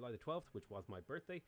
July the 12th, which was my birthday.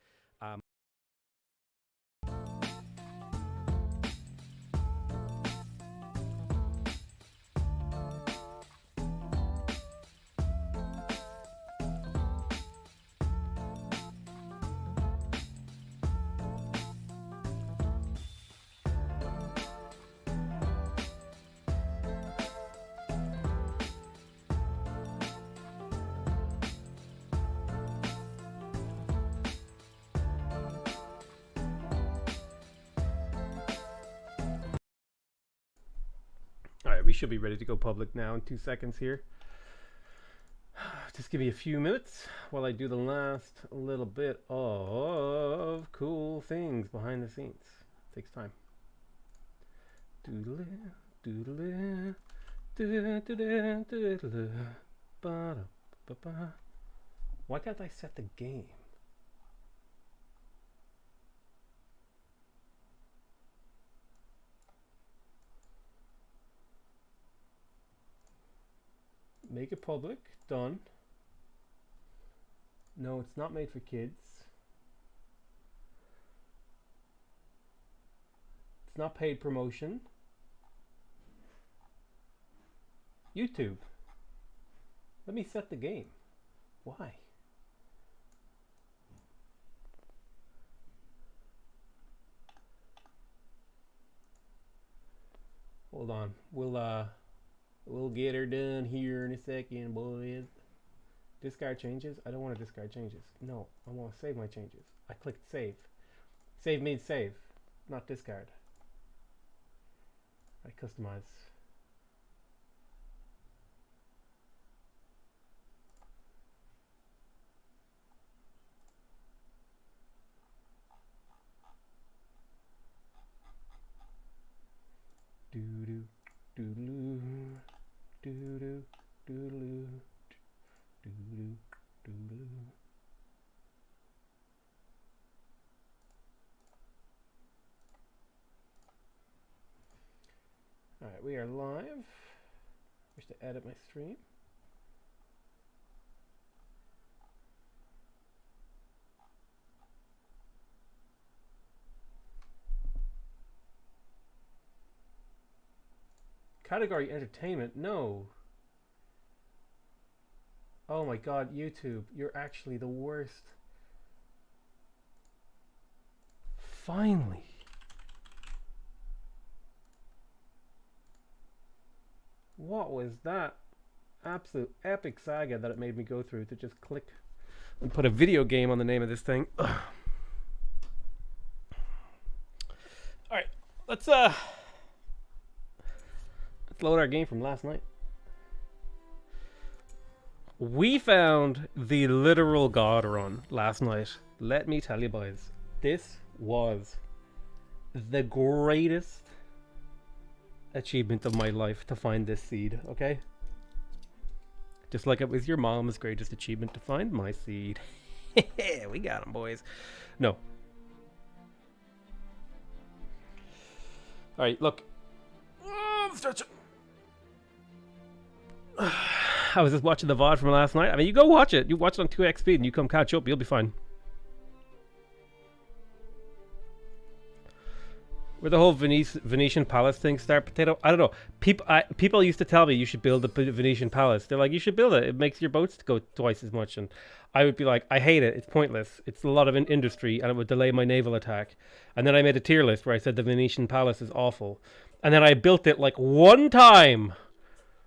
Alright, we should be ready to go public now in 2 seconds here. Just give me a few minutes while I do the last little bit of cool things behind the scenes. It takes time. Doodle, doodle, doodle, doodle, doodle, ba-da-ba-ba. Why can't I set the game? Make it public. Done. No, it's not made for kids. It's not paid promotion. YouTube. Let me set the game. Why? Hold on. We'll get her done here in a second, boys. Discard changes? I don't want to discard changes. No, I want to save my changes. I clicked save. Save means save, not discard. I customize. Doo-doo, doo-doo. Doo-doo, doo-doo, doo-doo, doo-doo. Alright, we are live. Wish to edit my stream. Category entertainment? No. Oh my god, YouTube, you're actually the worst. Finally. What was that absolute epic saga that it made me go through to just click and put a video game on the name of this thing? Alright, let's load our game from last night. We found the literal God run last night. Let me tell you, boys, this was the greatest achievement of my life to find this seed, okay? Just like it was your mom's greatest achievement to find my seed. We got him, boys. No. Alright, look. Stretch it. I was just watching the VOD from last night. I mean, you go watch it. You watch it on 2x speed and you come catch up. You'll be fine. Where the whole Venetian palace thing start, Potato? I don't know. People used to tell me you should build a Venetian palace. They're like, you should build it. It makes your boats go twice as much. And I would be like, I hate it. It's pointless. It's a lot of industry and it would delay my naval attack. And then I made a tier list where I said the Venetian palace is awful. And then I built it like one time.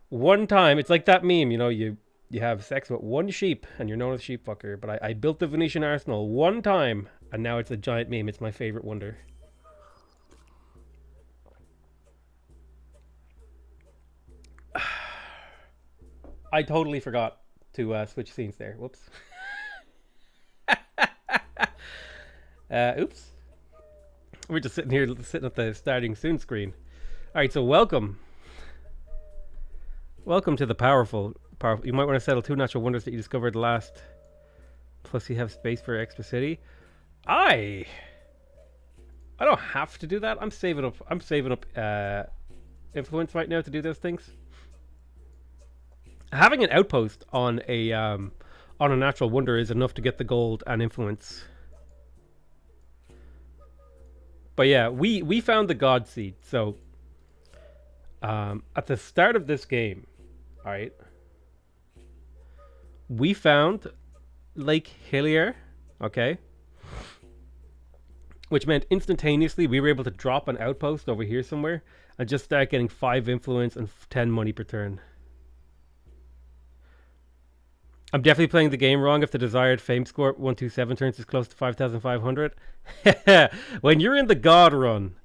One time. It's like that meme, you know, you have sex with one sheep and you're known as sheep fucker. But I built the Venetian arsenal one time and now it's a giant meme. It's my favorite wonder. I totally forgot to switch scenes there. Whoops. Oops. We're just sitting here, sitting at the starting soon screen. All right, so welcome. Welcome to the powerful. You might want to settle 2 natural wonders that you discovered last. Plus, you have space for extra city. I don't have to do that. I'm saving up influence right now to do those things. Having an outpost on on a natural wonder is enough to get the gold and influence. But yeah, we found the God Seed. So at the start of this game, all right, we found Lake Hillier, okay, which meant instantaneously we were able to drop an outpost over here somewhere and just start getting 5 influence and 10 money per turn. I'm definitely playing the game wrong if the desired fame score 127 turns is close to 5,500. When you're in the God run,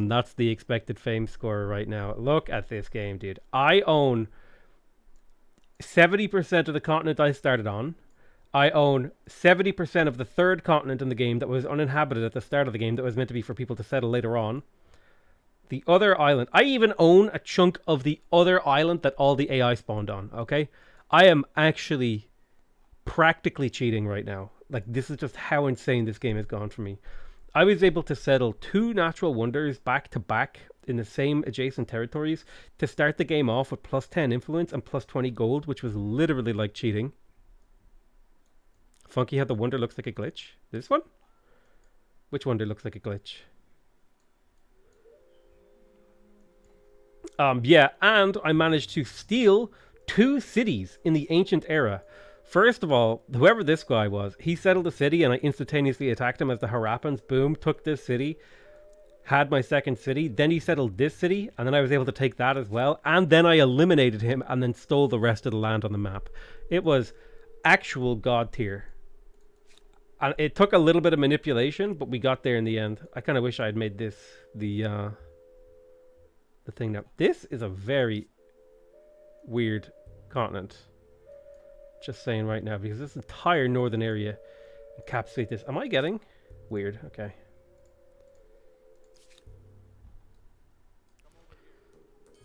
that's the expected fame score right now. Look at this game, dude. I own 70% of the continent I started on. I own 70% of the third continent in the game that was uninhabited at the start of the game that was meant to be for people to settle later on. The other island. I even own a chunk of the other island that all the AI spawned on, okay? I am actually practically cheating right now. Like, this is just how insane this game has gone for me. I was able to settle 2 natural wonders back to back in the same adjacent territories to start the game off with plus 10 influence and plus 20 gold, which was literally like cheating. Funky how the wonder looks like a glitch. This one? Which wonder looks like a glitch? Yeah, and I managed to steal 2 cities in the ancient era. First of all, whoever this guy was, he settled a city and I instantaneously attacked him as the Harappans. Boom, took this city, had my second city. Then he settled this city and then I was able to take that as well. And then I eliminated him and then stole the rest of the land on the map. It was actual god tier. And it took a little bit of manipulation, but we got there in the end. I kind of wish I had made this the thing now. This is a very weird continent. Just saying right now, because this entire northern area encapsulates this. Am I getting weird? Okay.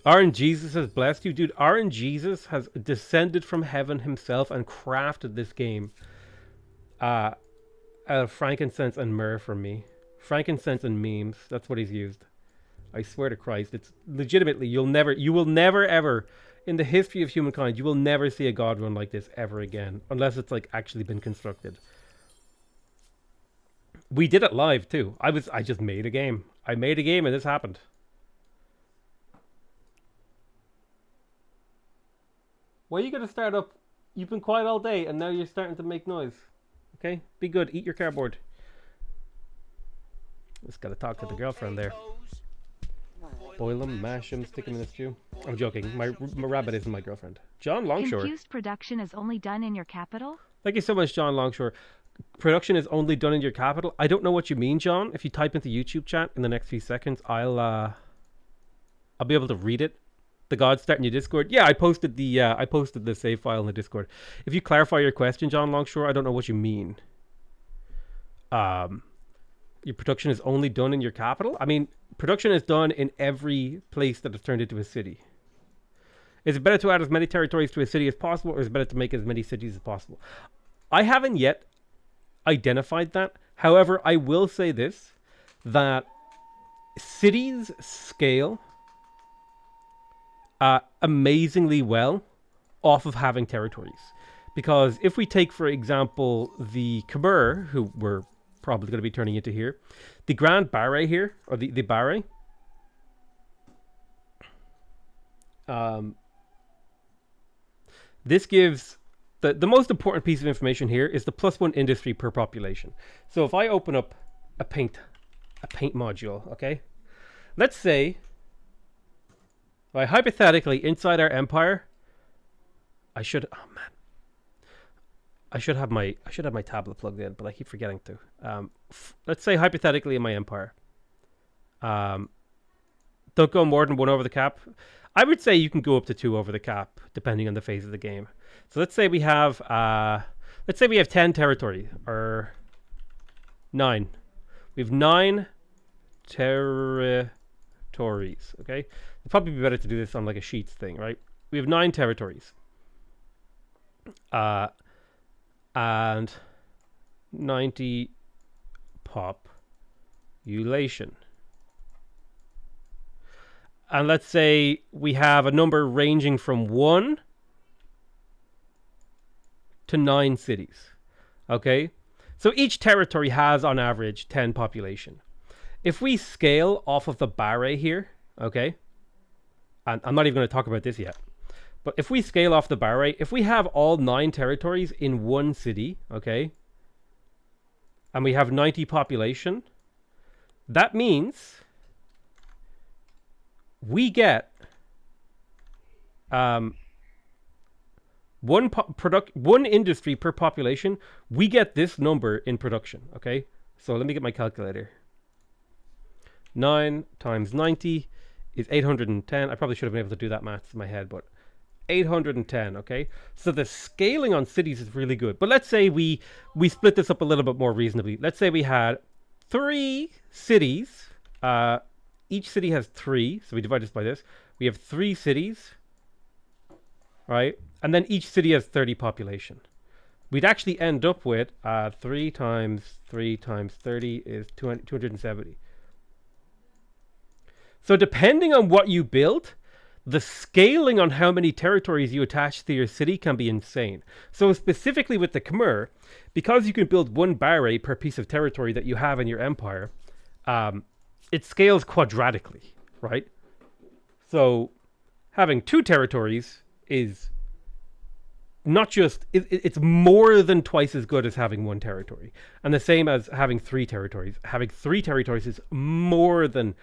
RNGesus has blessed you. Dude, RNGesus has descended from heaven himself and crafted this game. Frankincense and myrrh from me. Frankincense and memes. That's what he's used. I swear to Christ, it's legitimately, you will never ever, in the history of humankind, you will never see a god run like this ever again, unless it's like actually been constructed. We did it live too. I just made a game. I made a game and this happened. Why are you gonna start up? You've been quiet all day and now you're starting to make noise. Okay? Be good. Eat your cardboard. Just gotta talk to the girlfriend there. Boil them, mash them, stick them in the stew. I'm joking. My rabbit isn't my girlfriend. John Longshore. Confused production is only done in your capital? Thank you so much, John Longshore. Production is only done in your capital? I don't know what you mean, John. If you type into YouTube chat in the next few seconds, I'll be able to read it. The gods start in your Discord. Yeah, I posted the save file in the Discord. If you clarify your question, John Longshore, I don't know what you mean. Your production is only done in your capital? I mean, production is done in every place that is turned into a city. Is it better to add as many territories to a city as possible, or is it better to make as many cities as possible? I haven't yet identified that. However, I will say this, that cities scale amazingly well off of having territories. Because if we take, for example, the Khmer, who we're probably going to be turning into here, the Grand Barre here, or the Barre, this gives the most important piece of information here is the +1 industry per population. So if I open up a paint module, okay, let's say, hypothetically, inside our empire, I should have my tablet plugged in, but I keep forgetting to. Let's say hypothetically in my empire, don't go more than 1 over the cap. I would say you can go up to 2 over the cap, depending on the phase of the game. So let's say we have 10 territory, or 9. We have 9 territories. Okay, it'd probably be better to do this on like a sheets thing, right? We have 9 territories. And 90 population. And let's say we have a number ranging from 1 to 9 cities. Okay? So each territory has, on average, 10 population. If we scale off of the barre here, okay? And I'm not even going to talk about this yet. But if we scale off the barre, if we have all 9 territories in one city, okay? And we have 90 population, that means we get one industry per population. We get this number in production. Okay, so let me get my calculator. 9 times 90 is 810. I probably should have been able to do that maths in my head, but 810. Okay, so the scaling on cities is really good. But let's say we split this up a little bit more reasonably. Let's say we had 3 cities. Each city has 3, so we divide this by this. We have 3 cities, right? And then each city has 30 population. We'd actually end up with 3 times 30 is 270. So depending on what you build, the scaling on how many territories you attach to your city can be insane. So specifically with the Khmer, because you can build 1 barre per piece of territory that you have in your empire, it scales quadratically, right? So having 2 territories is not just, it's more than twice as good as having 1 territory. And the same as having 3 territories. Having 3 territories is more than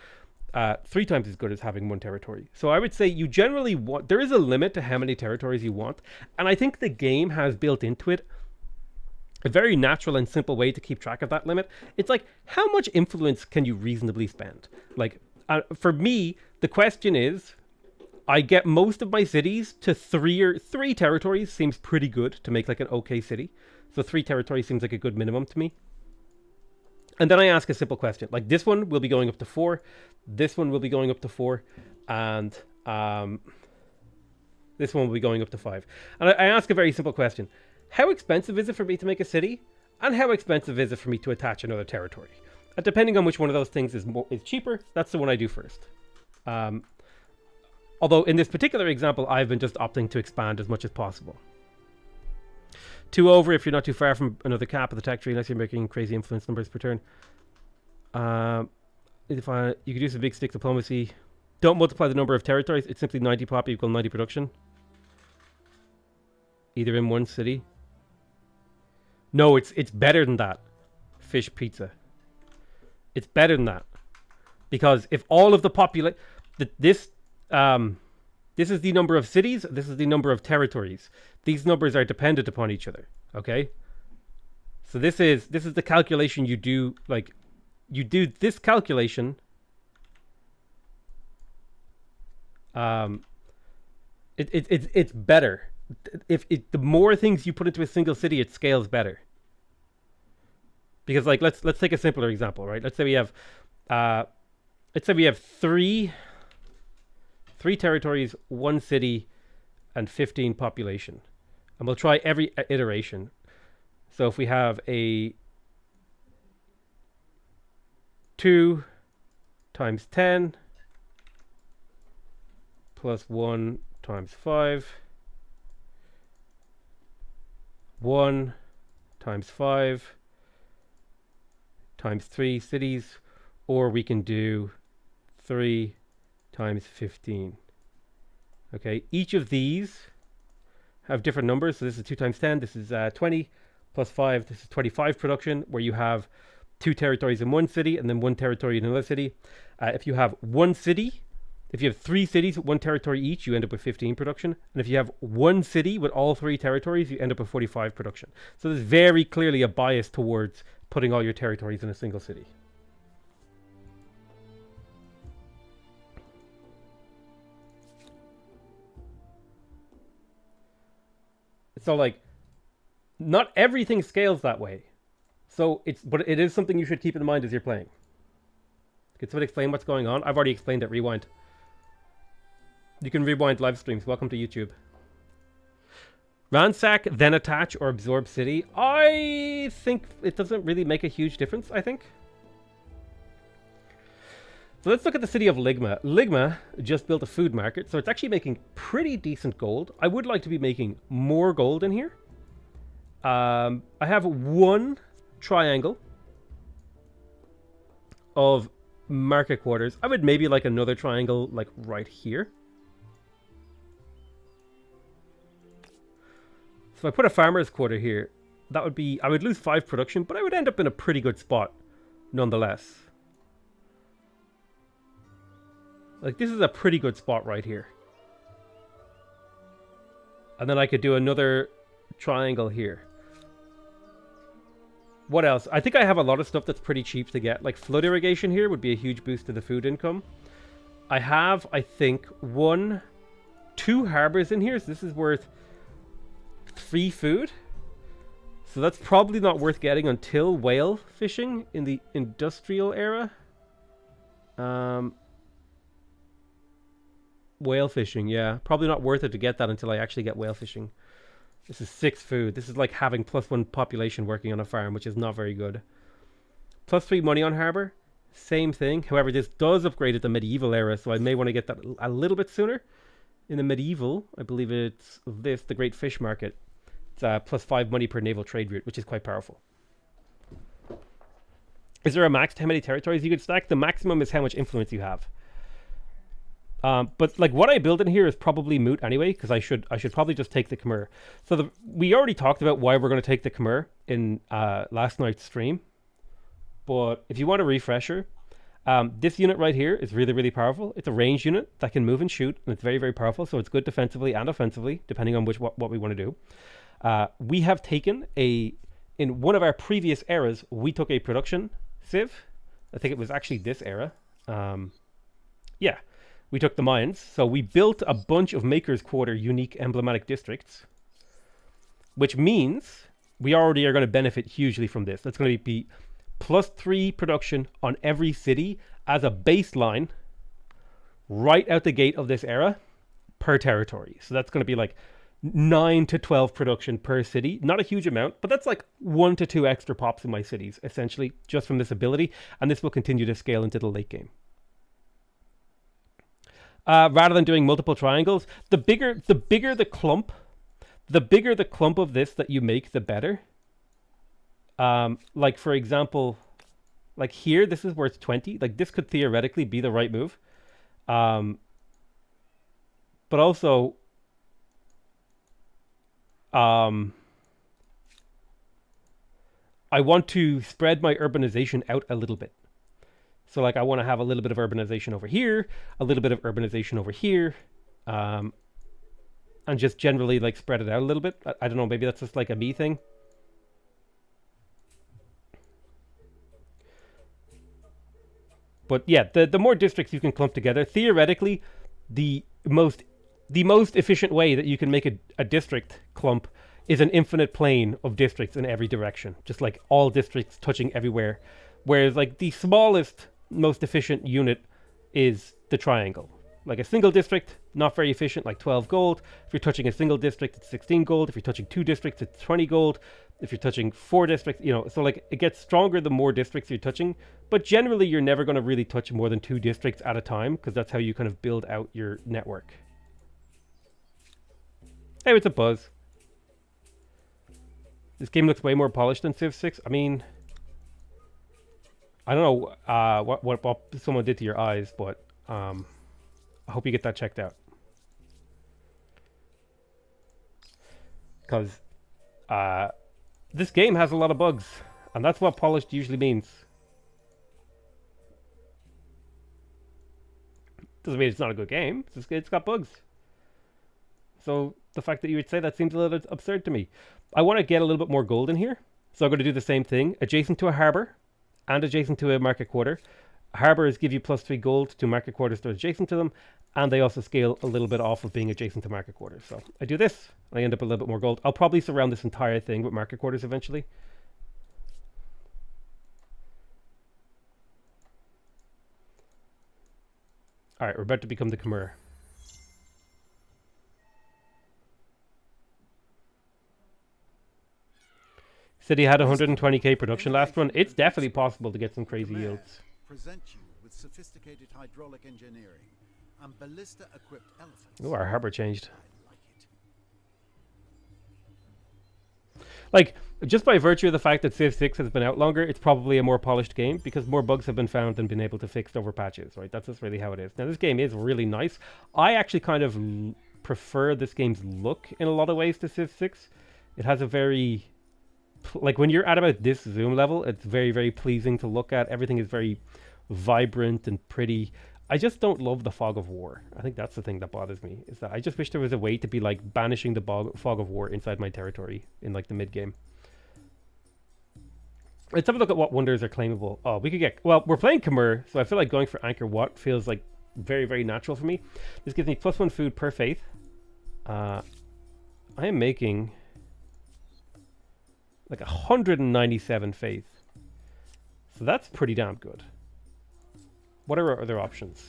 3 times as good as having 1 territory. So I would say you generally want, there is a limit to how many territories you want. And I think the game has built into it a very natural and simple way to keep track of that limit. It's like, how much influence can you reasonably spend? Like, for me, the question is, I get most of my cities to 3 territories seems pretty good to make like an okay city. So 3 territories seems like a good minimum to me. And then I ask a simple question. Like, this one will be going up to 4. This one will be going up to 4. And this one will be going up to 5. And I ask a very simple question. How expensive is it for me to make a city? And how expensive is it for me to attach another territory? And depending on which one of those things is cheaper, that's the one I do first. Although in this particular example, I've been just opting to expand as much as possible. 2 over if you're not too far from another cap of the tech tree, unless you're making crazy influence numbers per turn. You can do some big stick diplomacy. Don't multiply the number of territories. It's simply 90 pop equal 90 production. Either in one city. No, it's better than that. Fish pizza. It's better than that. Because if all of the population... This is the number of cities. This is the number of territories. These numbers are dependent upon each other. Okay? So this is the calculation you do. Like, you do this calculation. It's better. If the more things you put into a single city, it scales better. Because like let's take a simpler example, right? Let's say we have 3 territories, 1 city, and 15 population, and we'll try every iteration. So if we have a 2 times 10 plus 1 times 5, 1 times 5 times 3 cities, or we can do 3 times 15. Okay, each of these have different numbers. So this is 2 times 10. This is 20 plus 5. This is 25 production, where you have 2 territories in one city and then 1 territory in another city. If you have 1 city, if you have 3 cities with 1 territory each, you end up with 15 production. And if you have 1 city with all 3 territories, you end up with 45 production. So there's very clearly a bias towards putting all your territories in a single city. So like, not everything scales that way. So but it is something you should keep in mind as you're playing. Can someone explain what's going on? I've already explained it. Rewind. You can rewind live streams. Welcome to YouTube. Ransack, then attach or absorb city. I think it doesn't really make a huge difference, I think. So let's look at the city of Ligma. Ligma just built a food market, so it's actually making pretty decent gold. I would like to be making more gold in here. I have one triangle of market quarters. I would maybe like another triangle like right here. So if I put a farmer's quarter here, that would be, I would lose 5 production, but I would end up in a pretty good spot nonetheless. Like, this is a pretty good spot right here. And then I could do another triangle here. What else? I think I have a lot of stuff that's pretty cheap to get. Like, flood irrigation here would be a huge boost to the food income. I have, I think, 2 harbors in here. So this is worth 3 food. So that's probably not worth getting until whale fishing in the industrial era. Whale fishing, yeah. Probably not worth it to get that until I actually get whale fishing. This is 6 food. This is like having +1 population working on a farm, which is not very good. +3 money on harbor. Same thing. However, this does upgrade at the medieval era, so I may want to get that a little bit sooner. In the medieval, I believe it's this, the Great Fish Market. It's +5 money per naval trade route, which is quite powerful. Is there a max to how many territories you could stack? The maximum is how much influence you have. But like what I build in here is probably moot anyway, because I should probably just take the Khmer. So we already talked about why we're going to take the Khmer in last night's stream. But if you want a refresher, this unit right here is really, really powerful. It's a range unit that can move and shoot, and it's very, very powerful. So it's good defensively and offensively, depending on what we want to do. We have taken in one of our previous eras, we took a production civ. I think it was actually this era. Yeah, we took the mines. So we built a bunch of Maker's Quarter unique emblematic districts, which means we already are going to benefit hugely from this. That's going to be +3 production on every city as a baseline right out the gate of this era per territory. So that's going to be like 9 to 12 production per city. Not a huge amount, but that's like 1 to 2 extra pops in my cities, essentially, just from this ability. And this will continue to scale into the late game. Rather than doing multiple triangles, the bigger the clump of this that you make, the better. Like for example, like here, this is worth 20. Like this could theoretically be the right move. But also, I want to spread my urbanization out a little bit. So like I want to have a little bit of urbanization over here, a little bit of urbanization over here, and just generally like spread it out a little bit. I don't know, maybe that's just like a me thing. But yeah, the more districts you can clump together, theoretically, the most efficient way that you can make a district clump is an infinite plane of districts in every direction, just like all districts touching everywhere. Whereas like the smallest, most efficient unit is the triangle. Like a single district, not very efficient, like 12 gold. If you're touching a single district, it's 16 gold. If you're touching 2 districts, it's 20 gold. If you're touching 4 districts, so like it gets stronger the more districts you're touching. But generally, you're never going to really touch more than 2 districts at a time, because that's how you kind of build out your network. Hey, it's a buzz. This game looks way more polished than Civ 6. I mean, I don't know what someone did to your eyes, but I hope you get that checked out. Because this game has a lot of bugs, and that's what polished usually means. Doesn't mean it's not a good game. It's got bugs. So the fact that you would say that seems a little absurd to me. I want to get a little bit more gold in here. So I'm going to do the same thing. Adjacent to a harbor and adjacent to a market quarter. Harbors give you +3 gold to market quarters that are adjacent to them. And they also scale a little bit off of being adjacent to market quarters. So I do this, and I end up with a little bit more gold. I'll probably surround this entire thing with market quarters eventually. All right, we're about to become the Khmer. Said he had 120k production last run. It's definitely possible to get some crazy yields. Present you with sophisticated hydraulic engineering and ballista-equipped elephants. Oh, our harbor changed. I like it. Like, just by virtue of the fact that Civ 6 has been out longer, it's probably a more polished game because more bugs have been found and been able to fix over patches, right? That's just really how it is. Now, this game is really nice. I actually kind of prefer this game's look in a lot of ways to Civ 6. It has a very... Like, when you're at about this zoom level, it's very, very pleasing to look at. Everything is very vibrant and pretty. I just don't love the fog of war. I think that's the thing that bothers me, is that I just wish there was a way to be like banishing the fog of war inside my territory in like the mid game. Let's have a look at what wonders are claimable. Oh, we could get, well, we're playing Khmer, so I feel like going for Angkor Wat feels like very, very natural for me. This gives me +1 food per faith. I am making like 197 faith. So that's pretty damn good. What are our other options?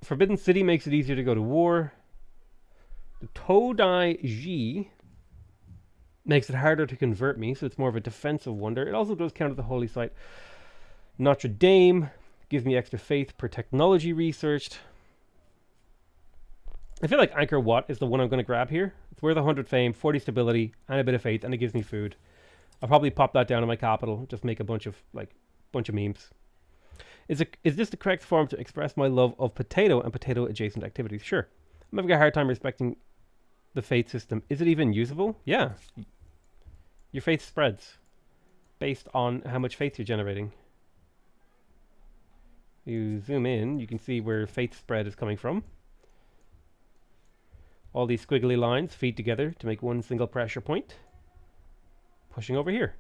Forbidden City makes it easier to go to war. The Todai Ji makes it harder to convert me, so it's more of a defensive wonder. It also does count as the holy site. Notre Dame gives me extra faith per technology researched. I feel like Angkor Wat is the one I'm going to grab here. It's worth 100 fame, 40 stability, and a bit of faith, and it gives me food. I'll probably pop that down in my capital, just make a bunch of memes. Is this the correct form to express my love of potato and potato adjacent activities? Sure. I'm having a hard time respecting the faith system. Is it even usable? Yeah. Your faith spreads based on how much faith you're generating. You zoom in, you can see where faith spread is coming from. All these squiggly lines feed together to make one single pressure point. Pushing over here.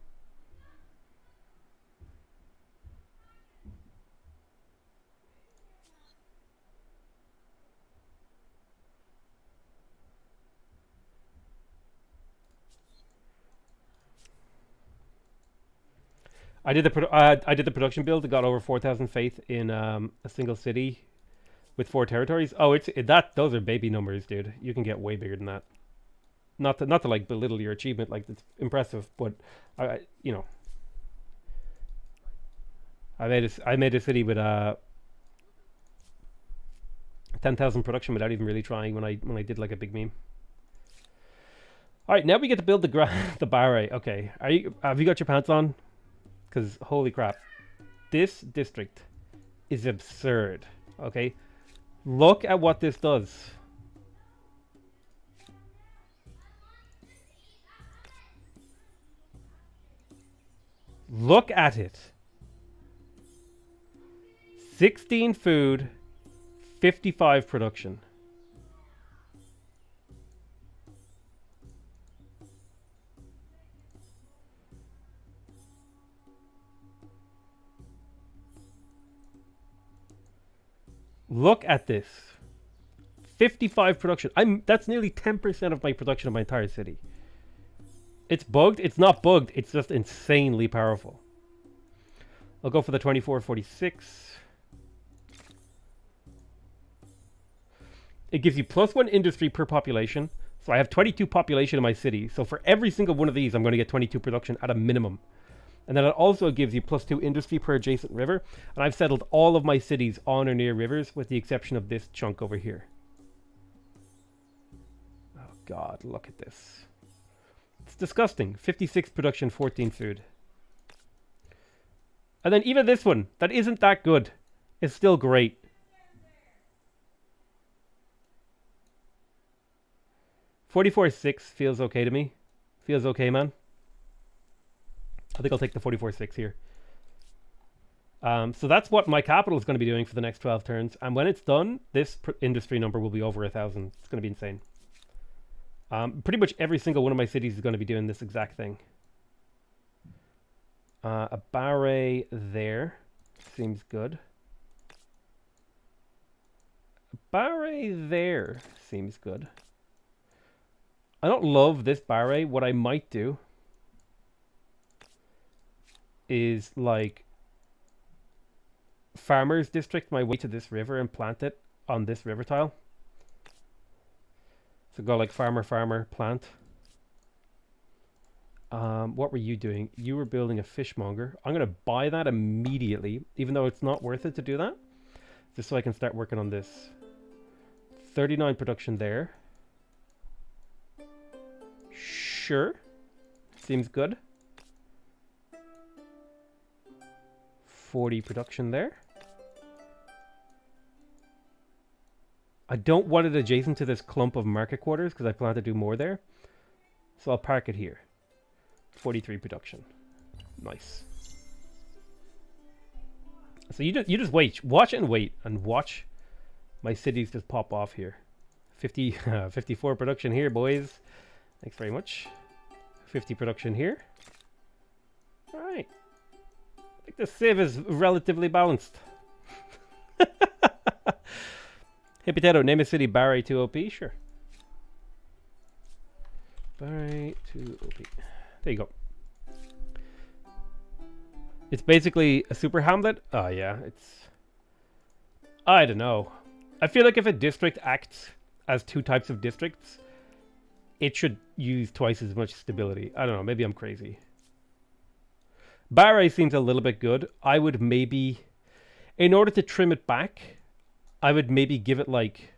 I did the production build. It got over 4,000 faith in a single city with 4 territories. Oh, those are baby numbers, dude. You can get way bigger than that. Not to like belittle your achievement, like it's impressive, but I made a city with 10,000 production without even really trying when I did like a big meme. All right, now we get to build the barre. Okay, have you got your pants on? Because holy crap, this district is absurd. Okay, look at what this does. Look at it. 16 food, 55 production. Look at this. 55 production. That's nearly 10% of my production of my entire city. It's bugged. It's not bugged. It's just insanely powerful. I'll go for the 2446. It gives you +1 industry per population. So I have 22 population in my city. So for every single one of these, I'm going to get 22 production at a minimum. And then it also gives you +2 industry per adjacent river. And I've settled all of my cities on or near rivers with the exception of this chunk over here. Oh God, look at this. It's disgusting. 56 production, 14 food. And then even this one, that isn't that good, is still great. $44.6 feels okay to me. Feels okay, man. I think I'll take the 44.6 here. So that's what my capital is going to be doing for the next 12 turns. And when it's done, this industry number will be over 1,000. It's going to be insane. Pretty much every single one of my cities is going to be doing this exact thing. A barre there seems good. A barre there seems good. I don't love this barre. What I might do is like farmers district my way to this river and plant it on this river tile. So go like farmer, farmer, plant. What were you doing? You were building a fishmonger. I'm going to buy that immediately, even though it's not worth it to do that, just so I can start working on this. 39 production there. Sure. Seems good. 40 production there. I don't want it adjacent to this clump of market quarters because I plan to do more there. So I'll park it here. 43 production. Nice. So you just wait. Watch and wait. And watch my cities just pop off here. 54 production here, boys. Thanks very much. 50 production here. Alright. I think the civ is relatively balanced. Hey Potato, name a city. Barre to OP? Sure. Barre to OP. There you go. It's basically a super hamlet. Oh yeah, it's... I don't know. I feel like if a district acts as two types of districts, it should use twice as much stability. I don't know, maybe I'm crazy. Barre seems a little bit good. I would maybe... In order to trim it back, I would maybe give it like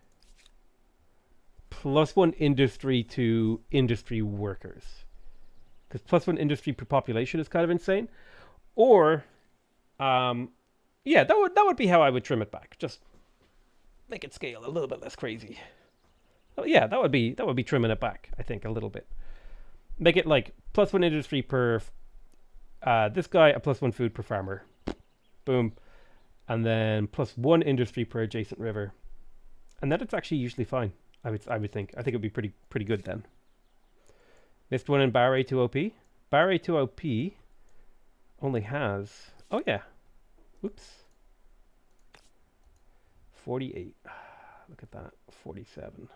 +1 industry to industry workers. Because +1 industry per population is kind of insane. Or, yeah, that would be how I would trim it back. Just make it scale a little bit less crazy. Oh, yeah, that would be trimming it back, I think, a little bit. Make it like +1 industry per this guy, a +1 food per farmer. Boom. And then +1 industry per adjacent river. And then it's actually usually fine, I would think. I think it would be pretty good then. Missed one in Barre to OP. Barre to OP only has... Oh yeah. Whoops. 48. Look at that. 47.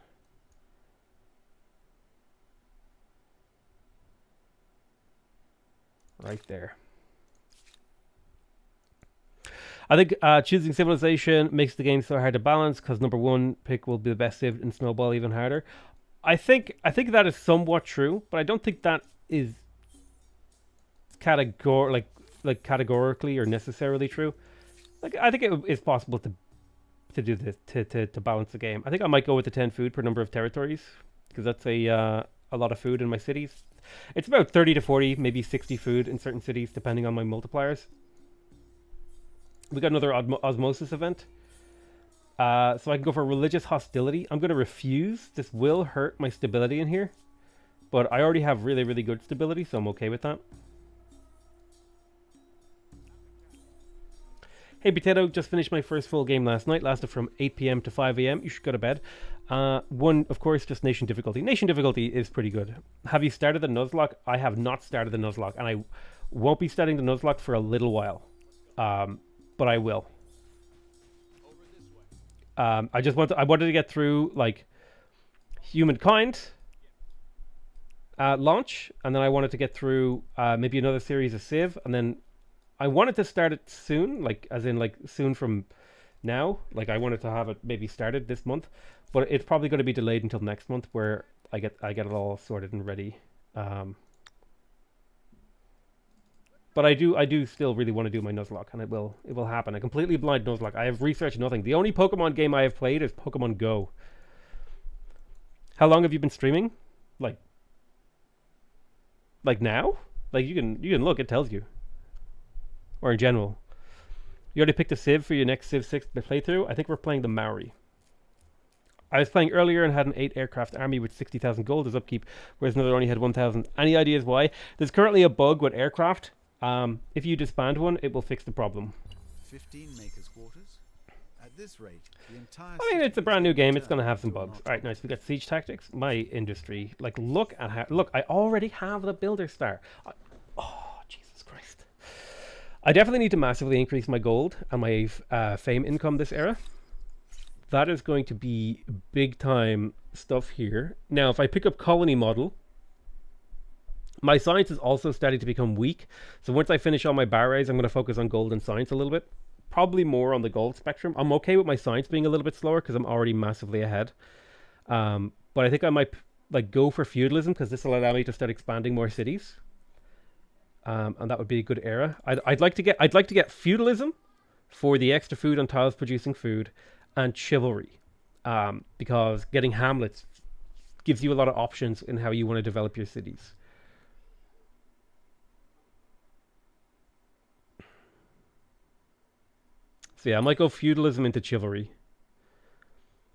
Right there. I think choosing civilization makes the game so hard to balance because number one pick will be the best civ and snowball even harder. I think that is somewhat true, but I don't think that is categorically or necessarily true. Like I think it is possible to do this to balance the game. I think I might go with the 10 food per number of territories because that's a lot of food in my cities. It's about 30 to 40, maybe 60 food in certain cities depending on my multipliers. We got another osmosis event. So I can go for religious hostility. I'm going to refuse. This will hurt my stability in here. But I already have really, really good stability, so I'm okay with that. Hey Potato, just finished my first full game last night. Lasted from 8 p.m. to 5 a.m. You should go to bed. One, of course, just nation difficulty. Nation difficulty is pretty good. Have you started the Nuzlocke? I have not started the Nuzlocke, and I won't be starting the Nuzlocke for a little while. But I will. I wanted to get through like Humankind launch, and then I wanted to get through maybe another series of Civ, and then I wanted to start it soon, like as in like soon from now. Like I wanted to have it maybe started this month, but it's probably going to be delayed until next month, where I get it all sorted and ready. But I do still really want to do my Nuzlocke, and it will happen. A completely blind Nuzlocke. I have researched nothing. The only Pokemon game I have played is Pokemon Go. How long have you been streaming? Like now? Like you can look, it tells you. Or in general. You already picked a Civ for your next Civ 6 playthrough? I think we're playing the Maori. I was playing earlier and had an 8 aircraft army with 60,000 gold as upkeep, whereas another only had 1,000. Any ideas why? There's currently a bug with aircraft. If you disband one, it will fix the problem. 15 makers' quarters. At this rate, the entire I mean, it's a brand new game. It's going to have some bugs. All right, nice. We got siege tactics. My industry. Like, look, I already have the builder star. Oh, Jesus Christ. I definitely need to massively increase my gold and my fame income this era. That is going to be big time stuff here. Now, if I pick up colony model, my science is also starting to become weak. So once I finish all my barrays, I'm going to focus on gold and science a little bit. Probably more on the gold spectrum. I'm okay with my science being a little bit slower because I'm already massively ahead. But I think I might like go for feudalism because this will allow me to start expanding more cities. And that would be a good era. I'd like to get feudalism for the extra food on tiles producing food, and chivalry. because getting hamlets gives you a lot of options in how you want to develop your cities. So yeah, I might go feudalism into chivalry.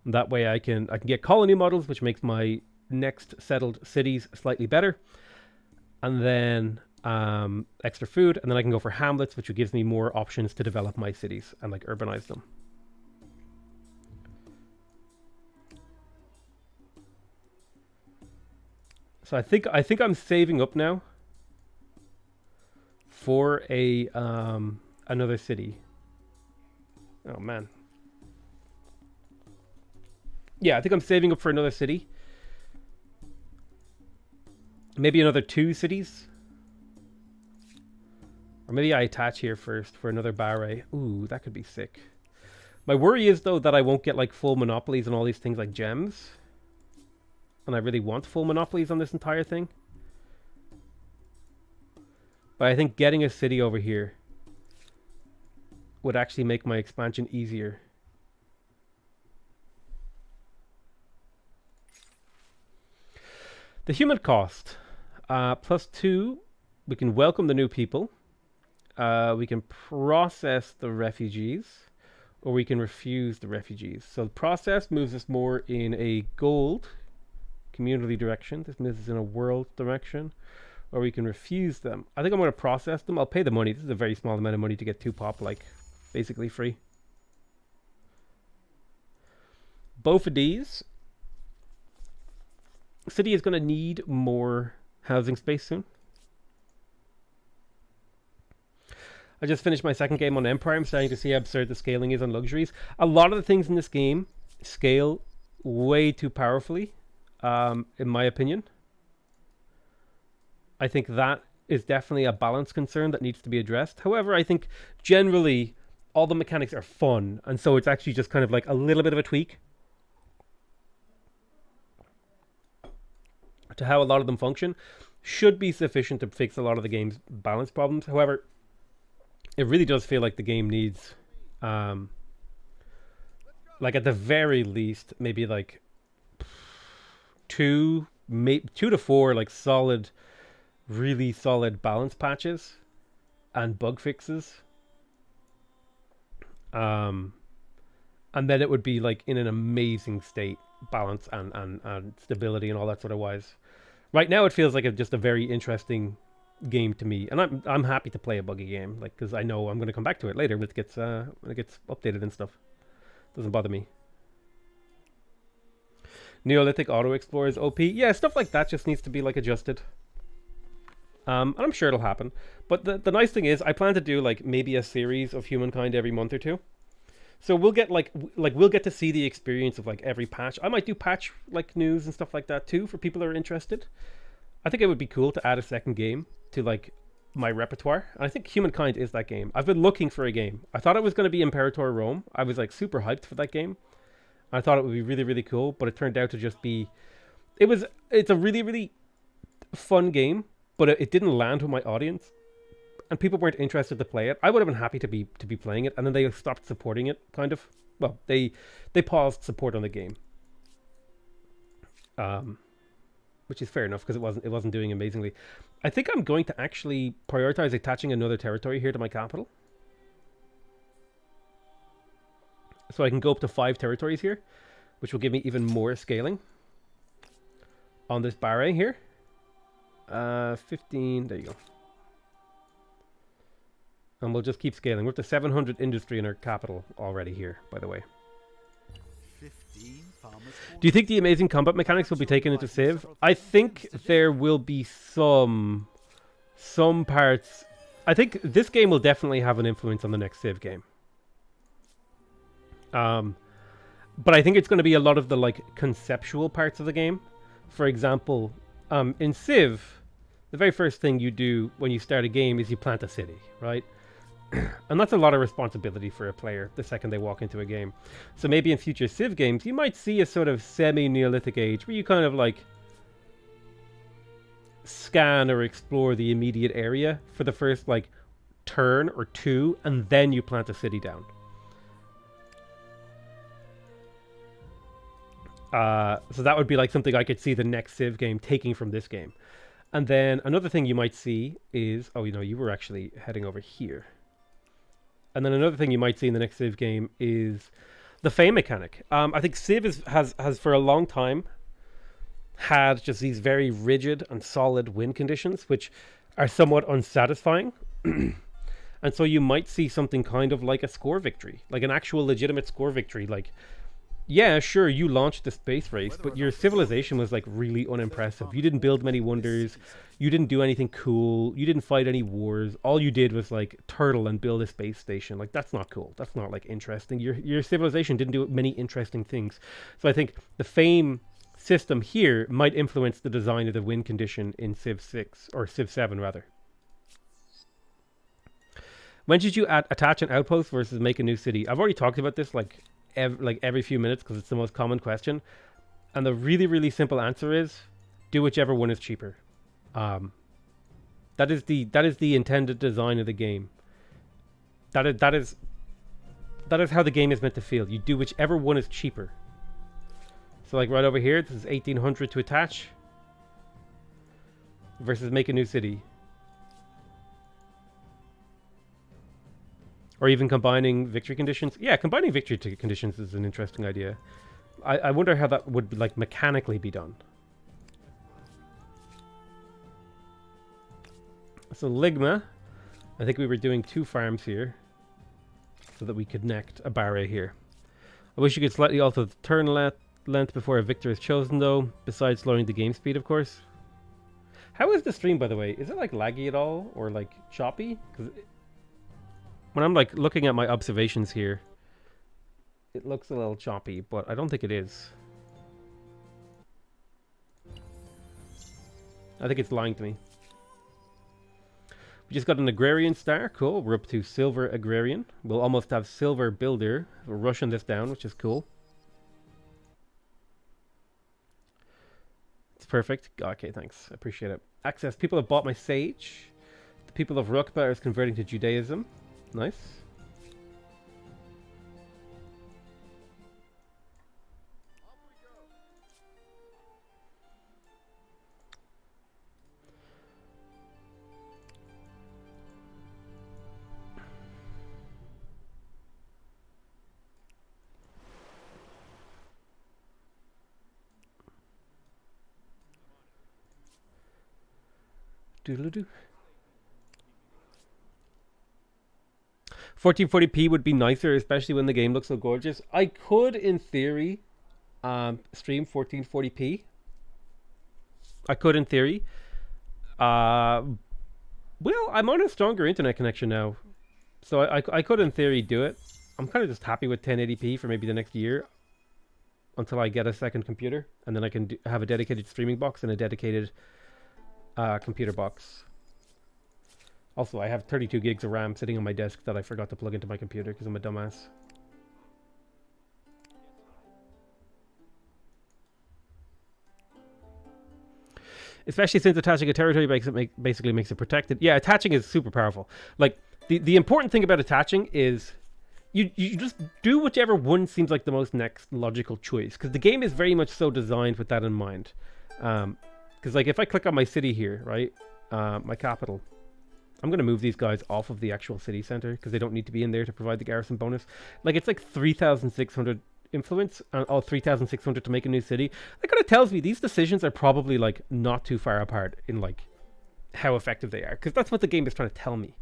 And that way I can get colony models, which makes my next settled cities slightly better. And then extra food, and then I can go for hamlets, which gives me more options to develop my cities and like urbanize them. So I think I'm saving up now for a another city. Oh man. Yeah, I think I'm saving up for another city. Maybe another 2 cities. Or maybe I attach here first for another barray. Ooh, that could be sick. My worry is, though, that I won't get like full monopolies on all these things like gems. And I really want full monopolies on this entire thing. But I think getting a city over here would actually make my expansion easier. The human cost. +2, we can welcome the new people. We can process the refugees, or we can refuse the refugees. So the process moves us more in a gold community direction. This moves us in a world direction, or we can refuse them. I think I'm going to process them. I'll pay the money. This is a very small amount of money to get 2 pop, like basically free. Both of these, city is going to need more housing space soon. I just finished my second game on Empire. I'm starting to see how absurd the scaling is on luxuries. A lot of the things in this game scale way too powerfully, in my opinion. I think that is definitely a balance concern that needs to be addressed. However, I think generally all the mechanics are fun, and so it's actually just kind of like a little bit of a tweak to how a lot of them function. Should be sufficient to fix a lot of the game's balance problems. However, it really does feel like the game needs, like at the very least, maybe like 2 to 4 like solid, really solid balance patches and bug fixes. And then it would be like in an amazing state, balance and stability and all that sort of wise. Right now it feels like just a very interesting game to me, and I'm happy to play a buggy game, like, because I know I'm going to come back to it later when it gets updated and stuff. Doesn't bother me. Neolithic auto explorers OP, yeah, stuff like that just needs to be like adjusted. And I'm sure it'll happen. But the nice thing is, I plan to do like maybe a series of Humankind every month or 2. So we'll get like we'll get to see the experience of like every patch. I might do patch like news and stuff like that too for people that are interested. I think it would be cool to add a second game to like my repertoire. And I think Humankind is that game. I've been looking for a game. I thought it was going to be Imperator Rome. I was like super hyped for that game. I thought it would be really, really cool, but it turned out to just be... It's a really, really fun game, but it didn't land with my audience. And people weren't interested to play it. I would have been happy to be playing it, and then they stopped supporting it, kind of. Well, they paused support on the game. Which is fair enough, because it wasn't doing amazingly. I think I'm going to actually prioritize attaching another territory here to my capital. So I can go up to 5 territories here, which will give me even more scaling on this barray here. 15, there you go. And we'll just keep scaling. We're up to 700 industry in our capital already here, by the way. Do you think the amazing combat mechanics will be taken into Civ? I think there will be some parts. I think this game will definitely have an influence on the next Civ game. But I think it's going to be a lot of the like conceptual parts of the game. For example, in Civ, the very first thing you do when you start a game is you plant a city, right? And that's a lot of responsibility for a player the second they walk into a game. So maybe in future Civ games, you might see a sort of semi-Neolithic age where you kind of like scan or explore the immediate area for the first like turn or 2, and then you plant a city down. So that would be like something I could see the next Civ game taking from this game. And then another thing you might see is, oh, you were actually heading over here. And then another thing you might see in the next Civ game is the fame mechanic. I think Civ has for a long time had just these very rigid and solid win conditions, which are somewhat unsatisfying. And so you might see something kind of like a score victory, like an actual legitimate score victory. Like, yeah, sure, you launched the space race, but your civilization was like really unimpressive. You didn't build many wonders. You didn't do anything cool. You didn't fight any wars. All you did was like turtle and build a space station. Like, that's not cool. That's not like interesting. Your civilization didn't do many interesting things. So I think the fame system here might influence the design of the win condition in Civ 6 or Civ 7 rather. When should you attach an outpost versus make a new city? I've already talked about this like every few minutes because it's the most common question, and the really, really simple answer is do whichever one is cheaper. That is the intended design of the game. That is how the game is meant to feel. You do whichever one is cheaper. So like right over here, this is 1800 to attach versus make a new city. Or even combining victory conditions. Yeah, combining victory conditions is an interesting idea. I wonder how that would like mechanically be done. So Ligma, I think we were doing 2 farms here so that we could connect a barra here. I wish you could slightly alter the turn length before a victor is chosen though, besides lowering the game speed of course. How is the stream, by the way? Is it like laggy at all or like choppy? Because when I'm like looking at my observations here, it looks a little choppy, but I don't think it is. I think it's lying to me. We just got an agrarian star. Cool. We're up to silver agrarian. We'll almost have silver builder. We're rushing this down, which is cool. It's perfect. Okay, thanks. I appreciate it. Access. People have bought my sage. The people of Rukba is converting to Judaism. Nice. Doodle-doo. 1440p would be nicer, especially when the game looks so gorgeous. I could, in theory, stream 1440p. I could, in theory. Well, I'm on a stronger internet connection now, so I could, in theory, do it. I'm kind of just happy with 1080p for maybe the next year, until I get a second computer, and then I can have a dedicated streaming box and a dedicated computer box. Also, I have 32 gigs of RAM sitting on my desk that I forgot to plug into my computer because I'm a dumbass. Especially since attaching a territory basically makes it protected. Yeah, attaching is super powerful. Like, the important thing about attaching is you just do whichever one seems like the most next logical choice. Because the game is very much so designed with that in mind. Because like if I click on my city here, right, my capital, I'm going to move these guys off of the actual city center because they don't need to be in there to provide the garrison bonus. Like it's like 3,600 influence and 3,600 to make a new city. That kind of tells me these decisions are probably like not too far apart in like how effective they are, because that's what the game is trying to tell me.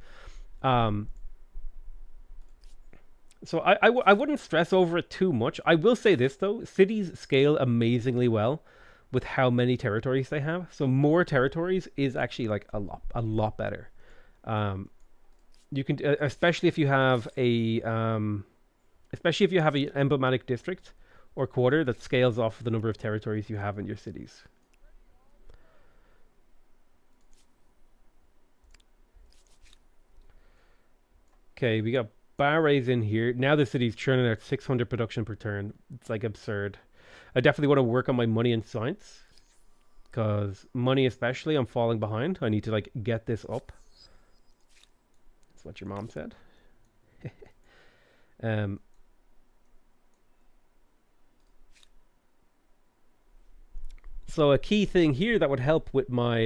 So I wouldn't stress over it too much. I will say this though, cities scale amazingly well with how many territories they have. So more territories is actually like a lot better. You can, especially if you have a emblematic district or quarter that scales off the number of territories you have in your cities. Okay, we got Bahrain's in here. Now the city's churning out 600 production per turn. It's like absurd. I definitely want to work on my money and science, because money especially, I'm falling behind. I need to like get this up. That's what your mom said. So a key thing here that would help with my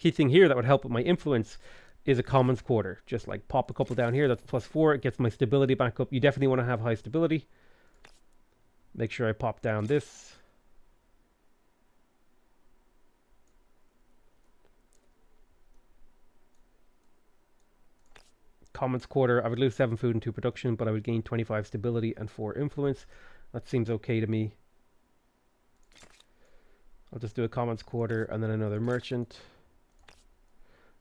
influence is a commons quarter. Just like pop a couple down here. That's +4. It gets my stability back up. You definitely want to have high stability. Make sure I pop down this. Commons quarter. I would lose 7 food and 2 production, but I would gain 25 stability and 4 influence. That seems okay to me. I'll just do a commons quarter and then another merchant.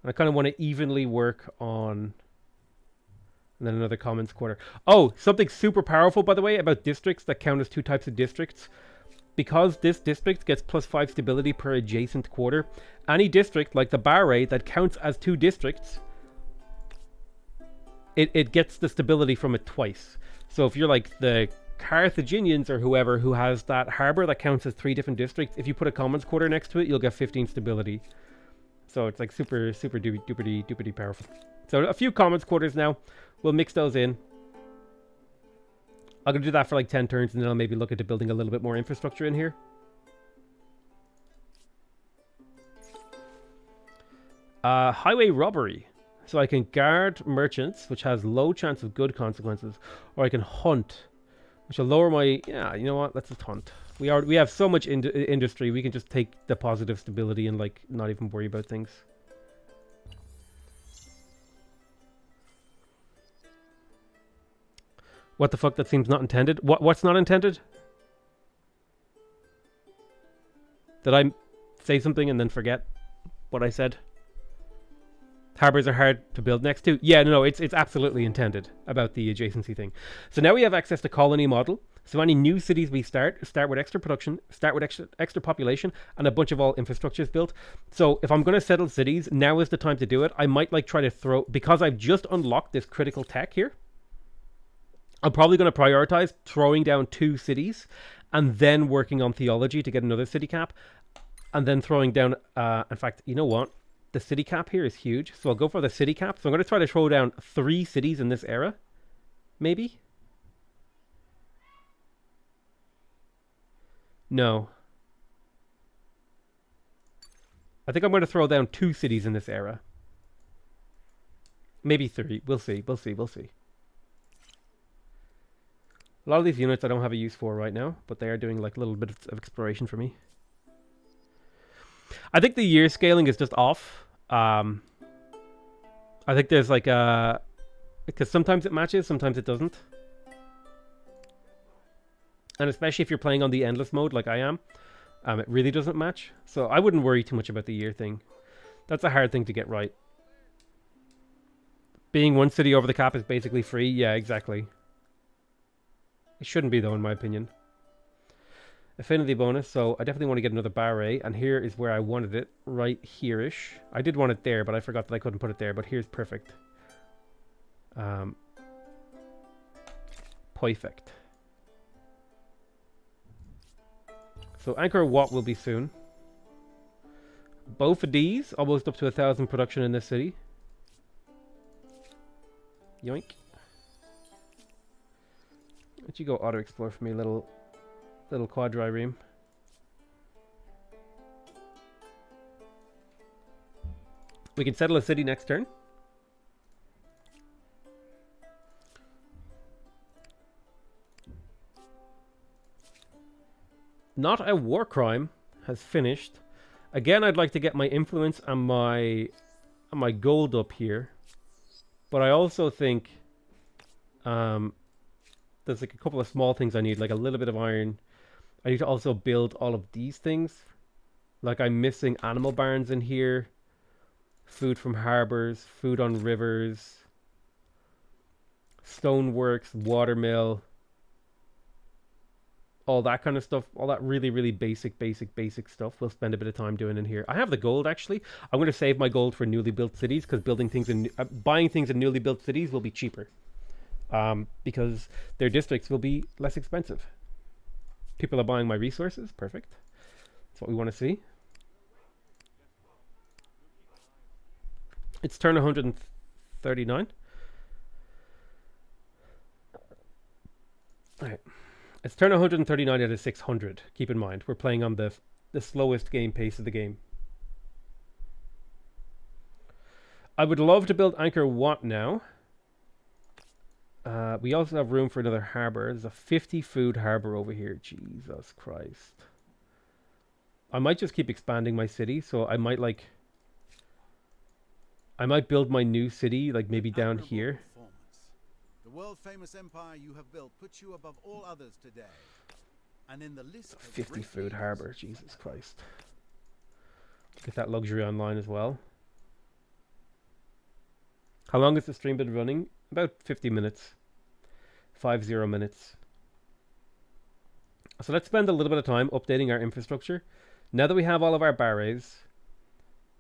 And I kind of want to evenly work on... And then another commons quarter. Oh, something super powerful, by the way, about districts that count as 2 types of districts. Because this district gets +5 stability per adjacent quarter, any district, like the Barre, that counts as 2 districts, it gets the stability from it twice. So if you're like the Carthaginians or whoever who has that harbor that counts as 3 different districts, if you put a commons quarter next to it, you'll get 15 stability. So it's like super duperty powerful. So a few commons quarters now. We'll mix those in. I'm going to do that for like 10 turns, and then I'll maybe look into building a little bit more infrastructure in here. Highway robbery. So I can guard merchants, which has low chance of good consequences, or I can hunt, which will lower my... Yeah, you know what? Let's just hunt. We have so much industry, we can just take the positive stability and like not even worry about things. What the fuck? That seems not intended. What's not intended? Did I say something and then forget what I said? Harbors are hard to build next to. Yeah, no, it's absolutely intended about the adjacency thing. So now we have access to colony model. So any new cities we start with extra production, start with extra population, and a bunch of all infrastructures built. So if I'm going to settle cities, now is the time to do it. I might like try to throw, because I've just unlocked this critical tech here, I'm probably going to prioritize throwing down 2 cities and then working on theology to get another city cap, and then throwing down, in fact, you know what? The city cap here is huge, so I'll go for the city cap. So I'm going to try to throw down 3 cities in this era, maybe? No. I think I'm going to throw down 2 cities in this era. Maybe 3. We'll see. We'll see. We'll see. A lot of these units I don't have a use for right now, but they are doing like a little bit of exploration for me. I think the year scaling is just off. I think there's like a... Because sometimes it matches, sometimes it doesn't. And especially if you're playing on the endless mode like I am, it really doesn't match. So I wouldn't worry too much about the year thing. That's a hard thing to get right. Being 1 city over the cap is basically free. Yeah, exactly. It shouldn't be though, in my opinion. Affinity bonus, so I definitely want to get another barre, and here is where I wanted it, right here-ish. I did want it there, but I forgot that I couldn't put it there, but here's perfect. Perfect. So Anchor Wat will be soon. Both of these, almost up to 1,000 production in this city. Yoink. Why don't you go auto-explore for me, little quadrireme. We can settle a city next turn. Not a war crime has finished. Again, I'd like to get my influence and my gold up here. But I also think there's like a couple of small things I need, like a little bit of iron. I need to also build all of these things. Like I'm missing animal barns in here. Food from harbors, food on rivers. Stoneworks, watermill. All that kind of stuff. All that really basic stuff. We'll spend a bit of time doing in here. I have the gold actually. I'm going to save my gold for newly built cities because building things in buying things in newly built cities will be cheaper. Because their districts will be less expensive. People are buying my resources. Perfect. That's what we want to see. It's turn 139. Alright. It's turn 139 out of 600. Keep in mind, we're playing on the slowest game pace of the game. I would love to build Anchor Wat now. We also have room for another harbour. There's a 50 food harbour over here. Jesus Christ. I might just keep expanding my city, so I might like... I might build my new city, like maybe down here. The world-famous empire you have built puts you above all others today. And in the list of 50 food harbour, Jesus Christ. Get that luxury online as well. How long has the stream been running? About 50 minutes. 50 minutes. So let's spend a little bit of time updating our infrastructure. Now that we have all of our barrays,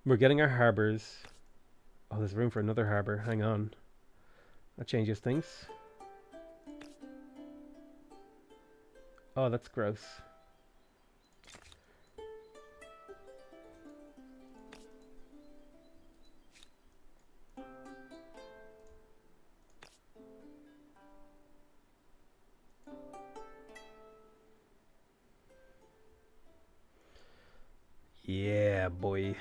we're getting our harbours. Oh, there's room for another harbour. Hang on. That changes things. Oh, that's gross. Yeah, boy.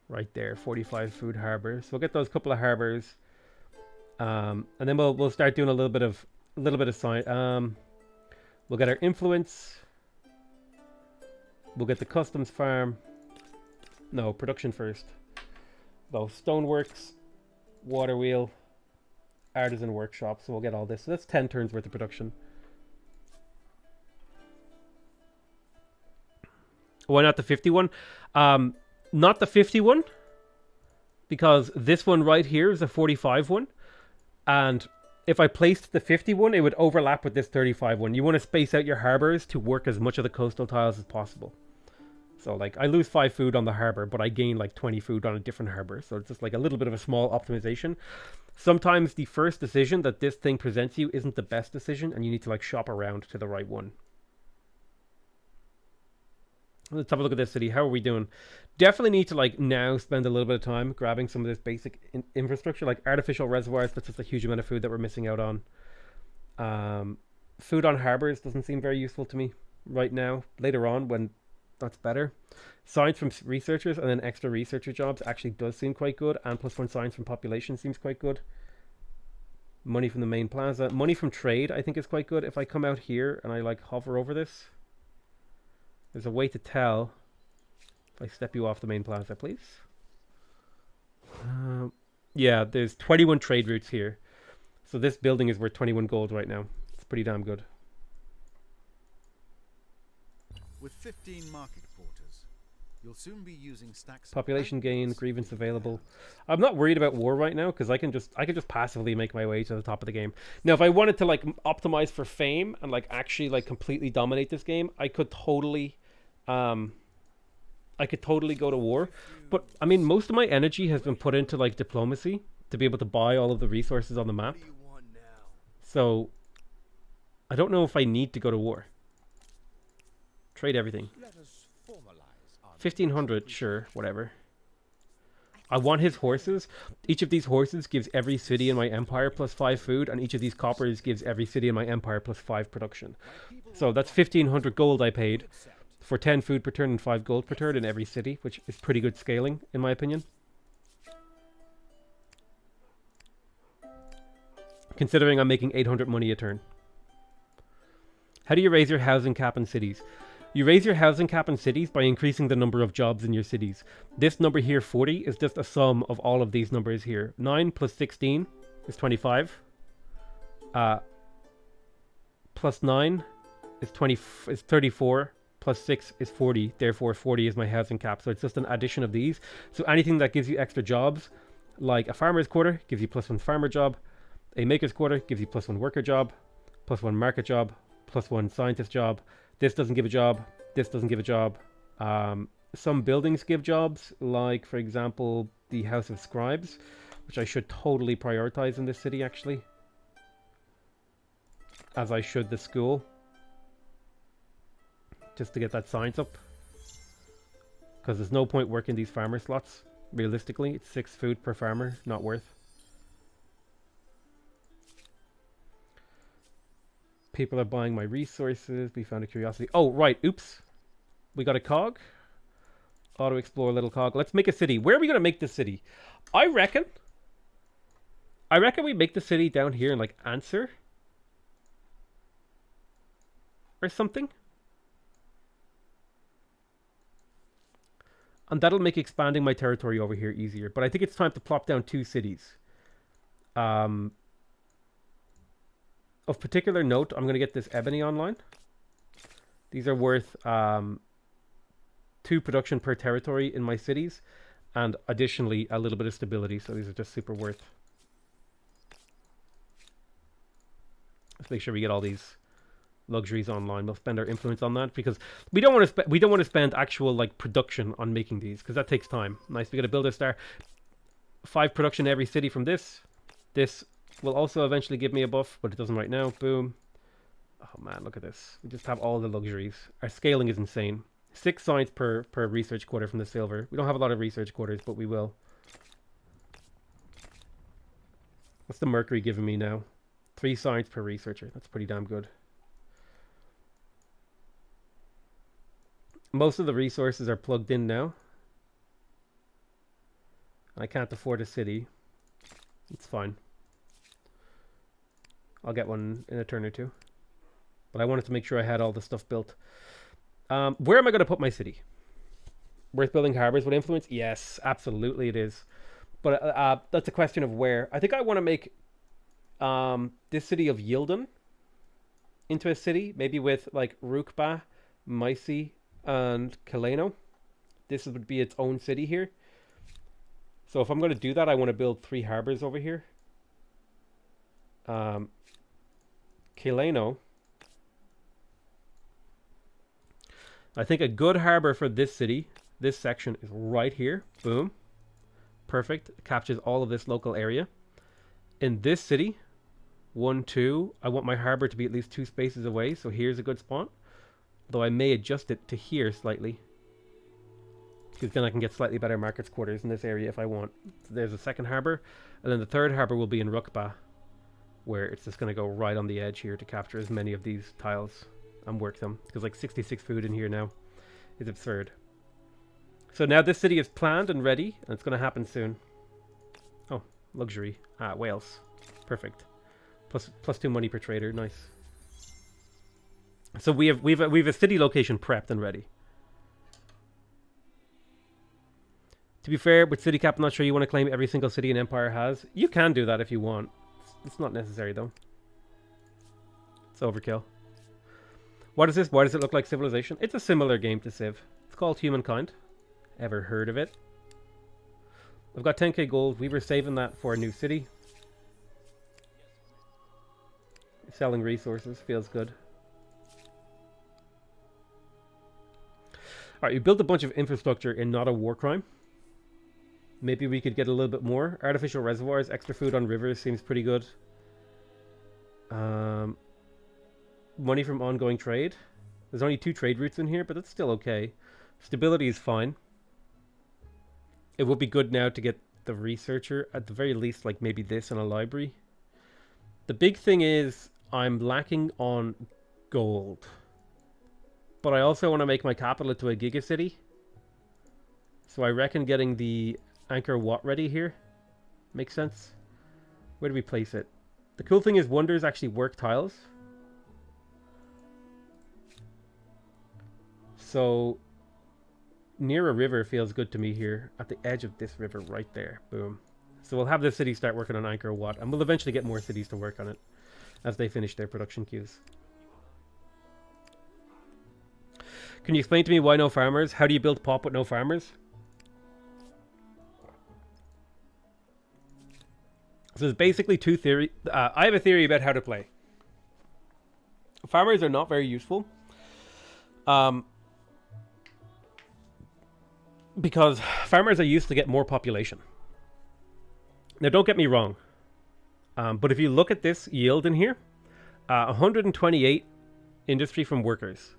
Right there, 45 food harbors. So we'll get those couple of harbors, and then we'll start doing a little bit of science. We'll get our influence. We'll get the customs farm. No, production first. Though stoneworks, water wheel, artisan workshop. So we'll get all this. So that's 10 turns worth of production. Why not the 51? Not the 51, because this one right here is a 45 one, and if I placed the 51, it would overlap with this 35 one. You want to space out your harbors to work as much of the coastal tiles as possible. So like I lose 5 food on the harbor, but I gain like 20 food on a different harbor. So it's just like a little bit of a small optimization. Sometimes the first decision that this thing presents you isn't the best decision, and you need to like shop around to the right one. Let's have a look at this city. How are we doing? Definitely need to like now spend a little bit of time grabbing some of this basic infrastructure, like artificial reservoirs. That's just a huge amount of food that we're missing out on. Food on harbors doesn't seem very useful to me right now. Later on, when that's better. Science from researchers and then extra researcher jobs actually does seem quite good. And +1 science from population seems quite good. Money from the main plaza. Money from trade I think is quite good. If I come out here and I like hover over this, there's a way to tell. If I step you off the main plaza, please. Yeah, there's 21 trade routes here. So this building is worth 21 gold right now. It's pretty damn good. With 15 market quarters, you'll soon be using stacks. Population gain, grievance available. I'm not worried about war right now because I can just passively make my way to the top of the game. Now, if I wanted to like optimize for fame and like actually like completely dominate this game, I could totally go to war. But I mean, most of my energy has been put into like diplomacy to be able to buy all of the resources on the map. So I don't know if I need to go to war. Trade everything. 1500, sure, whatever. I want his horses. Each of these horses gives every city in my empire +5 food, and each of these coppers gives every city in my empire +5 production. So that's 1500 gold I paid for 10 food per turn and 5 gold per turn in every city, which is pretty good scaling, in my opinion. Considering I'm making 800 money a turn. How do you raise your housing cap in cities? You raise your housing cap in cities by increasing the number of jobs in your cities. This number here, 40, is just a sum of all of these numbers here. 9 plus 16 is 25. Plus 9 is 34. Plus 6 is 40. Therefore, 40 is my housing cap. So it's just an addition of these. So anything that gives you extra jobs, like a farmer's quarter, gives you +1 farmer job. A maker's quarter gives you +1 worker job. +1 market job. +1 scientist job. This doesn't give a job. This doesn't give a job. Some buildings give jobs, like, for example, the House of Scribes, which I should totally prioritize in this city, actually. As I should the school. Just to get that science up. Because there's no point working these farmer slots. Realistically, it's 6 food per farmer. Not worth. People are buying my resources. We found a curiosity. Oh, right. Oops. We got a cog. Auto explore little cog. Let's make a city. Where are we going to make this city? I reckon we make the city down here in like Answer or something. And that'll make expanding my territory over here easier. But I think it's time to plop down 2 cities. Of particular note, I'm going to get this ebony online. These are worth 2 production per territory in my cities. And additionally, a little bit of stability. So these are just super worth. Let's make sure we get all these luxuries online. We'll spend our influence on that because we don't want to spend actual like production on making these because that takes time. Nice. We got to build a star. 5 production every city from this. This will also eventually give me a buff, but it doesn't right now. Boom. Oh man, look at this. We just have all the luxuries. Our scaling is insane. 6 science per research quarter from the silver. We don't have a lot of research quarters, but we will. What's the mercury giving me now? 3 science per researcher. That's pretty damn good. Most of the resources are plugged in now. I can't afford a city. It's fine. I'll get one in a turn or 2. But I wanted to make sure I had all the stuff built. Where am I going to put my city? Worth building harbors with influence? Yes, absolutely it is. But that's a question of where. I think I want to make this city of Yildan into a city. Maybe with like Rukba, Mysi, and Kaleno. This would be its own city here. So if I'm going to do that, I want to build 3 harbors over here. Kaleno. I think a good harbor for this city, this section, is right here. Boom. Perfect. It captures all of this local area. In this city, 1, 2, I want my harbor to be at least 2 spaces away. So here's a good spot. Though I may adjust it to here slightly. Because then I can get slightly better markets quarters in this area if I want. So there's a second harbor. And then the third harbor will be in Rukba, where it's just going to go right on the edge here to capture as many of these tiles and work them. Because like 66 food in here now is absurd. So now this city is planned and ready, and it's going to happen soon. Oh, luxury. Wales. Perfect. Plus 2 money per trader. Nice. So we've a city location prepped and ready. To be fair, with city cap, I'm not sure you want to claim every single city an empire has. You can do that if you want. It's not necessary though. It's overkill. What is this? Why does it look like Civilization? It's a similar game to Civ. It's called Humankind. Ever heard of it? I've got 10k gold. We were saving that for a new city. Selling resources feels good. Alright, you built a bunch of infrastructure in not a war crime. Maybe we could get a little bit more. Artificial reservoirs, extra food on rivers seems pretty good. Money from ongoing trade. There's only 2 trade routes in here, but that's still okay. Stability is fine. It would be good now to get the researcher. At the very least, like maybe this in a library. The big thing is I'm lacking on gold. But I also want to make my capital into a gigacity. So I reckon getting the Anchor Watt ready here makes sense. Where do we place it? The cool thing is wonders actually work tiles. So near a river feels good to me here. At the edge of this river right there. Boom. So we'll have this city start working on Anchor Watt. And we'll eventually get more cities to work on it as they finish their production queues. Can you explain to me why no farmers? How do you build pop with no farmers? So there's basically 2 theories. I have a theory about how to play. Farmers are not very useful. Because farmers are used to get more population. Now don't get me wrong. But if you look at this yield in here, 128 industry from workers.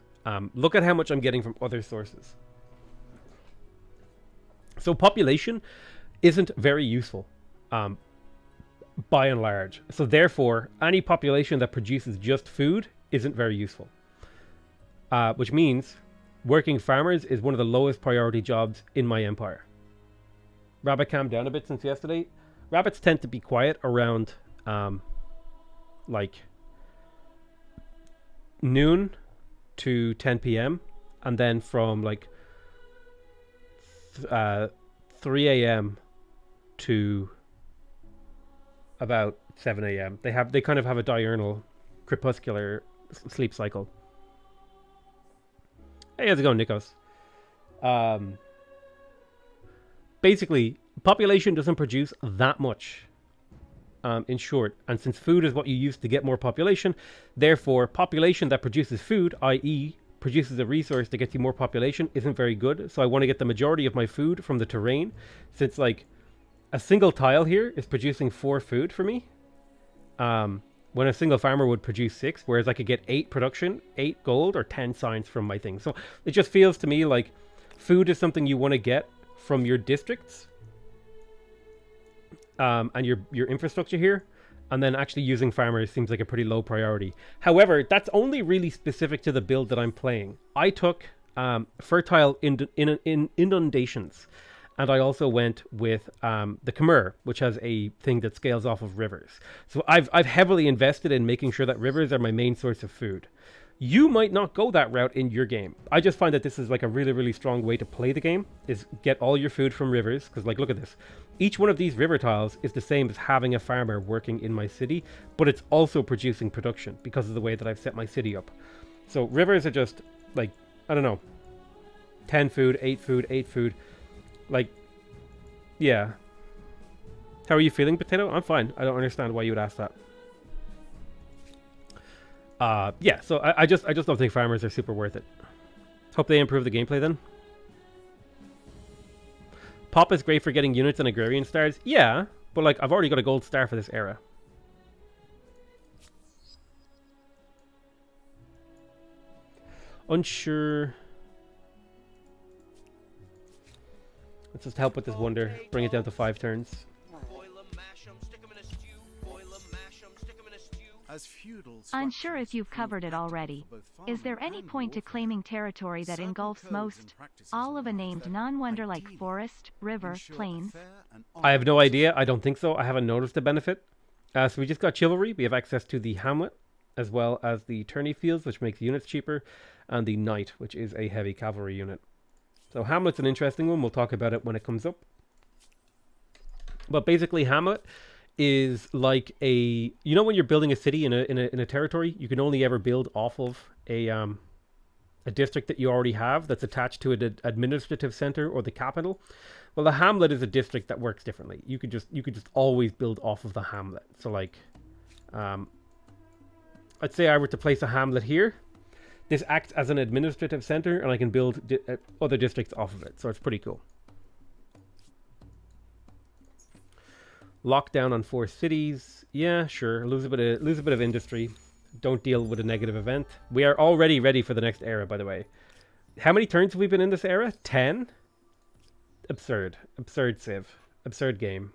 Look at how much I'm getting from other sources. So population isn't very useful. By and large. So therefore, any population that produces just food isn't very useful. Which means working farmers is one of the lowest priority jobs in my empire. Rabbit calmed down a bit since yesterday. Rabbits tend to be quiet around like noon to 10 p.m. and then from like 3 a.m. to about 7 a.m. They kind of have a diurnal crepuscular sleep cycle. Hey, how's it going, Nikos? Basically, population doesn't produce that much, in short. And since food is what you use to get more population, therefore, population that produces food, i.e. produces a resource to get you more population, isn't very good. So I want to get the majority of my food from the terrain, since like a single tile here is producing 4 food for me. When a single farmer would produce 6, whereas I could get 8 production, 8 gold, or 10 signs from my thing. So it just feels to me like food is something you want to get from your districts and your infrastructure here, and then actually using farmers seems like a pretty low priority. However, that's only really specific to the build that I'm playing. I took fertile inundations, and I also went with the Khmer, which has a thing that scales off of rivers. So I've heavily invested in making sure that rivers are my main source of food. You might not go that route in your game. I just find that this is like a really, really strong way to play the game, is get all your food from rivers. Because like, look at this. Each one of these river tiles is the same as having a farmer working in my city, but it's also producing production because of the way that I've set my city up. So rivers are just like, I don't know, 10 food, 8 food, 8 food. Like, yeah. How are you feeling, Potato? I'm fine. I don't understand why you would ask that. Yeah, so I just don't think farmers are super worth it. Hope they improve the gameplay then. Pop is great for getting units and agrarian stars. Yeah, but like I've already got a gold star for this era. Unsure. Let's just help with this wonder. Bring it down to 5 turns. Unsure if you've covered it already. Is there any point to claiming territory that engulfs most all of a named non-wonder like forest, river, plains? I have no idea. I don't think so. I haven't noticed the benefit. So we just got chivalry. We have access to the hamlet, as well as the tourney fields, which makes units cheaper, and the knight, which is a heavy cavalry unit. So hamlet's an interesting one. We'll talk about it when it comes up. But basically, hamlet is like a, you know, when you're building a city in a territory, you can only ever build off of a district that you already have that's attached to an administrative center or the capital. Well, the hamlet is a district that works differently. You could just always build off of the hamlet. So like, let's say I were to place a hamlet here. This acts as an administrative center, and I can build other districts off of it. So it's pretty cool. Lockdown on 4 cities. Yeah, sure. Lose a bit of industry. Don't deal with a negative event. We are already ready for the next era, by the way. How many turns have we been in this era? 10? Absurd. Absurd civ. Absurd game.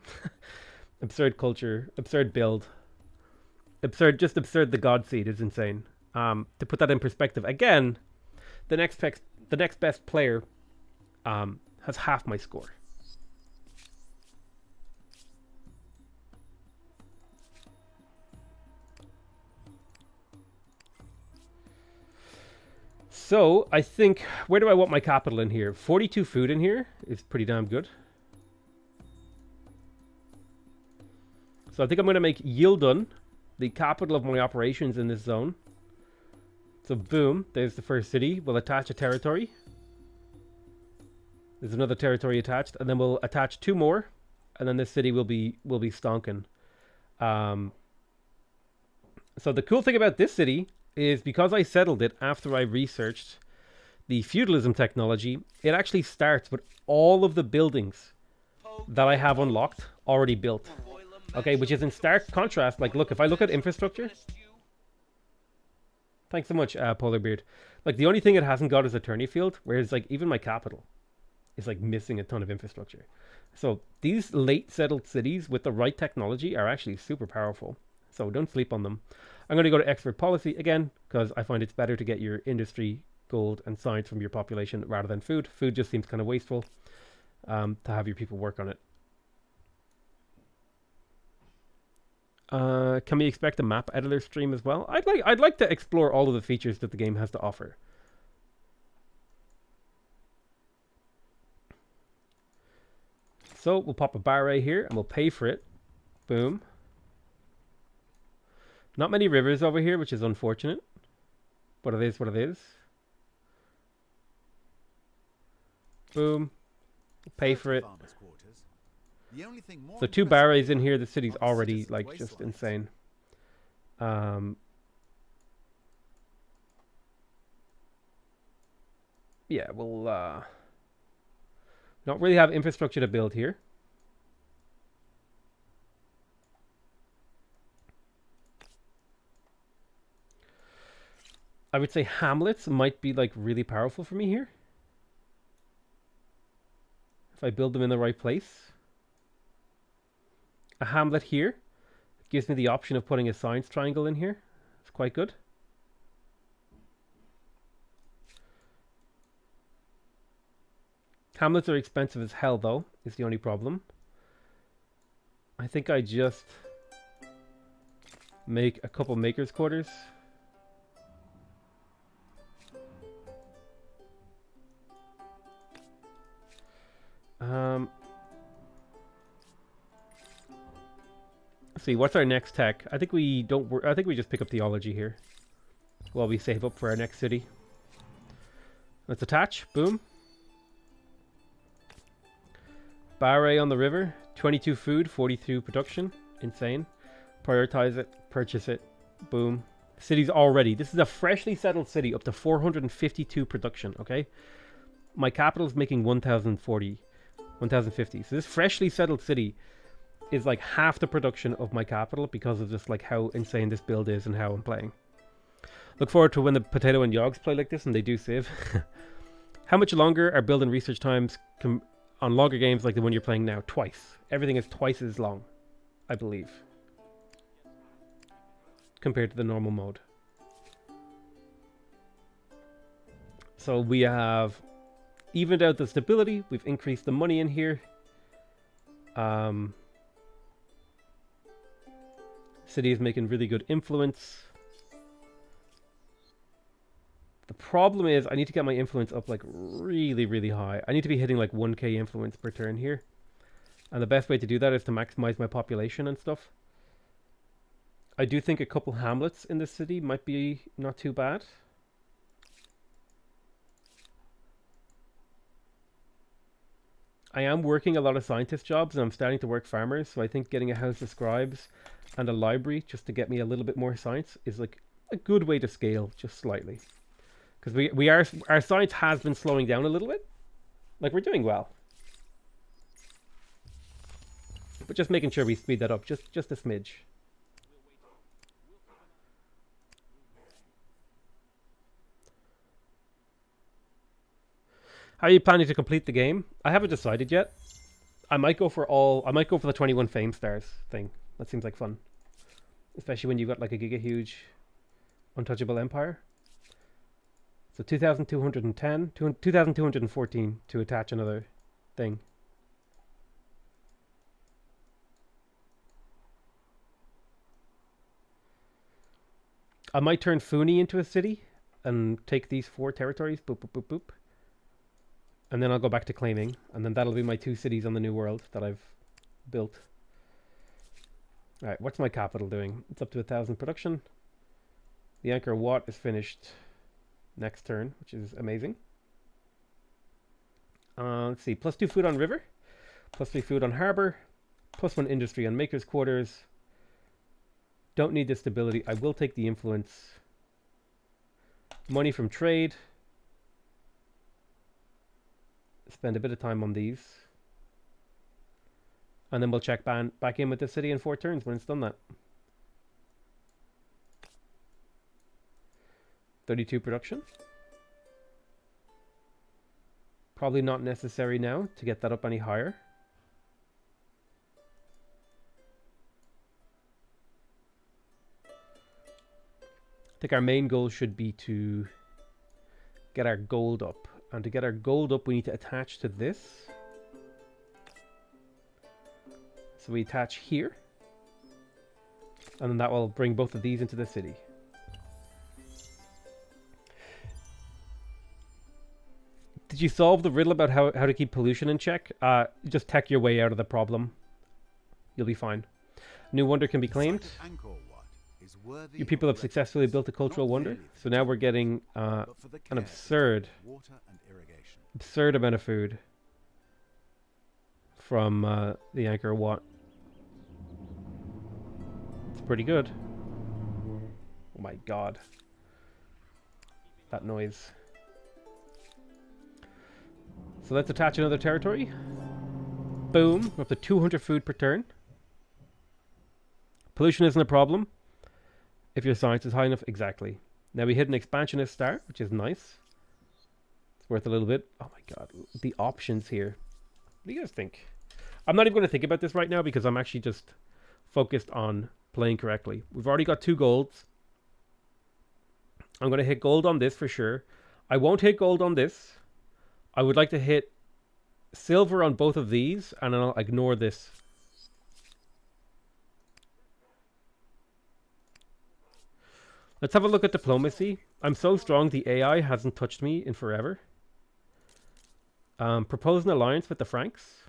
Absurd culture. Absurd build. Absurd. Just absurd. The God Seed is insane. To put that in perspective, again, the next best player has half my score. So, I think, where do I want my capital in here? 42 food in here is pretty damn good. So I think I'm going to make Yildon the capital of my operations in this zone. So boom, there's the first city. We'll attach a territory. There's another territory attached, and then we'll attach 2 more, and then this city will be stonking. So the cool thing about this city is because I settled it after I researched the feudalism technology, it actually starts with all of the buildings that I have unlocked already built. Okay, which is in stark contrast. Like, look, if I look at infrastructure, thanks so much, Polar Beard. Like, the only thing it hasn't got is a tourney field, whereas like even my capital is like missing a ton of infrastructure. So these late settled cities with the right technology are actually super powerful. So don't sleep on them. I'm going to go to expert policy again, because I find it's better to get your industry, gold, and science from your population rather than food. Food just seems kind of wasteful to have your people work on it. Can we expect a map editor stream as well? I'd like to explore all of the features that the game has to offer. So we'll pop a barre here and we'll pay for it. Boom. Not many rivers over here, which is unfortunate. But it is what it is. Boom. Pay for it. So 2 barres in here. The city's already like just insane. Yeah, we'll not really have infrastructure to build here. I would say hamlets might be like really powerful for me here. If I build them in the right place. A hamlet here gives me the option of putting a science triangle in here. It's quite good. Hamlets are expensive as hell though, is the only problem. I think I just make a couple makers quarters. Let's see, what's our next tech? I think we don't. I think we just pick up theology here, while we save up for our next city. Let's attach. Boom. Barre on the river. 22 food, 42 production. Insane. Prioritize it. Purchase it. Boom. City's already. This is a freshly settled city up to 452 production. Okay. My capital's making 1,040. 1,050. So this freshly settled city is like half the production of my capital because of just like how insane this build is and how I'm playing. Look forward to when the potato and yogs play like this and they do save. How much longer are build and research times on longer games like the one you're playing now? Twice. Everything is twice as long, I believe, compared to the normal mode. So we have evened out the stability. We've increased the money in here. City is making really good influence. The problem is I need to get my influence up like really, really high. I need to be hitting like 1k influence per turn here. And the best way to do that is to maximize my population and stuff. I do think a couple hamlets in this city might be not too bad. I am working a lot of scientist jobs and I'm starting to work farmers, so I think getting a house of scribes and a library just to get me a little bit more science is like a good way to scale just slightly. Because our science has been slowing down a little bit. Like we're doing well. But just making sure we speed that up just a smidge. How are you planning to complete the game? I haven't decided yet. I might go for the 21 fame stars thing. That seems like fun. Especially when you've got like a giga huge untouchable empire. So 2,210, 2,214 to attach another thing. I might turn Funi into a city and take these 4 territories. Boop, boop, boop, boop. And then I'll go back to claiming. And then that'll be my 2 cities on the new world that I've built. Alright, what's my capital doing? It's up to 1,000 production. The Anchor Wat is finished next turn, which is amazing. Let's see, +2 food on river. +3 food on harbor. +1 industry on maker's quarters. Don't need the stability. I will take the influence. Money from trade. Spend a bit of time on these. And then we'll check back in with the city in 4 turns when it's done that. 32 production. Probably not necessary now to get that up any higher. I think our main goal should be to get our gold up. And to get our gold up, we need to attach to this. So we attach here. And then that will bring both of these into the city. Did you solve the riddle about how to keep pollution in check? Just tech your way out of the problem. You'll be fine. New wonder can be claimed. Your people have successfully built a cultural wonder. So now we're getting an absurd amount of food from the Angkor Wat. It's pretty good. Oh my god. That noise. So let's attach another territory. Boom. We're up to 200 food per turn. Pollution isn't a problem if your science is high enough. Exactly. Now we hit an expansionist star, which is nice. It's worth a little bit. Oh my god. The options here. What do you guys think? I'm not even going to think about this right now because I'm actually just focused on playing correctly. We've already got 2 golds. I'm going to hit gold on this for sure. I won't hit gold on this. I would like to hit silver on both of these, and then I'll ignore this. Let's have a look at diplomacy. I'm so strong the AI hasn't touched me in forever. Propose an alliance with the Franks.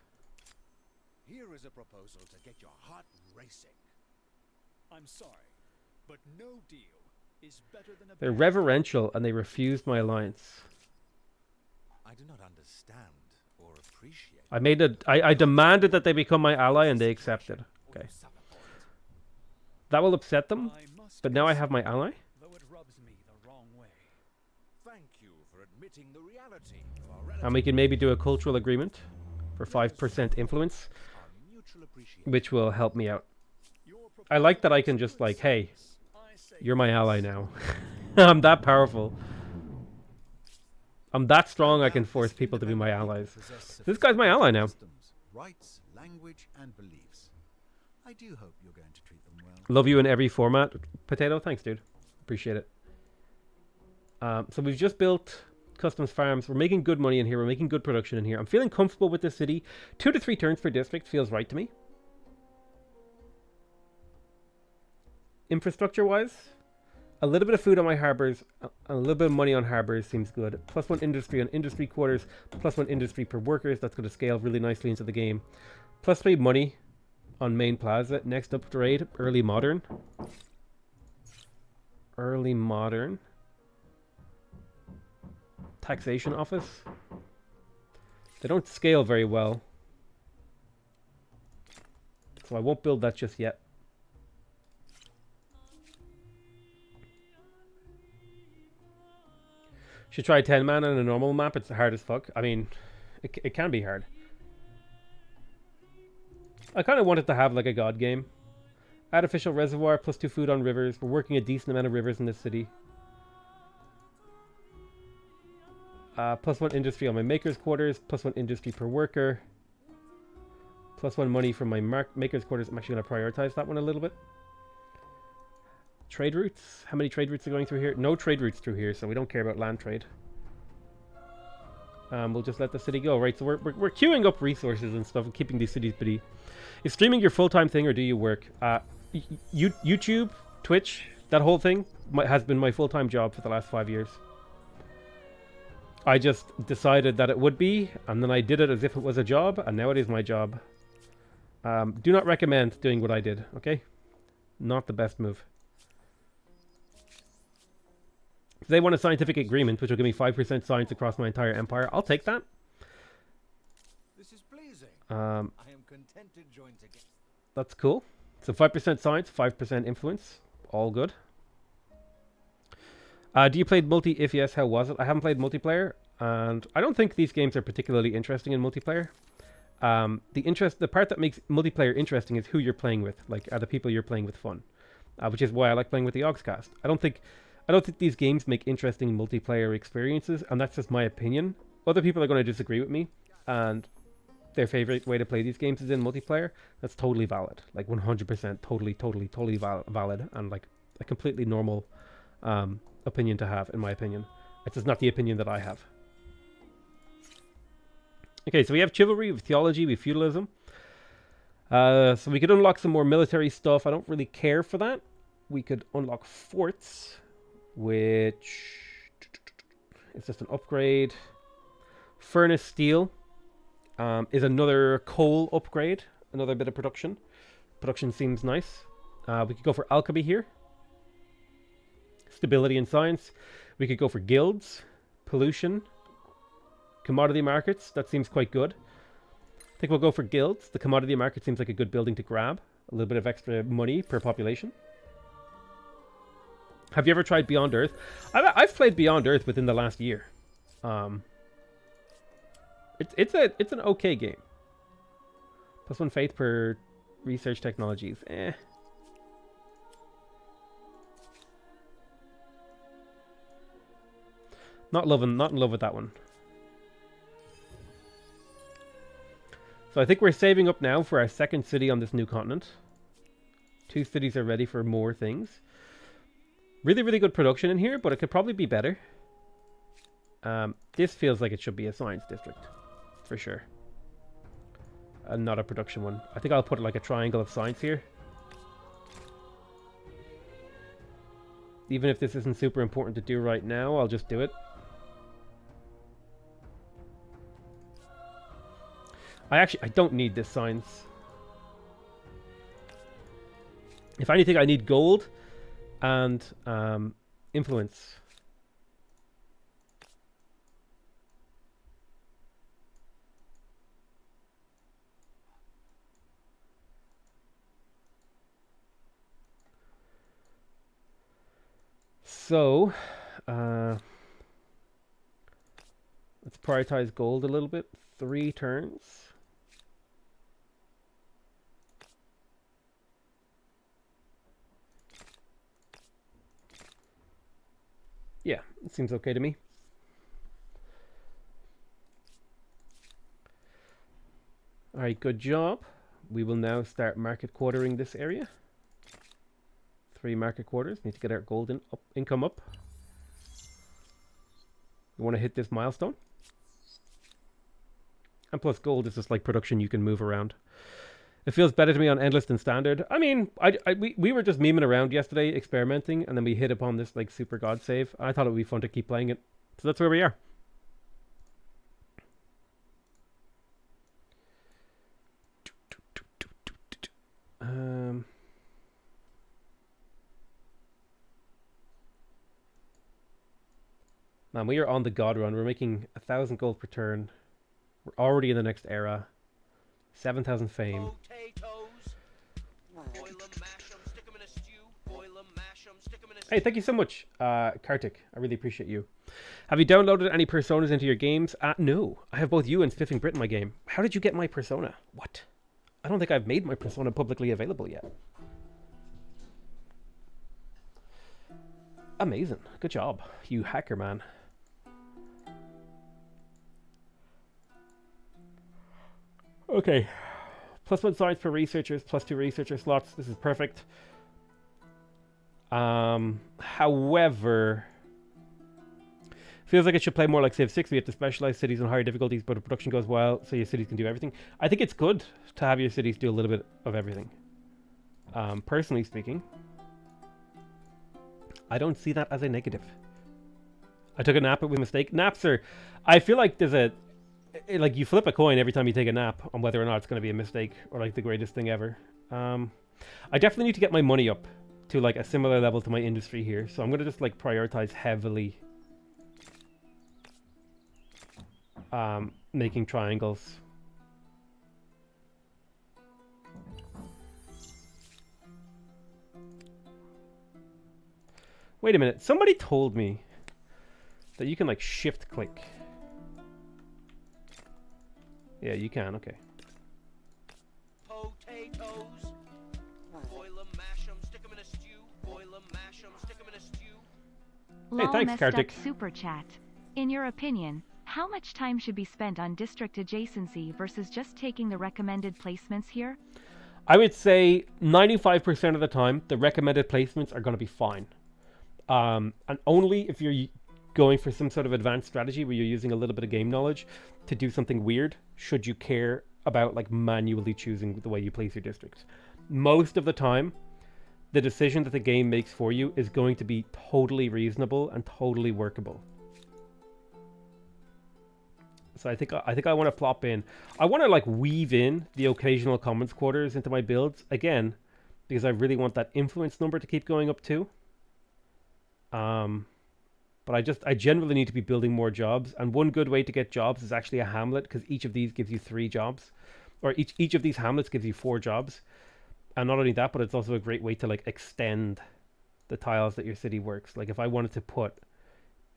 Here is a proposal to get your heart racing. I'm sorry, but no deal is better than a... They're reverential and they refused my alliance. I do not understand or appreciate. I demanded that they become my ally and they accepted. Okay. That will upset them, but now I have my ally. Though it rubs me the wrong way. Thank you for admitting the reality of our And we can maybe do a cultural agreement for 5% influence, which will help me out. I like that I can just like, hey, you're my ally now. I'm that powerful. I'm that strong I can force people to be my allies. This guy's my ally now. Rights, language, and beliefs. I do hope you're going to treat them well. Love you in every format. Potato, thanks dude. Appreciate it. So we've just built customs farms. We're making good money in here. We're making good production in here. I'm feeling comfortable with this city. 2 to 3 turns per district feels right to me. Infrastructure wise, a little bit of food on my harbors, a little bit of money on harbors seems good. +1 industry on industry quarters, +1 industry per workers. That's going to scale really nicely into the game. +3 money on main plaza. Next upgrade, early modern. Early modern. Taxation office. They don't scale very well, so I won't build that just yet. Should try 10 man on a normal map. It's hard as fuck. I mean, it can be hard. I kind of wanted to have like a god game. Artificial reservoir, +2 food on rivers. We're working a decent amount of rivers in this city. +1 industry on my maker's quarters. +1 industry per worker. +1 money from my maker's quarters. I'm actually going to prioritize that one a little bit. Trade routes. How many trade routes are going through here? No trade routes through here, so we don't care about land trade. We'll just let the city go. Right, so we're queuing up resources and stuff and keeping these cities busy. Is streaming your full-time thing or do you work? YouTube, Twitch, that whole thing has been my full-time job for the last 5 years. I just decided that it would be, and then I did it as if it was a job, and now it is my job. Do not recommend doing what I did, okay? Not the best move. If they want a scientific agreement, which will give me 5% science across my entire empire, I'll take that. This is pleasing. I am content to join together. That's cool. So 5% science, 5% influence. All good. Do you play multi? If yes, how was it? I haven't played multiplayer, and I don't think these games are particularly interesting in multiplayer. The part that makes multiplayer interesting is who you're playing with. Like, are the people you're playing with fun? Which is why I like playing with the Augscast. I don't think these games make interesting multiplayer experiences, and that's just my opinion. Other people are going to disagree with me, and their favorite way to play these games is in multiplayer. That's totally valid. Like 100% totally valid, and like a completely normal opinion to have, in my opinion. It's just not the opinion that I have. Okay, so we have chivalry, we have theology, we have feudalism. So we could unlock some more military stuff. I don't really care for that. We could unlock forts, which is just an upgrade. Furnace steel is another coal upgrade, another bit of production. Production seems nice. We could go for alchemy here. Stability and science. We could go for guilds, pollution, commodity markets. That seems quite good. I think we'll go for guilds. The commodity market seems like a good building to grab. A little bit of extra money per population. Have you ever tried Beyond Earth? I've played Beyond Earth within the last year. It's an okay game. +1 faith per research technologies. Not in love with that one. So I think we're saving up now for our second city on this new continent. 2 cities are ready for more things. Really, really good production in here, but it could probably be better. This feels like it should be a science district, for sure. And not a production one. I think I'll put like a triangle of science here. Even if this isn't super important to do right now, I'll just do it. I don't need this science. If anything, I need gold and influence. So, let's prioritize gold a little bit. 3 turns. Yeah, it seems okay to me. Alright, good job. We will now start market quartering this area. 3 market quarters. Need to get our gold income up. We want to hit this milestone. And plus gold is just like production you can move around. It feels better to me on endless than standard. I mean, we were just memeing around yesterday, experimenting, and then we hit upon this like super god save. I thought it would be fun to keep playing it. So that's where we are. Man, we are on the god run. We're making 1,000 gold per turn. We're already in the next era. 7,000 fame. Hey, thank you so much, Kartik. I really appreciate you. Have you downloaded any personas into your games? No. I have both you and Spiffing Brit in my game. How did you get my persona? What? I don't think I've made my persona publicly available yet. Amazing. Good job, you hacker man. Okay. +1 science per researchers, +2 researcher slots. This is perfect. However, feels like it should play more like Civ 6. We have to specialize cities on higher difficulties, but the production goes well, so your cities can do everything. I think it's good to have your cities do a little bit of everything. Personally speaking, I don't see that as a negative. I took a nap with mistake. Naps are... I feel like there's a... Like, you flip a coin every time you take a nap on whether or not it's going to be a mistake or, like, the greatest thing ever. I definitely need to get my money up to, like, a similar level to my industry here. So I'm going to just, like, prioritize heavily making triangles. Wait a minute. Somebody told me that you can, like, shift click. Yeah, you can. Okay. Potatoes. Boil 'em, mash 'em, stick 'em in a stew. Boil 'em, mash 'em, stick 'em in a stew. Hey, thanks, Kartik. Super chat. In your opinion, how much time should be spent on district adjacency versus just taking the recommended placements here? I would say 95% of the time, the recommended placements are going to be fine. And only if you're going for some sort of advanced strategy where you're using a little bit of game knowledge to do something weird, should you care about like manually choosing the way you place your districts. Most of the time, the decision that the game makes for you is going to be totally reasonable and totally workable. So I think I want to plop in. I want to like weave in the occasional commons quarters into my builds again, because I really want that influence number to keep going up too. But I generally need to be building more jobs, and one good way to get jobs is actually a hamlet, because each of these gives you 3 jobs, or each of these hamlets gives you 4 jobs. And not only that, but it's also a great way to like extend the tiles that your city works. Like if I wanted to put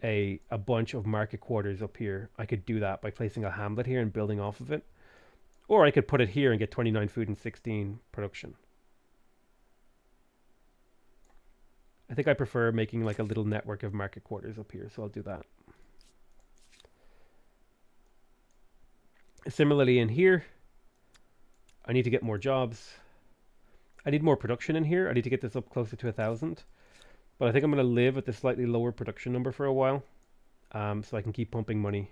a bunch of market quarters up here, I could do that by placing a hamlet here and building off of it. Or I could put it here and get 29 food and 16 production. I think I prefer making like a little network of market quarters up here, so I'll do that. Similarly in here, I need to get more jobs. I need more production in here. I need to get this up closer to 1,000. But I think I'm going to live at the slightly lower production number for a while, so I can keep pumping money.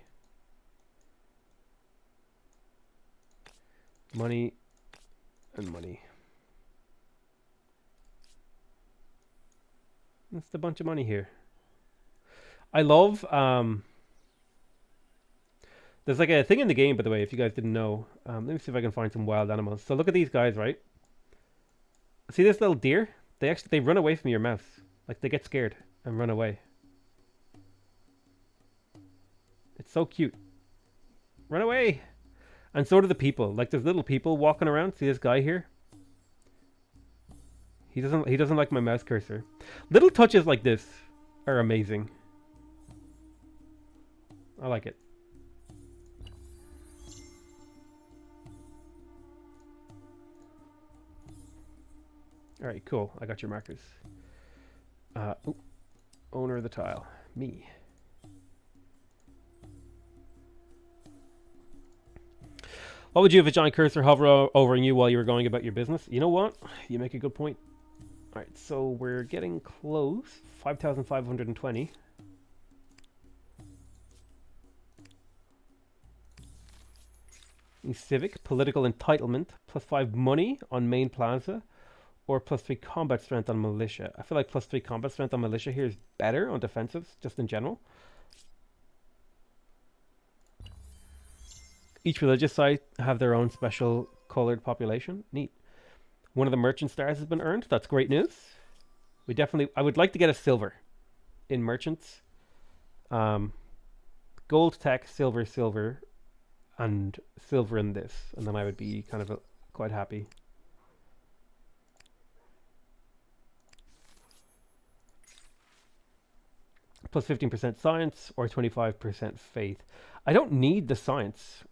Money and money. That's a bunch of money here. I love... there's like a thing in the game, by the way, if you guys didn't know. Let me see if I can find some wild animals. So look at these guys, right? See this little deer? They run away from your mouse. Like they get scared and run away. It's so cute. Run away! And so do the people. Like there's little people walking around. See this guy here? He doesn't like my mouse cursor. Little touches like this are amazing. I like it. Alright, cool. I got your markers. Ooh, owner of the tile. Me. What would you have a giant cursor hover over you while you were going about your business? You know what? You make a good point. Alright, so we're getting close. 5,520. Civic, political entitlement, +5 money on main plaza, or +3 combat strength on militia. I feel like +3 combat strength on militia here is better on defensives, just in general. Each religious site have their own special colored population. Neat. One of the merchant stars has been earned. That's great news. I would like to get a silver in merchants. Gold, tech, silver, and silver in this. And then I would be kind of quite happy. +15% science or 25% faith. I don't need the science.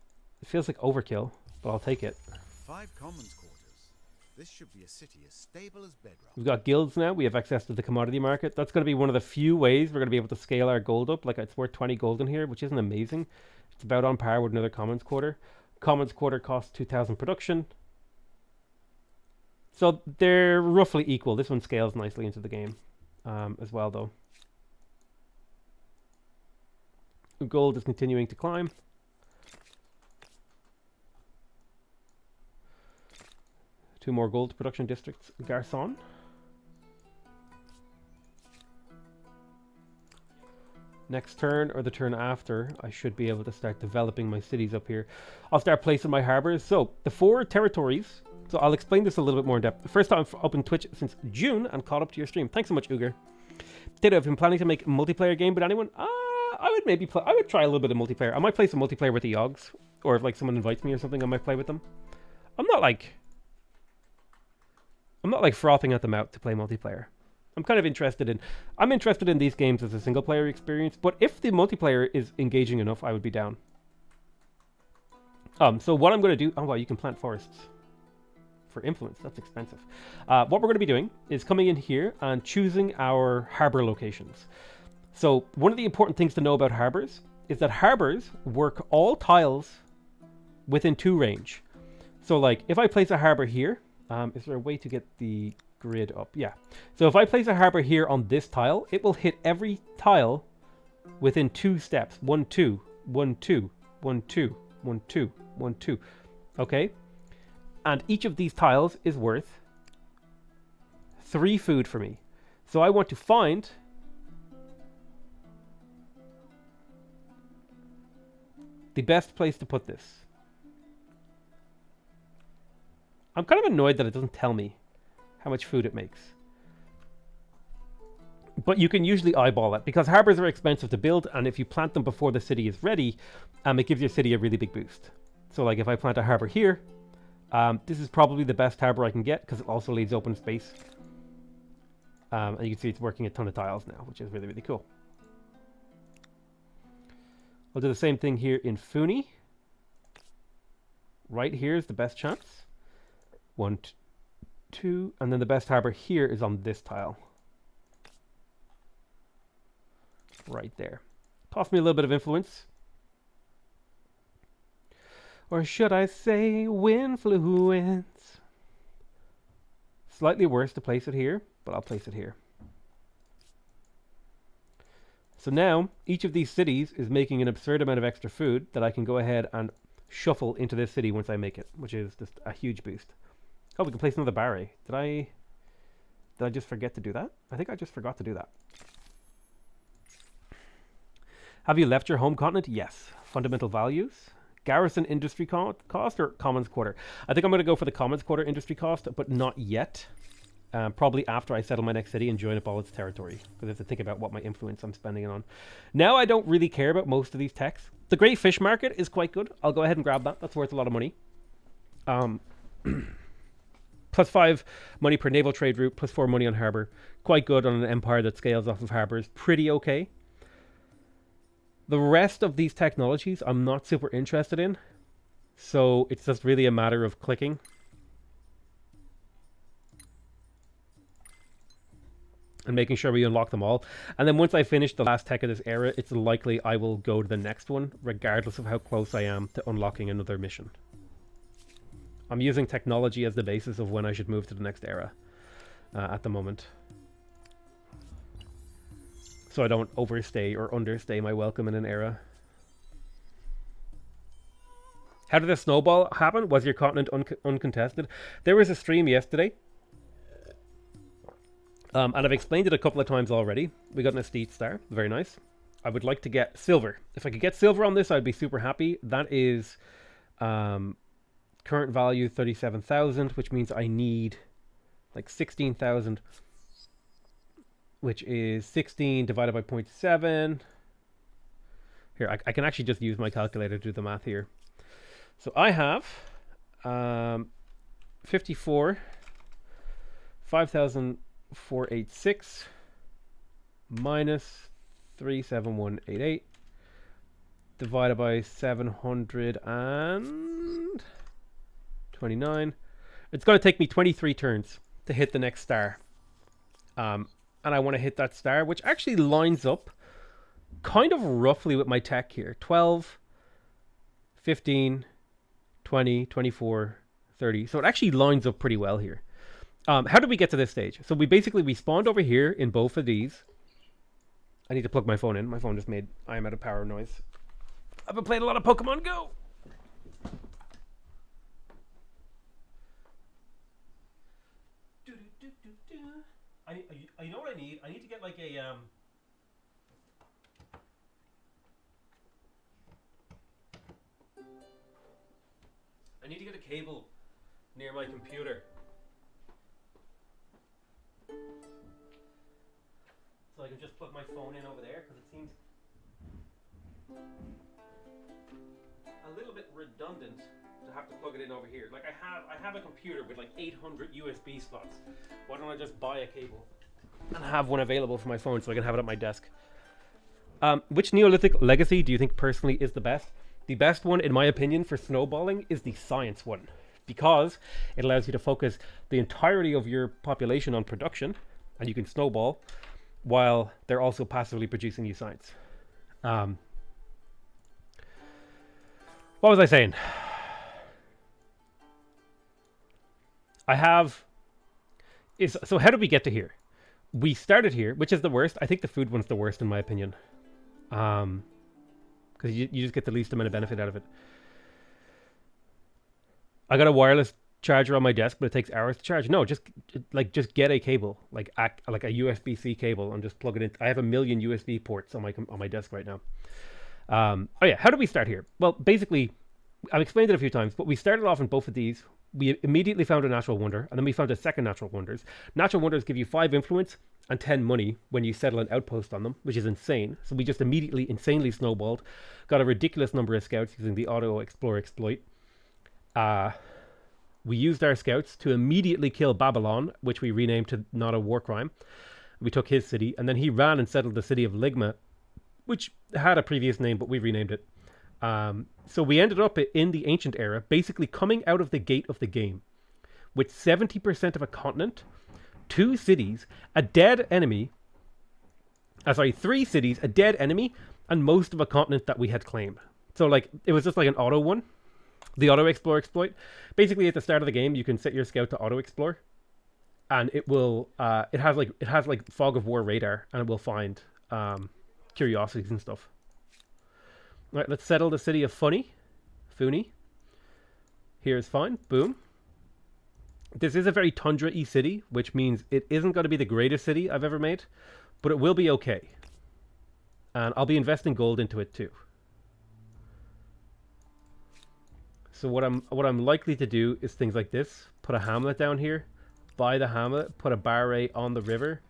It feels like overkill, but I'll take it. 5 commons quarters. This should be a city as stable as bedrock. We've got guilds now. We have access to the commodity market. That's going to be one of the few ways we're going to be able to scale our gold up. Like it's worth 20 gold in here, which isn't amazing. It's about on par with another commons quarter. Commons quarter costs 2,000 production. So they're roughly equal. This one scales nicely into the game as well, though. Gold is continuing to climb. Two more gold production districts. Garçon. Next turn or the turn after, I should be able to start developing my cities up here. I'll start placing my harbors. So the 4 territories. So I'll explain this a little bit more in depth. The first time I've opened Twitch since June and caught up to your stream. Thanks so much, Uger. Potato, have you been planning to make a multiplayer game with anyone? I would maybe play. I would try a little bit of multiplayer. I might play some multiplayer with the Yogs, or if like someone invites me or something, I might play with them. I'm not like frothing at them out to play multiplayer. I'm kind of interested in. I'm interested in these games as a single player experience, but if the multiplayer is engaging enough, I would be down. So what I'm going to do. Oh wow, you can plant forests for influence. That's expensive. What we're going to be doing is coming in here and choosing our harbor locations. So one of the important things to know about harbors is that harbors work all tiles within 2 range. So like if I place a harbor here, is there a way to get the grid up. Yeah. So if I place a harbor here on this tile, it will hit every tile within 2 steps. 1, 2, 1, 2, 1, 2, 1, 2, 1, 2. Okay? And each of these tiles is worth 3 food for me. So I want to find the best place to put this. I'm kind of annoyed that it doesn't tell me how much food it makes. But you can usually eyeball it, because harbors are expensive to build, and if you plant them before the city is ready, it gives your city a really big boost. So like if I plant a harbor here, this is probably the best harbor I can get, because it also leaves open space. And you can see it's working a ton of tiles now, which is really, really cool. I'll do the same thing here in Funi. Right here is the best chance. 1, 2, and then the best harbor here is on this tile. Right there. Cost me a little bit of influence. Or should I say winfluence? Slightly worse to place it here, but I'll place it here. So now, each of these cities is making an absurd amount of extra food that I can go ahead and shuffle into this city once I make it, which is just a huge boost. Oh, we can place another barre. Did I just forget to do that? I think I just forgot to do that. Have you left your home continent? Yes. Fundamental values. Garrison industry cost or commons quarter? I think I'm going to go for the commons quarter industry cost, but not yet. Probably after I settle my next city and join up all its territory, because I have to think about what my influence I'm spending it on. Now I don't really care about most of these techs. The Great Fish Market is quite good. I'll go ahead and grab that. That's worth a lot of money. +5 money per naval trade route, +4 money on harbour. Quite good on an empire that scales off of harbours. Pretty okay. The rest of these technologies I'm not super interested in. So it's just really a matter of clicking. And making sure we unlock them all. And then once I finish the last tech of this era, it's likely I will go to the next one, regardless of how close I am to unlocking another mission. I'm using technology as the basis of when I should move to the next era at the moment. So I don't overstay or understay my welcome in an era. How did the snowball happen? Was your continent uncontested? There was a stream yesterday. And I've explained it a couple of times already. We got an estate star. Very nice. I would like to get silver. If I could get silver on this, I'd be super happy. That is current value 37,000, which means I need like 16,000, which is 16 divided by 0.7. Here, I can actually just use my calculator to do the math here. So I have 54, 5,486 minus 37188 divided by 729. It's going to take me 23 turns to hit the next star. And I want to hit that star, which actually lines up kind of roughly with my tech here. 12, 15, 20, 24, 30. So it actually lines up pretty well here. How did we get to this stage? So we spawned over here in both of these. I need to plug my phone in. My phone just made I am out of power noise. I've been playing a lot of Pokemon Go. You know what I need? I need to get like a I need to get a cable near my computer. So I can just plug my phone in over there, because it seems a little bit redundant to have to plug it in over here. Like I have a computer with like 800 USB slots. Why don't I just buy a cable and have one available for my phone so I can have it at my desk? Which Neolithic legacy do you think personally is the best? The best one, in my opinion, for snowballing is the science one, because it allows you to focus the entirety of your population on production, and you can snowball while they're also passively producing you science. What was I saying? I have So how did we get to here? We started here, which is the worst. I think the food one's the worst in my opinion. Because you just get the least amount of benefit out of it. I got a wireless charger on my desk, but it takes hours to charge. No, just get a cable, like a USB-C cable, and just plug it in. I have a million USB ports on my desk right now. Oh yeah, how do we start here? Well, basically, I've explained it a few times, but we started off in both of these. We immediately found a natural wonder, and then we found a second natural wonders. Natural wonders give you 5 influence and 10 money when you settle an outpost on them, which is insane. So we just immediately insanely snowballed, got a ridiculous number of scouts using the auto explore exploit. We used our scouts to immediately kill Babylon, which we renamed to not a war crime. We took his city, and then he ran and settled the city of Ligma, which had a previous name, but we renamed it. So we ended up in the ancient era, basically coming out of the gate of the game with 70% of a continent, 2 cities, a dead enemy, 3 cities, a dead enemy, and most of a continent that we had claimed. So like it was just like an auto one, the auto explore exploit. Basically, at the start of the game, you can set your scout to auto explore, and it will it has like fog of war radar, and it will find curiosities and stuff. All right, let's settle the city of Funi. Here's fine. Boom. This is a very tundra-y city, which means it isn't going to be the greatest city I've ever made, but it will be okay. And I'll be investing gold into it too. So what I'm likely to do is things like this. Put a hamlet down here. Buy the hamlet. Put a barray on the river.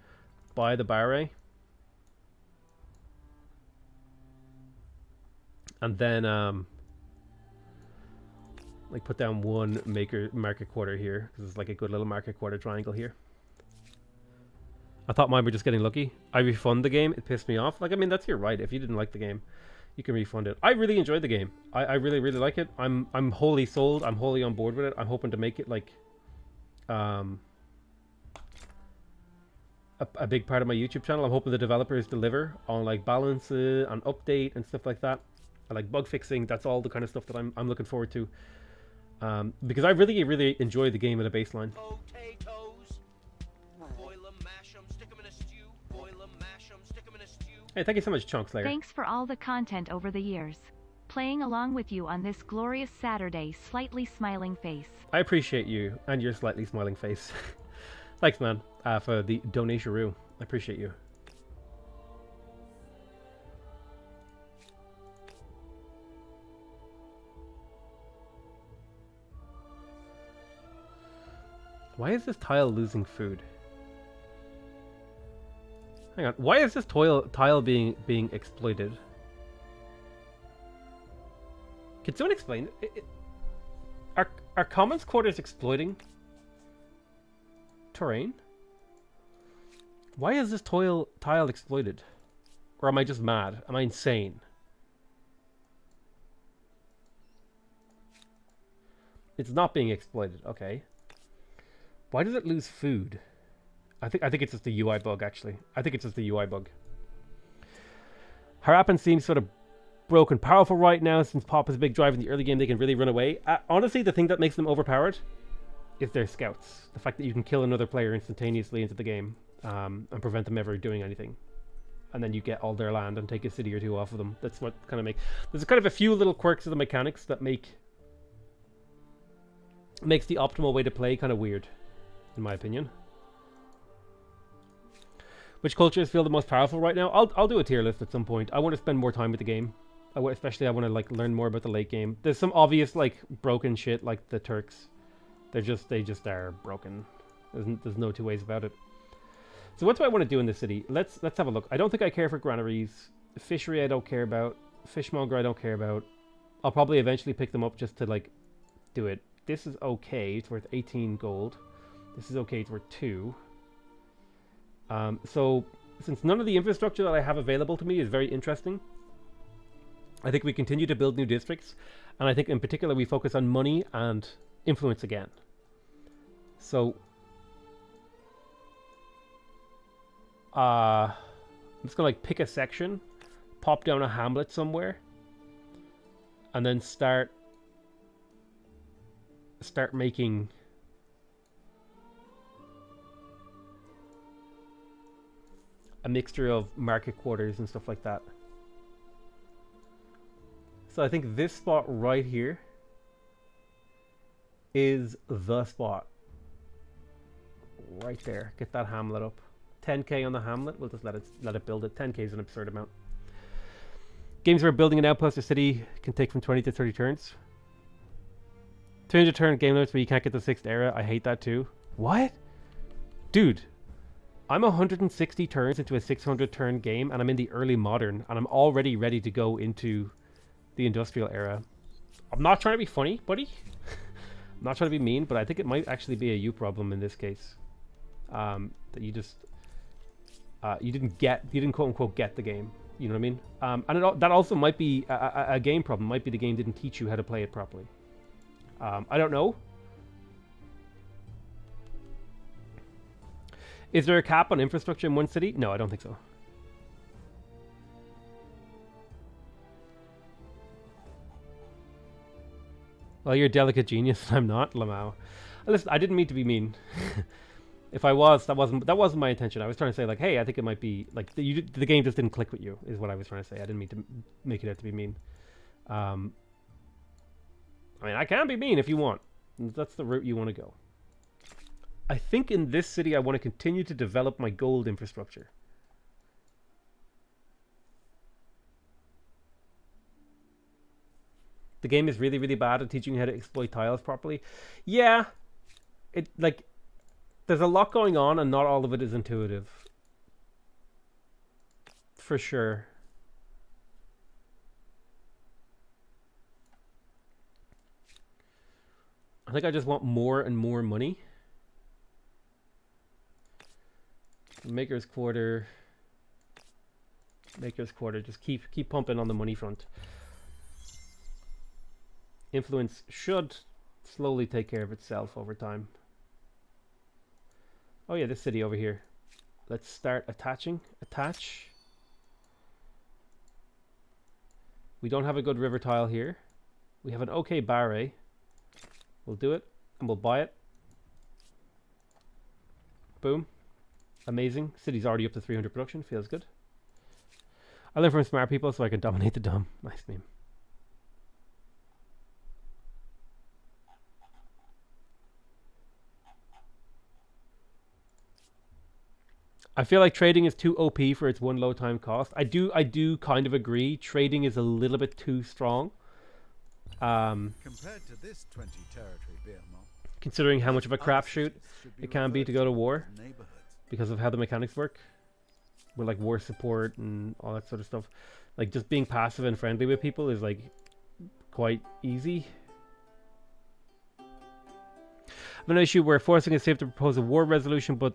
Buy the barray. And then like put down one market quarter here, because it's like a good little market quarter triangle here. I thought mine were just getting lucky. I refund the game. It pissed me off. Like, I mean, that's your right. If you didn't like the game, you can refund it. I really enjoyed the game. I really, really like it. I'm wholly sold. I'm wholly on board with it. I'm hoping to make it like a big part of my YouTube channel. I'm hoping the developers deliver on like balance, on update and stuff like that. I like bug fixing. That's all the kind of stuff that I'm looking forward to. Because I really, really enjoy the game at a baseline. Potatoes. Boil 'em, mash 'em, stick 'em in a stew. Boil 'em, mash 'em, stick 'em in a stew. Hey, thank you so much, Chunk Slayer. Thanks for all the content over the years. Playing along with you on this glorious Saturday, slightly smiling face. I appreciate you and your slightly smiling face. Thanks, man, for the donation. I appreciate you. Why is this tile losing food? Hang on. Why is this tile being exploited? Can someone explain? Are commons quarters exploiting terrain? Why is this tile exploited? Or am I just mad? Am I insane? It's not being exploited. Okay. Why does it lose food? I think it's just a UI bug, actually. I think it's just a UI bug. Harappan seems sort of broken powerful right now. Since Pop is a big driver in the early game, they can really run away. Honestly, the thing that makes them overpowered is their scouts. The fact that you can kill another player instantaneously into the game and prevent them ever doing anything. And then you get all their land and take a city or two off of them. That's what kind of makes... There's kind of a few little quirks of the mechanics that makes the optimal way to play kind of weird, in my opinion. Which cultures feel the most powerful right now? I'll do a tier list at some point. I want to spend more time with the game. Especially I want to like learn more about the late game. There's some obvious like broken shit like the Turks. They just are broken. There's no two ways about it. So what do I want to do in this city? Let's have a look. I don't think I care for granaries. Fishery I don't care about. Fishmonger I don't care about. I'll probably eventually pick them up just to like do it. This is okay. It's worth 18 gold. This is okay. It's worth 2. So since none of the infrastructure that I have available to me is very interesting, I think we continue to build new districts, and I think in particular we focus on money and influence again. So I'm just gonna like pick a section, pop down a hamlet somewhere, and then start making a mixture of market quarters and stuff like that. So I think this spot right here is the spot. Right there. Get that hamlet up. 10k on the hamlet. We'll just let it build it. 10k is an absurd amount. Games where building an outpost or city can take from 20 to 30 turns. 200 turn game limits where you can't get the 6th era. I hate that too. What? Dude, I'm 160 turns into a 600 turn game and I'm in the early modern and I'm already ready to go into the industrial era. I'm not trying to be funny, buddy. I'm not trying to be mean, but I think it might actually be a you problem in this case. That you just you didn't quote unquote get the game. You know what I mean? And that also might be a game problem. Might be the game didn't teach you how to play it properly. I don't know. Is there a cap on infrastructure in one city? No, I don't think so. Well, you're a delicate genius. I'm not, Lamau. Listen, I didn't mean to be mean. If I was, that wasn't my intention. I was trying to say like, hey, I think it might be like the game just didn't click with you. Is what I was trying to say. I didn't mean to make it out to be mean. I mean, I can be mean if you want. That's the route you want to go. I think in this city, I want to continue to develop my gold infrastructure. The game is really, really bad at teaching you how to exploit tiles properly. Yeah, there's a lot going on and not all of it is intuitive. For sure. I think I just want more and more money. Maker's Quarter. Just keep pumping on the money front. Influence should slowly take care of itself over time. Oh yeah, this city over here. Let's start attaching. Attach. We don't have a good river tile here. We have an okay barre. We'll do it and we'll buy it. Boom. Amazing. City's already up to 300 production. Feels good. I learn from smart people so I can dominate the dumb. Nice meme. I feel like trading is too OP for its one low time cost. I do kind of agree. Trading is a little bit too strong. Compared to this 20 territory Behemoth, considering how much of a crapshoot it can be to go to war because of how the mechanics work. With like war support and all that sort of stuff. Like just being passive and friendly with people is like quite easy. I have an issue where forcing a save to propose a war resolution, but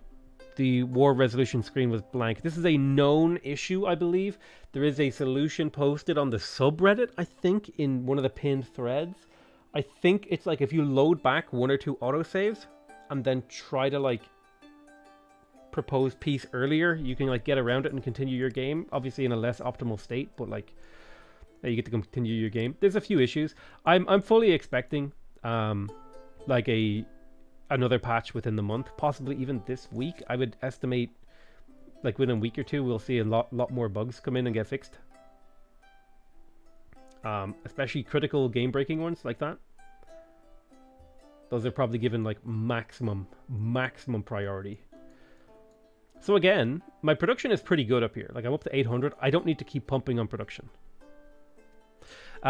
the war resolution screen was blank. This is a known issue, I believe. There is a solution posted on the subreddit, I think, in one of the pinned threads. I think it's like if you load back 1 or 2 autosaves and then try to like propose peace earlier, you can like get around it and continue your game. Obviously in a less optimal state, but like you get to continue your game. There's a few issues. I'm fully expecting like another patch within the month, possibly even this week. I would estimate like within a week or two we'll see a lot more bugs come in and get fixed, especially critical game breaking ones like that. Those are probably given like maximum priority. So again, my production is pretty good up here. Like I'm up to 800. I don't need to keep pumping on production.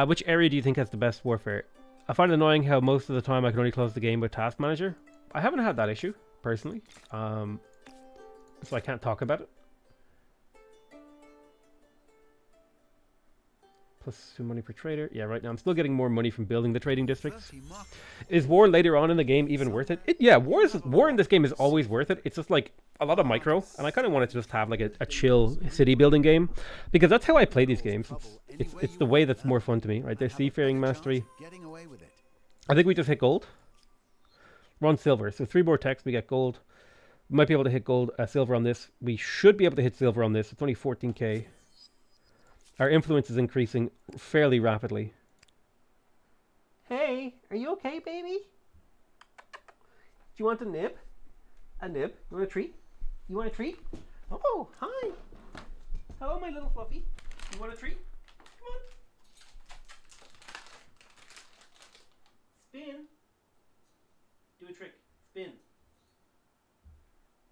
Which area do you think has the best warfare? I find it annoying how most of the time I can only close the game with Task Manager. I haven't had that issue, personally. So I can't talk about it. Plus 2 money per trader. Yeah, right now I'm still getting more money from building the trading districts. Is war later on in the game even worth it? Yeah, war in this game is always worth it. It's just like a lot of micro, and I kind of wanted to just have like a chill city building game, because that's how I play these games. It's the way that's more fun to me, right? There's Seafaring Mastery. I think we just hit gold. We're on silver, so 3 more techs, we get gold. We might be able to hit gold, silver on this. We should be able to hit silver on this. It's only 14k. Our influence is increasing fairly rapidly. Hey, are you okay, baby? Do you want a nib? A nib? You want a treat? You want a treat? Oh, hi. Hello, my little fluffy. You want a treat? Come on. Spin. Do a trick. Spin.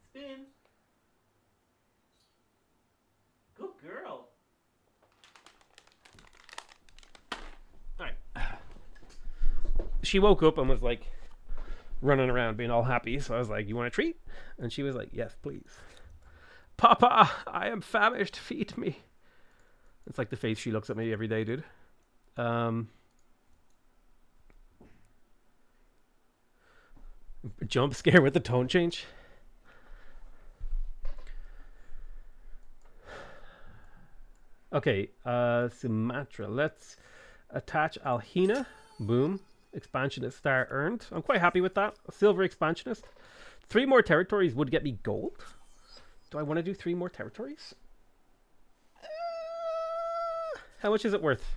Spin. Good girl. Alright. She woke up and was like running around being all happy, so I was like, you want a treat? And she was like, yes, please. Papa, I am famished, feed me. It's like the face she looks at me every day, dude. Jump scare with the tone change. Okay, Sumatra. Let's attach Alhina. Boom. Expansionist star earned. I'm quite happy with that. A silver expansionist. 3 more territories would get me gold. Do I want to do 3 more territories? How much is it worth?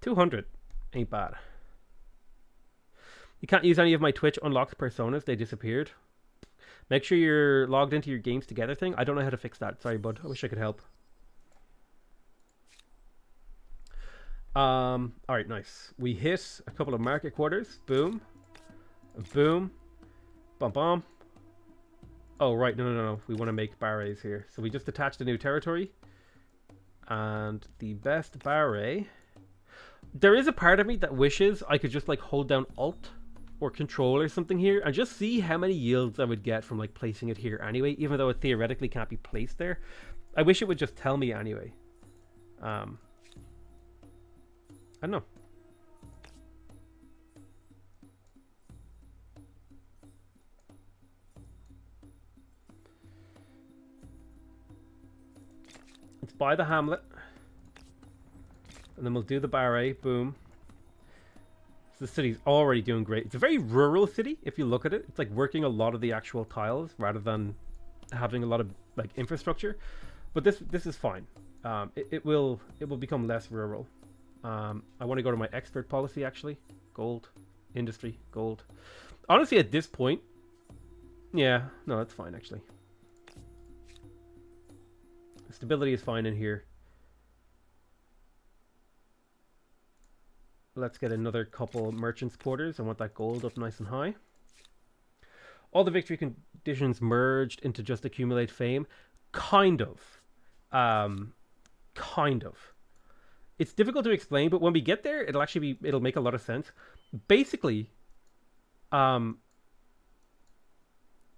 200. Ain't bad. You can't use any of my Twitch unlocked personas. They disappeared. Make sure you're logged into your games together thing. I don't know how to fix that. Sorry, bud. I wish I could help. Alright, nice. We hit a couple of market quarters. Boom. Boom. Bum bum. Oh, right. No. We want to make barrays here. So we just attached a new territory. And the best barray... There is a part of me that wishes I could just like hold down Alt or Control or something here and just see how many yields I would get from like placing it here anyway, even though it theoretically can't be placed there. I wish it would just tell me anyway. I don't know. Let's buy the hamlet. And then we'll do the barray. Boom. So the city's already doing great. It's a very rural city, if you look at it. It's like working a lot of the actual tiles rather than having a lot of like infrastructure. But this is fine. It will become less rural. I want to go to my expert policy actually. Gold. Industry. Gold. Honestly, at this point, yeah, no, that's fine actually. Stability is fine in here. Let's get another couple merchants' quarters. I want that gold up nice and high. All the victory conditions merged into just accumulate fame. Kind of. Kind of. It's difficult to explain, but when we get there, it'll make a lot of sense. Basically, rather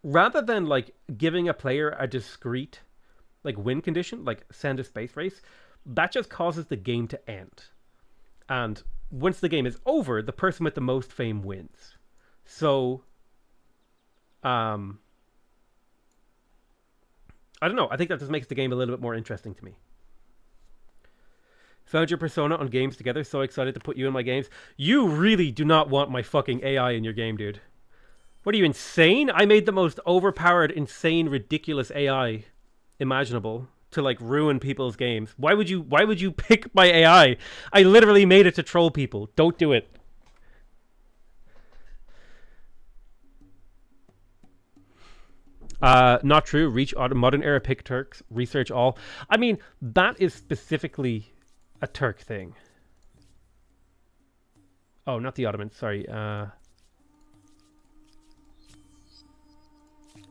than like giving a player a discrete like win condition, like send a space race, that just causes the game to end. And once the game is over, the person with the most fame wins. So, I don't know. I think that just makes the game a little bit more interesting to me. Found your persona on Games Together. So excited to put you in my games. You really do not want my fucking AI in your game, dude. What are you, insane? I made the most overpowered, insane, ridiculous AI imaginable to like ruin people's games. Why would you pick my AI? I literally made it to troll people. Don't do it. Not true. Reach modern era pick Turks. Research all. I mean, that is specifically a Turk thing. Oh, not the Ottomans. Sorry. I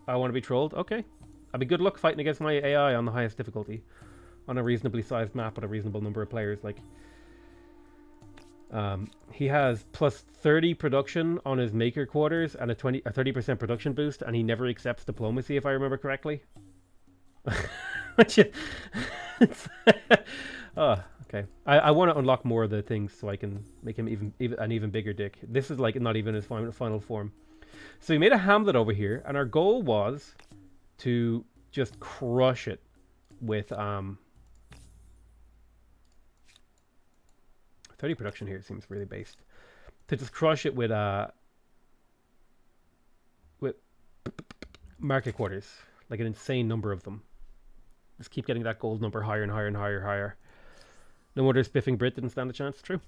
want to be trolled. Okay. I mean, good luck fighting against my AI on the highest difficulty, on a reasonably sized map with a reasonable number of players. Like, he has plus 30 production on his maker quarters and a 30% production boost, and he never accepts diplomacy, if I remember correctly. Which is, oh, okay. I want to unlock more of the things so I can make him an even bigger dick. This is like not even his final form. So we made a hamlet over here, and our goal was to just crush it with 30 production here seems really based. To just crush it with market quarters, like an insane number of them. Just keep getting that gold number higher and higher and higher and higher. No wonder Spiffing Brit didn't stand a chance. True.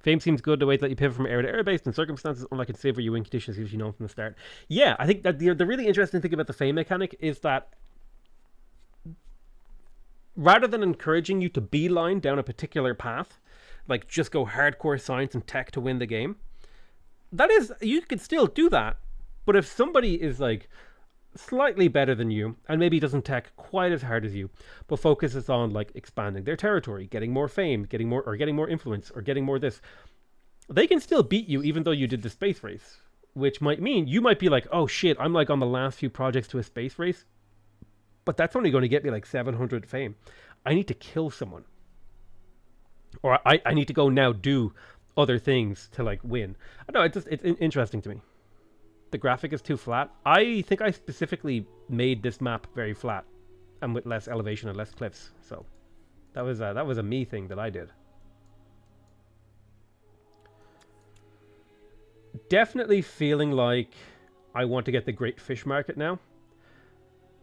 Fame seems good. The way that you pivot from area to area based on circumstances, unlike in save where you win conditions usually known from the start. Yeah, I think that the really interesting thing about the fame mechanic is that rather than encouraging you to beeline down a particular path, like just go hardcore science and tech to win the game, that is, you can still do that. But if somebody is like slightly better than you and maybe doesn't tech quite as hard as you, but focuses on like expanding their territory, getting more fame, getting more influence, or getting more this, they can still beat you even though you did the space race, which might mean you might be like, oh shit, I'm like on the last few projects to a space race, but that's only going to get me like 700 fame. I need to kill someone, or I need to go now do other things to like win. I know, it's interesting to me. The graphic is too flat. I think I specifically made this map very flat and with less elevation and less cliffs. So that was a me thing that I did. Definitely feeling like I want to get the Great Fish Market now.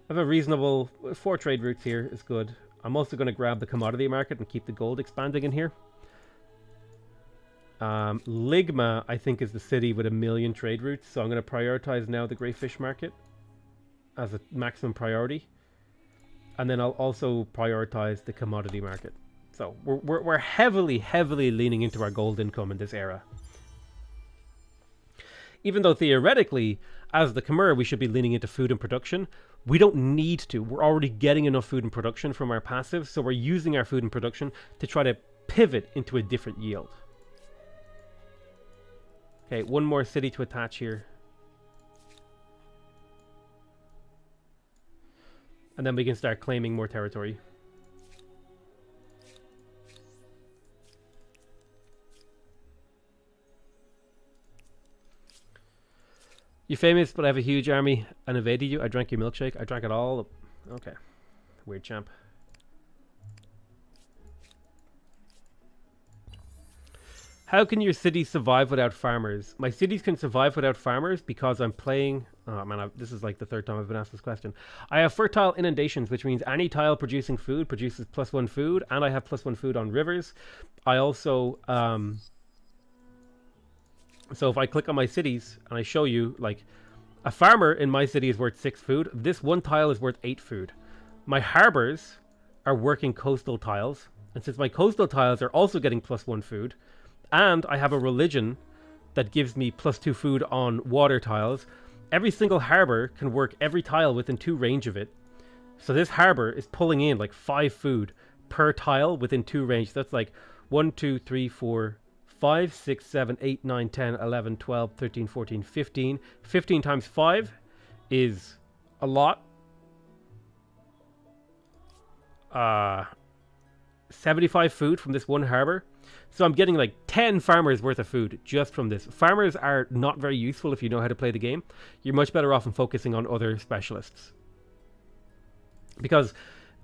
I have a reasonable 4 trade routes here is good. I'm also going to grab the commodity market and keep the gold expanding in here. Ligma, I think, is the city with 1 million trade routes, so I'm going to prioritize now the Great Fish Market as a maximum priority, and then I'll also prioritize the commodity market. So we're heavily leaning into our gold income in this era, even though theoretically, as the Khmer, we should be leaning into food and production. We don't need to. We're already getting enough food and production from our passive, so we're using our food and production to try to pivot into a different yield. Okay, one more city to attach here. And then we can start claiming more territory. You're famous, but I have a huge army and evaded you. I drank your milkshake. I drank it all. Okay. Weird champ. How can your city survive without farmers? My cities can survive without farmers because I'm playing... Oh man, this is like the 3rd time I've been asked this question. I have fertile inundations, which means any tile producing food produces +1 food, and I have +1 food on rivers. I also... So if I click on my cities and I show you, like, a farmer in my city is worth 6 food. This one tile is worth 8 food. My harbors are working coastal tiles, and since my coastal tiles are also getting +1 food, and I have a religion that gives me +2 food on water tiles, every single harbor can work every tile within 2 range of it. So this harbor is pulling in like 5 food per tile within 2 range. That's like 1, 2, 3, 4, 5, 6, 7, 8, 9, 10, 11, 12, 13, 14, 15. 15 times 5 is a lot. 75 food from this one harbor. So I'm getting like 10 farmers worth of food just from this. Farmers are not very useful if you know how to play the game. You're much better off in focusing on other specialists. Because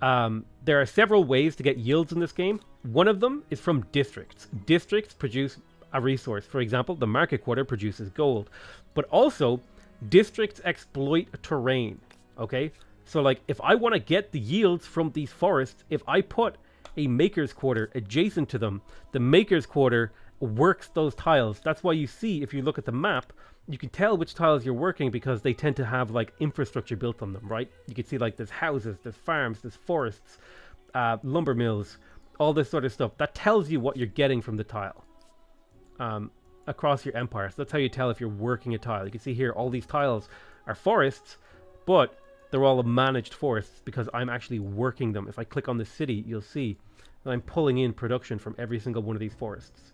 there are several ways to get yields in this game. One of them is from districts. Districts produce a resource. For example, the market quarter produces gold. But also, districts exploit terrain. Okay? So like, if I want to get the yields from these forests, if I put a maker's quarter adjacent to them, the maker's quarter works those tiles. That's why you see, if you look at the map, you can tell which tiles you're working because they tend to have like infrastructure built on them, right? You can see like there's houses, there's farms, there's forests, lumber mills, all this sort of stuff. That tells you what you're getting from the tile across your empire. So that's how you tell if you're working a tile. You can see here all these tiles are forests, but they're all managed forests because I'm actually working them. If I click on the city, you'll see that I'm pulling in production from every single one of these forests.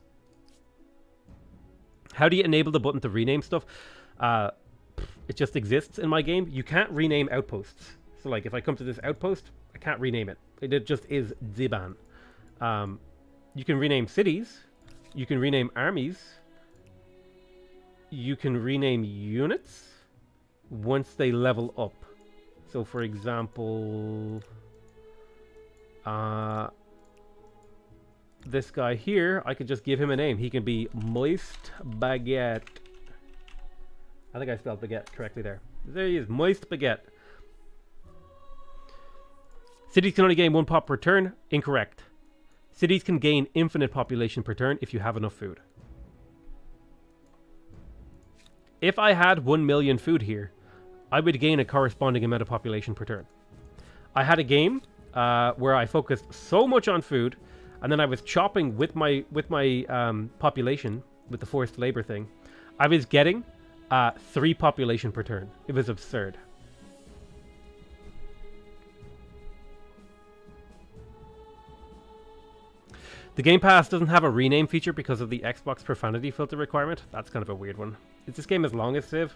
How do you enable the button to rename stuff? It just exists in my game. You can't rename outposts. So like if I come to this outpost, I can't rename it. It just is Ziban. You can rename cities. You can rename armies. You can rename units once they level up. So for example, this guy here, I could just give him a name. He can be Moist Baguette. I think I spelled baguette correctly there. There he is, Moist Baguette. Cities can only gain 1 pop per turn. Incorrect. Cities can gain infinite population per turn if you have enough food. If I had 1 million food here, I would gain a corresponding amount of population per turn. I had a game where I focused so much on food, and then I was chopping with my population with the forced labor thing. I was getting 3 population per turn. It was absurd. The Game Pass doesn't have a rename feature because of the Xbox profanity filter requirement. That's kind of a weird one. Is this game as long as Civ?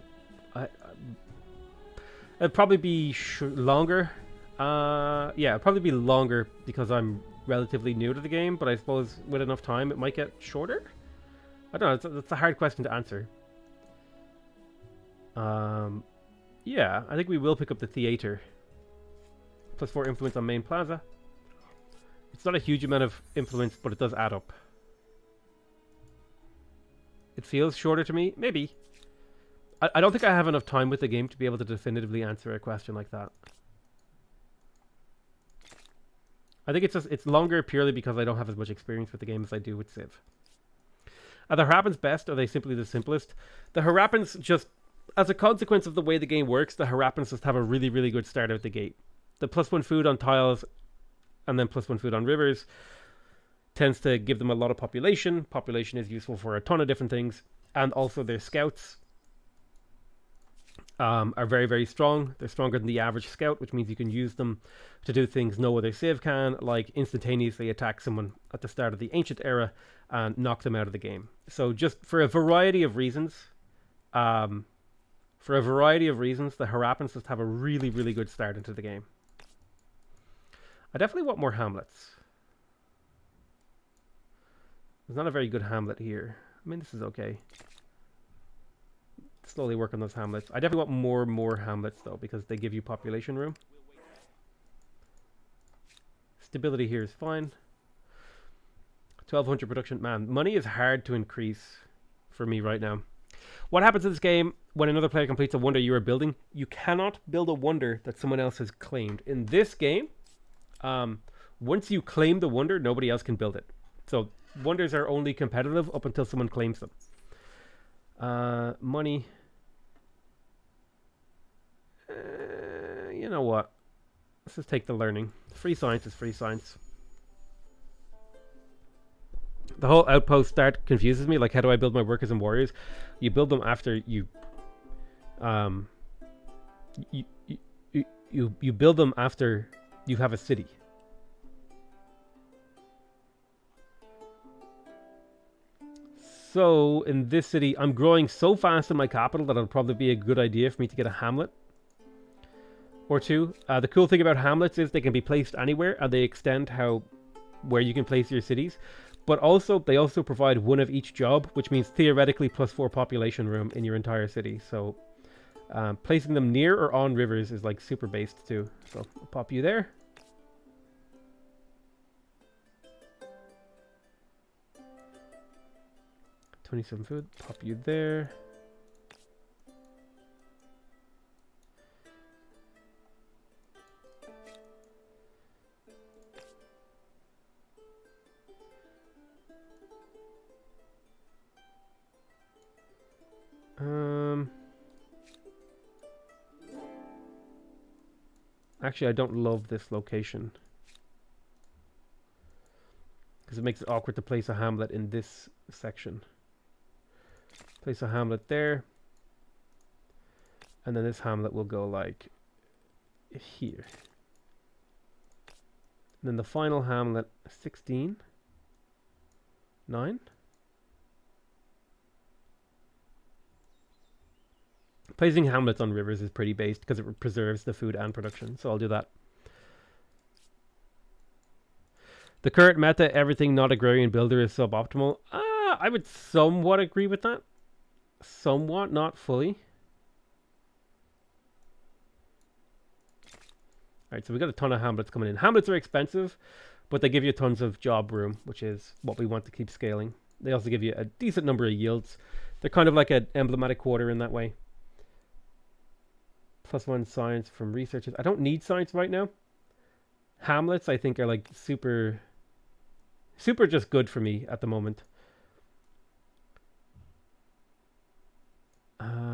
It'd probably be longer. Yeah, it'd probably be longer because I'm relatively new to the game, but I suppose with enough time it might get shorter? I don't know, that's a hard question to answer. Yeah, I think we will pick up the theater. +4 influence on main plaza. It's not a huge amount of influence, but it does add up. It feels shorter to me. Maybe. I don't think I have enough time with the game to be able to definitively answer a question like that. I think it's longer purely because I don't have as much experience with the game as I do with Civ. Are the Harappans best? Or are they simply the simplest? The Harappans just, as a consequence of the way the game works, the Harappans just have a really, really good start out the gate. The +1 food on tiles and then +1 food on rivers tends to give them a lot of population. Population is useful for a ton of different things. And also their scouts are very, very strong. They're stronger than the average scout, which means you can use them to do things no other Civ can, like instantaneously attack someone at the start of the Ancient Era and knock them out of the game. So just for a variety of reasons, the Harappans just have a really, really good start into the game. I definitely want more hamlets. There's not a very good hamlet here. I mean, this is okay. Slowly work on those hamlets. I definitely want more hamlets, though, because they give you population room. Stability here is fine. 1200 production. Man, money is hard to increase for me right now. What happens in this game when another player completes a wonder you are building? You cannot build a wonder that someone else has claimed. In this game, once you claim the wonder, nobody else can build it. So wonders are only competitive up until someone claims them. Money. You know what? Let's just take the learning. Free science is free science. The whole outpost start confuses me. Like, how do I build my workers and warriors? You build them after you you build them after you have a city. So in this city, I'm growing so fast in my capital that it'll probably be a good idea for me to get a hamlet or two. The cool thing about hamlets is they can be placed anywhere, and they extend where you can place your cities. But also, they also provide one of each job, which means theoretically +4 population room in your entire city. So placing them near or on rivers is like super based too. So I'll pop you there. $27 food, pop you there. Actually, I don't love this location because it makes it awkward to place a hamlet in this section. Place a hamlet there, and then this hamlet will go like here. And then the final hamlet, 16, 9. Placing hamlets on rivers is pretty based because it preserves the food and production, so I'll do that. The current meta, everything not agrarian builder is suboptimal. I would somewhat agree with that. Somewhat, not fully. Alright, so we got a ton of hamlets coming in. Hamlets are expensive, but they give you tons of job room, which is what we want to keep scaling. They also give you a decent number of yields. They're kind of like an emblematic quarter in that way. +1 science from researchers. I don't need science right now. Hamlets, I think, are like super just good for me at the moment.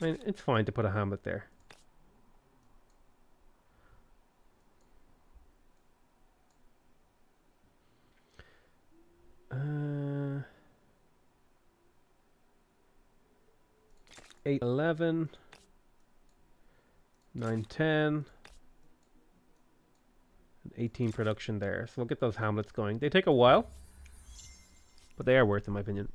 I mean, it's fine to put a hamlet there. Uh, 8, 11, 9, 10, and 18 production there. So we'll get those hamlets going. They take a while, but they are worth, in my opinion.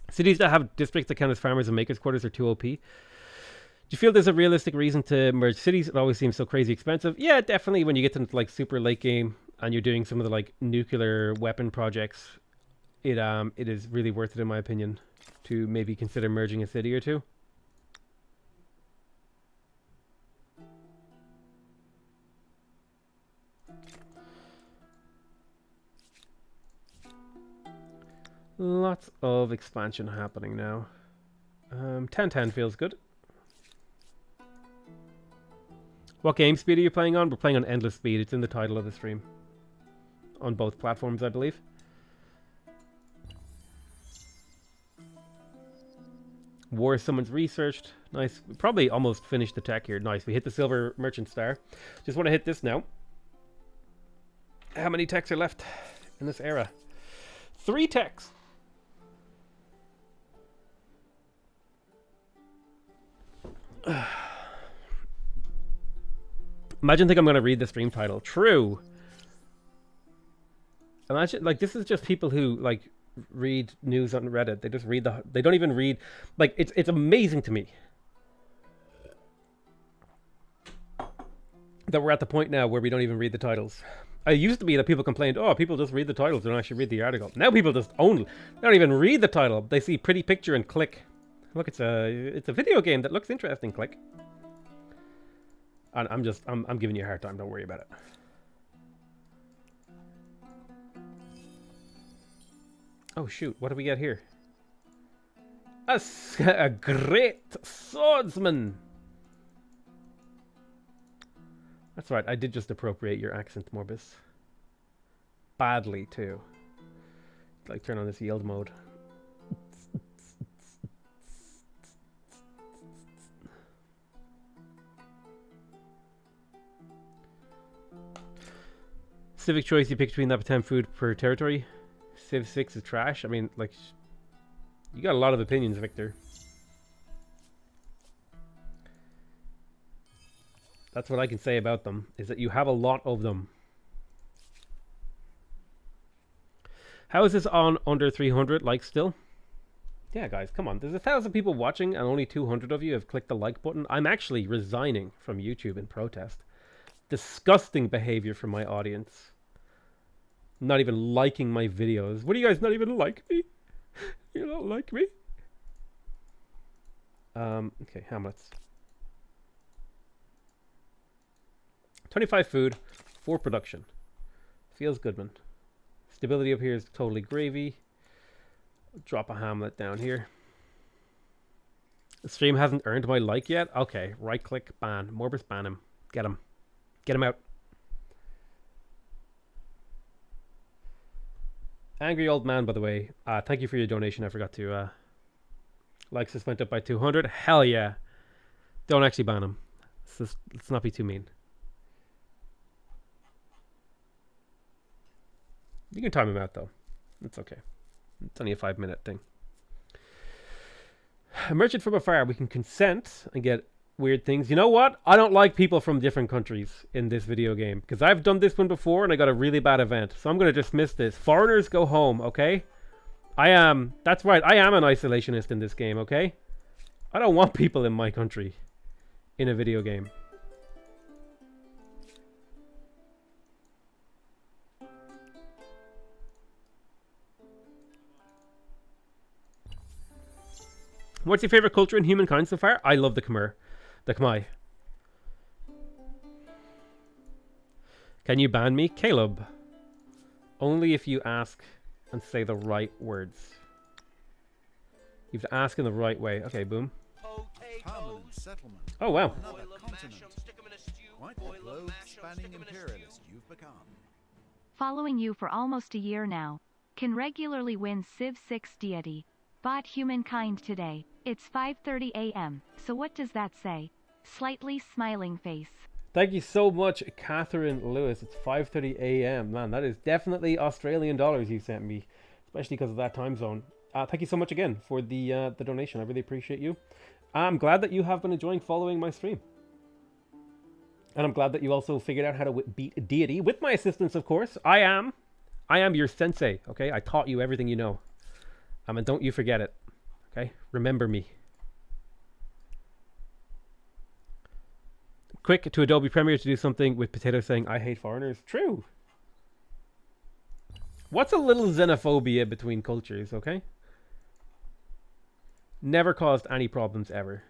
Cities that have districts that count as farmers and makers' quarters are too OP. Do you feel there's a realistic reason to merge cities? It always seems so crazy expensive. Yeah, definitely. When you get to like super late game and you're doing some of the like nuclear weapon projects, it is really worth it, in my opinion, to maybe consider merging a city or two. Lots of expansion happening now. 1010 feels good. What game speed are you playing on? We're playing on endless speed. It's in the title of the stream. On both platforms, I believe. War someone's researched. Nice. We probably almost finished the tech here. Nice. We hit the silver merchant star. Just want to hit this now. How many techs are left in this era? 3 techs. Imagine I'm going to read the stream title. True. Imagine, like, this is just people who, like, read news on Reddit. They just read they don't even read, like, it's amazing to me that we're at the point now where we don't even read the titles. It used to be that people complained, oh, people just read the titles, they don't actually read the article. Now people just they don't even read the title. They see pretty picture and click. Look, it's a video game that looks interesting, click. And I'm giving you a hard time, don't worry about it. Oh shoot, what do we get here? A great swordsman! That's right, I did just appropriate your accent, Morbus. Badly, too. Like, turn on this yield mode. Civic choice, you pick between that 10 food per territory. Civ 6 is trash. I mean, like, you got a lot of opinions, Victor. That's what I can say about them, is that you have a lot of them. How is this on under 300 likes still? Yeah, guys, come on. There's 1,000 people watching and only 200 of you have clicked the like button. I'm actually resigning from YouTube in protest. Disgusting behavior from my audience. Not even liking my videos. What do you guys not even like me? You don't like me? Okay, hamlets. 25 food, 4 production. Feels good, man. Stability up here is totally gravy. Drop a hamlet down here. The stream hasn't earned my like yet? Okay, right click, ban. Morbus, ban him. Get him. Get him out. Angry old man, by the way. Thank you for your donation. I forgot to... likes just went up by 200. Hell yeah. Don't actually ban him. Let's not be too mean. You can time him out, though. It's okay. It's only a 5-minute thing. A merchant from afar. We can consent and get weird things. You know what? I don't like people from different countries in this video game, because I've done this one before and I got a really bad event. So I'm going to dismiss this. Foreigners go home, okay? That's right. I am an isolationist in this game, okay? I don't want people in my country in a video game. What's your favorite culture in Humankind so far? I love the Khmer. The Khmer. Can you ban me? Caleb. Only if you ask and say the right words. You have to ask in the right way. Okay, boom. Permanent settlement. Oh, wow. Another continent. Quite the globe-spanning imperialist you've become. Following you for almost a year now. Can regularly win Civ 6 deity. Bought Humankind today. It's 5:30 a.m. So what does that say? Slightly smiling face. Thank you so much, Catherine Lewis. It's 5:30 a.m. Man, that is definitely Australian dollars you sent me, especially because of that time zone. Thank you so much again for the donation. I really appreciate you. I'm glad that you have been enjoying following my stream. And I'm glad that you also figured out how to beat deity with my assistance, of course. I am your sensei, okay? I taught you everything you know. And don't you forget it, okay? Remember me. Quick to Adobe Premiere to do something with Potato saying, I hate foreigners. True. What's a little xenophobia between cultures, okay? Never caused any problems ever.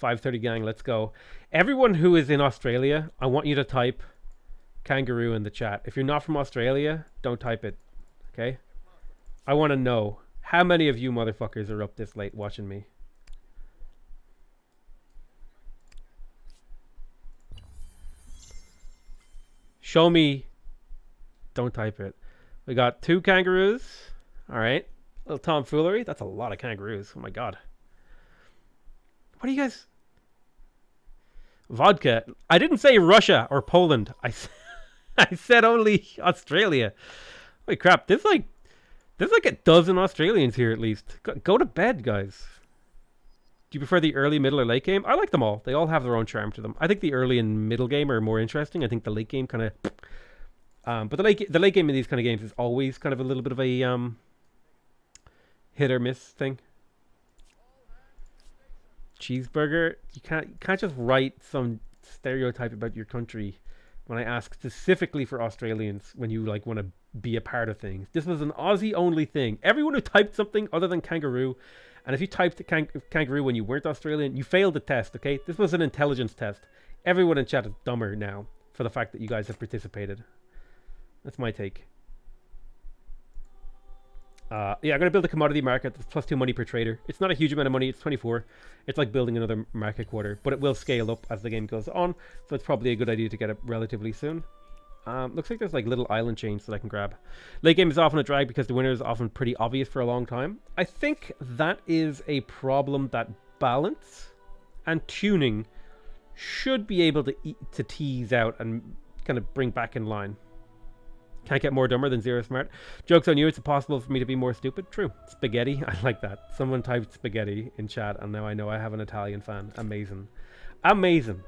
5:30 gang, let's go. Everyone who is in Australia, I want you to type kangaroo in the chat. If you're not from Australia, don't type it, okay? I want to know how many of you motherfuckers are up this late watching me. Show me. Don't type it. We got 2 kangaroos. All right. Little tomfoolery. That's a lot of kangaroos. Oh my god. What are you guys? Vodka. I didn't say Russia or Poland. I said only Australia. Holy crap. There's like a dozen Australians here at least. Go to bed, guys. Do you prefer the early, middle, or late game? I like them all. They all have their own charm to them. I think the early and middle game are more interesting. I think the late game kind of... but the late game in these kind of games is always kind of a little bit of a hit or miss thing. Cheeseburger. You can't just write some stereotype about your country when I ask specifically for Australians when you like want to be a part of things. This was an Aussie only thing. Everyone who typed something other than kangaroo, and if you typed kangaroo when you weren't Australian, you failed the test, okay? This was an intelligence test. Everyone in chat is dumber now for the fact that you guys have participated. That's my take. Yeah, I'm going to build a commodity market that's +2 money per trader. It's not a huge amount of money. It's 24. It's like building another market quarter, but it will scale up as the game goes on, so it's probably a good idea to get it relatively soon. Looks like there's like little island chains that I can grab. Late game is often a drag because the winner is often pretty obvious for a long time. I think that is a problem that balance and tuning should be able to tease out and kind of bring back in line. Can't get more dumber than zero smart. Joke's on you, it's impossible for me to be more stupid. True. Spaghetti, I like that. Someone typed spaghetti in chat and now I know I have an Italian fan. Amazing. Amazing.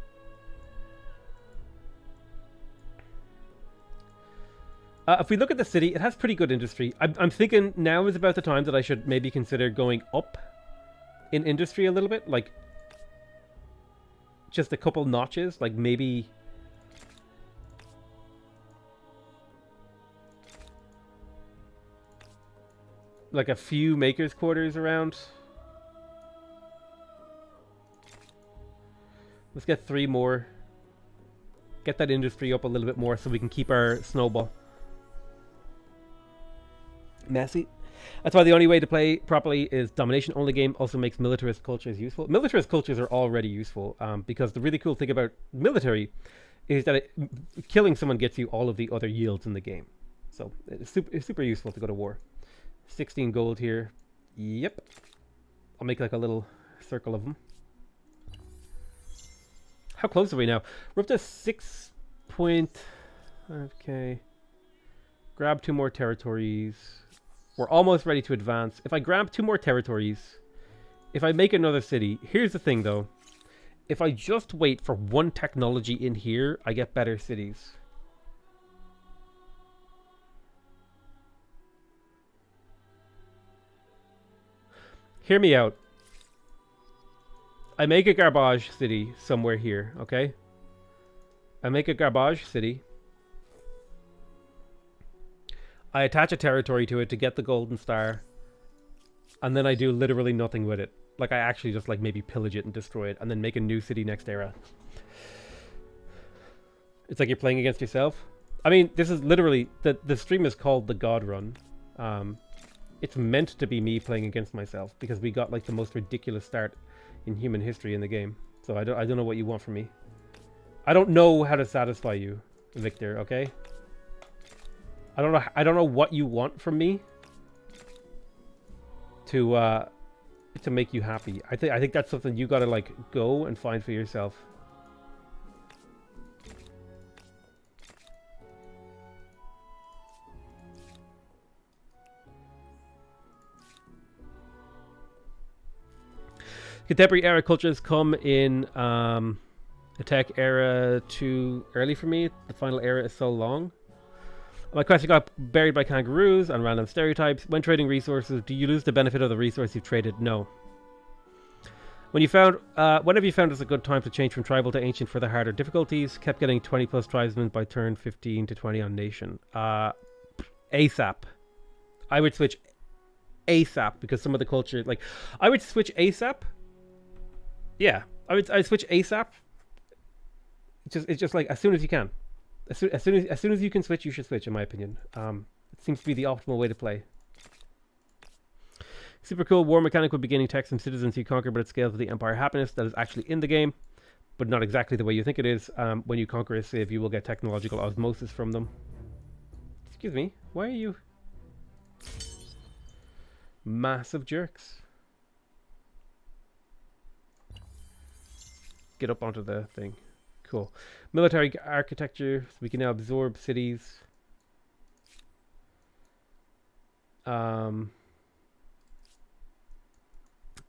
If we look at the city, it has pretty good industry. I'm thinking now is about the time that I should maybe consider going up in industry a little bit. Like, just a couple notches. Like, maybe... like a few makers quarters around. Let's get 3 more. Get that industry up a little bit more so we can keep our snowball. Messy. That's why the only way to play properly is domination only game. Also makes militarist cultures useful. Militarist cultures are already useful because the really cool thing about military is that killing someone gets you all of the other yields in the game. So it's super useful to go to war. 16 gold here. Yep. I'll make like a little circle of them. How close are we now? We're up to 6.5k. Grab 2 more territories. We're almost ready to advance. If I grab 2 more territories, if I make another city, here's the thing though. If I just wait for 1 technology in here, I get better cities. Hear me out. I make a garbage city somewhere here, okay? I make a garbage city. I attach a territory to it to get the golden star. And then I do literally nothing with it. Like, I actually just, like, maybe pillage it and destroy it. And then make a new city next era. It's like you're playing against yourself. I mean, this is literally... The stream is called The God Run. It's meant to be me playing against myself. Because we got, like, the most ridiculous start in human history in the game. So I don't know what you want from me. I don't know how to satisfy you, Victor, okay? I don't know what you want from me to make you happy. I think that's something you gotta like go and find for yourself. Contemporary era cultures come in a tech era too early for me. The final era is so long. My question got buried by kangaroos and random stereotypes. When trading resources, do you lose the benefit of the resource you've traded? No. Whenever you found it's a good time to change from tribal to ancient for the harder difficulties, kept getting 20 plus tribesmen by turn 15 to 20 on nation. ASAP. I would switch ASAP because some of the culture, like, I would switch ASAP. Yeah, I'd switch ASAP. It's just like as soon as you can. As soon as you can switch, you should switch. In my opinion, it seems to be the optimal way to play. Super cool war mechanic would be gaining tech from citizens you conquer, but it scales with the empire happiness that is actually in the game, but not exactly the way you think it is. When you conquer a civ, you will get technological osmosis from them. Excuse me, why are you massive jerks? Get up onto the thing. Cool. Military architecture, so we can now absorb cities. How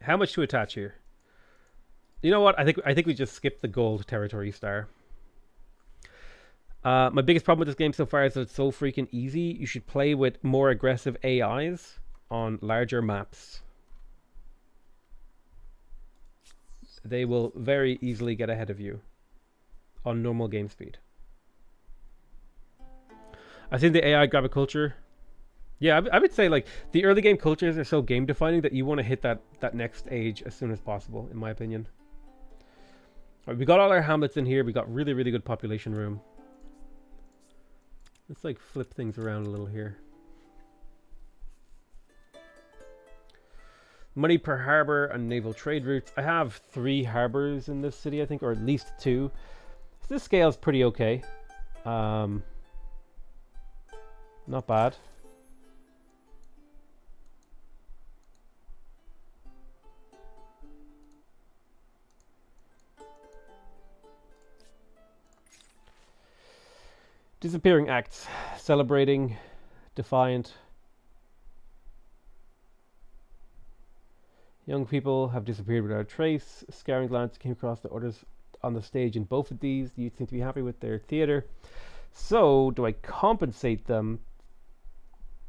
much to attach here? You know what? I think we just skipped the gold territory star. My biggest problem with this game so far is that it's so freaking easy. You should play with more aggressive AIs on larger maps. They will very easily get ahead of you on normal game speed. I think the AI grab a culture. Yeah, I would say like the early game cultures are so game defining that you want to hit that next age as soon as possible, in my opinion. All right, we got all our hamlets in here. We got really, really good population room. Let's like flip things around a little here. Money per harbor and naval trade routes. I have 3 harbors in this city, I think, or at least 2. So this scale's pretty okay. Not bad. Disappearing acts. Celebrating. Defiant. Young people have disappeared without a trace. Scaring glance came across the orders on the stage in both of these. You seem to be happy with their theater. So, do I compensate them?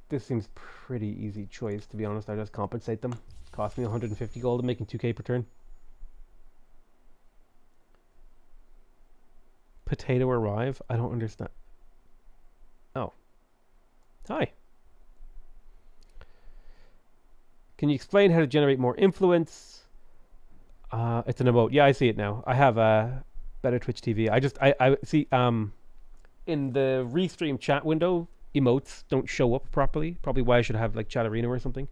This seems pretty easy choice, to be honest. I just compensate them. Cost me 150 gold. I'm making 2k per turn. Potato arrive? I don't understand. Oh. Hi. Can you explain how to generate more influence? It's an emote. Yeah, I see it now. I have a better Twitch TV. I see in the restream chat window, emotes don't show up properly. Probably why I should have like Chat Arena or something.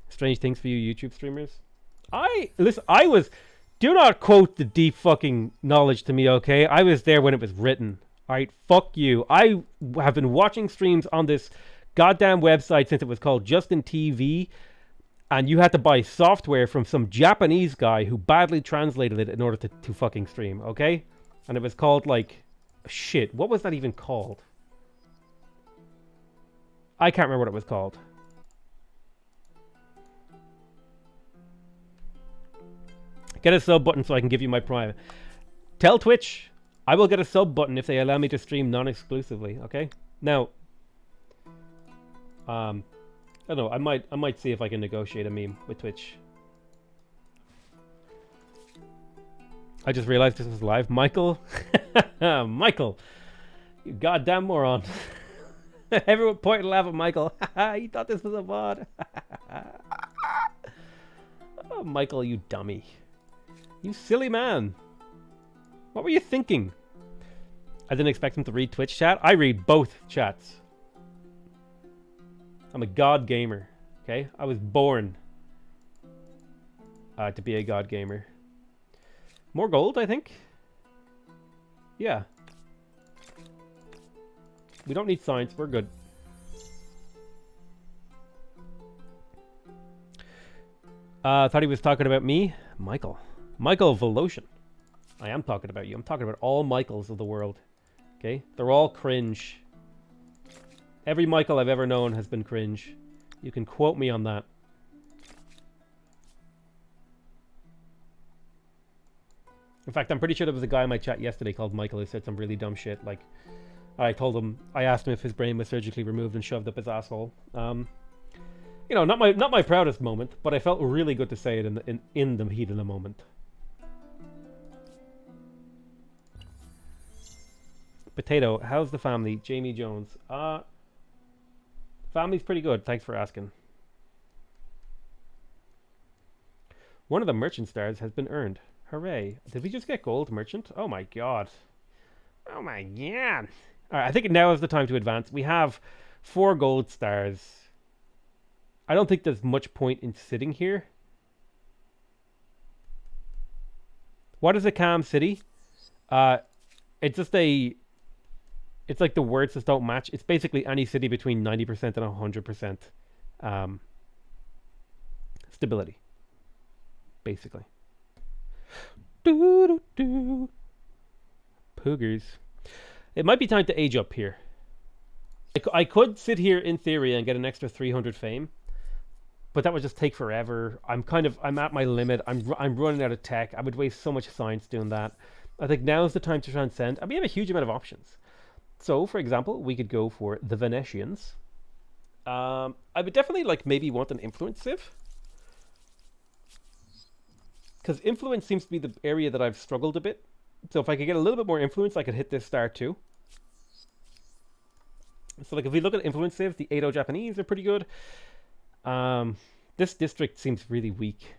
Strange things for you YouTube streamers. Do not quote the deep fucking knowledge to me, okay? I was there when it was written. Alright, fuck you. I have been watching streams on this goddamn website since it was called Justin TV, and you had to buy software from some Japanese guy who badly translated it in order to fucking stream, okay? And it was called like shit. What was that even called? I can't remember what it was called. Get a sub button so I can give you my Prime. Tell Twitch I will get a sub button if they allow me to stream non-exclusively, okay? Now, I don't know. I might see if I can negotiate a meme with Twitch. I just realized this was live. Michael, Michael, you goddamn moron! Everyone point and laugh at Michael. You thought this was a VOD. Oh, Michael, you dummy! You silly man! What were you thinking? I didn't expect him to read Twitch chat. I read both chats. I'm a god gamer, okay? I was born to be a god gamer. More gold, I think? Yeah. We don't need science. We're good. Thought he was talking about me. Michael. Michael Voloshin. I am talking about you. I'm talking about all Michaels of the world. Okay? They're all cringe. Every Michael I've ever known has been cringe. You can quote me on that. In fact, I'm pretty sure there was a guy in my chat yesterday called Michael who said some really dumb shit. Like, I asked him if his brain was surgically removed and shoved up his asshole. You know, not my proudest moment, but I felt really good to say it in the heat of the moment. Potato, how's the family? Jamie Jones. Family's pretty good. Thanks for asking. One of the merchant stars has been earned. Hooray. Did we just get gold merchant? Oh my god. Oh my god. Alright, I think now is the time to advance. We have 4 gold stars. I don't think there's much point in sitting here. What is a calm city? It's just a... It's like the words just don't match. It's basically any city between 90% and 100% stability. Basically. Doo-doo-doo. Poogers. It might be time to age up here. I could sit here in theory and get an extra 300 fame, but that would just take forever. I'm at my limit. I'm running out of tech. I would waste so much science doing that. I think now's the time to transcend. And we have a huge amount of options. So, for example, we could go for the Venetians. I would definitely maybe want an influence civ. Because influence seems to be the area that I've struggled a bit. So if I could get a little bit more influence, I could hit this star too. So if we look at influence civs, the Edo Japanese are pretty good. This district seems really weak.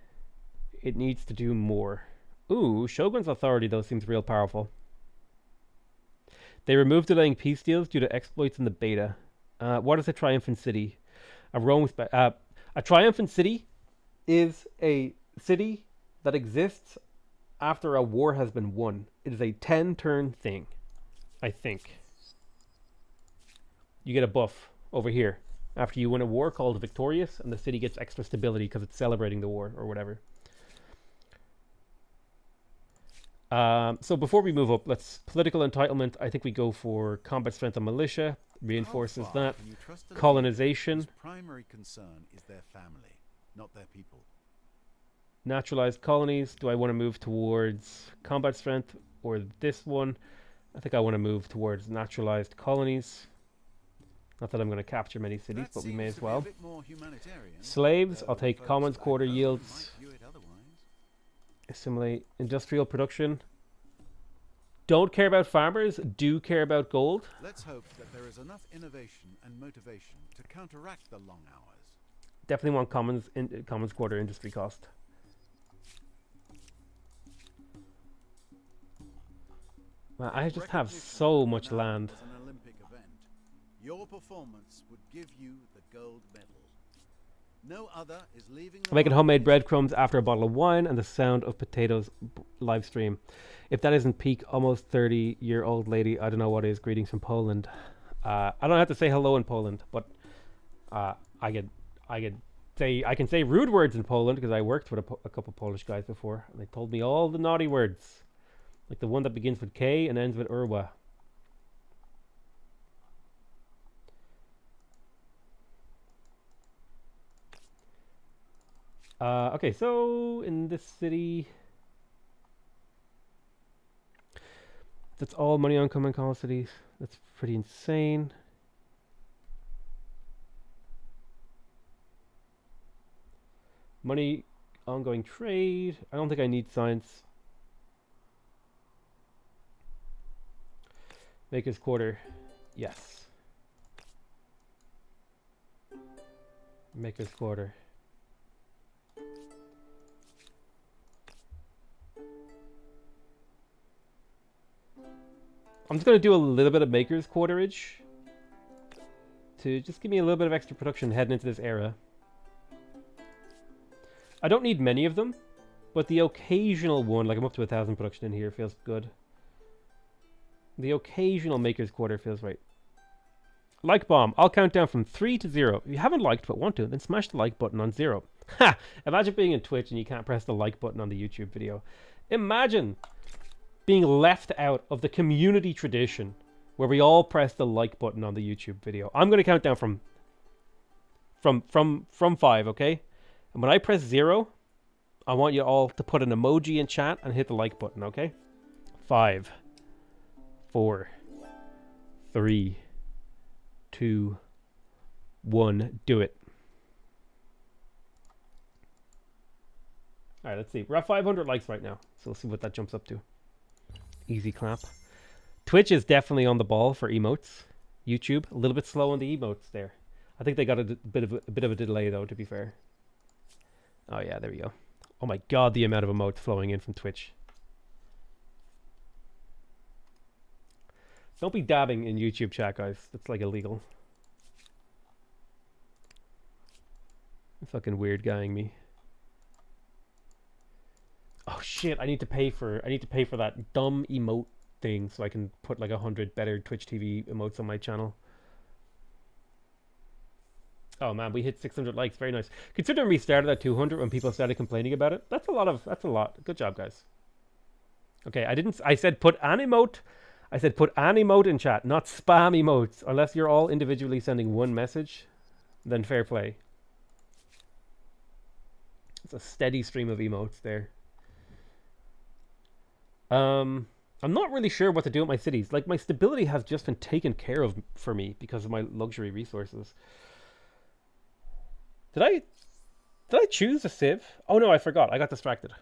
It needs to do more. Ooh, Shogun's authority though seems real powerful. They removed delaying peace deals due to exploits in the beta. What is a triumphant city? A triumphant city is a city that exists after a war has been won. It is a 10-turn thing, I think. You get a buff over here after you win a war called victorious, and the city gets extra stability because it's celebrating the war or whatever. So before we move up, political entitlement. I think we go for combat strength and militia. Reinforces that. Colonization. Primary concern is their family, not their people. Naturalized colonies. Do I want to move towards combat strength or this one? I think I want to move towards naturalized colonies. Not that I'm going to capture many cities, but we may as well. Slaves. I'll take commons quarter yields. Assimilate industrial production. Don't care about farmers, do care about gold. Let's hope that there is enough innovation and motivation to counteract the long hours. Definitely want commons quarter industry cost. Man, I just have so much land. An Olympic event. Your performance would give you the gold medal. No other is leaving. Making homemade breadcrumbs after a bottle of wine and the sound of potatoes live stream. If that isn't peak almost 30-year-old lady, I don't know what is. Greetings from Poland. I don't have to say hello in Poland, but I can say rude words in Poland because I worked with a couple Polish guys before, and they told me all the naughty words, like the one that begins with K and ends with Urwa. Okay, so in this city, that's all money on common call cities. That's pretty insane. Money, ongoing trade. I don't think I need science. Maker's quarter. Yes. Maker's quarter. I'm just going to do a little bit of Maker's Quarterage to just give me a little bit of extra production heading into this era. I don't need many of them, but the occasional one, like I'm up to 1,000 production in here, feels good. The occasional Maker's Quarter feels right. Like bomb. I'll count down from 3 to 0. If you haven't liked but want to, then smash the like button on 0. Ha! Imagine being in Twitch and you can't press the like button on the YouTube video. Imagine being left out of the community tradition where we all press the like button on the YouTube video. I'm going to count down from 5, okay? And when I press 0, I want you all to put an emoji in chat and hit the like button, okay? 5, 4, 3, 2, 1. Do it. All right, let's see. We're at 500 likes right now, so we'll see what that jumps up to. Easy clap. Twitch is definitely on the ball for emotes. YouTube, a little bit slow on the emotes there. I think they got a bit of a delay though, to be fair. Oh yeah, there we go. Oh my god, the amount of emotes flowing in from Twitch. Don't be dabbing in YouTube chat, guys. That's like illegal. You're fucking weird guying me. Oh shit, I need to pay for that dumb emote thing so I can put like 100 better Twitch TV emotes on my channel. Oh man, we hit 600 likes. Very nice. Considering we started at 200 when people started complaining about it, that's a lot. Good job, guys. Okay, I said put an emote. I said put an emote in chat, not spam emotes. Unless you're all individually sending one message, then fair play. It's a steady stream of emotes there. I'm not really sure what to do with my cities. Like, my stability has just been taken care of for me because of my luxury resources. Did I choose a civ? Oh no, I forgot. I got distracted.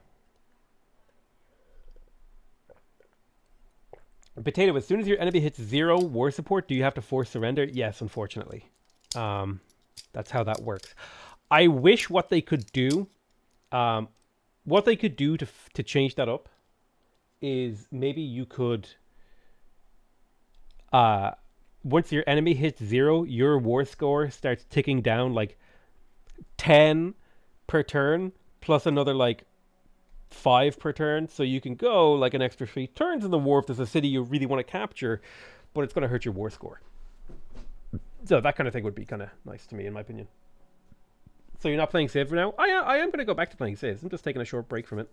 Potato, as soon as your enemy hits 0 war support, do you have to force surrender? Yes, unfortunately. That's how that works. I wish what they could do, to change that up is maybe you could, once your enemy hits 0, your war score starts ticking down like 10 per turn plus another like 5 per turn, so you can go like an extra 3 turns in the war if there's a city you really want to capture, but it's going to hurt your war score. So that kind of thing would be kind of nice to me, in my opinion. So you're not playing Civ now? I am going to go back to playing Civ. I'm just taking a short break from it.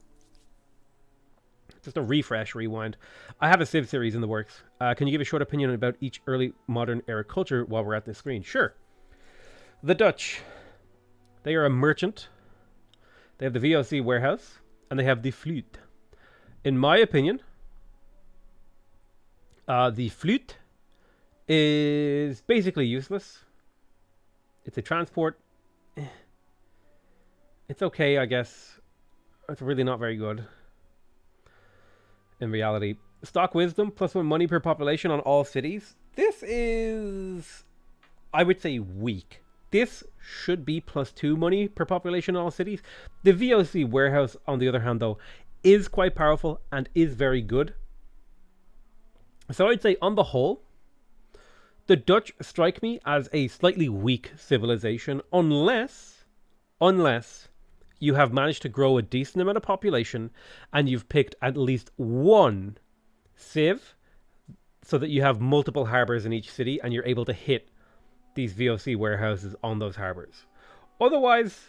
Just a refresh, rewind. I have a Civ series in the works. Can you give a short opinion about each early modern era culture while we're at this screen? Sure. The Dutch. They are a merchant. They have the VOC warehouse. And they have the flute. In my opinion, the flute is basically useless. It's a transport. It's okay, I guess. It's really not very good. In reality. Stock wisdom, +1 money per population on all cities. This is, I would say, weak. This should be +2 money per population in all cities. The VOC warehouse, on the other hand, though, is quite powerful and is very good. So I'd say, on the whole, the Dutch strike me as a slightly weak civilization, unless you have managed to grow a decent amount of population and you've picked at least one civ so that you have multiple harbors in each city and you're able to hit these VOC warehouses on those harbors. Otherwise,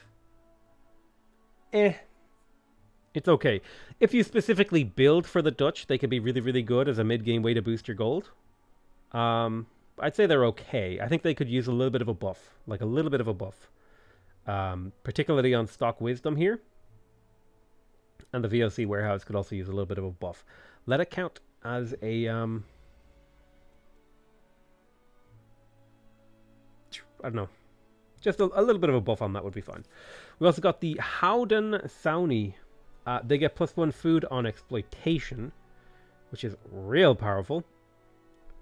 it's okay. If you specifically build for the Dutch, they can be really, really good as a mid-game way to boost your gold. I'd say they're okay. I think they could use a little bit of a buff, like a little bit of a buff. Particularly on stock wisdom here. And the VOC warehouse could also use a little bit of a buff. Let it count as a I don't know. Just a little bit of a buff on that would be fine. We also got the Howden Sauni. They get +1 food on exploitation, which is real powerful.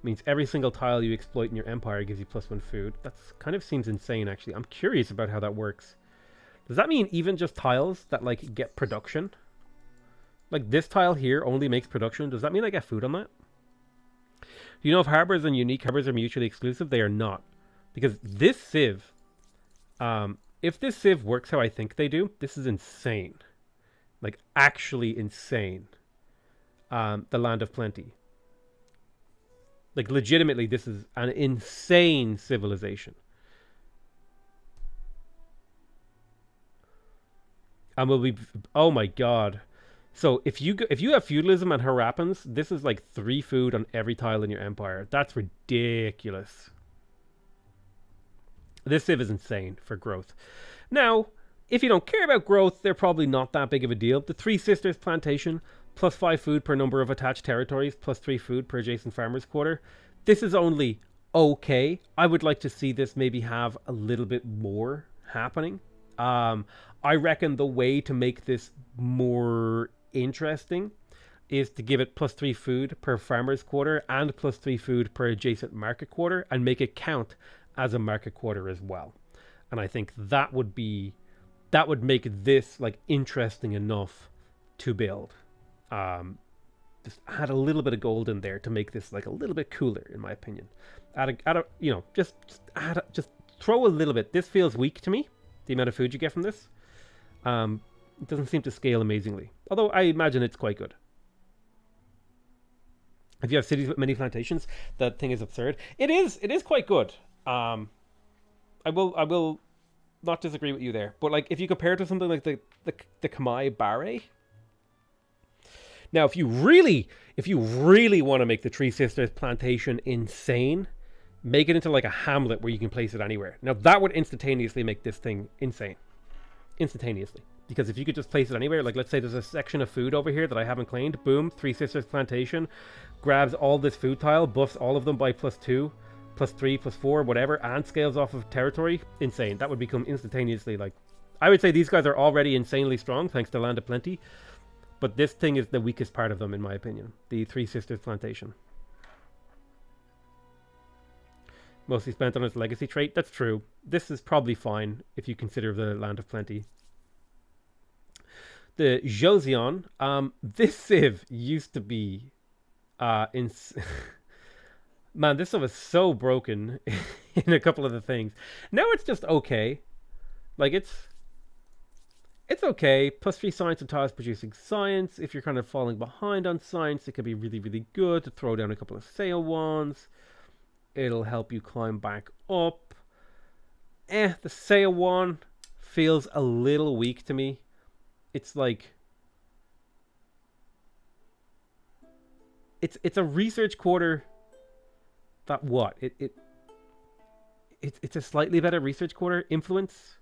Means every single tile you exploit in your empire gives you +1 food. That kind of seems insane, actually. I'm curious about how that works. Does that mean even just tiles that like get production? Like this tile here only makes production. Does that mean I get food on that? Do you know if harbors and unique harbors are mutually exclusive? They are not. Because this civ, if this civ works how I think they do, this is insane. Like actually insane. The Land of Plenty. Like, legitimately, this is an insane civilization. And will be... Oh my god. So if you have feudalism and Harappans, this is like 3 food on every tile in your empire. That's ridiculous. This civ is insane for growth. Now, if you don't care about growth, they're probably not that big of a deal. The Three Sisters plantation, plus 5 food per number of attached territories, plus 3 food per adjacent farmer's quarter. This is only okay. I would like to see this maybe have a little bit more happening. I reckon the way to make this more interesting is to give it plus 3 food per farmer's quarter and plus 3 food per adjacent market quarter and make it count as a market quarter as well. And I think that would make this like interesting enough to build. Just add a little bit of gold in there to make this like a little bit cooler, in my opinion. Just throw a little bit. This feels weak to me, the amount of food you get from this. It doesn't seem to scale amazingly, although I imagine it's quite good. If you have cities with many plantations, that thing is absurd. It is quite good. I will not disagree with you there. But like, if you compare it to something like the Kamai Barre. Now, if you really want to make the Three Sisters plantation insane, make it into like a hamlet where you can place it anywhere. Now, that would instantaneously make this thing insane. Instantaneously. Because if you could just place it anywhere, like let's say there's a section of food over here that I haven't claimed, boom, Three Sisters plantation, grabs all this food tile, buffs all of them by +2, +3, +4, whatever, and scales off of territory, insane. That would become instantaneously like... I would say these guys are already insanely strong, thanks to Land of Plenty, but this thing is the weakest part of them, in my opinion. The Three Sisters plantation. Mostly spent on its legacy trait. That's true. This is probably fine if you consider the Land of Plenty. The Joseon. This civ used to be... Man, this stuff is so broken in a couple of the things. Now it's just okay. Like, it's okay. +3 science and tiles producing science. If you're kind of falling behind on science, it could be really, really good to throw down a couple of Seo wands. It'll help you climb back up. The Seo one feels a little weak to me. It's like... It's a research quarter that what? It's a slightly better research quarter. Influence.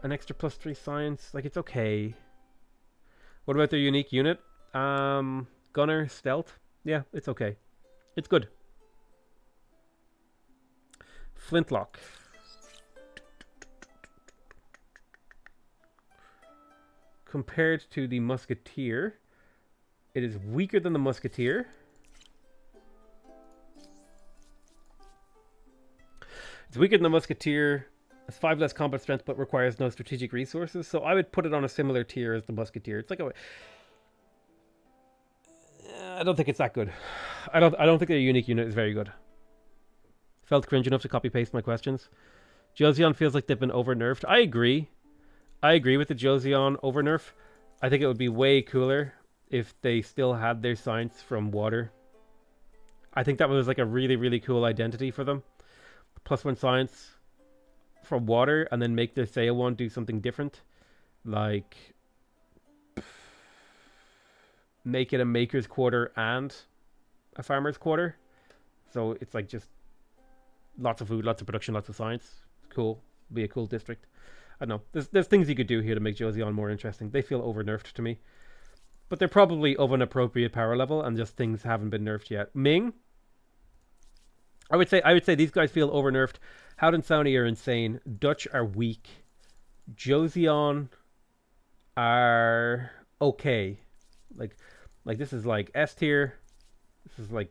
An extra +3 science. Like, it's okay. What about their unique unit? Gunner, stealth. Yeah, it's okay. It's good. Flintlock. Compared to the Musketeer, it is weaker than the Musketeer. It's weaker than the Musketeer. It's 5 less combat strength, but requires no strategic resources. So I would put it on a similar tier as the Musketeer. It's like a... I don't think it's that good. I don't think their unique unit is very good. Felt cringe enough to copy paste my questions. Joseon feels like they've been over nerfed. I agree. I agree with the Joseon over nerf. I think it would be way cooler if they still had their science from water. I think that was like a really, really cool identity for them. +1 science from water, and then make their Seo one do something different. Like, make it a maker's quarter and a farmer's quarter. So it's like just lots of food, lots of production, lots of science. Cool. Be a cool district. I don't know. There's things you could do here to make Joseon more interesting. They feel over nerfed to me. But they're probably of an appropriate power level, and just things haven't been nerfed yet. Ming? I would say these guys feel over nerfed. Howden Sauni are insane. Dutch are weak. Joseon are okay. Like this is like S tier. This is like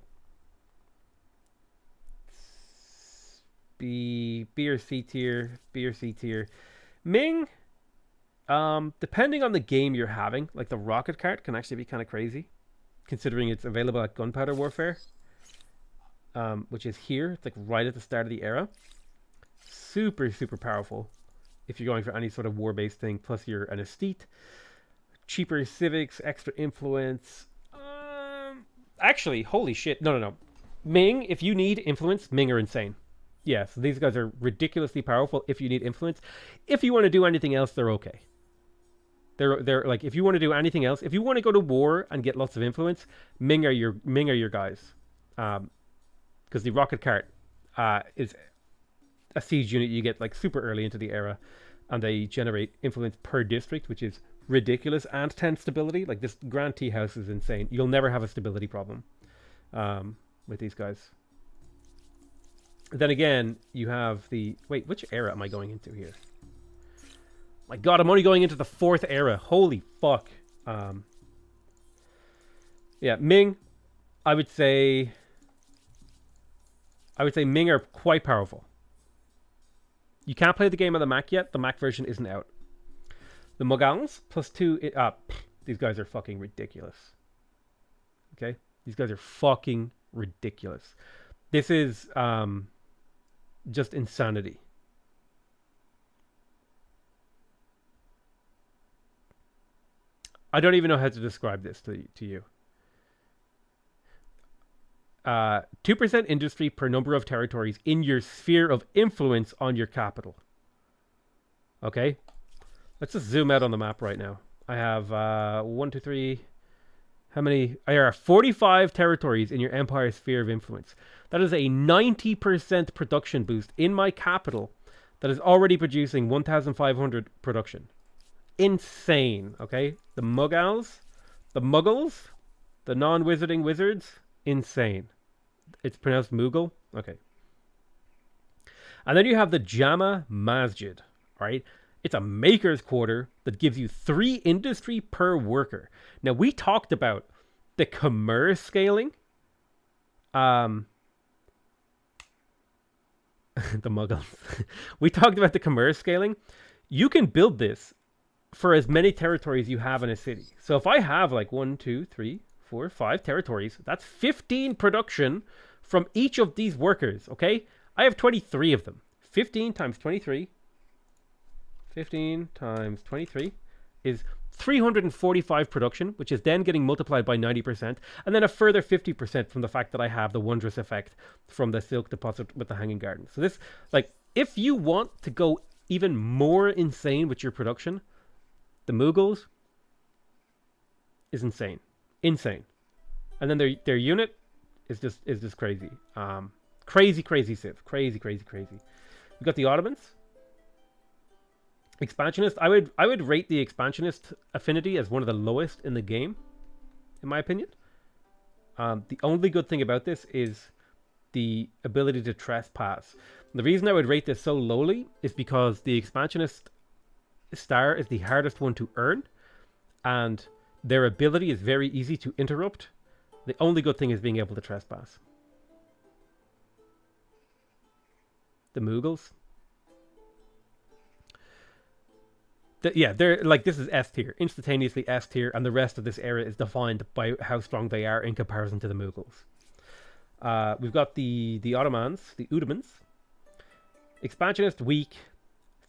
B or C tier. B or C tier. Ming, depending on the game you're having, like the rocket cart can actually be kind of crazy, considering it's available at Gunpowder Warfare, which is here. It's like right at the start of the era. Super, super powerful if you're going for any sort of war-based thing. Plus you're an aesthete, cheaper civics, extra influence. Actually, holy shit. No. Ming, if you need influence, Ming are insane. Yeah, so these guys are ridiculously powerful if you need influence. If you want to do anything else, they're okay. They're like, if you want to do anything else, if you want to go to war and get lots of influence, Ming are your guys. Because the rocket cart is a siege unit you get like super early into the era, and they generate influence per district, which is ridiculous, and 10 stability. Like, this Grand Tea House is insane. You'll never have a stability problem with these guys. Then again, you have the... Wait, which era am I going into here? My god, I'm only going into the 4th era. Holy fuck. Yeah, Ming, I would say Ming are quite powerful. You can't play the game on the Mac yet. The Mac version isn't out. The Mughals, +2... these guys are fucking ridiculous. Okay? These guys are fucking ridiculous. This is just insanity. I don't even know how to describe this to you. 2% industry per number of territories in your sphere of influence on your capital. Okay? Let's just zoom out on the map right now. I have 1, 2, 3... How many? There are 45 territories in your empire sphere of influence. That is a 90% production boost in my capital that is already producing 1,500 production. Insane, okay? The Mughals, the non-wizarding wizards, insane. It's pronounced Mughal? Okay. And then you have the Jama Masjid, right? It's a maker's quarter that gives you 3 industry per worker. Now, we talked about the commerce scaling. The Mughals. We talked about the commerce scaling. You can build this for as many territories you have in a city. So if I have like 1, 2, 3, 4, 5 territories, that's 15 production from each of these workers, okay? I have 23 of them. 15 times 23... 15 times 23 is 345 production, which is then getting multiplied by 90%, and then a further 50% from the fact that I have the wondrous effect from the silk deposit with the Hanging Garden. So this, like, if you want to go even more insane with your production, the Mughals is insane. Insane. And then their unit is just crazy. Crazy civ. Crazy. We've got the Ottomans. Expansionist, I would rate the expansionist affinity as one of the lowest in the game, in my opinion. The only good thing about this is the ability to trespass. The reason I would rate this so lowly is because the expansionist star is the hardest one to earn, and their ability is very easy to interrupt. The only good thing is being able to trespass. The Mughals. They're like, this is S tier, instantaneously S tier, and the rest of this area is defined by how strong they are in comparison to the Mughals. We've got the Ottomans, the Ottomans. Expansionist, weak,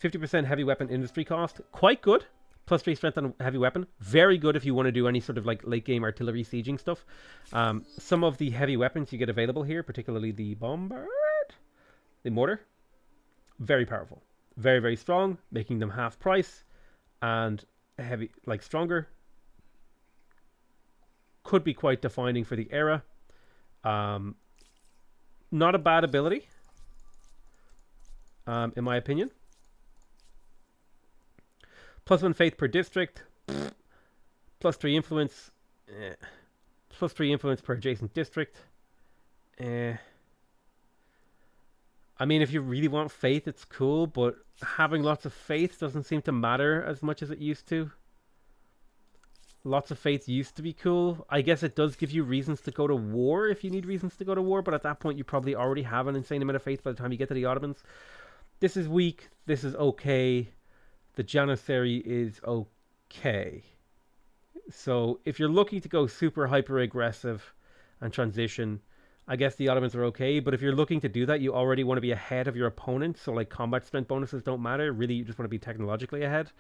50% heavy weapon industry cost, quite good. +3 strength on heavy weapon, very good if you want to do any sort of like late game artillery sieging stuff. Some of the heavy weapons you get available here, particularly the bombard, the mortar, very powerful, very strong, making them half price. And heavy, like stronger, could be quite defining for the era. Not a bad ability, in my opinion. +1 faith per district, +3 influence, +3 influence per adjacent district. I mean, if you really want faith, it's cool, but having lots of faith doesn't seem to matter as much as it used to. Lots of faith used to be cool. I guess it does give you reasons to go to war if you need reasons to go to war, but at that point you probably already have an insane amount of faith by the time you get to the Ottomans. This is weak. This is okay. The Janissary is okay. So if you're looking to go super hyper aggressive and transition, I guess the Ottomans are okay, but if you're looking to do that, you already want to be ahead of your opponent, so like combat strength bonuses don't matter. Really, you just want to be technologically ahead.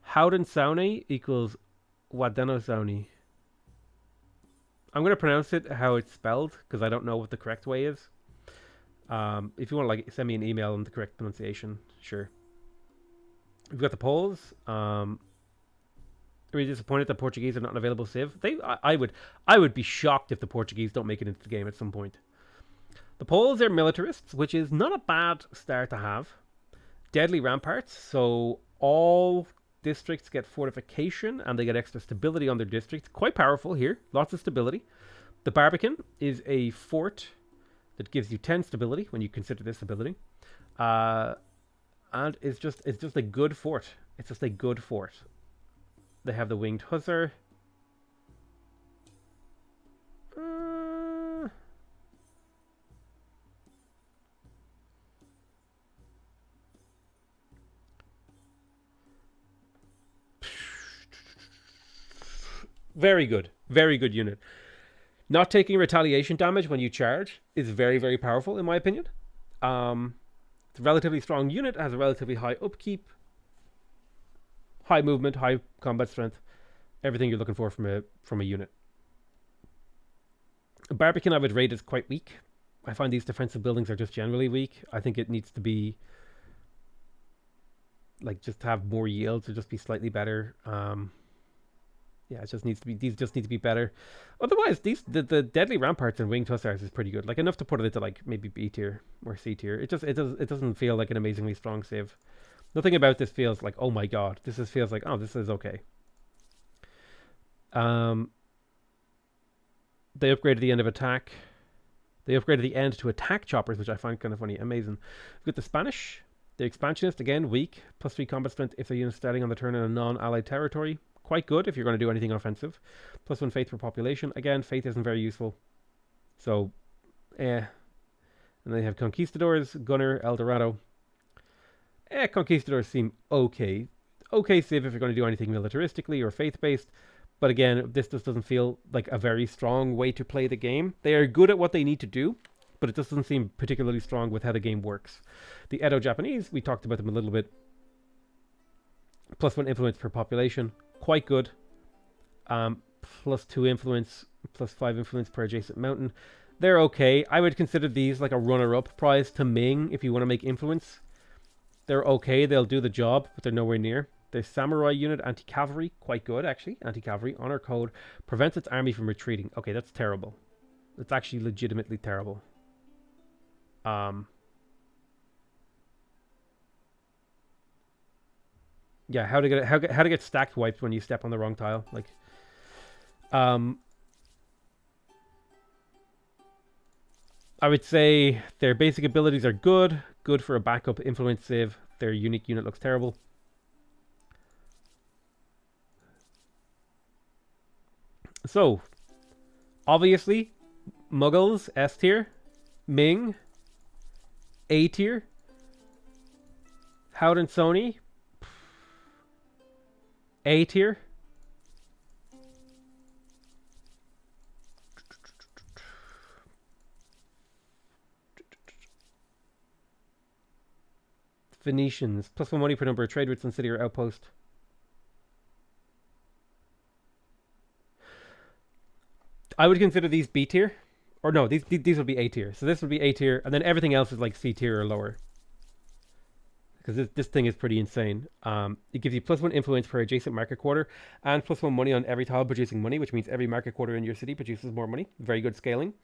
Howden Sauni equals Wadeno Sauni. I'm going to pronounce it how it's spelled because I don't know what the correct way is. If you want to like send me an email on the correct pronunciation, sure. We've got the Poles. Really disappointed that Portuguese are not an available civ. I would be shocked if the Portuguese don't make it into the game at some point. The Poles are militarists, which is not a bad start to have. Deadly ramparts, so all districts get fortification and they get extra stability on their districts. Quite powerful here, lots of stability. The Barbican is a fort that gives you 10 stability when you consider this ability. And it's just a good fort. It's just a good fort. They have the Winged Hussar. Very good. Very good unit. Not taking retaliation damage when you charge is very, very powerful, in my opinion. It's a relatively strong unit, has a relatively high upkeep, high movement, high combat strength, everything you're looking for from a unit. Barbican I would rate as quite weak. I find these defensive buildings are just generally weak. I think it needs to be like just have more yields or just be slightly better. Yeah, it just needs to be. These just need to be better. Otherwise, the deadly ramparts and winged hussars is pretty good. Like enough to put it into like maybe B tier or C tier. It doesn't feel like an amazingly strong save. Nothing about this feels like, oh my god. Feels like, oh, this is okay. They upgraded the end of attack. They upgraded the end to attack choppers, which I find kind of funny. Amazing. We've got the Spanish. The expansionist again weak. +3 combat strength if the unit starting on the turn in a non-allied territory. Quite good if you're going to do anything offensive. +1 faith for population. Again, faith isn't very useful. So, And then you have Conquistadors, Gunner, El Dorado. Conquistadors seem okay. Okay civ if you're going to do anything militaristically or faith-based. But again, this just doesn't feel like a very strong way to play the game. They are good at what they need to do, but it just doesn't seem particularly strong with how the game works. The Edo Japanese, we talked about them a little bit. +1 influence per population. Quite good. +2 influence, +5 influence per adjacent mountain. They're okay. I would consider these like a runner-up prize to Ming if you want to make influence. They're okay. They'll do the job, but they're nowhere near. Their samurai unit, anti-cavalry, quite good actually. Anti-cavalry, honor code, prevents its army from retreating. Okay, that's terrible. That's actually legitimately terrible. Yeah, how to get stacked wiped when you step on the wrong tile. Like, I would say their basic abilities are good for a backup influence save. Their unique unit looks terrible. So, obviously, Muggles S tier, Ming A tier, Haudenosaunee A tier. Venetians, +1 money per number of trade routes in city or outpost. I would consider these B tier. Or no, these would be A tier. So this would be A tier, and then everything else is like C tier or lower. Because this thing is pretty insane. It gives you +1 influence per adjacent market quarter, and +1 money on every tile producing money, which means every market quarter in your city produces more money. Very good scaling.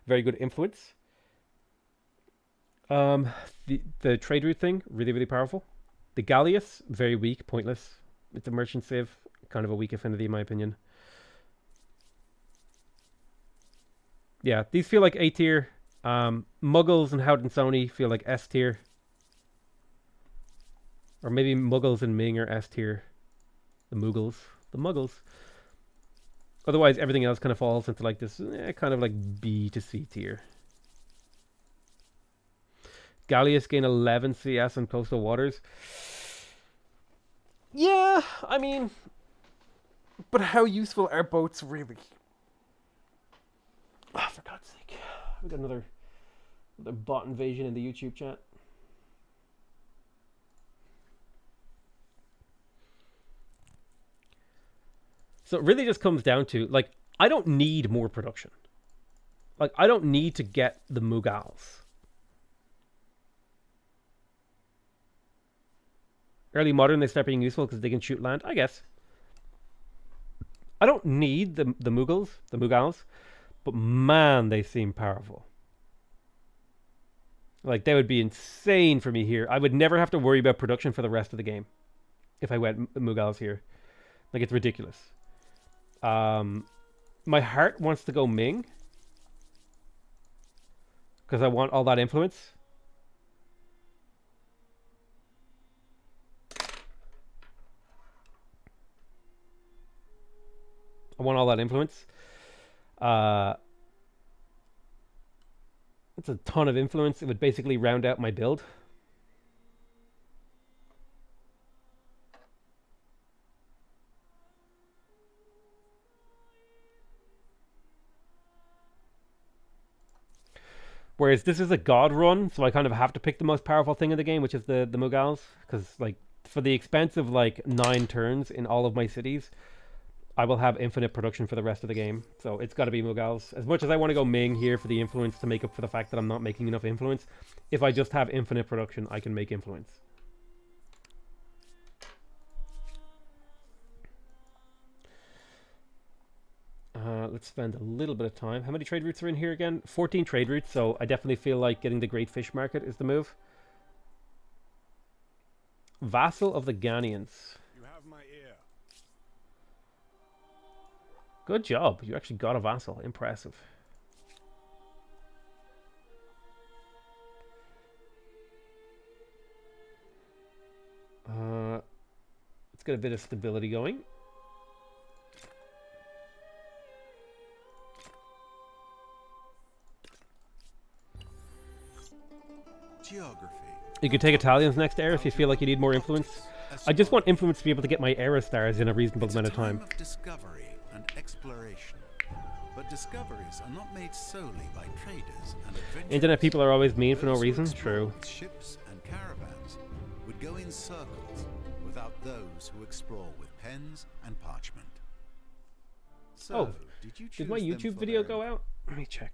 Very good influence. The trade route thing, really, really powerful. The Gallius, very weak, pointless. It's a merchant civ, kind of a weak affinity in my opinion. Yeah, these feel like A tier. Muggles and Haudenosaunee feel like S tier. Or maybe Muggles and Ming are S tier. The Muggles. Otherwise, everything else kind of falls into like this, kind of like B to C tier. Gallius gain 11 CS on coastal waters. Yeah, I mean, but how useful are boats really? Oh, for God's sake. We got another bot invasion in the YouTube chat. So it really just comes down to, like, I don't need more production. Like, I don't need to get the Mughals. Early modern, they start being useful because they can shoot land, I guess. I don't need the Mughals, but man, they seem powerful. Like, they would be insane for me here. I would never have to worry about production for the rest of the game if I went Mughals here. Like, it's ridiculous. My heart wants to go Ming because I want all that influence. I want all that influence. It's a ton of influence. It would basically round out my build. Whereas this is a god run, so I kind of have to pick the most powerful thing in the game, which is the Mughals. Because, like, for the expense of, like, 9 turns in all of my cities, I will have infinite production for the rest of the game. So it's got to be Mughals. As much as I want to go Ming here for the influence to make up for the fact that I'm not making enough influence, if I just have infinite production, I can make influence. Let's spend a little bit of time. How many trade routes are in here again? 14 trade routes, so I definitely feel like getting the Great Fish Market is the move. Vassal of the Ghanaians. You have my ear. Good job. You actually got a vassal. Impressive. Let's get a bit of stability going. Geography. You could take Italians next era if you feel like you need more influence. I just want influence to be able to get my era stars in a reasonable amount of time. Of discovery and exploration. But discoveries are not made solely by traders and adventurers. Internet people are always mean for no Those who reason. explore True. with ships and caravans would go in circles without those who explore with pens and parchment. So, Oh, did you choose did my them YouTube for video their go out? Let me check.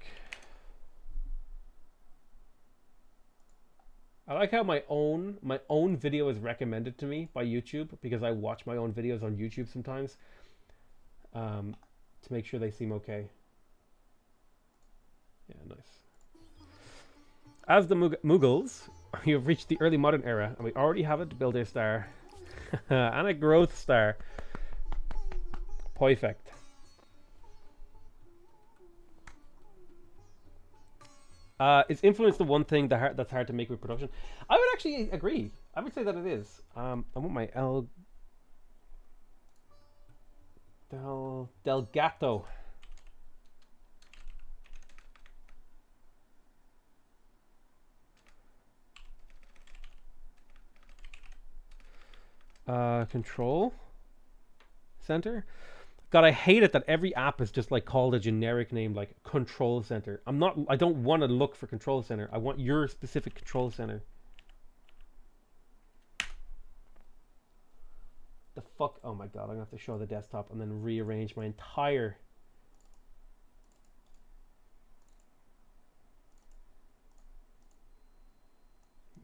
I like how my own video is recommended to me by YouTube because I watch my own videos on YouTube sometimes to make sure they seem okay. Yeah, nice. As the Mughals, you have reached the early modern era, and we already have it to build a star and a growth star. Perfect. Is influence the one thing that's hard to make with production? I would actually agree. I would say that it is. I want my Del Gato. Control center. God, I hate it that every app is just like called a generic name like control center. I don't want to look for control center. I want your specific control center. The fuck? Oh my god, I'm gonna have to show the desktop and then rearrange my entire...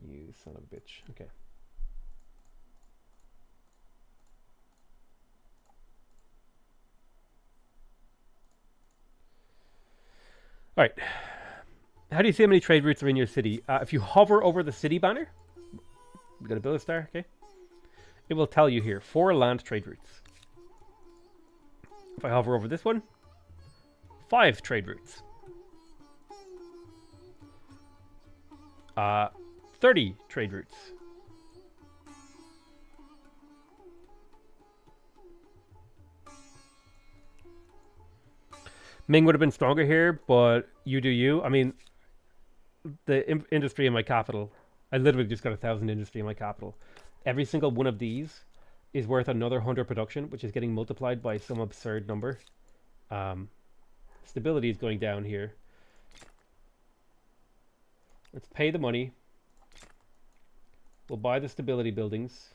You son of a bitch. Okay. All right. How do you see how many trade routes are in your city? If you hover over the city banner, we're going to build a star, okay? It will tell you here, 4 land trade routes. If I hover over this one, 5 trade routes. 30 trade routes. Ming would have been stronger here, but you do you. I mean, the industry in my capital, I literally just got 1,000 industry in my capital. Every single one of these is worth another 100 production, which is getting multiplied by some absurd number. Stability is going down here. Let's pay the money. We'll buy the stability buildings.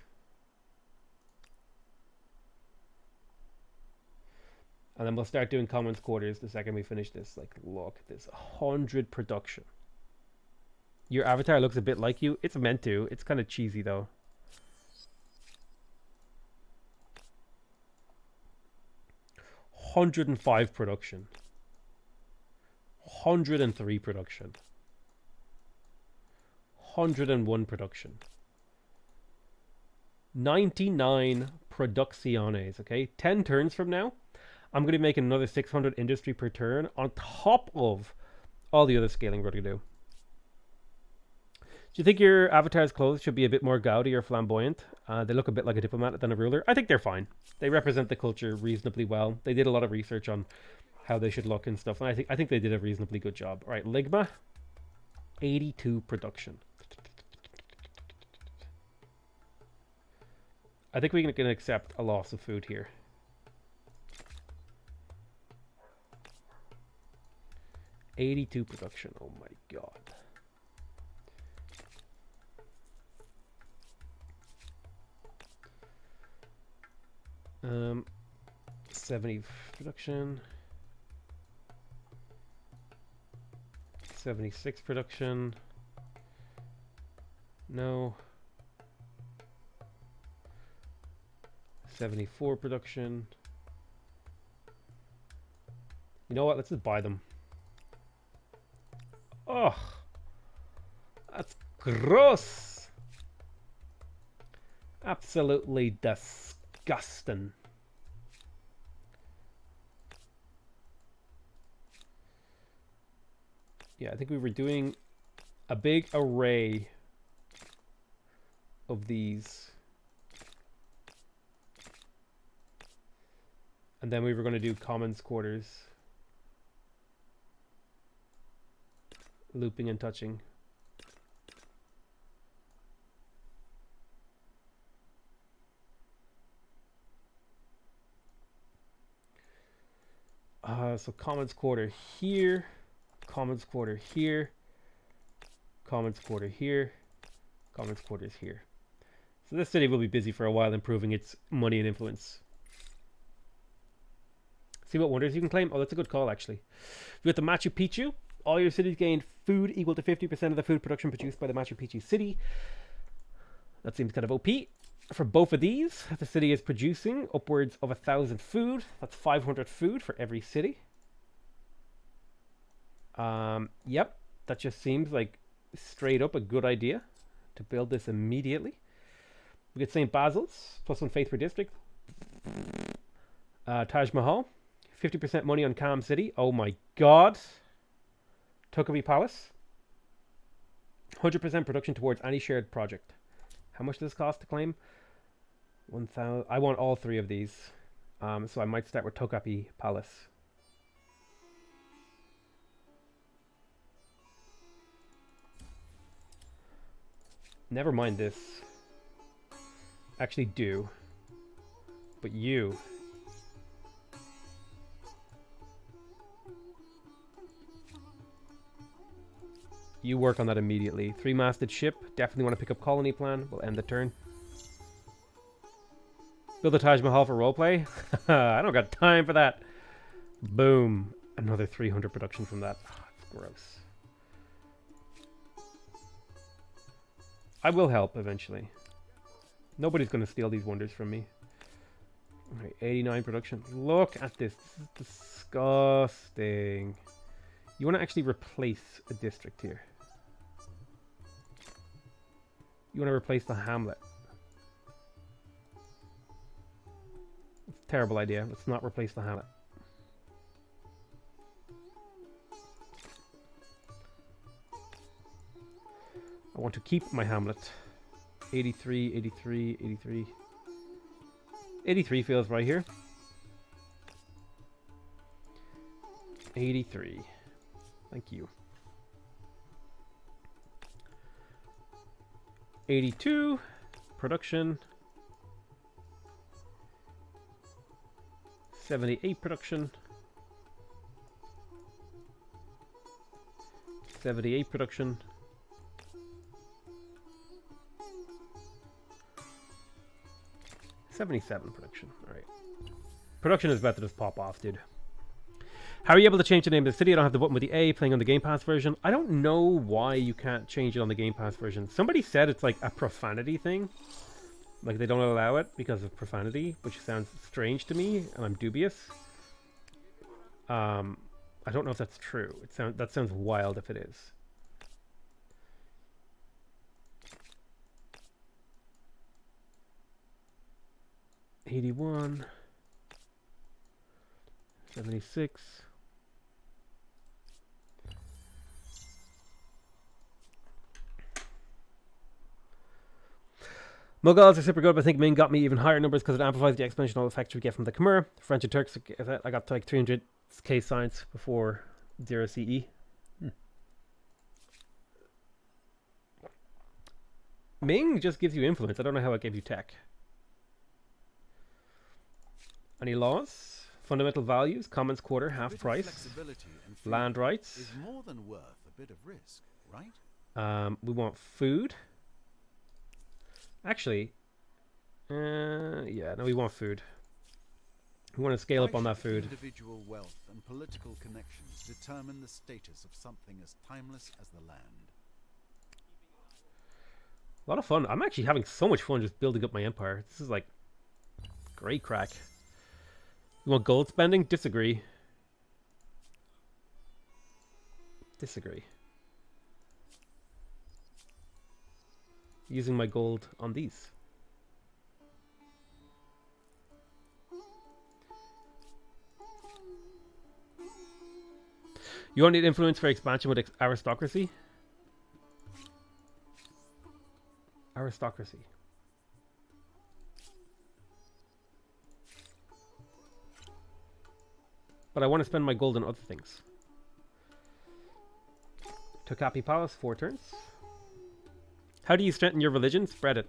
And then we'll start doing commons quarters the second we finish this. Like, look at this. 100 production. Your avatar looks a bit like you. It's meant to. It's kind of cheesy, though. $105 production. 103 production. 101 production. 99 producciones, okay? 10 turns from now, I'm going to make another 600 industry per turn on top of all the other scaling we're going to do. Do you think your avatar's clothes should be a bit more gaudy or flamboyant? They look a bit like a diplomat than a ruler. I think they're fine. They represent the culture reasonably well. They did a lot of research on how they should look and stuff, and I think they did a reasonably good job. All right, Ligma, 82 production. I think we can accept a loss of food here. $82 production. Oh my god. Um, 70 production. 76 production. No. 74 production. You know what? Let's just buy them. Oh, that's gross. Absolutely disgusting. Yeah, I think we were doing a big array of these. And then we were going to do commons quarters. Looping and touching. So commons quarter here. Commons quarter here. Commons quarter here. Commons quarters here. So this city will be busy for a while improving its money and influence. See what wonders you can claim? Oh, that's a good call, actually. You got the Machu Picchu. All your cities gain food equal to 50% of the food production produced by the Machu Picchu city. That seems kind of OP. For both of these, the city is producing upwards of 1,000 food. That's 500 food for every city. Yep, that just seems like straight up a good idea to build this immediately. We get St. Basil's, +1 faith per district. Taj Mahal, 50% money on Calm City. Oh my god. Tokabi Palace, 100% production towards any shared project. How much does this cost to claim? 1,000. I want all three of these. So I might start with Tokapi Palace. Never mind this. Actually do. But you. You work on that immediately. 3-masted ship. Definitely want to pick up colony plan. We'll end the turn. Build a Taj Mahal for roleplay? I don't got time for that. Boom. Another 300 production from that. Oh, it's gross. I will help eventually. Nobody's going to steal these wonders from me. Alright, 89 production. Look at this. This is disgusting. You want to actually replace a district here. You want to replace the hamlet. It's a terrible idea. Let's not replace the hamlet. I want to keep my hamlet. 83, 83, 83. 83 feels right here. 83. Thank you. 82. Production. 78 production. 78 production. 77 production. All right. Production is about to just pop off, dude. How are you able to change the name of the city? I don't have the button with the A playing on the Game Pass version. I don't know why you can't change it on the Game Pass version. Somebody said it's like a profanity thing. Like they don't allow it because of profanity, which sounds strange to me, and I'm dubious. I don't know if that's true. That sounds wild if it is. $81, 76. Mughals are super good, but I think Ming got me even higher numbers because it amplifies the exponential effects we get from the Khmer. French and Turks, I got to like 300k science before 0 CE. Ming just gives you influence. I don't know how it gave you tech. Any laws? Fundamental values, commons quarter, half price, land rights. Is more than worth a bit of risk, right? We want food. Actually, yeah, no, we want food. We want to scale up on that food. Individual wealth and political connections determine the status of something as timeless as the land. A lot of fun. I'm actually having so much fun just building up my empire. This is like great crack. You want gold spending? Disagree. Disagree. Using my gold on these. You don't need influence for expansion with aristocracy? Aristocracy. But I want to spend my gold on other things. Tokapi Palace, 4 turns. How do you strengthen your religion? Spread it.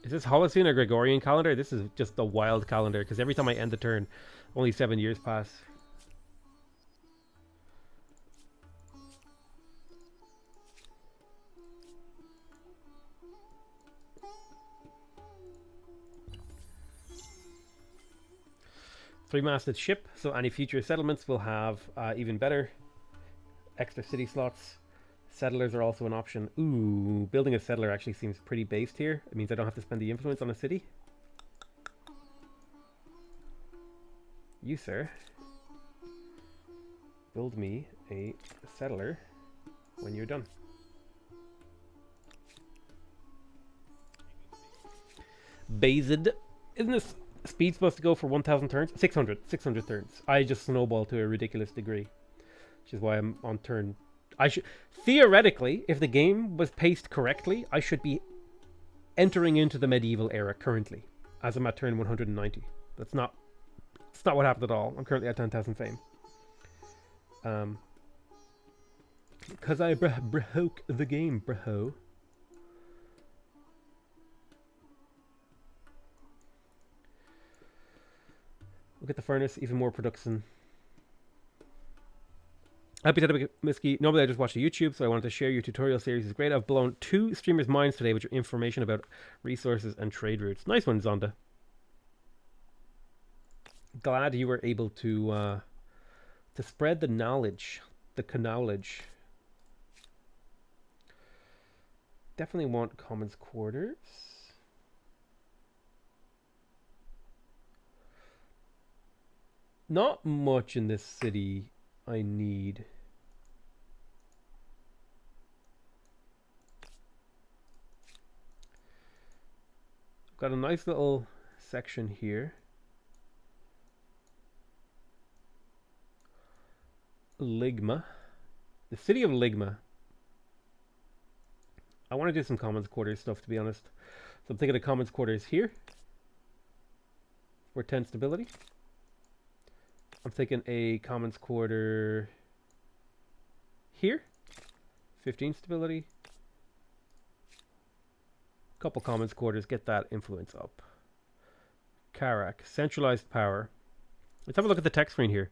Is this Holocene or Gregorian calendar? This is just the wild calendar, because every time I end the turn, only 7 years pass. Three-masted ship, so any future settlements will have even better extra city slots. Settlers are also an option. Ooh, building a settler actually seems pretty based here. It means I don't have to spend the influence on a city. You, sir, build me a settler when you're done. Based. Isn't this speed supposed to go for 1,000 turns? 600 turns. I just snowball to a ridiculous degree, which is why I'm on turn. I should theoretically, if the game was paced correctly, I should be entering into the medieval era currently, as I'm at turn 190. That's not what happened at all. I'm currently at 10,000 fame. Because I broke the game, bro. Look at the furnace, even more production. Happy to Miski. Normally I just watch the YouTube, so I wanted to share your tutorial series. It's great. I've blown 2 streamers' minds today with your information about resources and trade routes. Nice one, Zonda. Glad you were able to spread the knowledge, the knowledge. Definitely want commons quarters. Not much in this city I need. I've got a nice little section here. Ligma. The city of Ligma. I want to do some commons quarters stuff, to be honest. So I'm thinking of commons quarters here for 10 stability. I'm thinking a commons quarter here, 15 stability. Couple commons quarters, get that influence up. Karak, centralized power. Let's have a look at the text screen here.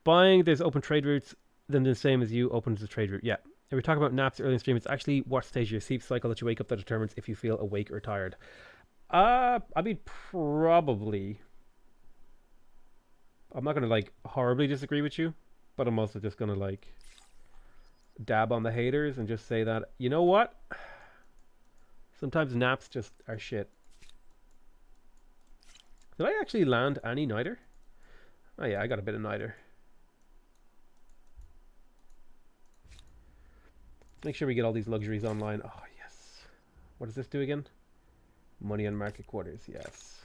Buying, there's open trade routes, then the same as you opens the trade route. Yeah. If we talk about naps early in stream, it's actually what stage of your sleep cycle that you wake up that determines if you feel awake or tired. I mean, probably. I'm not gonna like horribly disagree with you, but I'm also just gonna like dab on the haters and just say that, you know what? Sometimes naps just are shit. Did I actually land any niter? Oh yeah, I got a bit of niter. Make sure we get all these luxuries online. Oh yes. What does this do again? Money on market quarters, yes.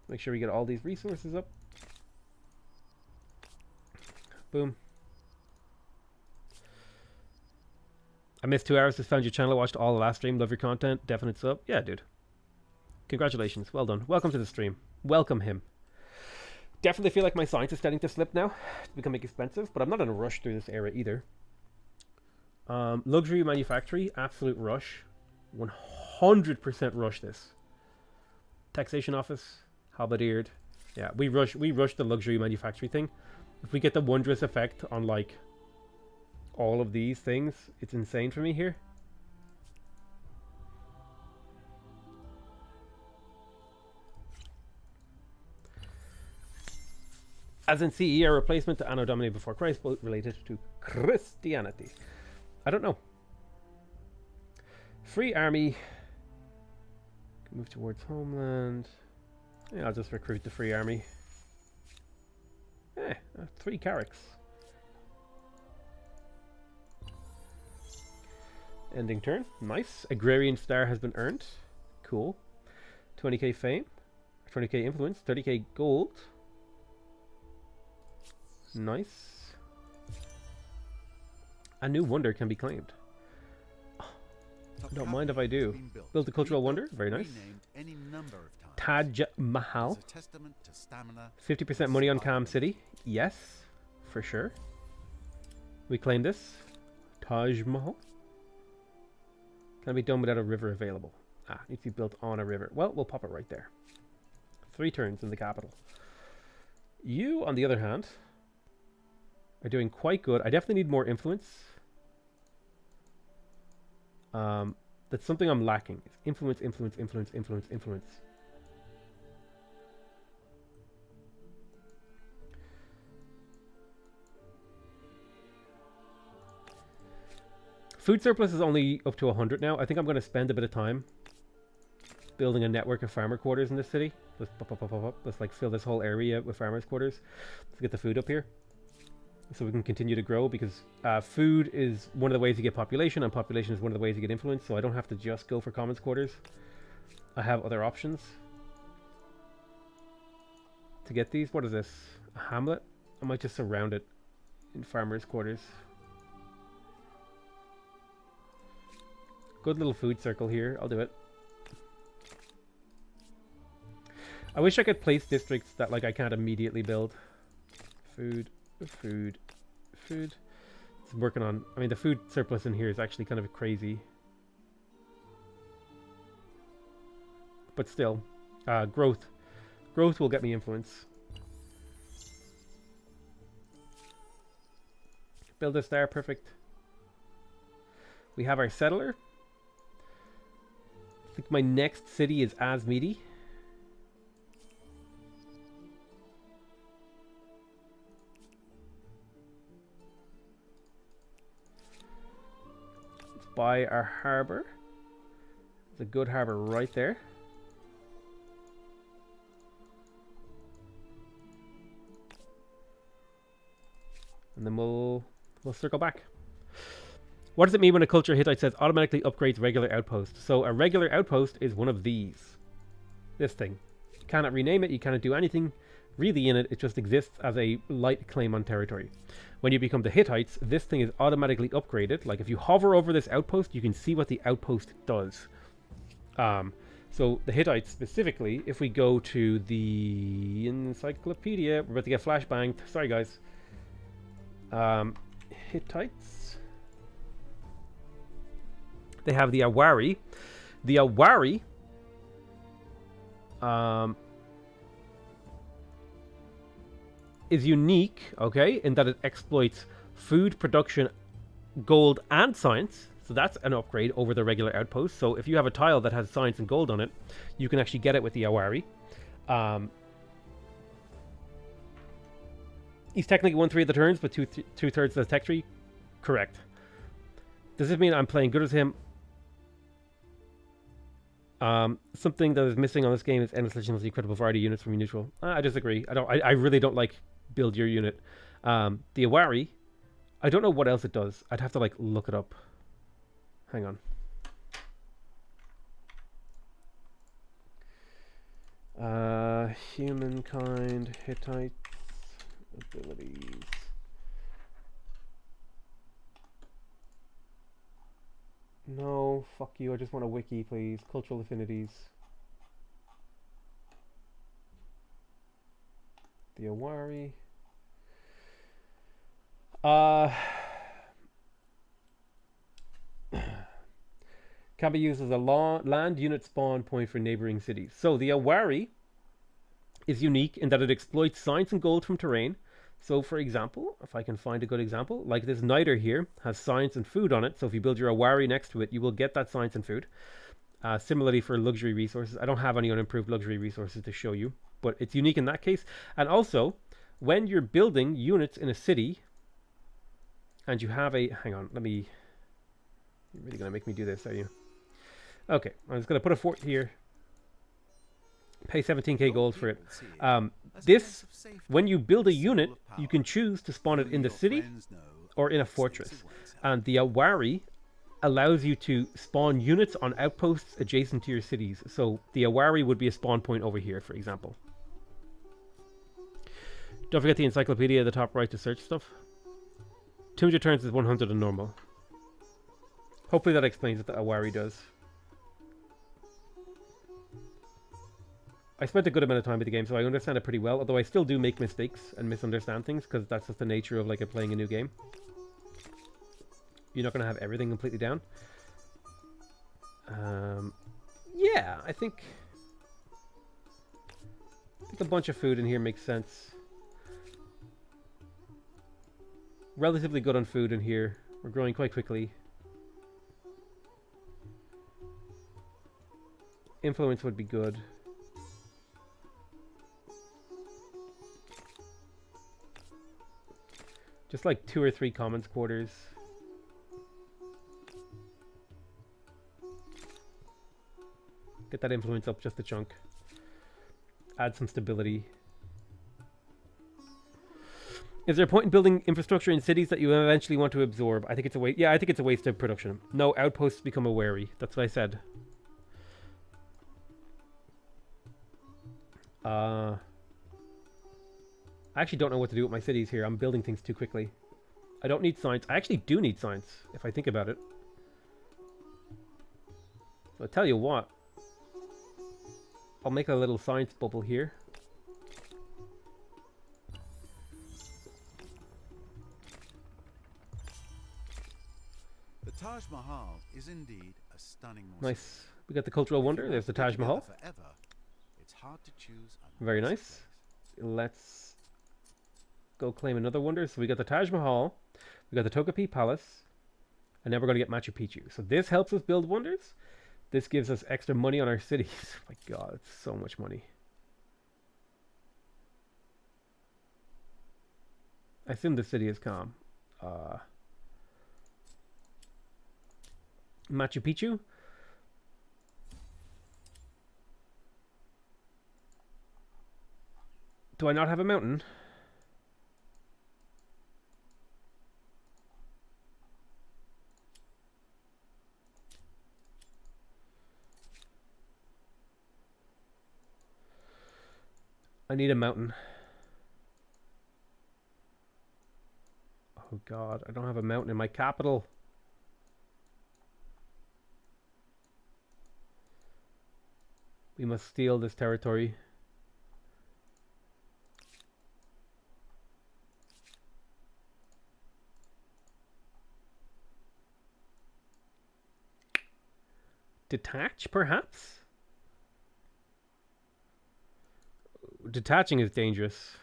Make sure we get all these resources up. Boom. I missed 2 hours, just found your channel, watched all the last stream, love your content, definite sub. Yeah, dude. Congratulations, well done. Welcome to the stream. Welcome him. Definitely feel like my science is starting to slip now. It's becoming expensive, but I'm not in a rush through this era either. Luxury manufactory, absolute rush. 100% rush this. Taxation office, halberdier. Yeah, we rush the luxury manufactory thing. If we get the wondrous effect on like all of these things, it's insane for me here. As in CE, a replacement to Anno Domini before Christ, but related to Christianity. I don't know. Free army. Move towards homeland. Yeah, I'll just recruit the free army. 3 carracks. Ending turn. Nice. Agrarian star has been earned. Cool. 20k fame. 20k influence. 30k gold. Nice. A new wonder can be claimed. Don't mind if I do. Build a cultural wonder. Very nice. Taj Mahal. 50% money on Cam City. Yes, for sure. We claim this. Taj Mahal. Can be done without a river available. Needs to be built on a river. Well, we'll pop it right there. 3 turns in the capital. You, on the other hand, are doing quite good. I definitely need more influence. That's something I'm lacking. It's influence, influence, influence, influence, influence. Food surplus is only up to 100 now. I think I'm going to spend a bit of time building a network of farmer quarters in this city. Let's Let's like fill this whole area with farmers quarters. Let's get the food up here so we can continue to grow, because food is one of the ways you get population, and population is one of the ways you get influence, so I don't have to just go for commons quarters. I have other options to get these. What is this? A hamlet? I might just surround it in farmers quarters. Good little food circle here. I'll do it. I wish I could place districts that like I can't immediately build. Food, food, food. It's working on. I mean, the food surplus in here is actually kind of crazy. But still, growth. Growth will get me influence. Build this there, perfect. We have our settler. I think my next city is Asmedi. Let's buy our harbor. There's a good harbor right there. And then we'll circle back. What does it mean when a culture Hittite says automatically upgrades regular outpost? So a regular outpost is one of these. This thing. You cannot rename it, you cannot do anything really in it, it just exists as a light claim on territory. When you become the Hittites, this thing is automatically upgraded. Like if you hover over this outpost, you can see what the outpost does. So the Hittites specifically, if we go to the encyclopedia, we're about to get flashbanged. Sorry guys. Hittites. They have the Awari. The Awari is unique, okay, in that it exploits food production gold and science. So that's an upgrade over the regular outpost. So if you have a tile that has science and gold on it, you can actually get it with the Awari. He's technically 1/3 of the turns, but two-thirds of the tech tree. Correct. Does this mean I'm playing good as him? Something that is missing on this game is endless legitimately credible variety units from your neutral. I disagree. I really don't like build your unit. The Awari, I don't know what else it does. I'd have to like look it up. Hang on. Humankind, Hittites, abilities. No, fuck you. I just want a wiki, please. Cultural affinities. The Awari. Can be used as a land unit spawn point for neighboring cities. So the Awari is unique in that it exploits science and gold from terrain. So for example, if I can find a good example, like this niter here has science and food on it. So if you build your Awari next to it, you will get that science and food. Similarly for luxury resources, I don't have any unimproved luxury resources to show you, but it's unique in that case. And also, when you're building units in a city, and you have a, hang on, you're really gonna make me do this, are you? Okay, I'm just gonna put a fort here. Pay 17k gold for it. This, when you build a unit, you can choose to spawn it in the city or in a fortress. And the Awari allows you to spawn units on outposts adjacent to your cities. So the Awari would be a spawn point over here, for example. Don't forget the encyclopedia at the top right to search stuff. 200 turns is 100 on normal. Hopefully that explains what the Awari does. I spent a good amount of time with the game, so I understand it pretty well, although I still do make mistakes and misunderstand things, because that's just the nature of like playing a new game. You're not going to have everything completely down. Yeah, I think a bunch of food in here makes sense. Relatively good on food in here. We're growing quite quickly. Influence would be good. Just like 2 or 3 commons quarters. Get that influence up just a chunk. Add some stability. Is there a point in building infrastructure in cities that you eventually want to absorb? I think it's a waste. Yeah, I think it's a waste of production. No, outposts become a wary. That's what I said. I actually don't know what to do with my cities here. I'm building things too quickly. I don't need science. I actually do need science, if I think about it. So I'll tell you what. I'll make a little science bubble here. The Taj Mahal is indeed a stunning mosque. Nice. We got the cultural wonder. There's the Taj Mahal. Forever, it's hard to choose Very nice. Let's go claim another wonder. So we got the Taj Mahal, we got the Togepi Palace, and now we're going to get Machu Picchu. So this helps us build wonders. This gives us extra money on our cities. Oh my god, it's so much money. I assume the city is calm. Machu Picchu. Do I not have a mountain? I need a mountain. Oh god, I don't have a mountain in my capital. We must steal this territory. Detach, perhaps? Detaching is dangerous.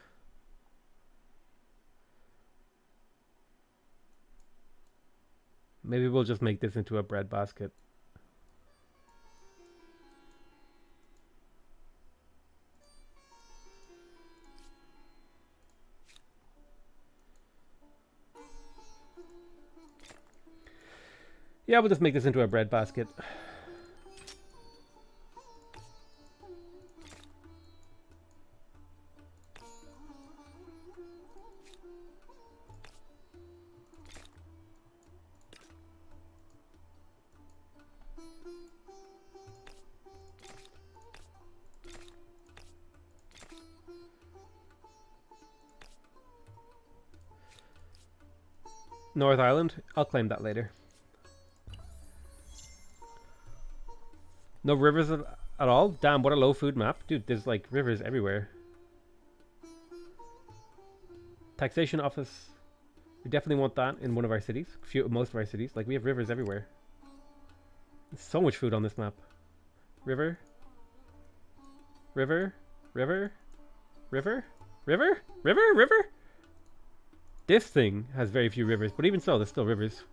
Maybe we'll just make this into a bread basket. Yeah, we'll just make this into a bread basket. North Island? I'll claim that later. No rivers at all? Damn, what a low food map. Dude, there's like rivers everywhere. Taxation office. We definitely want that in one of our cities. Most of our cities. Like, we have rivers everywhere. There's so much food on this map. River. River. River. River. River. River. River. This thing has very few rivers, but even so, there's still rivers.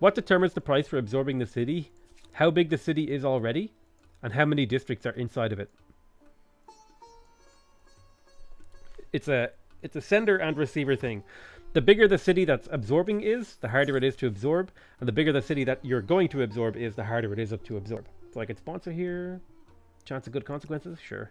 What determines the price for absorbing the city? How big the city is already, and how many districts are inside of it. It's a sender and receiver thing. The bigger the city that's absorbing is, the harder it is to absorb, and the bigger the city that you're going to absorb is, the harder it is to absorb. So I could sponsor here. Chance of good consequences? Sure.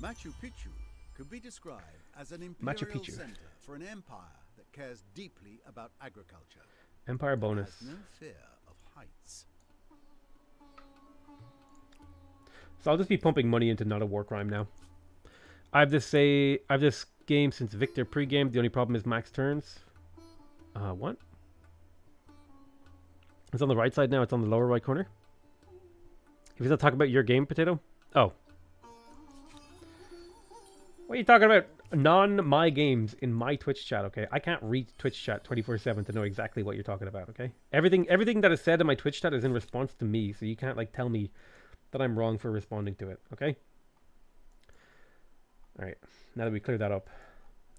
Machu Picchu could be described as an imperial center for an empire that cares deeply about agriculture. Empire bonus. Has no fear of heights. So I'll just be pumping money into Not a War Crime now. I've this game since Victor pre-game. The only problem is max turns. What? It's on the right side now. It's on the lower right corner. If he's not talking about your game, Potato. Oh. What are you talking about? My games in my Twitch chat, okay? I can't read Twitch chat 24/7 to know exactly what you're talking about, okay? Everything that is said in my Twitch chat is in response to me, so you can't like tell me that I'm wrong for responding to it, okay? All right. Now that we cleared that up,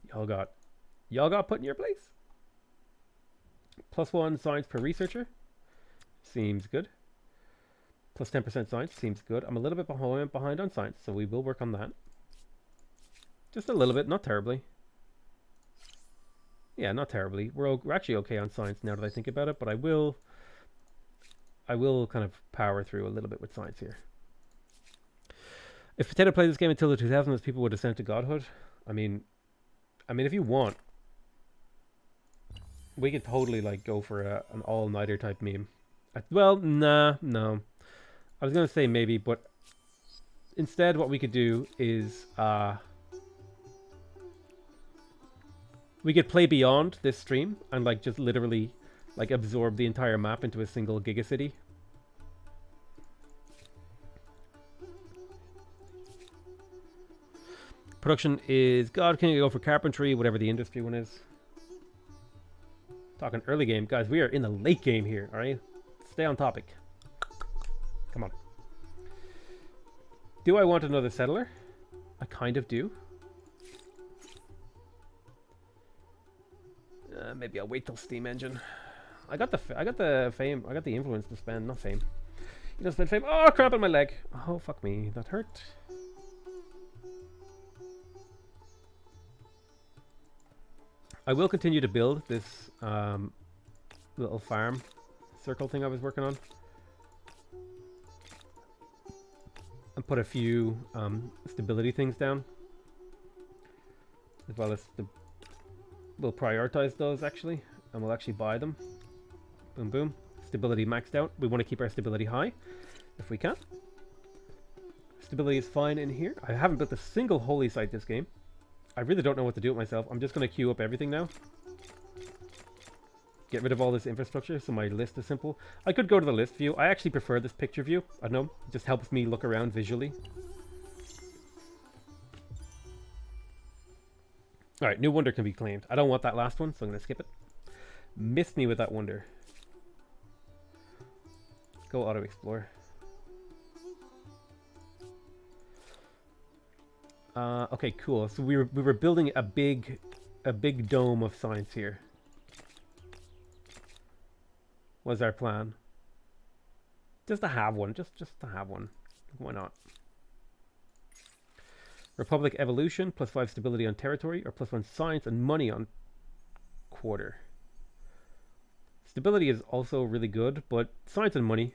y'all got put in your place. +1 science per researcher. Seems good. Plus 10% science seems good. I'm a little bit behind on science, so we will work on that. Just a little bit, not terribly. Yeah, not terribly. We're actually okay on science now that I think about it, but I will kind of power through a little bit with science here. If Potato played this game until the 2000s, people would ascend to godhood. I mean, if you want, we could totally like go for an all-nighter type meme. Well, no. I was gonna say maybe, but instead, what we could do is we could play beyond this stream and like just literally like absorb the entire map into a single gigacity. Production is God. Can you go for carpentry, whatever the industry one is? Talking early game, guys. We are in the late game here. All right, stay on topic. Come on. Do I want another settler? I kind of do. Maybe I'll wait till Steam Engine. I got the fame. I got the influence to spend, not fame. You don't spend fame. Oh, crap on my leg. Oh, fuck me. That hurt. I will continue to build this little farm circle thing I was working on. And put a few stability things down. As well as we'll prioritize those actually. And we'll actually buy them. Boom, boom. Stability maxed out. We want to keep our stability high if we can. Stability is fine in here. I haven't built a single holy site this game. I really don't know what to do with myself. I'm just going to queue up everything now. Get rid of all this infrastructure so my list is simple. I could go to the list view. I actually prefer this picture view. I don't know. It just helps me look around visually. Alright, new wonder can be claimed. I don't want that last one, so I'm going to skip it. Missed me with that wonder. Go auto explore. Okay, cool. So we were building a big dome of science here. was our plan. Just to have one. Just to have one. Why not? Republic evolution, +5 stability on territory, or +1 science and money on quarter. Stability is also really good, but science and money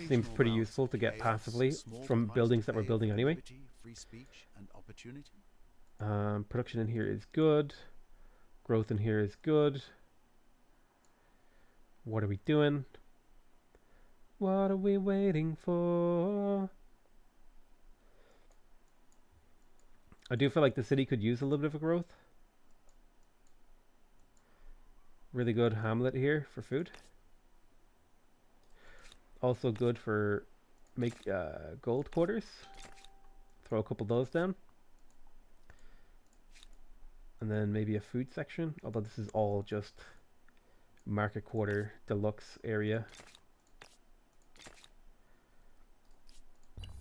seems pretty useful to get passively from buildings that we're building anyway. Free speech and opportunity. Production in here is good. Growth in here is good. What are we doing? What are we waiting for? I do feel like the city could use a little bit of a growth. Really good hamlet here for food. Also good for make gold quarters. Throw a couple of those down. And then maybe a food section. Although this is all just market quarter deluxe area.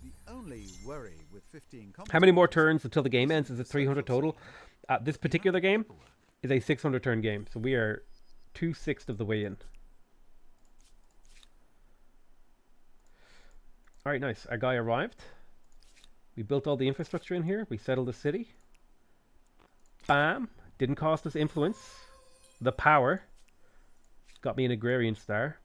The only worry with 15 How many more turns until the game ends? Is it 300 total? This particular game is a 600 turn game. So we are 2/6 of the way in. Alright, nice. Our guy arrived. We built all the infrastructure in here. We settled the city. Bam. Didn't cost us influence. The power. Got me an agrarian star.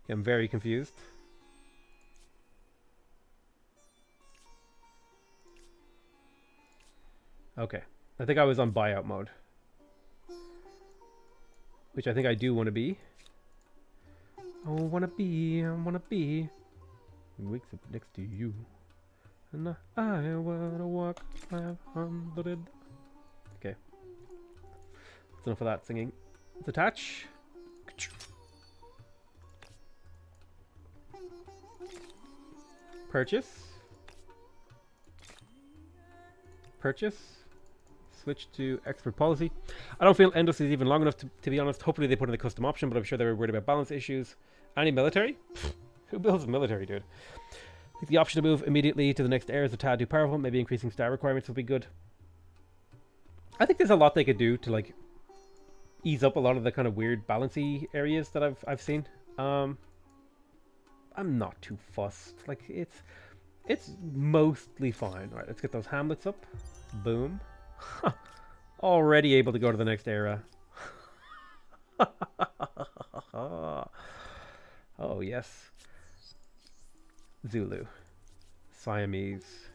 I'm very confused. Okay. I think I was on buyout mode. Which I think I do want to be. I wanna be wakes up next to you. And I wanna walk 500. Okay. That's enough of that singing. Let's attach. Purchase. Purchase. Switch to expert policy. I don't feel endless is even long enough to be honest. Hopefully they put in a custom option, but I'm sure they were worried about balance issues. Any military? Who builds military, dude? I think the option to move immediately to the next era is a tad too powerful. Maybe increasing star requirements would be good. I think there's a lot they could do to like ease up a lot of the kind of weird balancy areas that I've seen. I'm not too fussed. Like it's mostly fine. All right, let's get those hamlets up. Boom. Already able to go to the next era. Oh yes. Zulu. Siamese.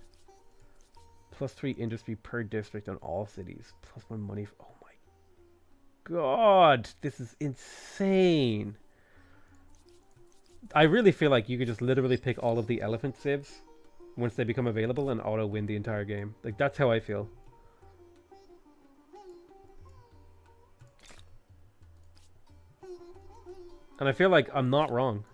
+3 industry per district on all cities. +1 money. Oh my god. This is insane. I really feel like you could just literally pick all of the elephant civs once they become available and auto win the entire game. Like, that's how I feel. And I feel like I'm not wrong.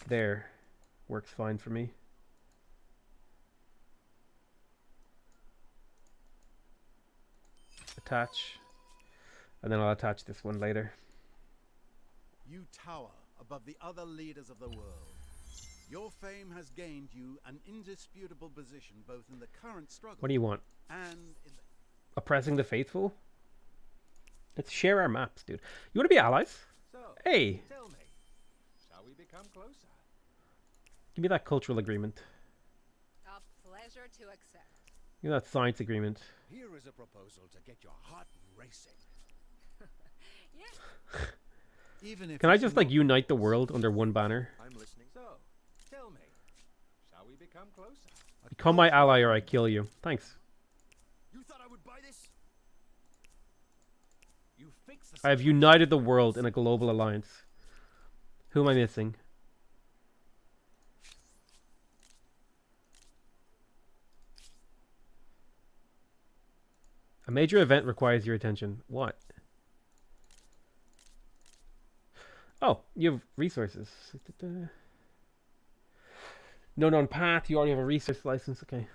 There. Works fine for me. Attach. And then I'll attach this one later. You tower above the other leaders of the world. Your fame has gained you an indisputable position both in the current struggle. What do you want? And in the... Oppressing the faithful? Let's share our maps, dude. You want to be allies? So, Hey! tell me, shall we become closer? Give me that cultural agreement. A pleasure to accept. Give me that science agreement. Here is a proposal to get your heart racing. Yes. Even if Can I it's just not like unite the world under one banner? I'm listening. So, tell me, shall we become closer? Become my ally or I kill you. Thanks. You thought I would buy this? You fix the I have united the world in a global alliance. Who am I missing? A major event requires your attention. What? Oh, you have resources. No known path. You already have a resource license. Okay.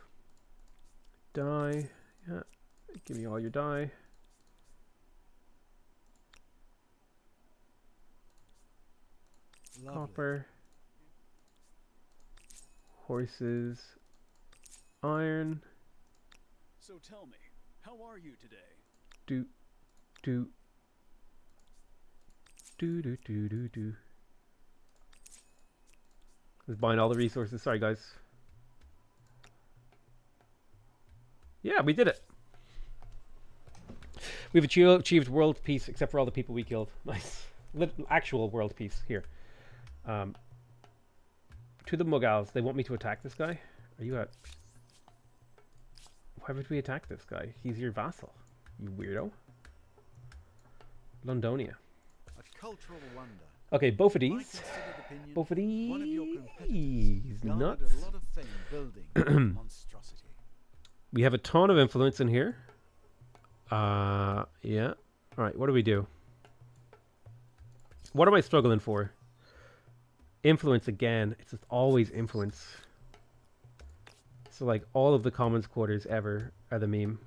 Dye. Yeah. Give me all your dye. Lovely. copper, horses, iron, So tell me, how are you today? do, do, do. Just buying all the resources. Sorry, guys. Yeah, we did it. We've achieved world peace, except for all the people we killed. Nice. Actual world peace here. To the Mughals. They want me to attack this guy? Are you at... Why would we attack this guy? He's your vassal. You weirdo. Londonia. A cultural wonder. Okay, both of My these. considered opinion, Both of one of your these. competitors garnered Nuts. a lot of fame building a monstrosity. We have a ton of influence in here. Yeah. Alright, what do we do? What am I struggling for? Influence again. It's just always influence. So like all of the commons quarters ever are the meme.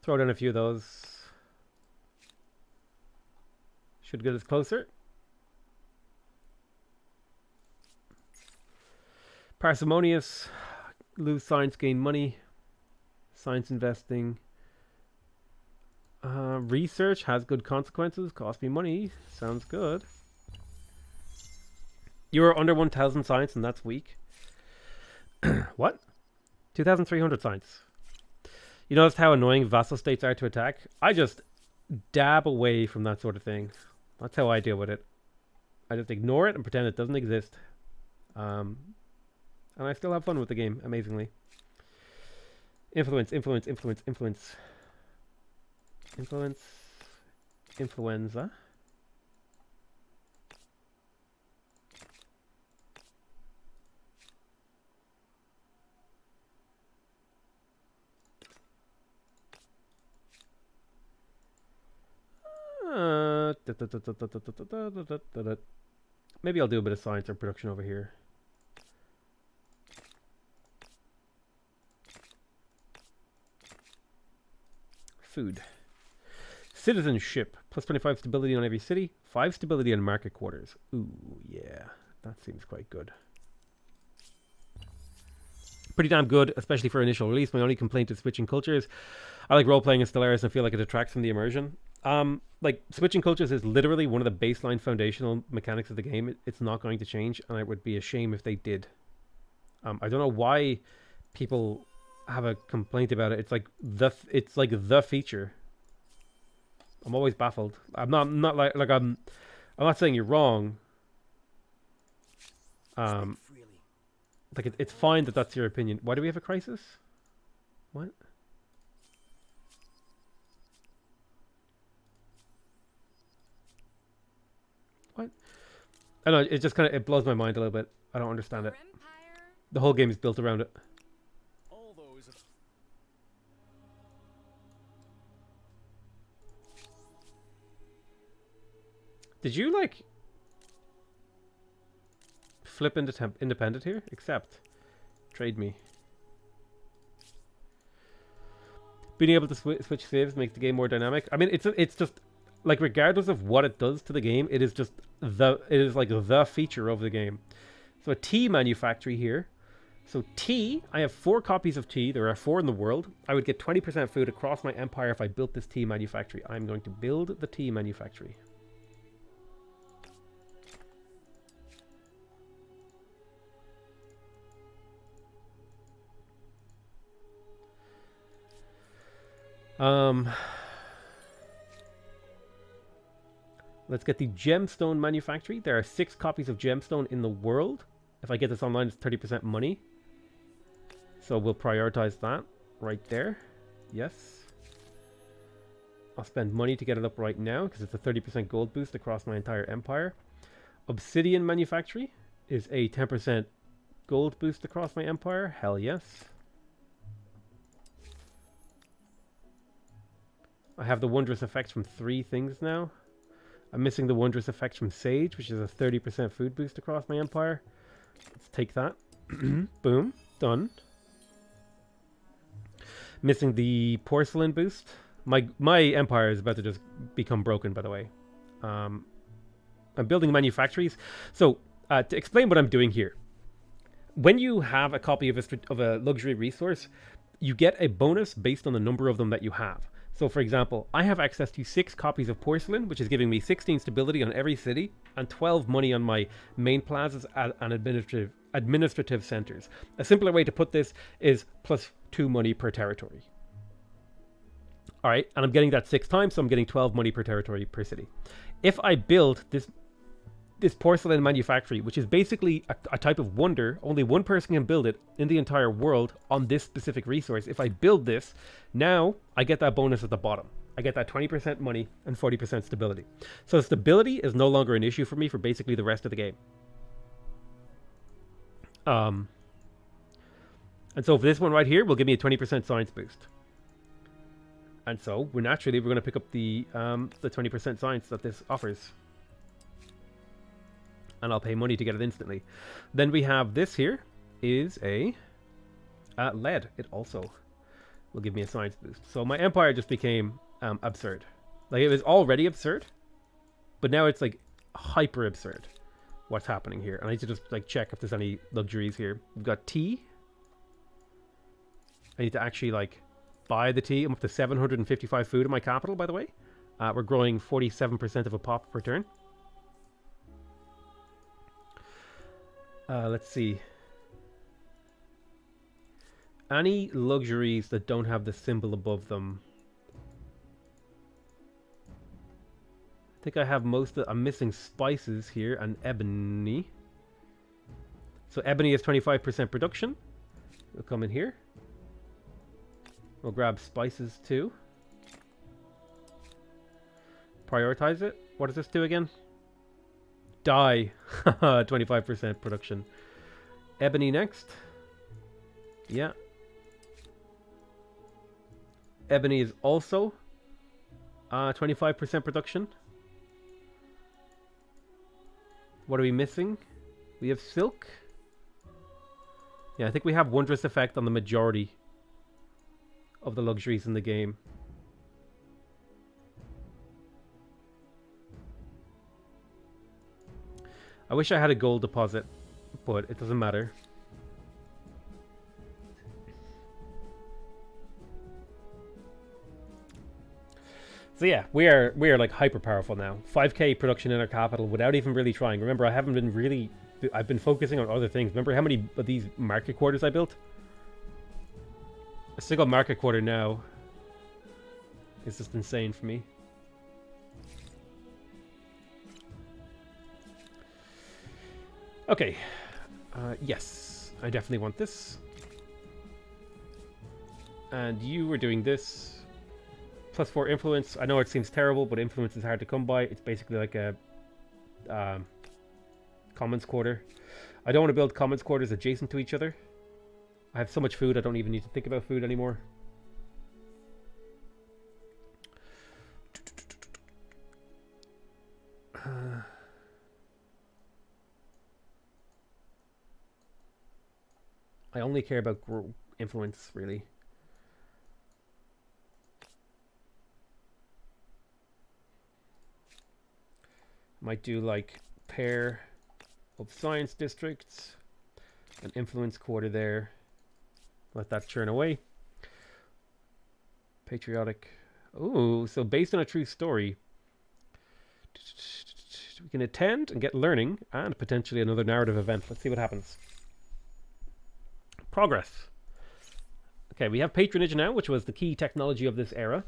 Throw down a few of those. Should get us closer. Parsimonious. Lose science, gain money. Science investing. Research has good consequences. Cost me money. Sounds good. You are under 1,000 science and that's weak. What? 2,300 science. You noticed how annoying vassal states are to attack? I just dab away from that sort of thing. That's how I deal with it. I just ignore it and pretend it doesn't exist. And I still have fun with the game, amazingly. Influence, influence, influence, influence. Influence. Influenza. Maybe I'll do a bit of science or production over here. Food. Citizenship. Plus 25 stability on every city. 5 stability on market quarters. Ooh, yeah. That seems quite good. Pretty damn good, especially for initial release. My only complaint is switching cultures. I like role-playing in Stellaris and I feel like it detracts from the immersion. Like, switching cultures is literally one of the baseline foundational mechanics of the game. It's not going to change, and it would be a shame if they did. I don't know why people have a complaint about it. It's like the feature. I'm always baffled. I'm not saying you're wrong. Like it's fine that that's your opinion. Why do we have a crisis? What? What? I don't know, it just kind of it blows my mind a little bit. I don't understand it. The whole game is built around it. All those of Did you like flip into independent here? Accept. Trade me. Being able to switch saves makes the game more dynamic. I mean, it's just like regardless of what it does to the game, it is like the feature of the game. So a tea manufactory here. So tea, I have 4 copies of tea. There are 4 in the world. I would get 20% food across my empire if I built this tea manufactory. I'm going to build the tea manufactory. Let's get the gemstone manufactory. There are 6 copies of gemstone in the world. If I get this online, it's 30% money. So we'll prioritize that right there. Yes. I'll spend money to get it up right now because it's a 30% gold boost across my entire empire. Obsidian manufactory is a 10% gold boost across my empire. Hell yes. I have the wondrous effects from 3 things now. I'm missing the wondrous effects from Sage, which is a 30% food boost across my empire. Let's take that. Boom. Done. Missing the porcelain boost. My empire is about to just become broken, by the way. I'm building manufactories. So, to explain what I'm doing here. When you have a copy of a luxury resource, you get a bonus based on the number of them that you have. So, for example, I have access to 6 copies of porcelain, which is giving me 16 stability on every city, and 12 money on my main plazas and administrative centers. A simpler way to put this is plus 2 money per territory. Alright, and I'm getting that 6 times, so I'm getting 12 money per territory per city. If I build this porcelain manufactory, which is basically a type of wonder, only one person can build it in the entire world on this specific resource. If I build this, now I get that bonus at the bottom. I get that 20% money and 40% stability. So stability is no longer an issue for me for basically the rest of the game. And so for this one right here will give me a 20% science boost. And so we're going to pick up the 20% science that this offers. And I'll pay money to get it instantly. Then we have this here is a lead. It also will give me a science boost. So my empire just became absurd. Like, it was already absurd, but now it's like hyper absurd what's happening here. And I need to just like check if there's any luxuries here. We've got tea. I need to actually like buy the tea. I'm up to 755 food in my capital, by the way. We're growing 47% of a pop per turn. Let's see. Any luxuries that don't have the symbol above them? I think I have most of... I'm missing spices here and ebony. So ebony is 25% production. We'll come in here. We'll grab spices too. Prioritize it. What does this do again? Dye. 25% production. Ebony next. Yeah. Ebony is also 25% production. What are we missing? We have silk. Yeah, I think we have wondrous effect on the majority of the luxuries in the game. I wish I had a gold deposit, but it doesn't matter. So yeah, we are like hyper powerful now. 5k production in our capital without even really trying. Remember, I haven't been really... I've been focusing on other things. Remember how many of these market quarters I built? A single market quarter now is just insane for me. Okay. Yes, I definitely want this. And you were doing this. +4 influence. I know it seems terrible, but influence is hard to come by. It's basically like a commons quarter. I don't want to build commons quarters adjacent to each other. I have so much food, I don't even need to think about food anymore. I only care about influence, really. Might do like pair of science districts, an influence quarter there. Let that churn away. Patriotic. Ooh, so based on a true story, we can attend and get learning and potentially another narrative event. Let's see what happens. Progress. Okay, we have patronage now, which was the key technology of this era.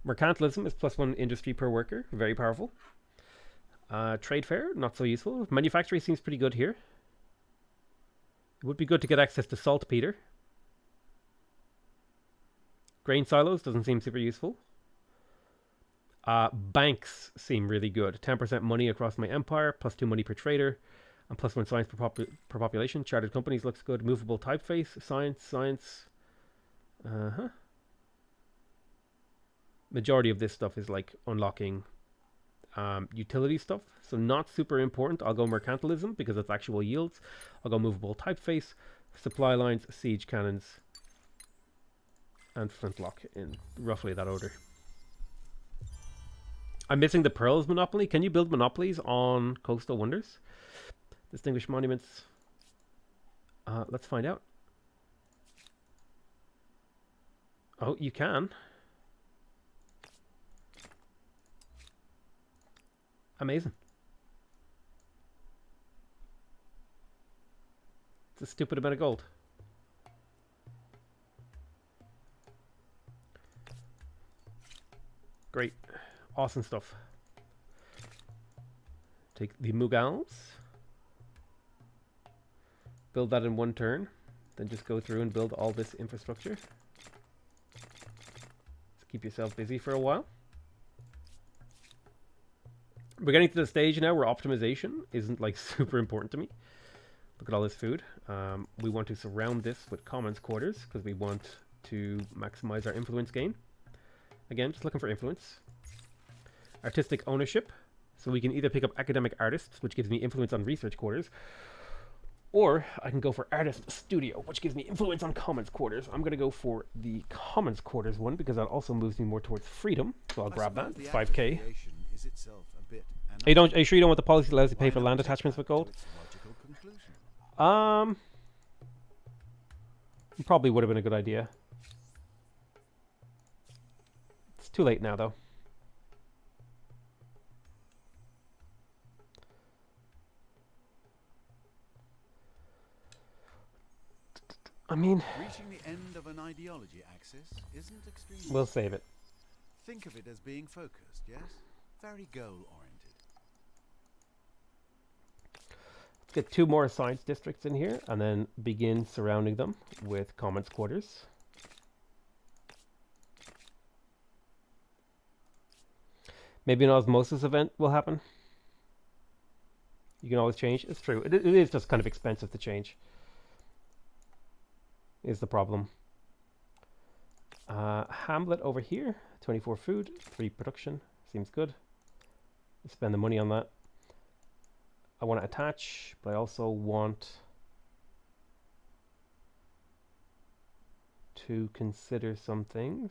Mercantilism is +1 industry per worker. Very powerful. Trade fair, not so useful. Manufacturing seems pretty good here. It would be good to get access to saltpeter. Grain silos doesn't seem super useful. Banks seem really good. 10% money across my empire, +2 money per trader. And +1 science per population. Chartered companies looks good. Movable typeface. Science. Majority of this stuff is like unlocking utility stuff. So not super important. I'll go mercantilism because it's actual yields. I'll go movable typeface. Supply lines, siege cannons, and flintlock in roughly that order. I'm missing the pearls monopoly. Can you build monopolies on coastal wonders? Distinguished monuments. Let's find out. Oh, you can. Amazing. It's a stupid amount of gold. Great. Awesome stuff. Take the Mughals. Build that in one turn. Then just go through and build all this infrastructure. Just keep yourself busy for a while. We're getting to the stage now where optimization isn't like super important to me. Look at all this food. We want to surround this with commons quarters because we want to maximize our influence gain. Again, just looking for influence. Artistic ownership. So we can either pick up academic artists, which gives me influence on research quarters, or I can go for artist studio, which gives me influence on commons quarters. I'm going to go for the commons quarters one because that also moves me more towards freedom. So I'll grab that. It's 5k. Are you sure you don't want the policy that allows you to pay for land attachments with gold? Probably would have been a good idea. It's too late now, though. I mean, reaching the end of an ideology axis isn't extremely. We'll save it. Think of it as being focused, yes? Very goal-oriented. Let's get 2 more science districts in here and then begin surrounding them with commons quarters. Maybe an osmosis event will happen. You can always change. It's true. It is just kind of expensive to change. Is the problem. Hamlet over here. 24 food, 3 production. Seems good. Spend the money on that. I want to attach, but I also want to consider some things.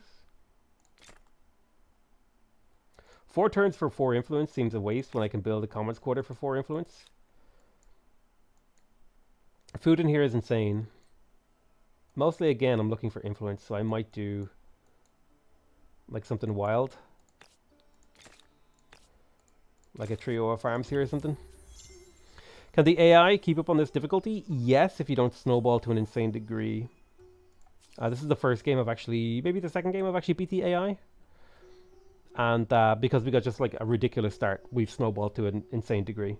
4 turns for 4 influence seems a waste when I can build a commons quarter for 4 influence. Food in here is insane. Mostly, again, I'm looking for influence, so I might do like something wild. Like a trio of farms here or something. Can the AI keep up on this difficulty? Yes, if you don't snowball to an insane degree. This is the first game I've actually, maybe the second game I've actually beat the AI. And because we got just like a ridiculous start, we've snowballed to an insane degree.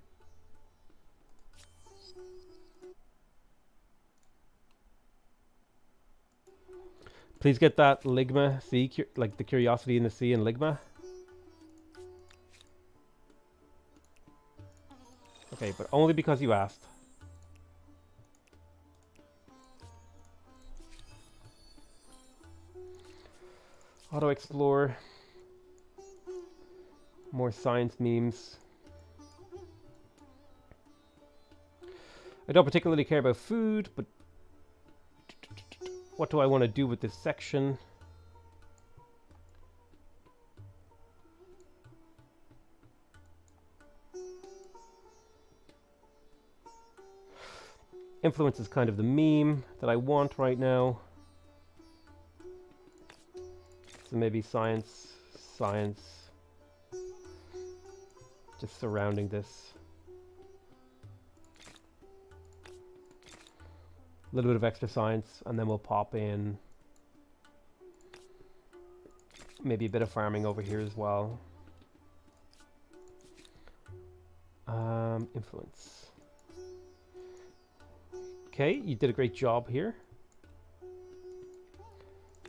Please get that Ligma sea, like the curiosity in the sea and Ligma. Okay, but only because you asked. Auto explore. More science memes. I don't particularly care about food, but what do I want to do with this section? Influence is kind of the meme that I want right now. So maybe science, just surrounding this. A little bit of extra science, and then we'll pop in maybe a bit of farming over here as well. Influence. Okay, you did a great job here.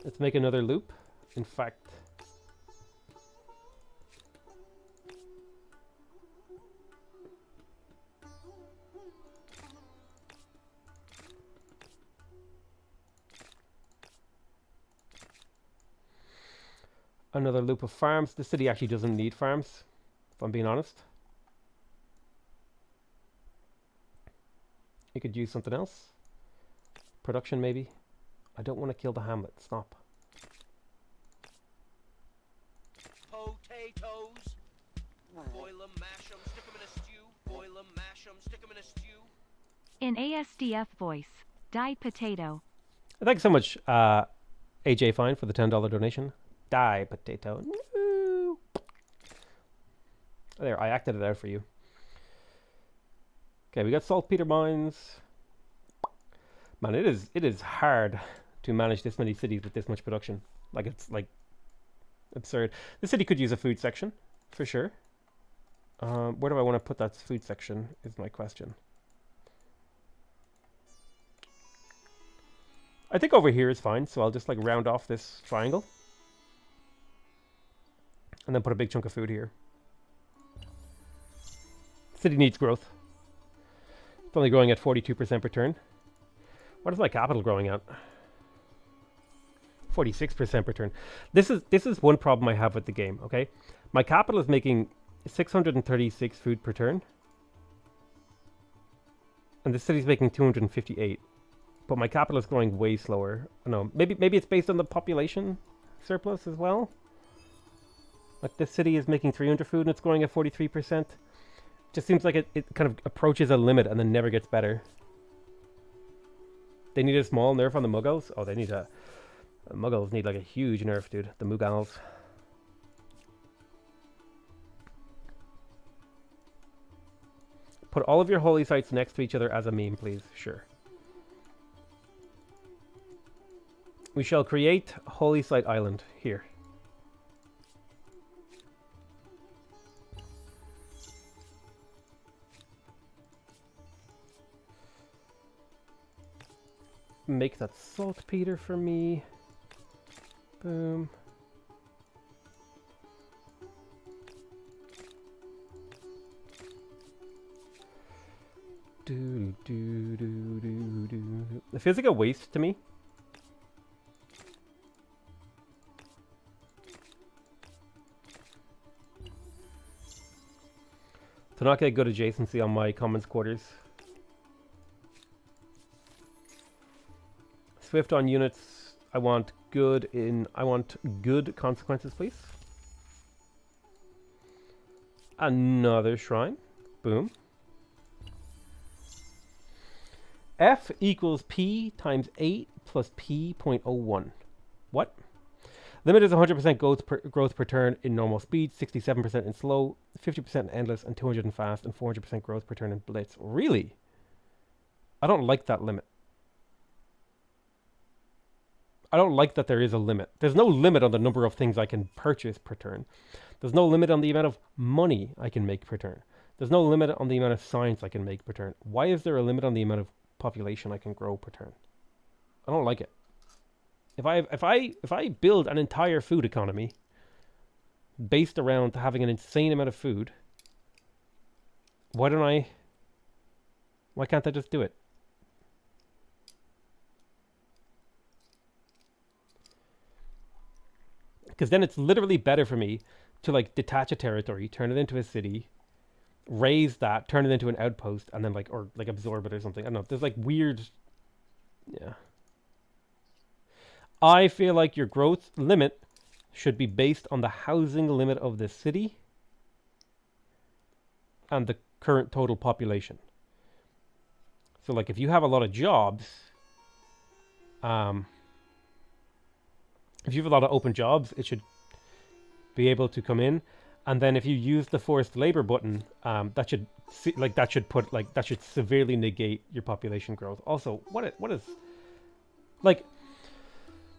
Let's make another loop. In fact, Another loop of farms. The city actually doesn't need farms, if I'm being honest. You could use something else. Production, maybe. I don't want to kill the hamlet. Stop. Potatoes. Boil 'em, mash 'em, stick 'em in a stew. Boil 'em, mash 'em, stick 'em in a stew. In ASDF voice, dyed potato. Thanks so much, AJ Fine, for the $10 donation. Die potato. Woo. There, I acted it out for you. Okay, we got saltpeter mines. Man, it is hard to manage this many cities with this much production. Like, it's like absurd. The city could use a food section, for sure. Where do I want to put that food section is my question. I think over here is fine, so I'll just like round off this triangle. And then put a big chunk of food here. City needs growth. It's only growing at 42% per turn. What is my capital growing at? 46% per turn. This is one problem I have with the game, okay? My capital is making 636 food per turn. And the city's making 258. But my capital is growing way slower. I don't know, maybe it's based on the population surplus as well. Like this city is making 300 food and it's growing at 43%. Just seems like it kind of approaches a limit and then never gets better. They need a small nerf on the Muggles? Oh, they need a... Muggles need like a huge nerf, dude. The Muggles. Put all of your holy sites next to each other as a meme, please. Sure. We shall create Holy Site Island here. Make that saltpeter for me. Boom. Do do do do do. It feels like a waste to me. To not get good adjacency on my commons quarters. Swift on units. I want good consequences, please. Another shrine. Boom. F equals P times 8 plus P.01. What? Limit is 100% growth per turn in normal speed, 67% in slow, 50% in endless, and 200 in fast, and 400% growth per turn in blitz. Really? I don't like that limit. I don't like that there is a limit. There's no limit on the number of things I can purchase per turn. There's no limit on the amount of money I can make per turn. There's no limit on the amount of science I can make per turn. Why is there a limit on the amount of population I can grow per turn? I don't like it. If I build an entire food economy based around having an insane amount of food, why can't I just do it? Because then it's literally better for me to like detach a territory, turn it into a city, raise that, turn it into an outpost, and then like, or like absorb it or something. I don't know. There's like weird, yeah. I feel like your growth limit should be based on the housing limit of the city and the current total population. So like if you have a lot of jobs, if you have a lot of open jobs, it should be able to come in. And then if you use the forced labor button, that should severely negate your population growth. Also, what is like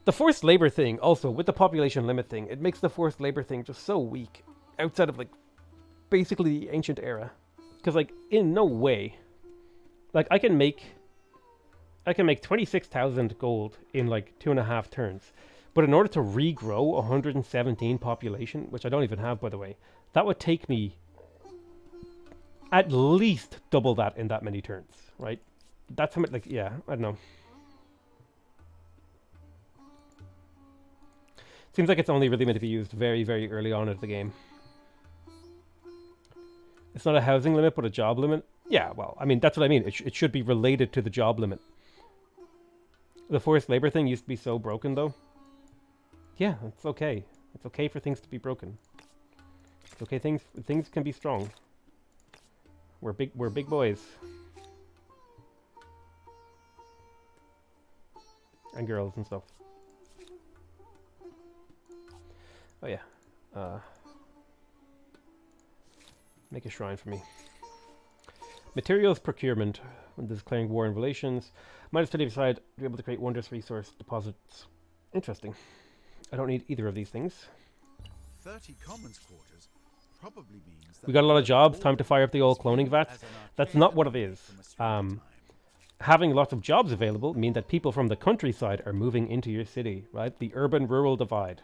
the forced labor thing? Also, with the population limit thing, it makes the forced labor thing just so weak outside of like basically the ancient era. Because like in no way, like I can make 26,000 gold in like 2.5 turns. But in order to regrow 117 population, which I don't even have, by the way, that would take me at least double that in that many turns, right? That's how much, like, yeah, I don't know. Seems like it's only really meant to be used very, very early on in the game. It's not a housing limit, but a job limit. Yeah, well, I mean, that's what I mean. It should be related to the job limit. The forced labor thing used to be so broken, though. Yeah, it's okay. It's okay for things to be broken. It's okay. Things can be strong. We're big boys. And girls and stuff. Oh yeah. Make a shrine for me. Materials procurement. When declaring war in relations. Minus 25 to be able to create wondrous resource deposits. Interesting. I don't need either of these things. 30 commons quarters probably means that We got a lot of jobs. Time to fire up the old cloning vats. That's not what it is. Having lots of jobs available mean that people from the countryside are moving into your city, right? The urban-rural divide.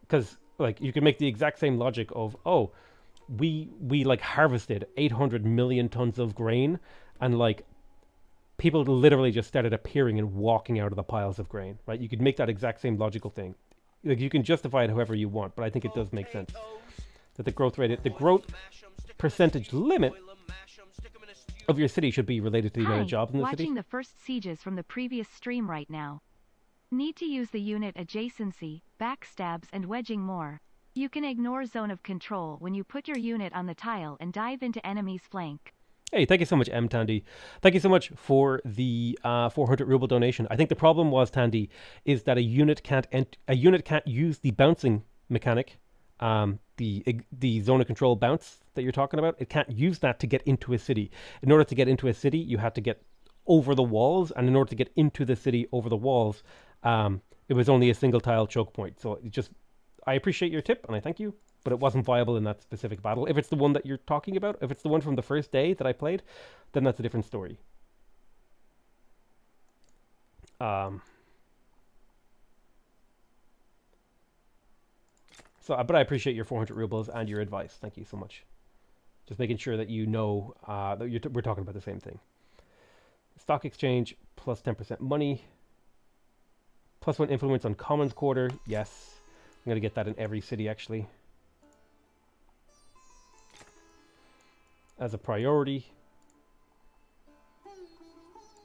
Because, like, you can make the exact same logic of, oh, we like harvested 800 million tons of grain, and like people literally just started appearing and walking out of the piles of grain, right? You could make that exact same logical thing. Like, you can justify it however you want, but I think it does make sense that the growth percentage limit of your city should be related to the amount of jobs in the city. Watching the first sieges from the previous stream right now. Need to use the unit adjacency, backstabs and wedging more. You can ignore zone of control when you put your unit on the tile and dive into enemy's flank. Hey, thank you so much, M. Tandy. Thank you so much for the 400 ruble donation. I think the problem was, Tandy, is that a unit can't use the bouncing mechanic, the zone of control bounce that you're talking about. It can't use that to get into a city. In order to get into a city, you had to get over the walls, and in order to get into the city over the walls, it was only a single tile choke point. So it just, I appreciate your tip, and I thank you. But it wasn't viable in that specific battle. If it's the one that you're talking about, if it's the one from the first day that I played, then that's a different story. But I appreciate your 400 rubles and your advice. Thank you so much. Just making sure that you know that we're talking about the same thing. Stock exchange, plus 10% money. Plus 1 influence on commons quarter. Yes. I'm going to get that in every city, actually. As a priority.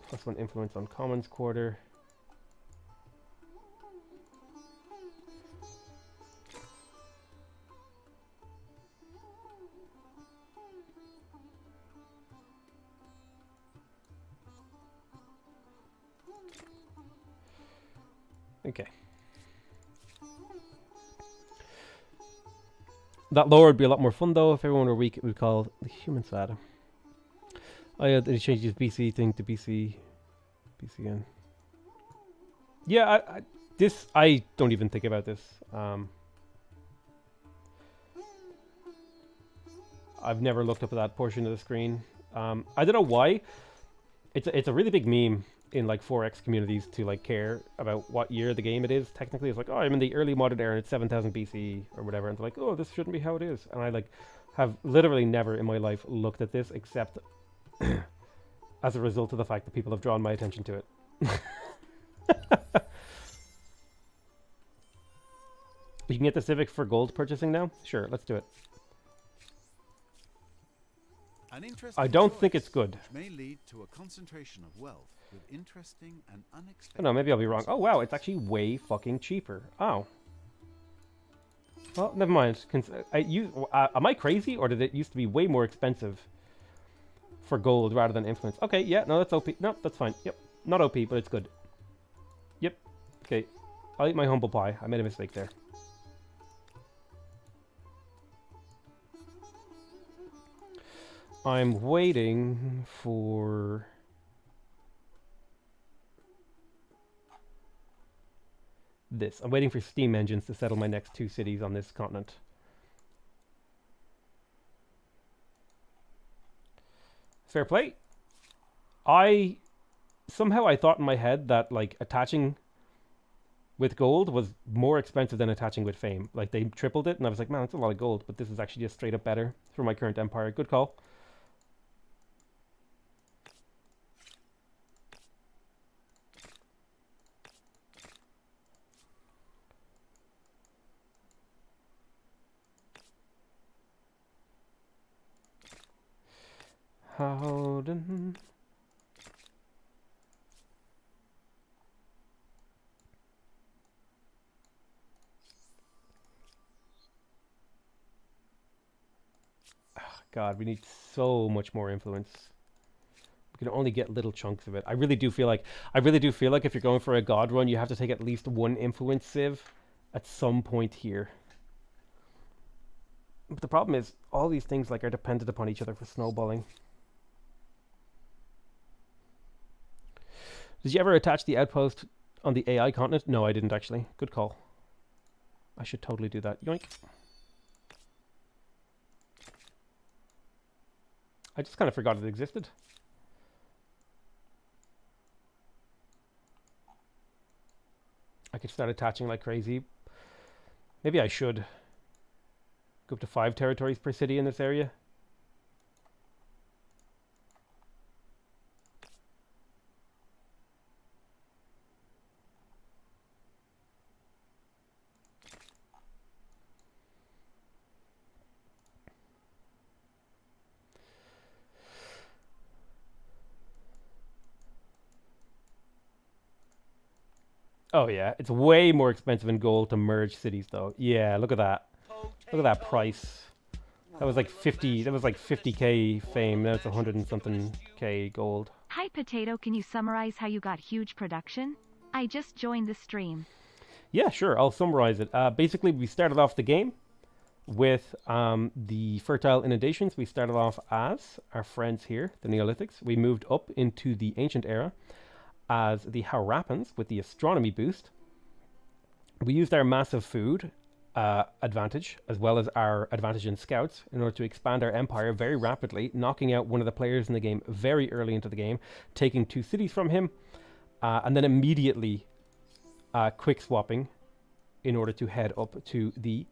Plus 1 influence on commons quarter. Okay. That lore would be a lot more fun, though. If everyone were weak, it would be called the human side. Oh yeah, they changed his BC thing to BCN. Yeah, I don't even think about this. I've never looked up at that portion of the screen. I don't know why. It's a really big meme in like 4X communities to like care about what year the game it is. Technically, it's like, oh, I'm in the early modern era and it's 7000 BC or whatever, and they're like, oh, this shouldn't be how it is. And I like have literally never in my life looked at this except as a result of the fact that people have drawn my attention to it. You can get the Civic for gold purchasing now? Sure, let's do it. I don't think it's good. May lead to a concentration of wealth with interesting and unexpected. Oh, no, maybe I'll be wrong. Oh wow, it's actually way fucking cheaper. Oh. Well, never mind. Am I crazy, or did it used to be way more expensive for gold rather than influence? Okay, yeah, no, that's OP. No, that's fine. Yep, not OP, but it's good. Yep. Okay, I'll eat my humble pie. I made a mistake there. I'm waiting for this. I'm waiting for steam engines to settle my next 2 cities on this continent. Fair play. Somehow I thought in my head that like attaching with gold was more expensive than attaching with fame. Like they tripled it, and I was like, man, that's a lot of gold, but this is actually just straight up better for my current empire. Good call. Howden. God, we need so much more influence. We can only get little chunks of it. I really do feel like if you're going for a god run, you have to take at least one influence civ at some point here. But the problem is all these things like are dependent upon each other for snowballing. Did you ever attach the outpost on the AI continent? No, I didn't actually. Good call. I should totally do that. Yoink. I just kind of forgot it existed. I could start attaching like crazy. Maybe I should go up to 5 territories per city in this area. Oh yeah, it's way more expensive in gold to merge cities though. Yeah, look at that. Look at that price. That was like 50, that was like 50k fame. Now it's 100 and something k gold. Hi Potato, can you summarize how you got huge production? I just joined the stream. Yeah, sure, I'll summarize it. Basically, we started off the game with the fertile inundations. We started off as our friends here, the Neolithics. We moved up into the ancient era as the Harappans with the astronomy boost. We used our massive food advantage as well as our advantage in scouts in order to expand our empire very rapidly, knocking out one of the players in the game very early into the game, taking 2 cities from him, and then immediately quick swapping in order to head up to the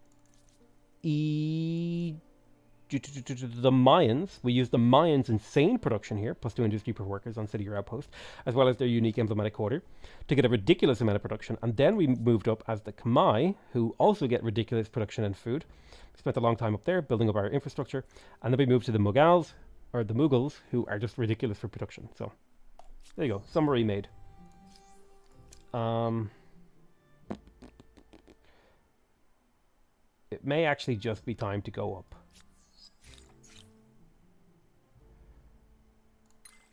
the Mayans. We used the Mayans' insane production here, plus 2 industry per workers on city or outpost, as well as their unique emblematic quarter, to get a ridiculous amount of production. And then we moved up as the Khmer, who also get ridiculous production and food. We spent a long time up there building up our infrastructure, and then we moved to the Mughals, or the Mughals, who are just ridiculous for production. So there you go, summary made. It may actually just be time to go up.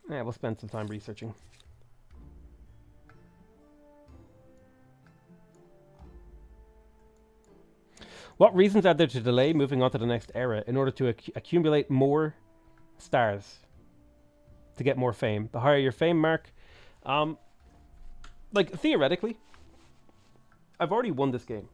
Yeah, we'll spend some time researching. What reasons are there to delay moving on to the next era in order to accumulate more stars to get more fame? The higher your fame mark, like theoretically, I've already won this game.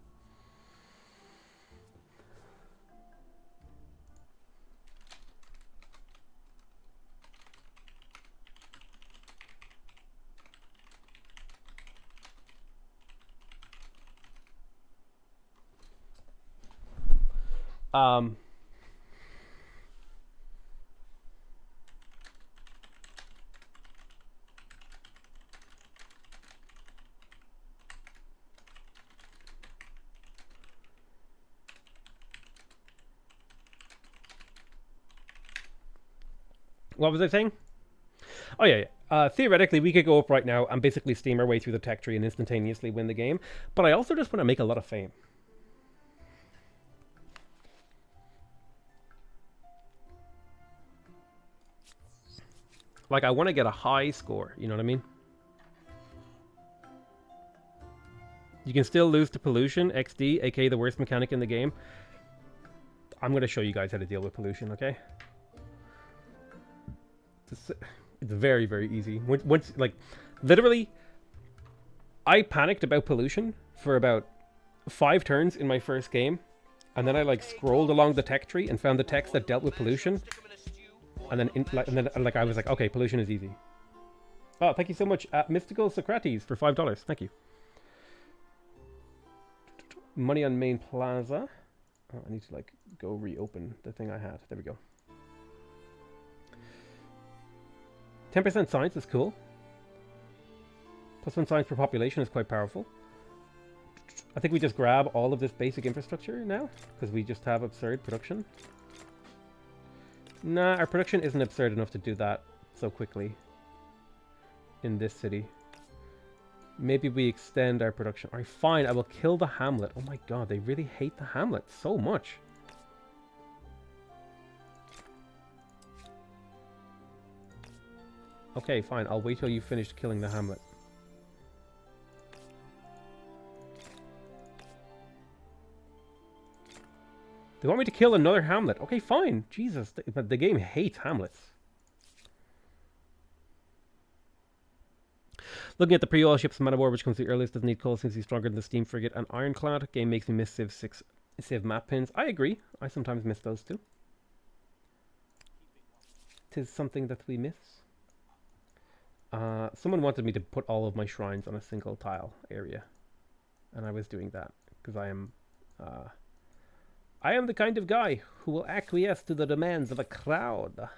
What was I saying? Oh yeah, yeah. Theoretically, we could go up right now and basically steam our way through the tech tree and instantaneously win the game. But I also just want to make a lot of fame. Like, I want to get a high score, you know what I mean? You can still lose to pollution, XD, aka the worst mechanic in the game. I'm going to show you guys how to deal with pollution, okay? It's very, very easy. Once, like, literally, I panicked about pollution for about 5 turns in my first game. And then I, like, scrolled along the tech tree and found the text that dealt with pollution. And then, I was like, okay, pollution is easy. Oh, thank you so much, Mystical Socrates, for $5. Thank you. Money on main plaza. Oh, I need to, like, go reopen the thing I had. There we go. 10% science is cool. +1 science per population is quite powerful. I think we just grab all of this basic infrastructure now, because we just have absurd production. Nah, our production isn't absurd enough to do that so quickly in this city. Maybe we extend our production. Alright, fine, I will kill the hamlet. Oh my god, they really hate the hamlet so much. Okay, fine, I'll wait till you finish killing the hamlet. They want me to kill another hamlet. Okay, fine. Jesus, the game hates hamlets. Looking at the pre-oil ships, Man of War, which comes the earliest, doesn't need coal since he's stronger than the Steam Frigate and Ironclad. Game makes me miss Civ 6 Civ map pins. I agree. I sometimes miss those too. Tis something that we miss. Someone wanted me to put all of my shrines on a single tile area, and I was doing that because I am the kind of guy who will acquiesce to the demands of a crowd.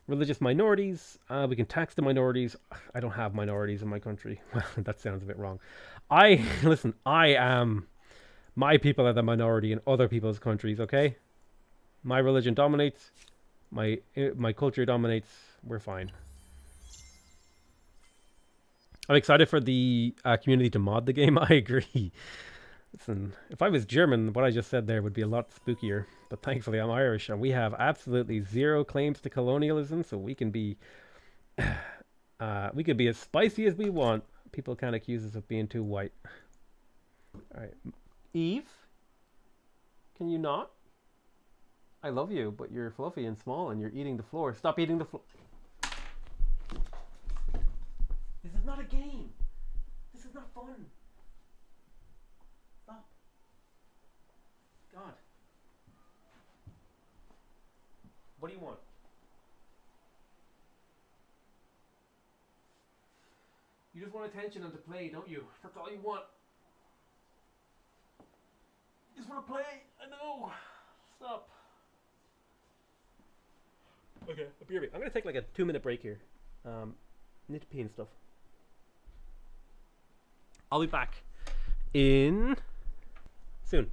Religious minorities. We can tax the minorities. I don't have minorities in my country. Well, that sounds a bit wrong. Listen, my people are the minority in other people's countries, okay? My religion dominates. My culture dominates. We're fine. I'm excited for the community to mod the game. I agree. Listen, if I was German, what I just said there would be a lot spookier. But thankfully, I'm Irish, and we have absolutely zero claims to colonialism, so we can be, we can be as spicy as we want. People can't accuse us of being too white. All right, Eve, can you not? I love you, but you're fluffy and small, and you're eating the floor. Stop eating the floor. This is not a game. This is not fun. Stop. God. What do you want? You just want attention and to play, don't you? That's all you want. You just want to play. I know. Stop. Okay, I'll be right back. I'm going to take like a 2-minute break here. Need to pee and stuff. I'll be back in soon.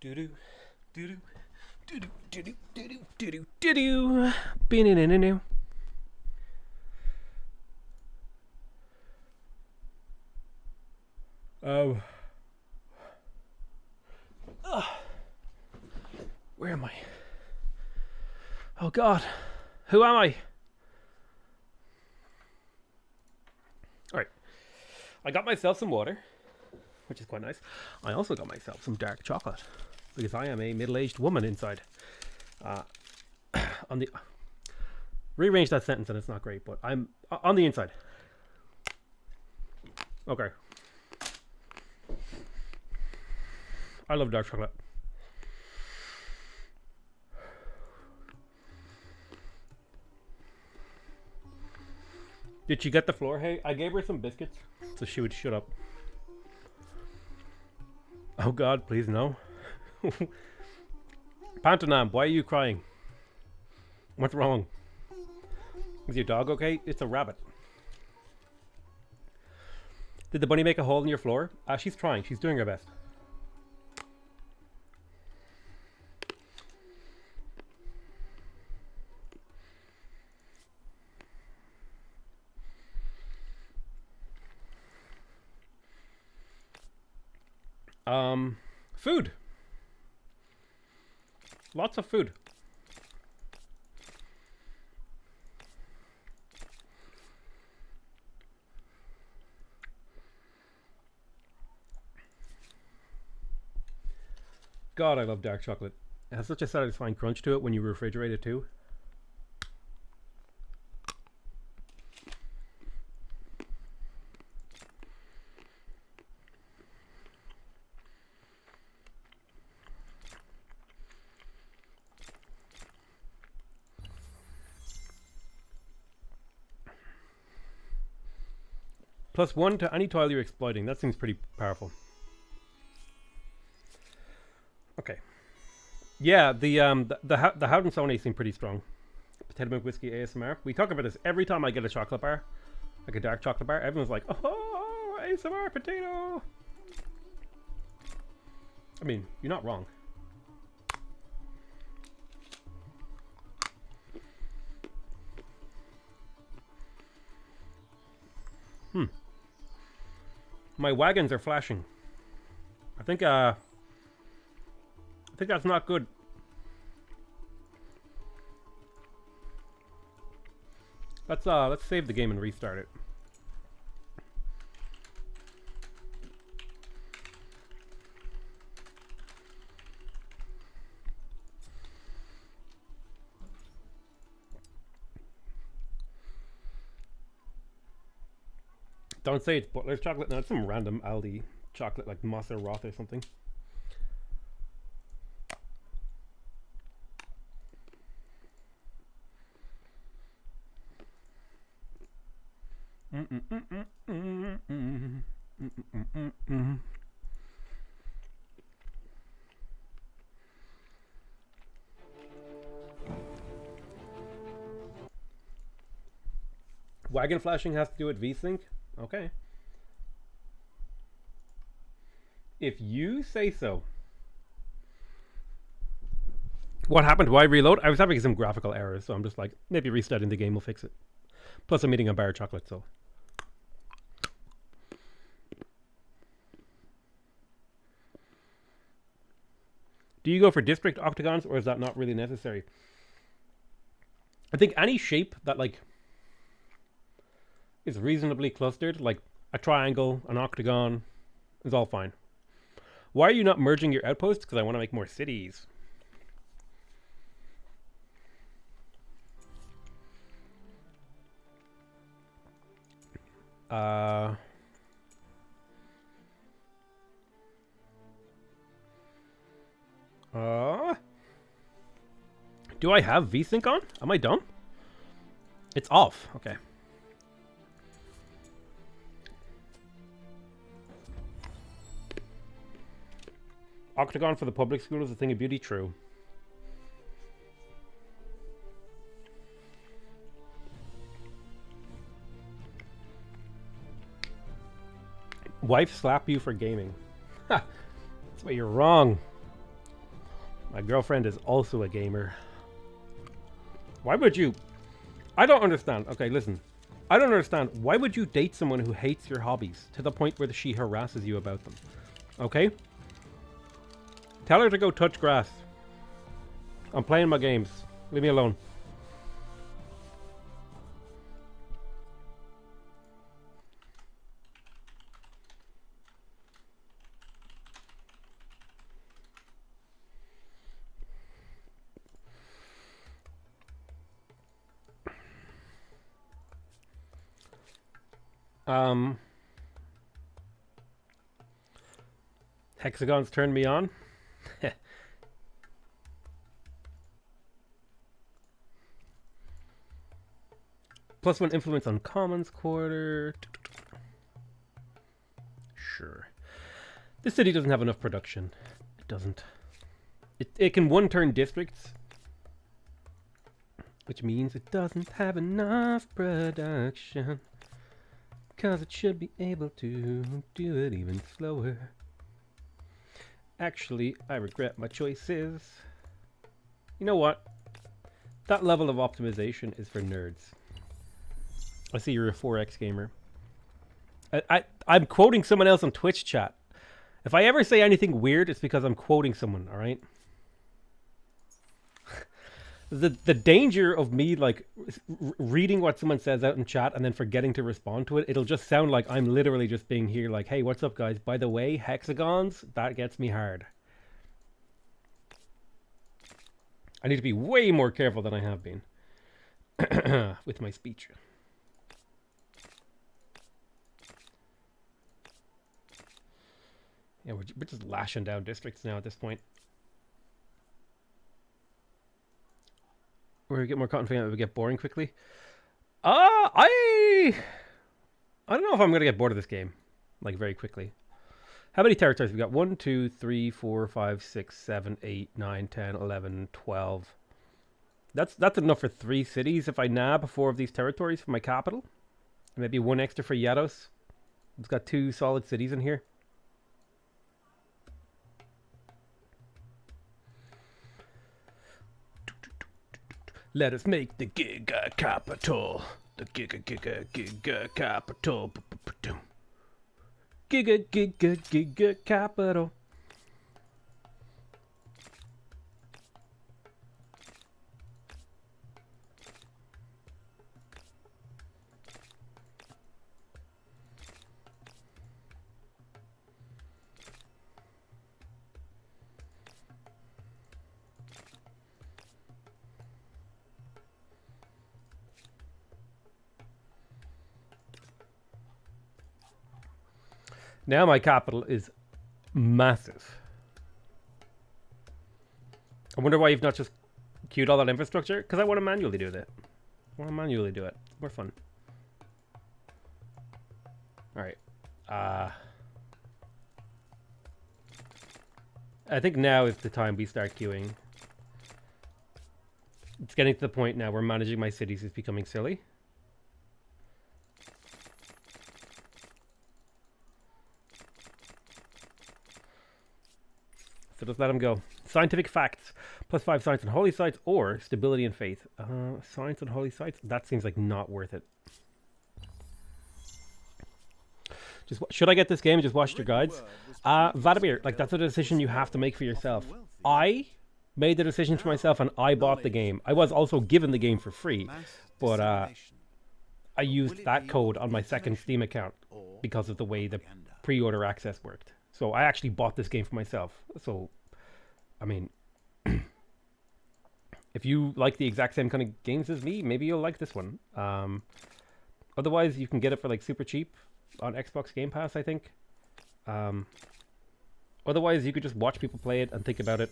Do do do do do do do do do do do do. Be-na-na-na-na. Um. Where am I? Oh God, who am I? All right, I got myself some water, which is quite nice. I also got myself some dark chocolate because I am a middle-aged woman inside. On the rearrange that sentence and it's not great, but I'm on the inside. Okay. I love dark chocolate. Did she get the floor? Hey, I gave her some biscuits so she would shut up. Oh God, please no. Pantanam, why are you crying? What's wrong? Is your dog okay? It's a rabbit. Did the bunny make a hole in your floor? She's trying. She's doing her best. Food. Lots of food. God, I love dark chocolate. It has such a satisfying crunch to it when you refrigerate it too. +1 to any tile you're exploiting. That seems pretty powerful. Okay. Yeah, the Haudensonne seem pretty strong. Potato milk whiskey ASMR. We talk about this every time I get a chocolate bar, like a dark chocolate bar. Everyone's like, "Oh, ASMR potato." I mean, you're not wrong. My wagons are flashing. I think that's not good. Let's save the game and restart it. Don't say it's Butler's chocolate. No, it's some random Aldi chocolate like Moss or Roth or something. Wagon flashing has to do with VSync? Okay. If you say so. What happened? Why reload? I was having some graphical errors, so I'm just like, maybe restarting the game will fix it. Plus I'm eating a bar of chocolate, so. Do you go for district octagons, or is that not really necessary? I think any shape that, like, is reasonably clustered, like a triangle, an octagon, is all fine. Why are you not merging your outposts? Because I want to make more cities. Do I have VSync on? Am I dumb? It's off. Okay. Octagon for the public school is a thing of beauty. True. Wife slap you for gaming. Ha! That's why you're wrong. My girlfriend is also a gamer. Why would you? I don't understand. Okay, listen. I don't understand. Why would you date someone who hates your hobbies to the point where she harasses you about them? Okay? Tell her to go touch grass. I'm playing my games. Leave me alone. Hexagons turned me on. +1 influence on commons quarter. Sure. This city doesn't have enough production. It doesn't. It can one-turn districts, which means it doesn't have enough production. Because it should be able to do it even slower. Actually, I regret my choices. You know what? That level of optimization is for nerds. I see you're a 4X gamer. I'm quoting someone else on Twitch chat. If I ever say anything weird, it's because I'm quoting someone, alright? The danger of me like reading what someone says out in chat and then forgetting to respond to it, it'll just sound like I'm literally just being here like, hey, what's up guys? By the way, hexagons, that gets me hard. I need to be way more careful than I have been with my speech. Yeah, we're just lashing down districts now at this point. Where we get more confident that we get boring quickly. I don't know if I'm gonna get bored of this game, like very quickly. How many territories we got? 1, 2, 3, 4, 5, 6, 7, 8, 9, 10, 11, 12. That's enough for 3 cities if I nab 4 of these territories for my capital. And maybe 1 extra for Yados. It's got 2 solid cities in here. Let us make the Giga Capital. The Giga Capital. Giga Capital. Now my capital is massive. I wonder why you've not just queued all that infrastructure. Because I want to manually do that. I want to manually do it. It's more fun. Alright. I think now is the time we start queuing. It's getting to the point now where managing my cities is becoming silly. So just let them go. Scientific facts. +5 science and holy sites or stability and faith. Science and holy sites? That seems like not worth it. Just should I get this game and just watch your guides? Vladimir, like that's a decision you have to make for yourself. I made the decision for myself and I bought the game. I was also given the game for free, but I used that code on my second Steam account because of the way the pre-order access worked. So I actually bought this game for myself. So, I mean, if you like the exact same kind of games as me, maybe you'll like this one. Otherwise, you can get it for like super cheap on Xbox Game Pass, I think. Otherwise, you could just watch people play it and think about it.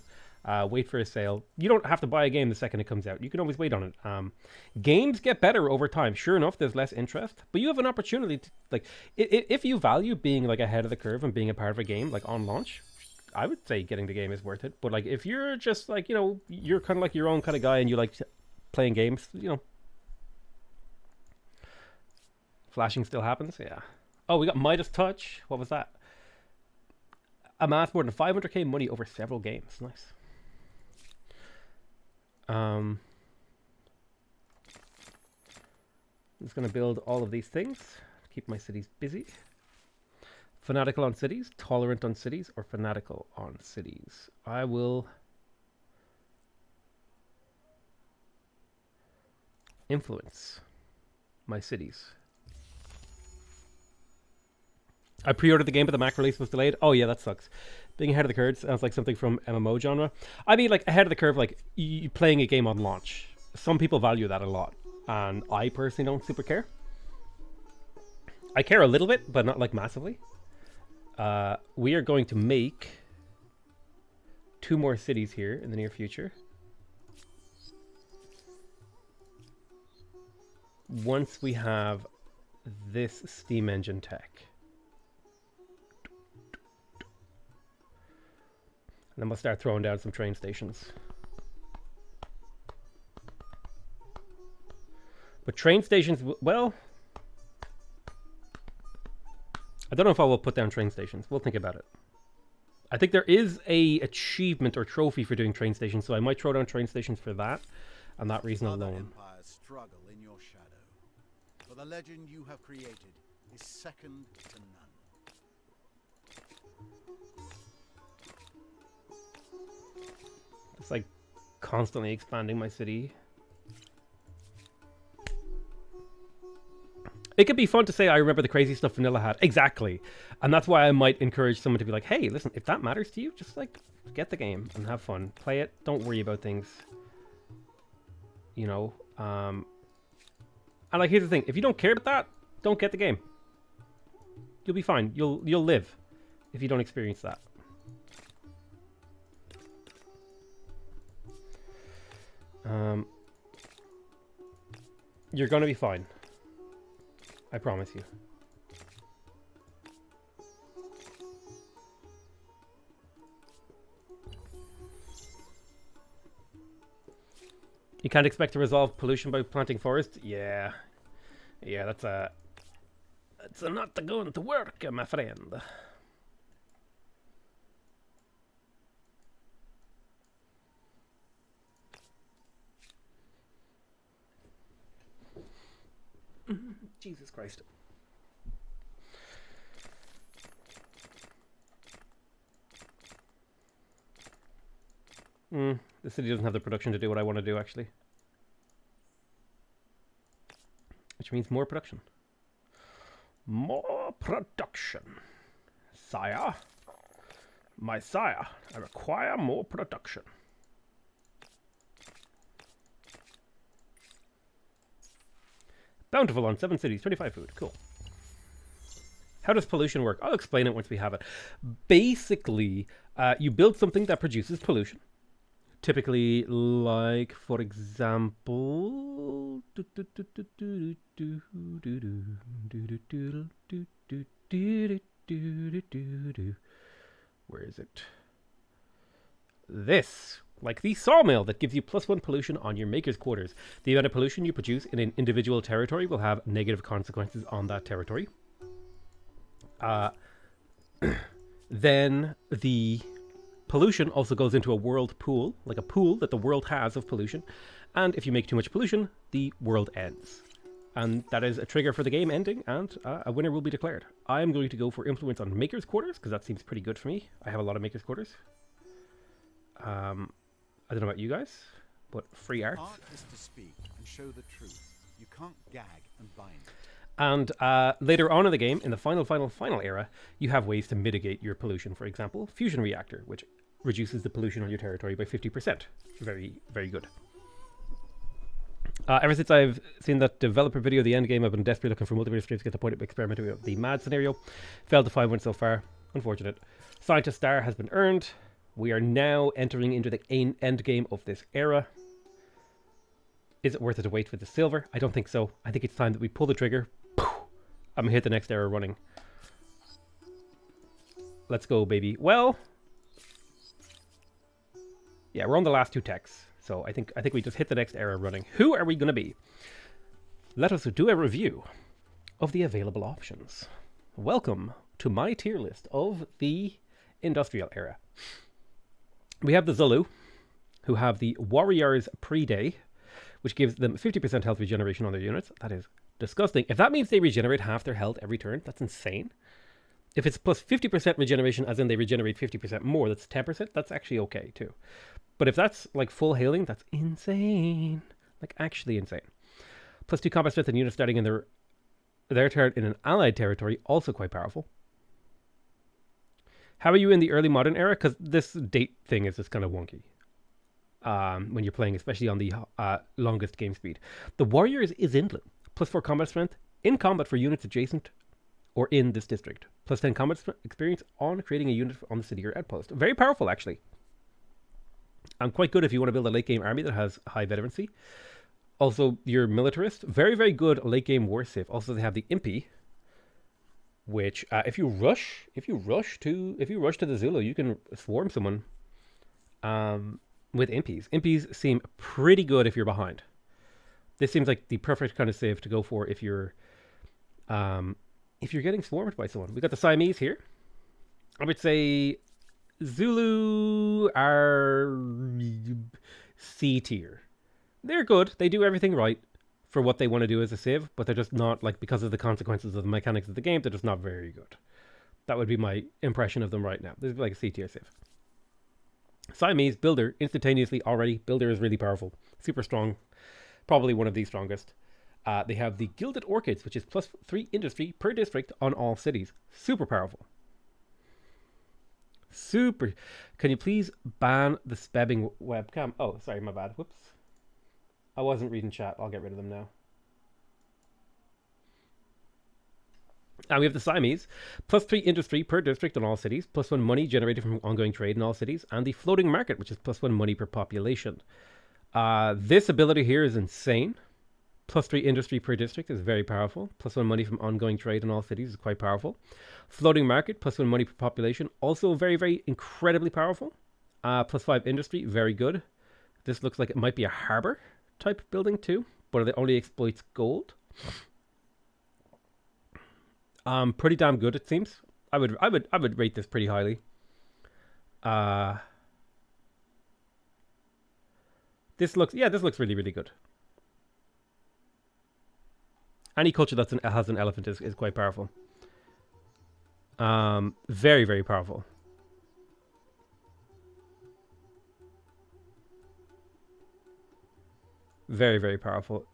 Wait for a sale. You don't have to buy a game the second it comes out. You can always wait on it. Games get better over time. Sure enough, there's less interest, but you have an opportunity to, like, if you value being like ahead of the curve and being a part of a game like on launch, I would say getting the game is worth it. But like, if you're just like, you know, you're kind of like your own kind of guy and you like playing games, you know, flashing still happens. Yeah. Oh, we got Midas Touch. What was that? Amassed more than 500k money over several games. Nice. I'm just going to build all of these things to keep my cities busy. Fanatical on cities, tolerant on cities, or fanatical on cities. I will influence my cities. I pre-ordered the game, but the Mac release was delayed. Oh yeah, that sucks. Being ahead of the curve sounds like something from MMO genre. I mean, like ahead of the curve, like you playing a game on launch. Some people value that a lot, and I personally don't super care. I care a little bit, but not like massively. We are going to make 2 more cities here in the near future. Once we have this steam engine tech. And then we'll start throwing down some train stations. But train stations, well, I don't know if I will put down train stations. We'll think about it. I think there is a achievement or trophy for doing train stations, so I might throw down train stations for that, and that reason Other alone. empires struggle in your shadow, for the legend you have created is second to none. It's like constantly expanding my city. It could be fun to say, I remember the crazy stuff Vanilla had. Exactly. And that's why I might encourage someone to be like, hey, listen, if that matters to you, just like get the game and have fun. Play it. Don't worry about things. You know? And like, here's the thing. If you don't care about that, don't get the game. You'll be fine. You'll live if you don't experience that. You're gonna be fine. I promise you. You can't expect to resolve pollution by planting forests? Yeah. Yeah, that's not going to work, my friend. Jesus Christ. The city doesn't have the production to do what I want to do, actually. Which means more production. More production. Sire. My sire, I require more production. Bountiful on 7 cities, 25 food. Cool. How does pollution work? I'll explain it once we have it. Basically, you build something that produces pollution. Typically, like, for example... Where is it? This. Like the sawmill that gives you +1 pollution on your maker's quarters. The amount of pollution you produce in an individual territory will have negative consequences on that territory. Then the pollution also goes into a world pool, like a pool that the world has of pollution. And if you make too much pollution, the world ends. And that is a trigger for the game ending, and a winner will be declared. I am going to go for influence on maker's quarters, because that seems pretty good for me. I have a lot of maker's quarters. I don't know about you guys, but free art. Art is to speak and show the truth. You can't gag and bind. And later on in the game, in the final era, you have ways to mitigate your pollution. For example, fusion reactor, which reduces the pollution on your territory by 50%. Very, very good. Ever since I've seen that developer video, the end game, I've been desperately looking for multiplayer streams to get the point of experimenting with the mad scenario. Failed to find one so far. Unfortunate. Scientist star has been earned. We are now entering into the end game of this era. Is it worth it to wait for the silver? I don't think so. I think it's time that we pull the trigger. I'm gonna hit the next era running. Let's go, baby. Well, yeah, we're on the last 2 techs. So I think we just hit the next era running. Who are we going to be? Let us do a review of the available options. Welcome to my tier list of the industrial era. We have the Zulu, who have the Warrior's Pre-Day, which gives them 50% health regeneration on their units. That is disgusting. If that means they regenerate half their health every turn, that's insane. If it's plus 50% regeneration, as in they regenerate 50% more, that's 10%, that's actually okay too. But if that's like full healing, that's insane. Like actually insane. Plus 2 combat strength and units starting in their turn in an allied territory, also quite powerful. How are you in the early modern era? Because this date thing is just kind of wonky when you're playing, especially on the longest game speed. The Warriors is in blue. Plus 4 combat strength in combat for units adjacent or in this district. Plus 10 combat experience on creating a unit on the city or outpost. Very powerful, actually. Quite good if you want to build a late game army that has high veterancy. Also, your militarist, very, very good late game war civ. Also, they have the Impy, which if you rush to the Zulu, you can swarm someone with Impies. Impies seem pretty good if you're behind. This seems like the perfect kind of civ to go for if you're getting swarmed by someone. We got the Siamese here. I would say Zulu are C tier. They're good. They do everything right for what they want to do as a civ, but they're just not, like, because of the consequences of the mechanics of the game, they're just not very good. That would be my impression of them right now. This is like a C tier civ. Siamese, Builder, instantaneously already. Builder is really powerful. Super strong. Probably one of the strongest. They have the Gilded Orchids, which is plus 3 industry per district on all cities. Super powerful. Super. Can you please ban the spebbing webcam? Oh, sorry, my bad. Whoops. I wasn't reading chat. I'll get rid of them now. And we have the Siamese. Plus 3 industry per district on all cities. Plus 1 money generated from ongoing trade in all cities. And the Floating Market, which is plus 1 money per population. This ability here is insane. Plus 3 industry per district is very powerful. Plus 1 money from ongoing trade in all cities is quite powerful. Floating Market, plus 1 money per population. Also very, very incredibly powerful. Plus 5 industry, very good. This looks like it might be a harbor type building too, but it only exploits gold. Pretty damn good, it seems. I would rate this pretty highly. This looks really, really good. Any culture that has an elephant is quite powerful. Very, very powerful. Very, very powerful.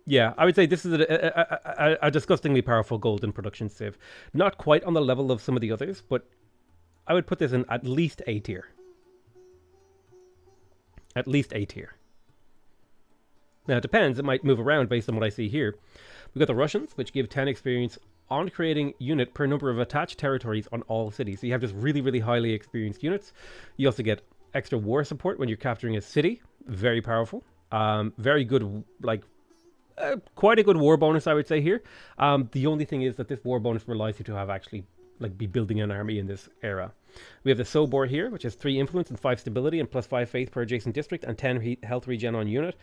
Yeah, I would say this is a disgustingly powerful golden production civ. Not quite on the level of some of the others, but I would put this in at least A tier. At least A tier. Now, it depends. It might move around based on what I see here. We've got the Russians, which give 10 experience on creating unit per number of attached territories on all cities. So you have just really, really highly experienced units. You also get extra war support when you're capturing a city. Very powerful. Very good, like, quite a good war bonus, I would say here. The only thing is that this war bonus relies you to have actually, like, be building an army in this era. We have the Sobor here, which has 3 influence and 5 stability and plus 5 faith per adjacent district and 10 health regen on unit.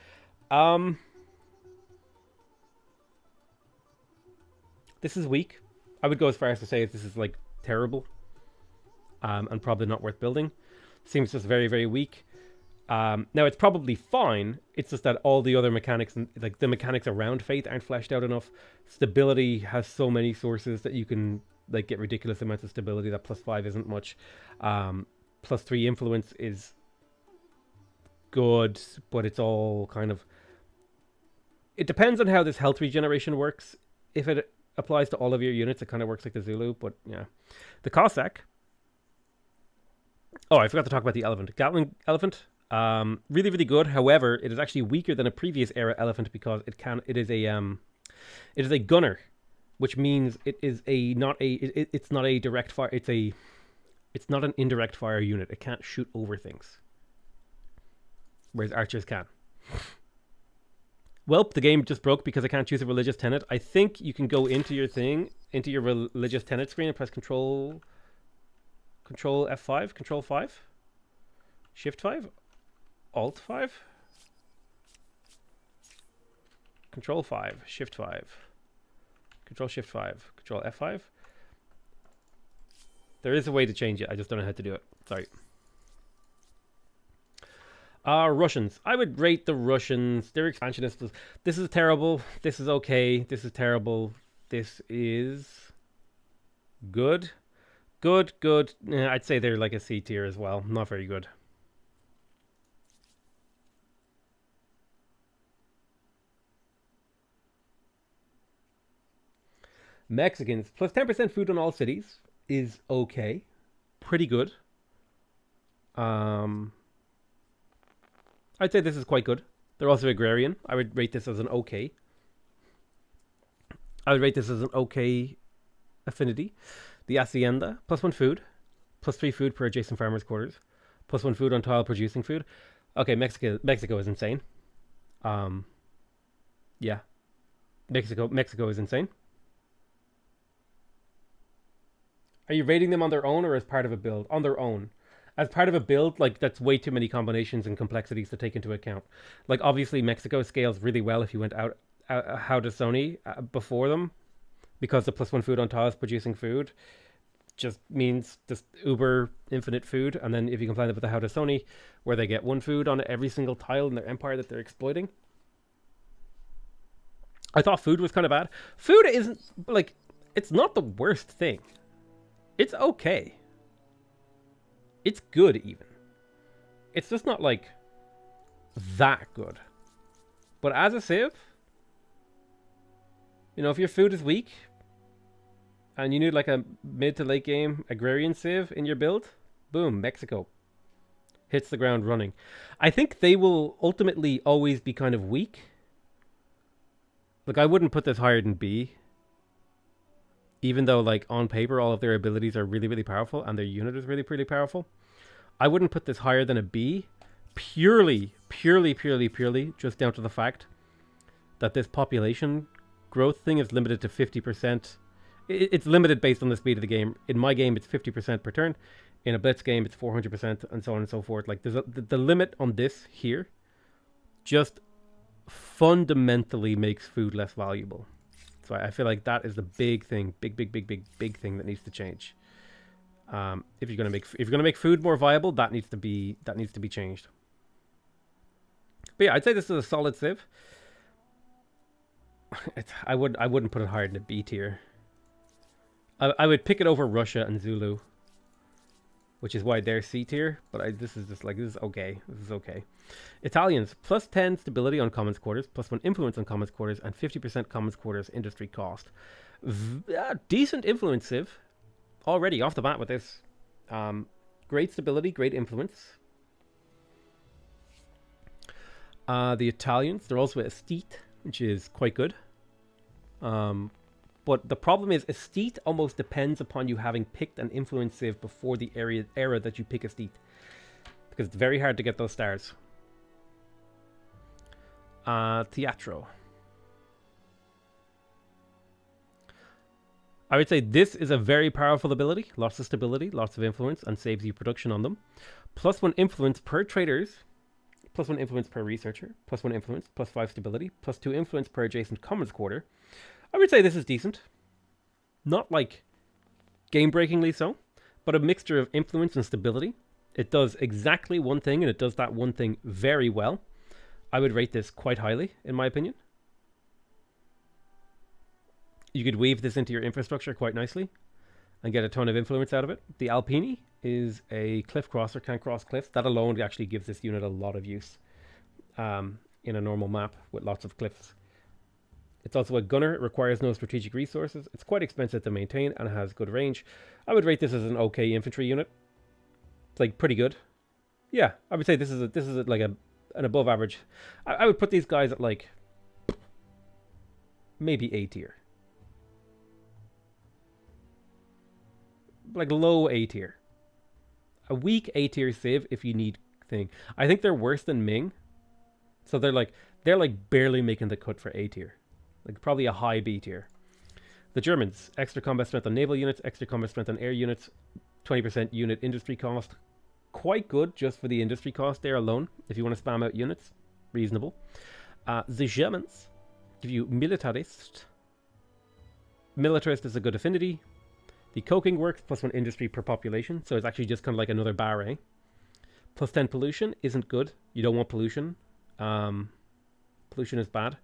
This is weak. I would go as far as to say this is, like, terrible. And probably not worth building. Seems just very, very weak. Now, it's probably fine. It's just that all the other mechanics, like the mechanics around Faith, aren't fleshed out enough. Stability has so many sources that you can, like, get ridiculous amounts of stability. That plus 5 isn't much. Plus 3 influence is good, but it's all kind of... It depends on how this health regeneration works. If it applies to all of your units, it kind of works like the Zulu, but yeah. The Cossack. Oh, I forgot to talk about the elephant. Gatling elephant. Really, really good. However, it is actually weaker than a previous era elephant because it is a gunner, which means it's not a direct fire. It's not an indirect fire unit. It can't shoot over things, whereas archers can. Welp, the game just broke because I can't choose a religious tenet. I think you can go into your religious tenet screen and press Control F5, Control 5, Shift 5, Alt 5, Control 5, Shift 5, Control Shift 5, Control F5. There is a way to change it. I just don't know how to do it. Sorry. Russians. I would rate the Russians. They're expansionists. This is terrible. This is okay. This is terrible. This is good. Good, good. I'd say they're like a C tier as well. Not very good. Mexicans. Plus 10% food on all cities is okay. Pretty good. I'd say this is quite good. They're also agrarian. I would rate this as an okay. I would rate this as an okay affinity. The Hacienda, plus 1 food. Plus 3 food per adjacent farmer's quarters. Plus 1 food on tile producing food. Okay, Mexico is insane. Yeah. Mexico is insane. Are you rating them on their own or as part of a build? On their own. As part of a build, like, that's way too many combinations and complexities to take into account. Like, obviously, Mexico scales really well if you went out how to Sony before them, because the plus 1 food on tiles producing food just means just uber infinite food. And then if you combine it with the how to Sony, where they get 1 food on every single tile in their empire that they're exploiting. I thought food was kind of bad. Food isn't, like, it's not the worst thing. It's okay. It's good, even. It's just not, like, that good. But as a civ, you know, if your food is weak, and you need, like, a mid to late game agrarian civ in your build, boom, Mexico hits the ground running. I think they will ultimately always be kind of weak. Like, I wouldn't put this higher than B. Even though, like, on paper, all of their abilities are really, really powerful, and their unit is really, pretty powerful. I wouldn't put this higher than a B, purely, just down to the fact that this population growth thing is limited to 50%. It's limited based on the speed of the game. In my game, it's 50% per turn. In a Blitz game, it's 400%, and so on and so forth. Like, the limit on this here just fundamentally makes food less valuable. So I feel like that is the big thing, big thing that needs to change. If you're gonna make food more viable, that needs to be changed. But yeah, I'd say this is a solid civ. I wouldn't put it higher than a B tier. I would pick it over Russia and Zulu, which is why they're C tier. But this is okay. This is okay. Italians, plus 10 stability on commons quarters, plus 1 influence on commons quarters, and 50% commons quarters industry cost. Decent influence civ already off the bat with this. Great stability, great influence. The Italians, they're also estate, which is quite good. But the problem is estate almost depends upon you having picked an influence civ before the era that you pick estate, because it's very hard to get those stars. Teatro. I would say this is a very powerful ability. Lots of stability, lots of influence, and saves you production on them. Plus 1 influence per traders. Plus 1 influence per researcher. Plus 1 influence. Plus 5 stability. Plus 2 influence per adjacent commons quarter. I would say this is decent. Not, like, game-breakingly so, but a mixture of influence and stability. It does exactly one thing, and it does that one thing very well. I would rate this quite highly, in my opinion. You could weave this into your infrastructure quite nicely and get a ton of influence out of it. The Alpini is a cliff crosser, can cross cliffs. That alone actually gives this unit a lot of use in a normal map with lots of cliffs. It's also a gunner. It requires no strategic resources. It's quite expensive to maintain and has good range. I would rate this as an okay infantry unit. It's, like, pretty good. Yeah, I would say this is like an above average. I would put these guys at, like, maybe A tier. Like, low A tier. A weak A tier civ if you need thing. I think they're worse than Ming. So they're like barely making the cut for A tier. Like, probably a high B tier. The Germans, extra combat strength on naval units, extra combat strength on air units, 20% unit industry cost. Quite good just for the industry cost there alone. If you want to spam out units, reasonable. The Germans give you militarist. Militarist is a good affinity. The coking works plus 1 industry per population, so it's actually just kind of like another Bahrain. Plus 10 pollution isn't good. You don't want pollution. Pollution is bad.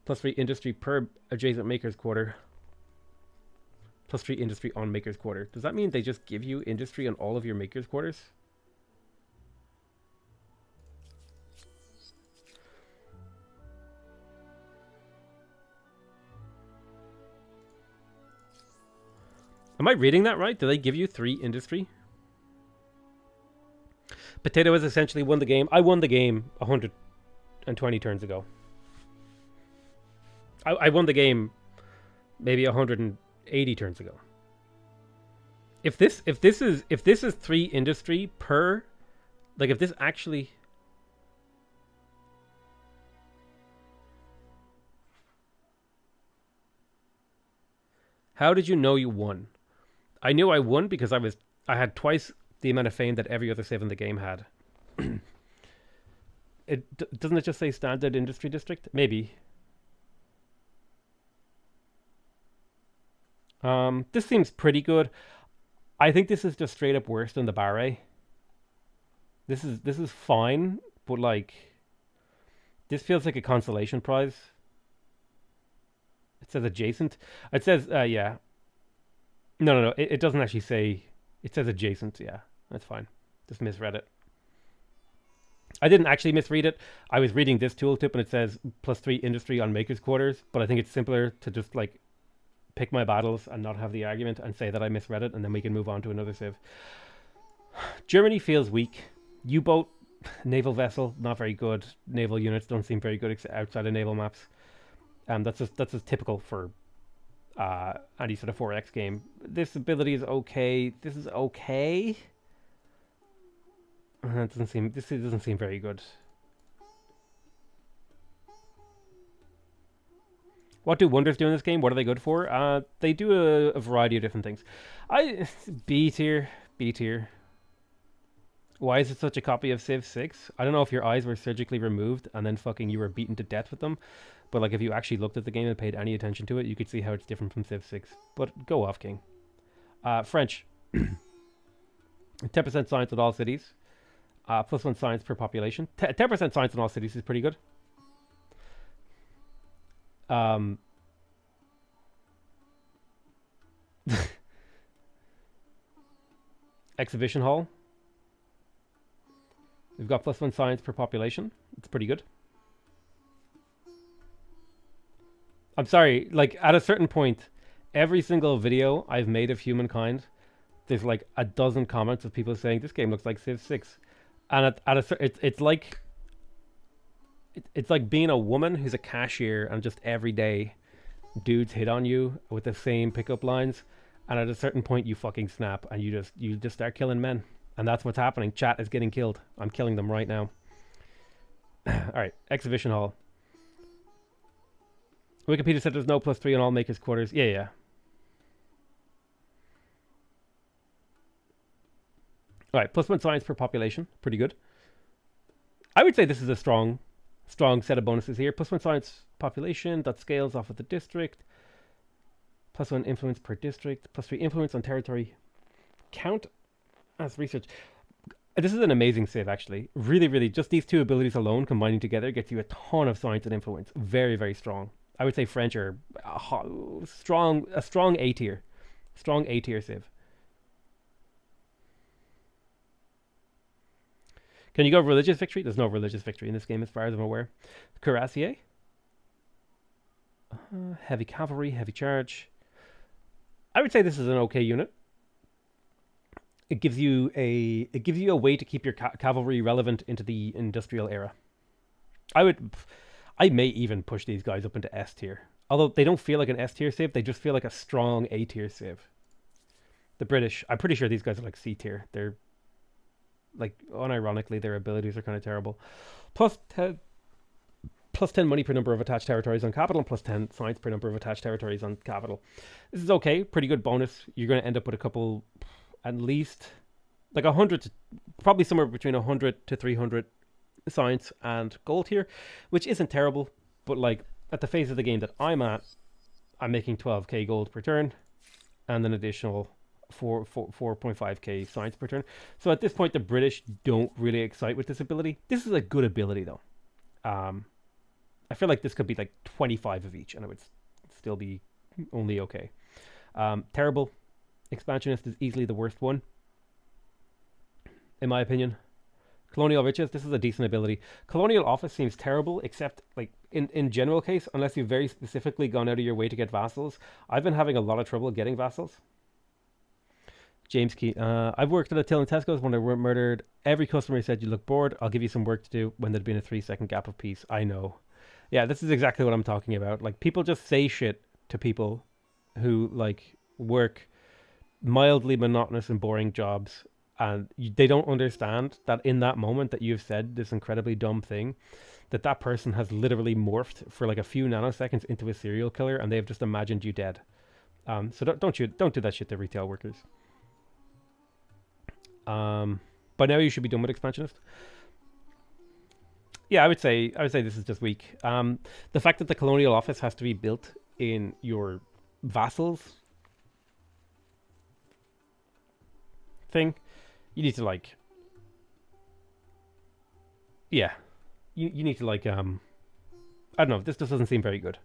Plus 3 industry per adjacent maker's quarter. Plus 3 industry on maker's quarter. Does that mean they just give you industry on all of your maker's quarters? Am I reading that right? Do they give you 3 industry? Potato has essentially won the game. I won the game 120 turns ago. I won the game maybe 180 turns ago. If this is 3 industry per, like if this actually, how did you know you won? I knew I won because I had twice the amount of fame that every other civ in the game had. Doesn't it just say standard industry district? Maybe. This seems pretty good. I think this is just straight up worse than the Barre. This is fine, but like this feels like a consolation prize. It says adjacent. It says yeah. No. It doesn't actually say. It says adjacent. Yeah, that's fine. Just misread it. I didn't actually misread it. I was reading this tooltip and it says plus 3 industry on maker's quarters, but I think it's simpler to just like pick my battles and not have the argument and say that I misread it, and then we can move on to another civ. Germany feels weak. U-boat, naval vessel, not very good. Naval units don't seem very good outside of naval maps. That's just typical for any sort of 4X game. This ability is okay. This is okay. This doesn't seem very good. What do wonders do in this game? What are they good for? They do a variety of different things. B tier. Why is it such a copy of Civ 6? I don't know if your eyes were surgically removed and then fucking you were beaten to death with them. But like if you actually looked at the game and paid any attention to it, you could see how it's different from Civ 6. But go off, King. French. 10% science in all cities. Plus 1 science per population. 10% science in all cities is pretty good. Exhibition hall. We've got plus 1 science per population. It's pretty good. I'm sorry, like at a certain point, every single video I've made of Humankind, there's like a dozen comments of people saying this game looks like Civ 6, and it's like being a woman who's a cashier and just every day dudes hit on you with the same pickup lines, and at a certain point you fucking snap and you just start killing men, and that's what's happening. Chat is getting killed. I'm killing them right now. All right, exhibition hall. Wikipedia said there's no plus 3 on all makers' quarters. Yeah. All right, plus 1 science per population. Pretty good. I would say this is a strong set of bonuses here. Plus 1 science population. That scales off of the district. Plus 1 influence per district. Plus 3 influence on territory. Count as research. This is an amazing civ, actually. Really, really, just these two abilities alone combining together gets you a ton of science and influence. Very, very strong. I would say French are a strong A tier. Strong A tier civ. Can you go religious victory? There's no religious victory in this game as far as I'm aware. Cuirassier. Heavy cavalry, heavy charge. I would say this is an okay unit. It gives you a way to keep your cavalry relevant into the industrial era. I may even push these guys up into S tier. Although they don't feel like an S tier civ, they just feel like a strong A tier civ. The British, I'm pretty sure these guys are like C tier. They're like, unironically, their abilities are kind of terrible. Plus 10 money per number of attached territories on capital, and plus 10 science per number of attached territories on capital. This is okay, pretty good bonus. You're going to end up with a couple, at least, like 100, probably somewhere between 100 to 300 science and gold here, which isn't terrible, but like at the phase of the game that I'm at, I'm making 12k gold per turn and an additional 4.5k science per turn. So at this point, the British don't really excite with this ability. This is a good ability, though. I feel like this could be like 25 of each, and it would still be only okay. Terrible. Expansionist is easily the worst one, in my opinion. Colonial Riches, this is a decent ability. Colonial Office seems terrible, except like in general case, unless you've very specifically gone out of your way to get vassals. I've been having a lot of trouble getting vassals. James Key, I've worked at a till in Tesco's when I were murdered. Every customer said, you look bored, I'll give you some work to do, when there'd been a 3-second gap of peace. I know. Yeah, this is exactly what I'm talking about. Like, people just say shit to people who, like, work mildly monotonous and boring jobs, and they don't understand that in that moment that you've said this incredibly dumb thing, that person has literally morphed for like a few nanoseconds into a serial killer, and they've just imagined you dead. So don't do that shit to retail workers. By now you should be done with Expansionist. Yeah, I would say this is just weak. The fact that the Colonial Office has to be built in your vassals thing, you need to like, yeah, you need to like, I don't know, this just doesn't seem very good.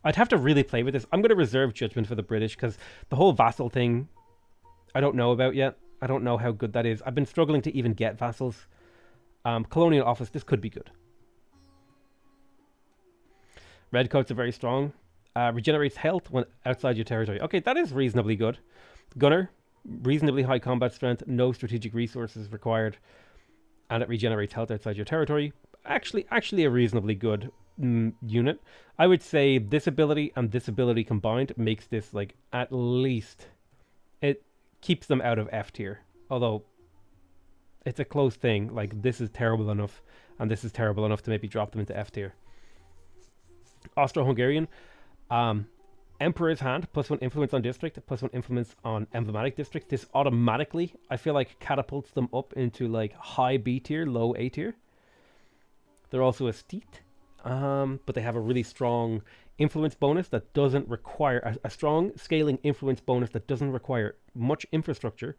I'd have to really play with this. I'm going to reserve judgment for the British, because the whole vassal thing, I don't know about yet. I don't know how good that is. I've been struggling to even get vassals. Colonial Office, this could be good. Redcoats are very strong. Regenerates health when outside your territory. Okay, that is reasonably good. Gunner, reasonably high combat strength, no strategic resources required, and it regenerates health outside your territory. Actually a reasonably good unit. I would say this ability and this ability combined makes this like at least, it keeps them out of F tier. Although it's a close thing. Like, this is terrible enough, and this is terrible enough to maybe drop them into F tier. Austro-Hungarian, Emperor's Hand, +1 influence on district, +1 influence on emblematic district. This automatically, I feel like, catapults them up into like high B tier, low A tier. They're also a steet, but they have a really strong influence bonus that doesn't require a strong scaling influence bonus that doesn't require much infrastructure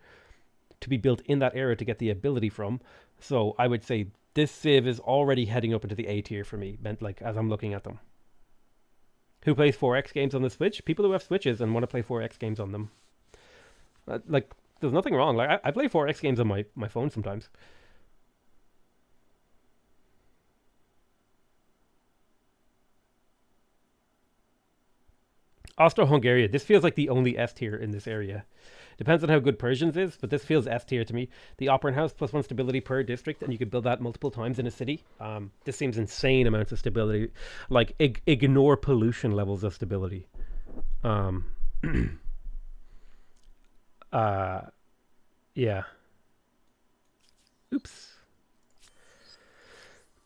to be built in that area to get the ability from. So I would say this civ is already heading up into the A tier for me, like as I'm looking at them. Who plays 4X games on the Switch? People who have Switches and want to play 4X games on them. Like, there's nothing wrong. Like, I play 4X games on my phone sometimes. Austro-Hungary. This feels like the only S tier in this area. Depends on how good Persians is, but this feels S tier to me. The Opera House, +1 stability per district, and you can build that multiple times in a city. This seems insane amounts of stability. Like, ignore pollution levels of stability. Yeah. Oops.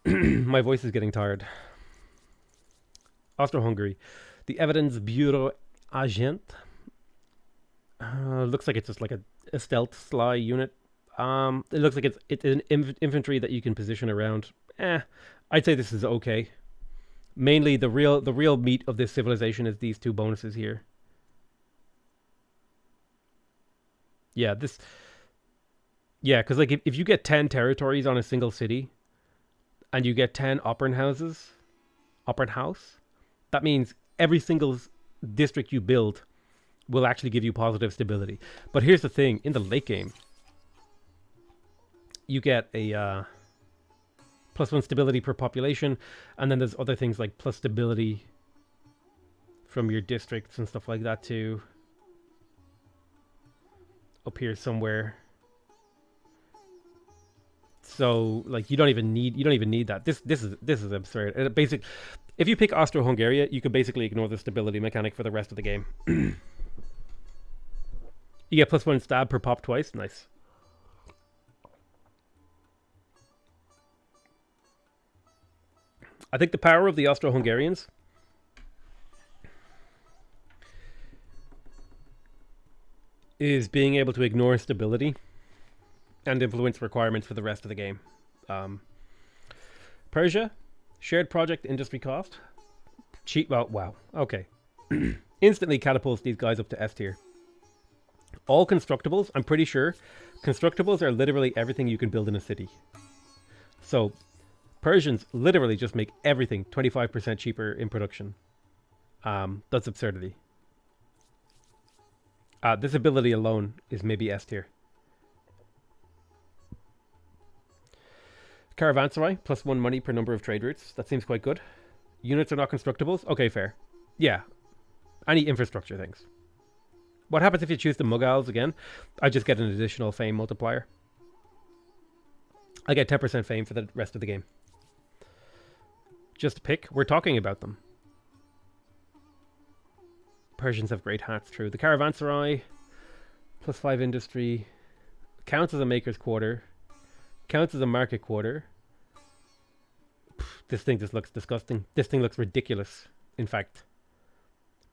My voice is getting tired. Austro-Hungary. The Evidence Bureau Agent. Looks like it's just like a stealth sly unit. It looks like it's an infantry that you can position around. I'd say this is okay. Mainly the real meat of this civilization is these two bonuses here. Yeah, because like if you get 10 territories on a single city, and you get 10 opera house, that means every single district you build will actually give you positive stability. But here's the thing, in the late game, you get a +1 stability per population, and then there's other things like plus stability from your districts and stuff like that too. Up here somewhere. So like you don't even need that. This is absurd. And if you pick Austro-Hungary, you can basically ignore the stability mechanic for the rest of the game. You get +1 stab per pop twice. Nice. I think the power of the Austro-Hungarians is being able to ignore stability and influence requirements for the rest of the game. Persia, shared project industry cost. Cheap. Oh, wow. Okay. Instantly catapults these guys up to S tier. All constructibles, I'm pretty sure, constructibles are literally everything you can build in a city. So, Persians literally just make everything 25% cheaper in production. That's absurdity. This ability alone is maybe S tier. Caravanserai, +1 money per number of trade routes. That seems quite good. Units are not constructibles? Okay, fair. Yeah. Any infrastructure things. What happens if you choose the Mughals again? I just get an additional fame multiplier. I get 10% fame for the rest of the game. Just pick. We're talking about them. Persians have great hats, true. The Caravanserai, +5 industry, counts as a maker's quarter, counts as a market quarter. This thing just looks disgusting. This thing looks ridiculous, in fact.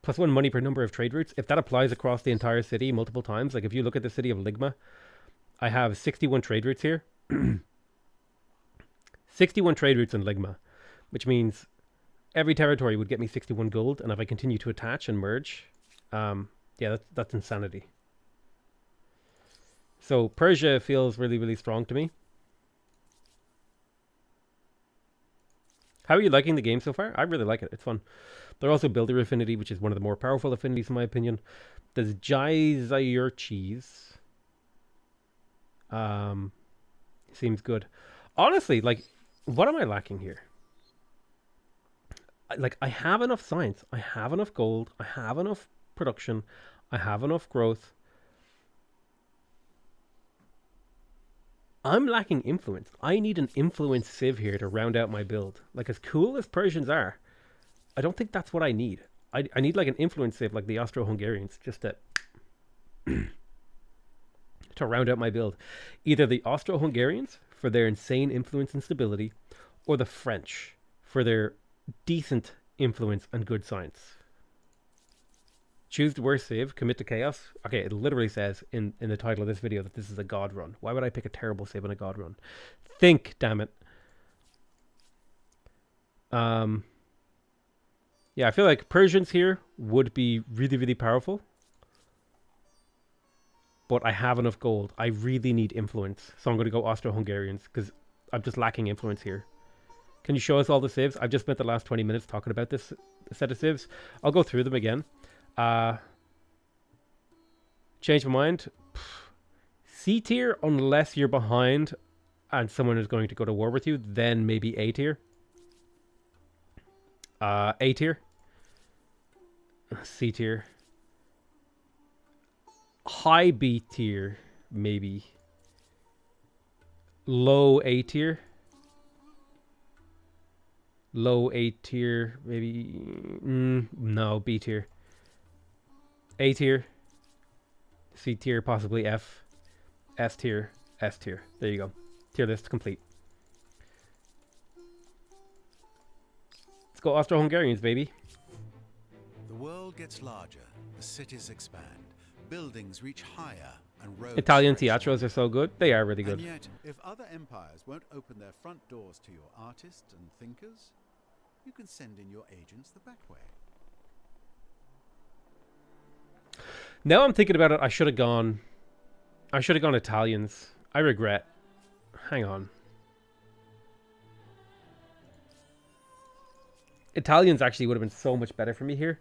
+1 money per number of trade routes. If that applies across the entire city multiple times, like if you look at the city of Ligma, I have 61 trade routes here. 61 trade routes in Ligma, which means every territory would get me 61 gold, and if I continue to attach and merge, yeah, that's insanity. So Persia feels really, really strong to me. How are you liking the game so far? I really like it. It's fun. They're also builder affinity, which is one of the more powerful affinities in my opinion. There's Jaizayurchis. Seems good. Honestly, like, what am I lacking here? Like, I have enough science. I have enough gold. I have enough production. I have enough growth. I'm lacking influence. I need an influence civ here to round out my build. Like, as cool as Persians are, I don't think that's what I need. I need like an influence civ like the Austro-Hungarians, just to to round out my build. Either the Austro-Hungarians for their insane influence and stability, or the French for their decent influence and good science. Choose the worst save, commit to chaos. Okay, it literally says in the title of this video that this is a god run. Why would I pick a terrible save on a god run? Think, damn it. Yeah, I feel like Persians here would be really, really powerful. But I have enough gold. I really need influence. So I'm going to go Austro-Hungarians because I'm just lacking influence here. Can you show us all the saves? I've just spent the last 20 minutes talking about this set of saves. I'll go through them again. Change my mind. C tier unless you're behind and someone is going to go to war with you. Then maybe A tier. A tier. C tier. High B tier, maybe. Low A tier. Low A tier, maybe. No, B tier. A tier. C tier, possibly F. S tier. S tier. There you go. Tier list complete. Let's go Austro-Hungarians, baby. The world gets larger, the cities expand, buildings reach higher, and roads Italian stretch teatros are so good. They are really good. And yet, if other empires won't open their front doors to your artists and thinkers, you can send in your agents the back way. Now I'm thinking about it, I should have gone Italians. I regret. Hang on. Italians actually would have been so much better for me here.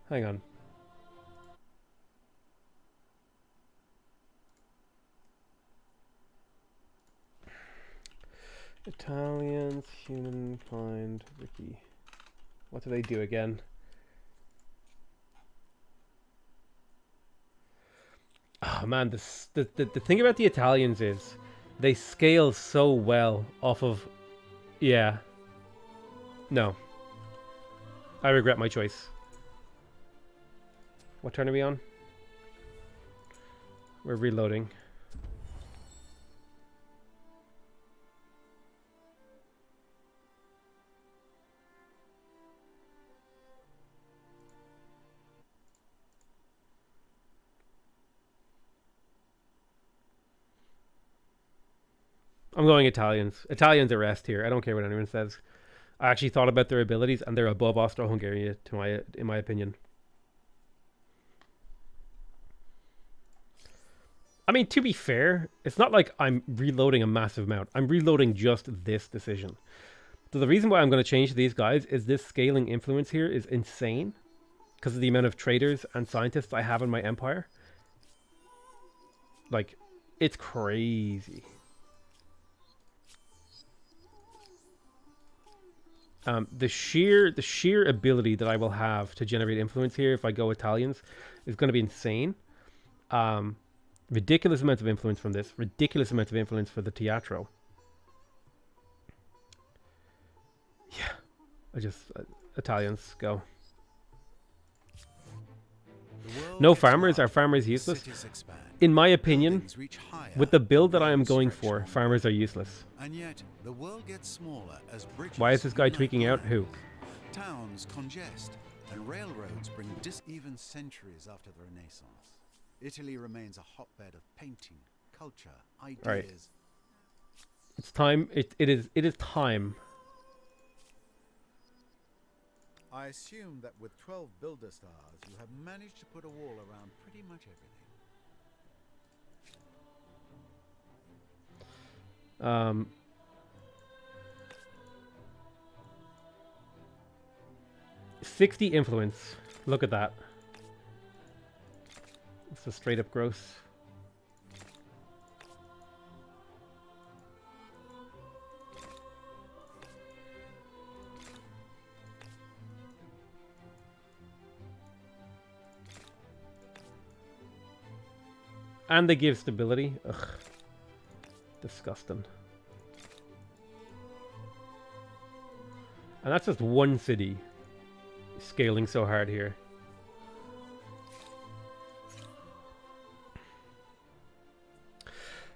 Hang on. Italians, Humankind, Ricky. What do they do again? Oh man, the thing about the Italians is they scale so well off of... Yeah. No. I regret my choice. What turn are we on? We're reloading. I'm going Italians. Italians are rest here. I don't care what anyone says. I actually thought about their abilities, and they're above Austro-Hungary in my opinion. I mean, to be fair, it's not like I'm reloading a massive amount. I'm reloading just this decision. So the reason why I'm going to change these guys is this scaling influence here is insane because of the amount of traders and scientists I have in my empire. Like, it's crazy. The sheer ability that I will have to generate influence here if I go Italians is going to be insane. Ridiculous amounts of influence from this. Ridiculous amounts of influence for the Teatro. Yeah. Italians, go. No farmers. Are farmers useless? In my opinion, with the build that I am going for, farmers are useless. And yet, the world gets smaller as bridges. Why is this guy unite tweaking out? land. Who? Towns congest, and railroads bring even centuries after the Renaissance. Italy remains a hotbed of painting, culture, ideas. Right. It's time. It is time. I assume that with 12 builder stars, you have managed to put a wall around pretty much everything. 60 influence. Look at that. It's a straight up gross. And they give stability. Ugh. Disgusting. And that's just one city scaling so hard here.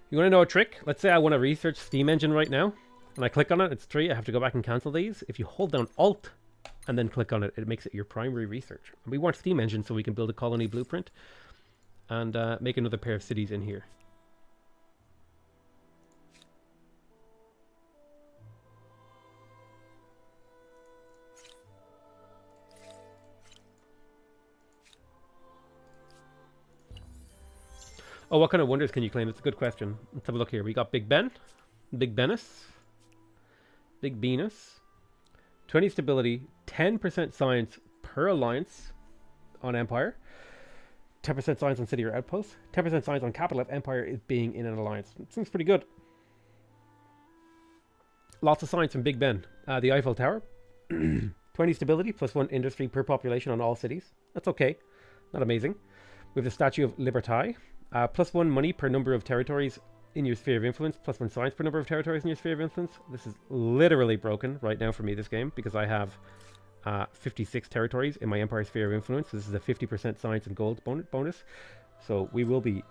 You want to know a trick? Let's say I want to research Steam Engine right now. And I click on it, it's 3. I have to go back and cancel these. If you hold down Alt and then click on it, it makes it your primary research. And we want Steam Engine so we can build a colony blueprint and make another pair of cities in here. Oh, what kind of wonders can you claim? It's a good question. Let's have a look here. We got Big Ben, Big Benus, Big Venus, 20 stability, 10% science per alliance on Empire, 10% science on city or outpost, 10% science on capital if Empire is being in an alliance. It seems pretty good. Lots of science from Big Ben. The Eiffel Tower, 20 stability, plus 1 industry per population on all cities. That's okay. Not amazing. We have the Statue of Liberté. Plus 1 money per number of territories in your sphere of influence, plus 1 science per number of territories in your sphere of influence. This is literally broken right now for me, this game, because I have 56 territories in my empire sphere of influence. This is a 50% science and gold bonus. So we will be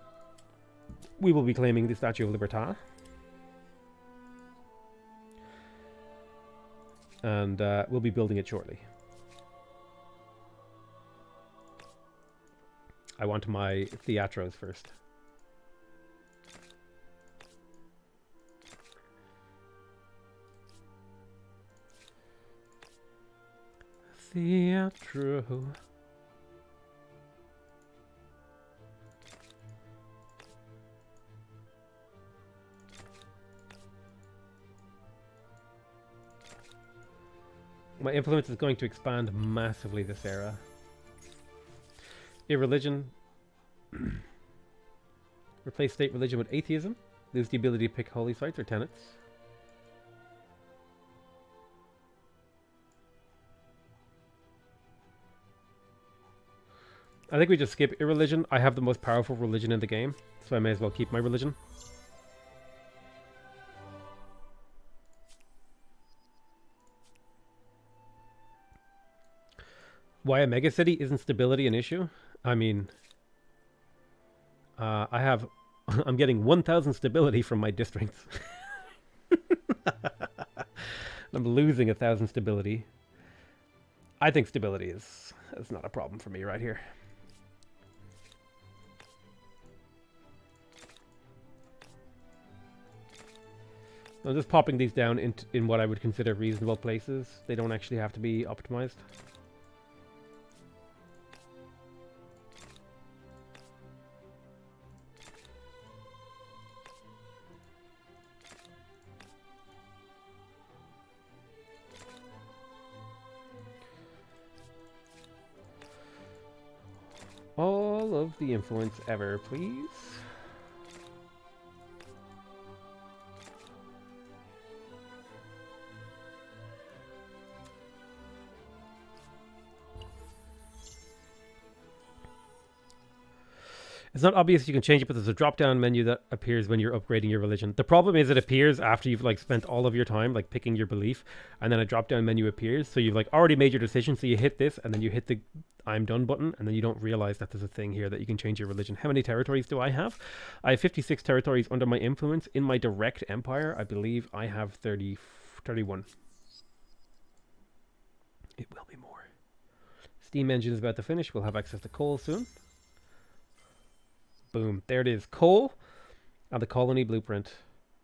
claiming the Statue of Liberté. And we'll be building it shortly. I want my Theatros first. Theatro. My influence is going to expand massively this era. Irreligion. Replace state religion with atheism. Lose the ability to pick holy sites or tenets. I think we just skip irreligion. I have the most powerful religion in the game, so I may as well keep my religion. Why a megacity isn't stability an issue? I mean, I'm getting 1,000 stability from my districts. I'm losing 1,000 stability. I think stability is not a problem for me right here. I'm just popping these down in what I would consider reasonable places. They don't actually have to be optimized. All of the influence ever, please. It's not obvious you can change it, but there's a drop-down menu that appears when you're upgrading your religion. The problem is it appears after you've like spent all of your time like picking your belief, and then a drop-down menu appears. So you've like already made your decision, so you hit this, and then you hit the I'm done button, and then you don't realize that there's a thing here that you can change your religion. How many territories do I have? I have 56 territories under my influence. In my direct empire, I believe I have 31. It will be more. Steam engine is about to finish. We'll have access to coal soon. Boom. There it is. Coal and the colony blueprint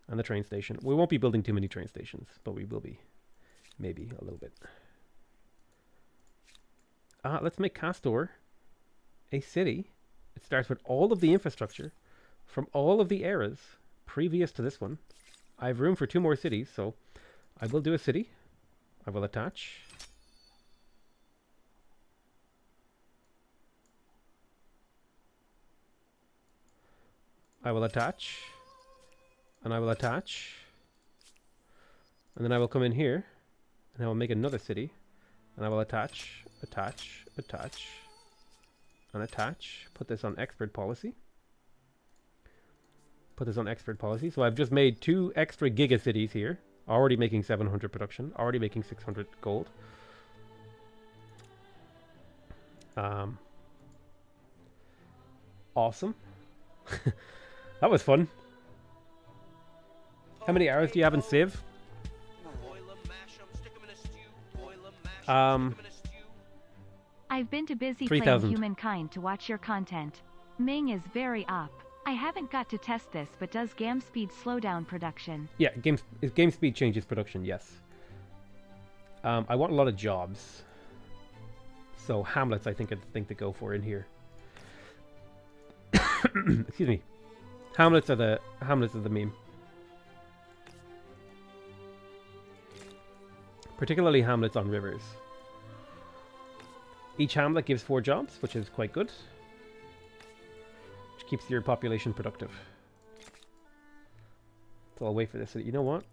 and the train station. We won't be building too many train stations, but we will be. Maybe a little bit. Let's make Castor a city. It starts with all of the infrastructure from all of the eras previous to this one. I have room for 2 more cities, so I will do a city. I will attach. I will attach, and I will attach, and then I will come in here, and I will make another city, and I will attach, attach, attach, and attach. Put this on expert policy. Put this on expert policy. So I've just made 2 extra giga cities here, already making 700 production, already making 600 gold. Awesome. That was fun. How many hours do you have in Civ? I've been too busy 3,000. playing Humankind to watch your content. Ming is very up. I haven't got to test this, but does game speed slow down production? Yeah, game speed changes production, yes. I want a lot of jobs. So hamlets I think I'd think to go for in here. Excuse me. Hamlets are the meme. Particularly hamlets on rivers. Each hamlet gives 4 jobs, which is quite good. Which keeps your population productive. So I'll wait for this. You know what?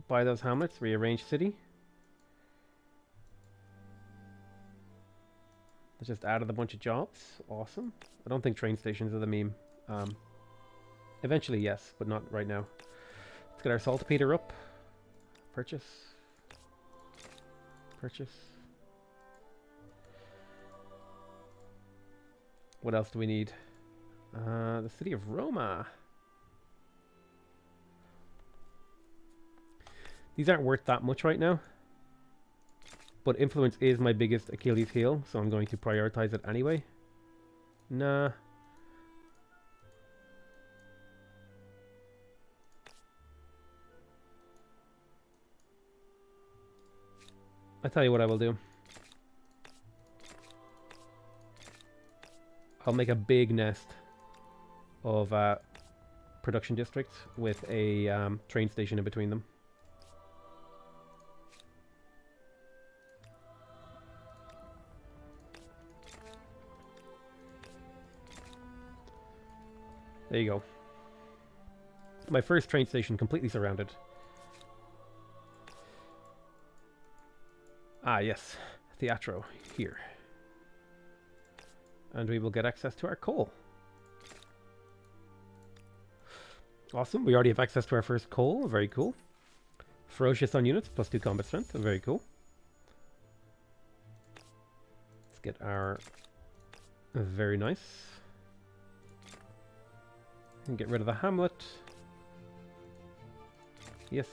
Buy those hamlets, rearrange city. I just added a bunch of jobs. Awesome. I don't think train stations are the meme. Eventually, yes, but not right now. Let's get our saltpeter up. Purchase. Purchase. What else do we need? The city of Roma. These aren't worth that much right now. But influence is my biggest Achilles heel, so I'm going to prioritize it anyway. Nah. I'll tell you what I will do. I'll make a big nest of production districts with a train station in between them. There you go. My first train station completely surrounded. Ah, yes. Theatro, here. And we will get access to our coal. Awesome. We already have access to our first coal. Very cool. Ferocious on units, +2 combat strength. Very cool. Let's get our... Very nice. And get rid of the hamlet. Yes.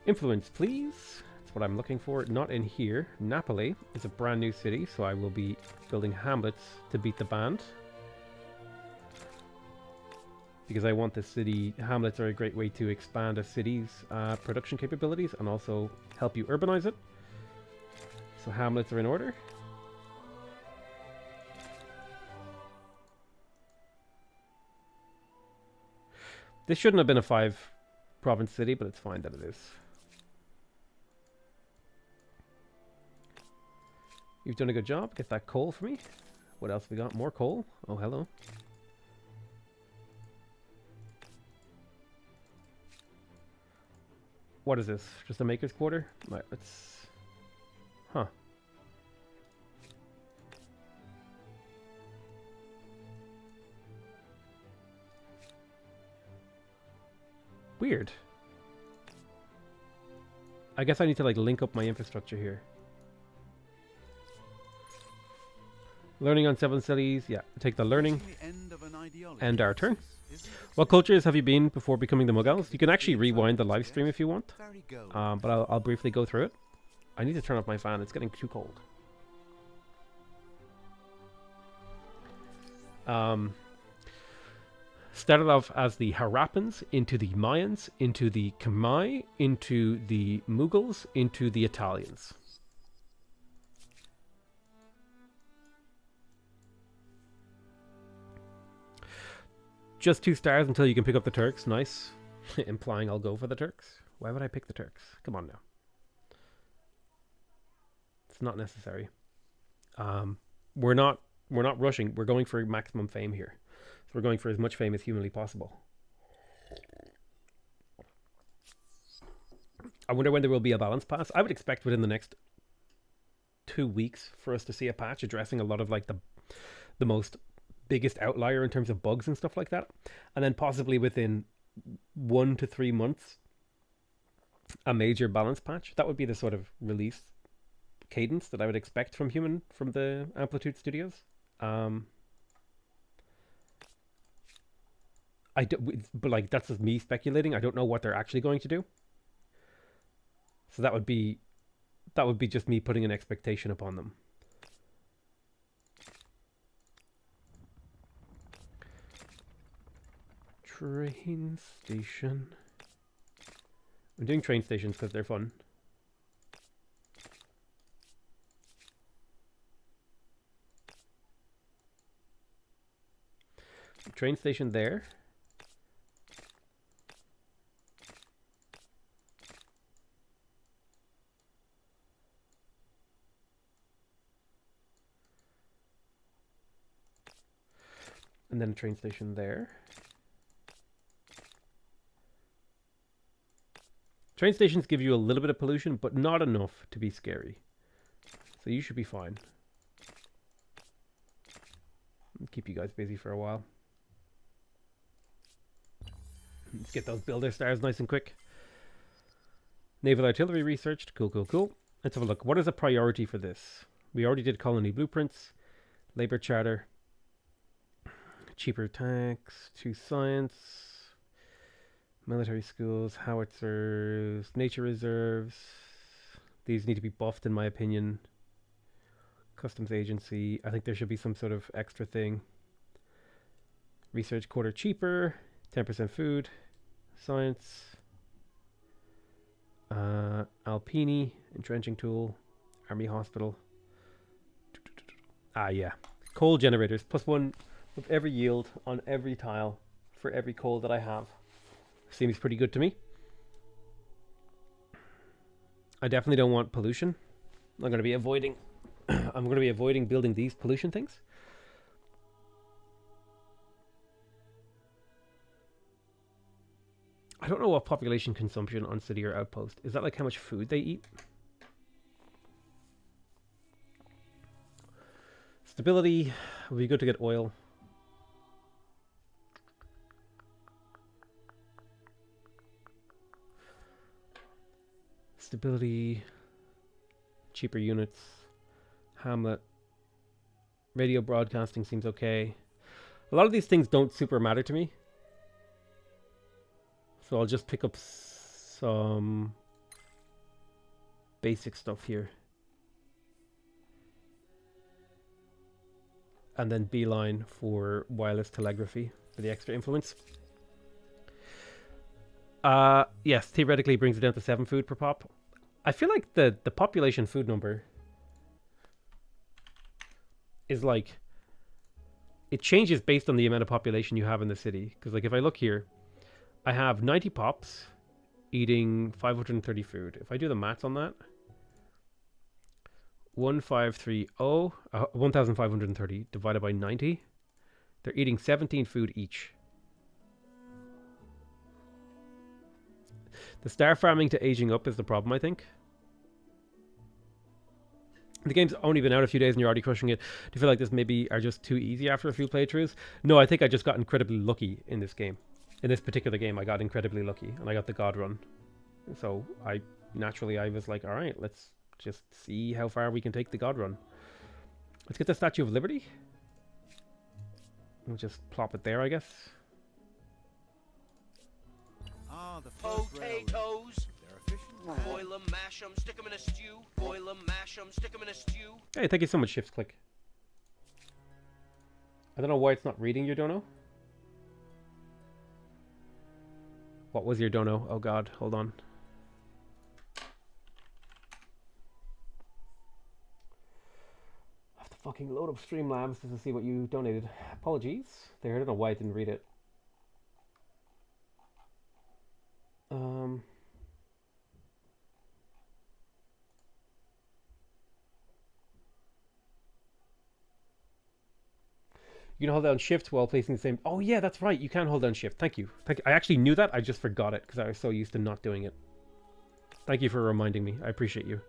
Influence, please. That's what I'm looking for. Not in here. Napoli is a brand new city, so I will be building hamlets to beat the band. because I want the city. Hamlets are a great way to expand a city's production capabilities and also help you urbanize it. So hamlets are in order. This shouldn't have been a 5-province city, but it's fine that it is. You've done a good job. Get that coal for me. What else we got? More coal. Oh, hello. What is this? Just a maker's quarter? Right, let's... Huh. Weird. I guess I need to like link up my infrastructure here. Learning on 7 cities. Yeah, take the learning. End our turn. What cultures have you been before becoming the Mughals? You can actually rewind the live stream if you want. But I'll briefly go through it. I need to turn off my fan. It's getting too cold. Started off as the Harappans, into the Mayans, into the Khmer, into the Mughals, into the Italians. Just 2 stars until you can pick up the Turks. Nice. Implying I'll go for the Turks. Why would I pick the Turks? Come on now. It's not necessary. We're not rushing. We're going for maximum fame here. So we're going for as much fame as humanly possible. I wonder when there will be a balance pass. I would expect within the next 2 weeks for us to see a patch addressing a lot of like the most biggest outlier in terms of bugs and stuff like that. And then possibly within 1 to 3 months, a major balance patch. That would be the sort of release cadence that I would expect from the Amplitude Studios. But like that's just me speculating. I don't know what they're actually going to do. So that would be just me putting an expectation upon them. Train station. I'm doing train stations because they're fun. Train station there. And then a train station there. Train stations give you a little bit of pollution, but not enough to be scary. So you should be fine. I'll keep you guys busy for a while. Let's get those builder stars nice and quick. Naval artillery researched. Cool, cool, cool. Let's have a look. What is a priority for this? We already did colony blueprints. Labor charter. Cheaper tanks. 2 science. Military schools, howitzers, nature reserves. These need to be buffed in my opinion. Customs agency. I think there should be some sort of extra thing. Research quarter cheaper. 10% food. Science. Alpini. Entrenching tool. Army hospital. Ah, yeah. Coal generators. +1 with every yield on every tile for every coal that I have. Seems pretty good to me. I definitely don't want pollution. I'm going to be avoiding building these pollution things. I don't know what population consumption on city or outpost. Is that like how much food they eat? Stability. Would be good to get oil. Stability, cheaper units, Hamlet, radio broadcasting seems okay. A lot of these things don't super matter to me. So I'll just pick up some basic stuff here. And then beeline for wireless telegraphy for the extra influence. Yes, theoretically brings it down to 7 food per pop. I feel like the population food number is like, it changes based on the amount of population you have in the city. Because like if I look here, I have 90 pops eating 530 food. If I do the maths on that, 1530, 1530 divided by 90, they're eating 17 food each. The star farming to aging up is the problem, I think. The game's only been out a few days and you're already crushing it. Do you feel like this maybe are just too easy after a few playthroughs? No, I think I just got incredibly lucky in this game. In this particular game, I got incredibly lucky and I got the God Run. So I was like, all right, let's just see how far we can take the God Run. Let's get the Statue of Liberty. We'll just plop it there, I guess. Ah, the first railway. Potatoes. They're efficient. Boil 'em, mash 'em, stick 'em in a stew. Boil 'em, mash 'em, stick 'em in a stew. Hey, thank you so much, Shift Click. I don't know why it's not reading your dono. What was your dono? Oh god, hold on. I have to fucking load up Streamlabs just to see what you donated. Apologies. There, I don't know why I didn't read it. You can hold down shift while placing the same... Oh yeah, that's right. You can hold down shift. Thank you. Thank you. I actually knew that. I just forgot it because I was so used to not doing it. Thank you for reminding me. I appreciate you.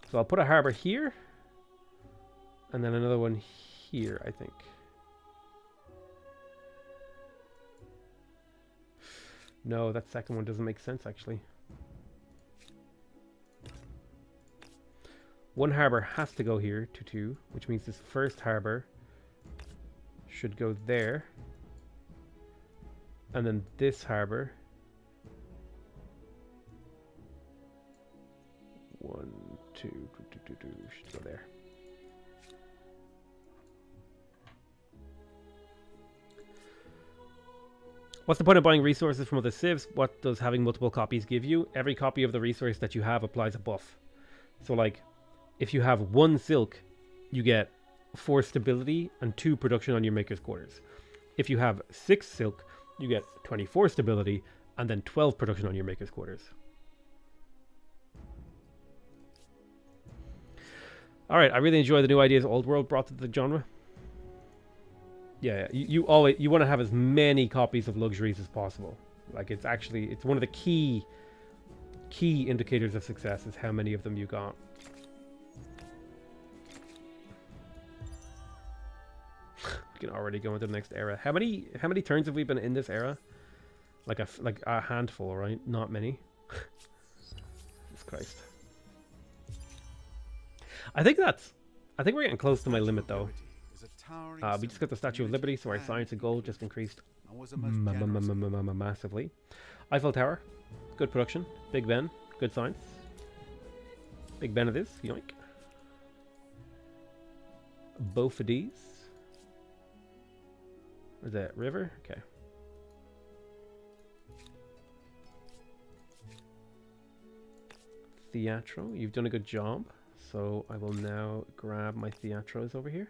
So I'll put a harbor here. And then another one here, I think. No, that second one doesn't make sense, actually. One harbor has to go here to 2, which means this first harbor should go there. And then this harbor. 1, 2, 2, should go there. What's the point of buying resources from other civs? What does having multiple copies give you? Every copy of the resource that you have applies a buff. So like, if you have 1 silk, you get 4 stability and 2 production on your maker's quarters. If you have 6 silk, you get 24 stability and then 12 production on your maker's quarters. Alright, I really enjoy the new ideas Old World brought to the genre. Yeah, you always want to have as many copies of luxuries as possible. Like it's one of the key indicators of success is how many of them you got. We can already go into the next era. How many turns have we been in this era? Like a handful, right? Not many. Jesus Christ. I think we're getting close to my limit though. We just got the Statue of Liberty, so our science and gold just increased massively. Eiffel Tower, good production. Big Ben, good science. Big Ben it is, yoink. Beaufades. Where's that? River? Okay. Theatro, you've done a good job. So I will now grab my Theatros over here.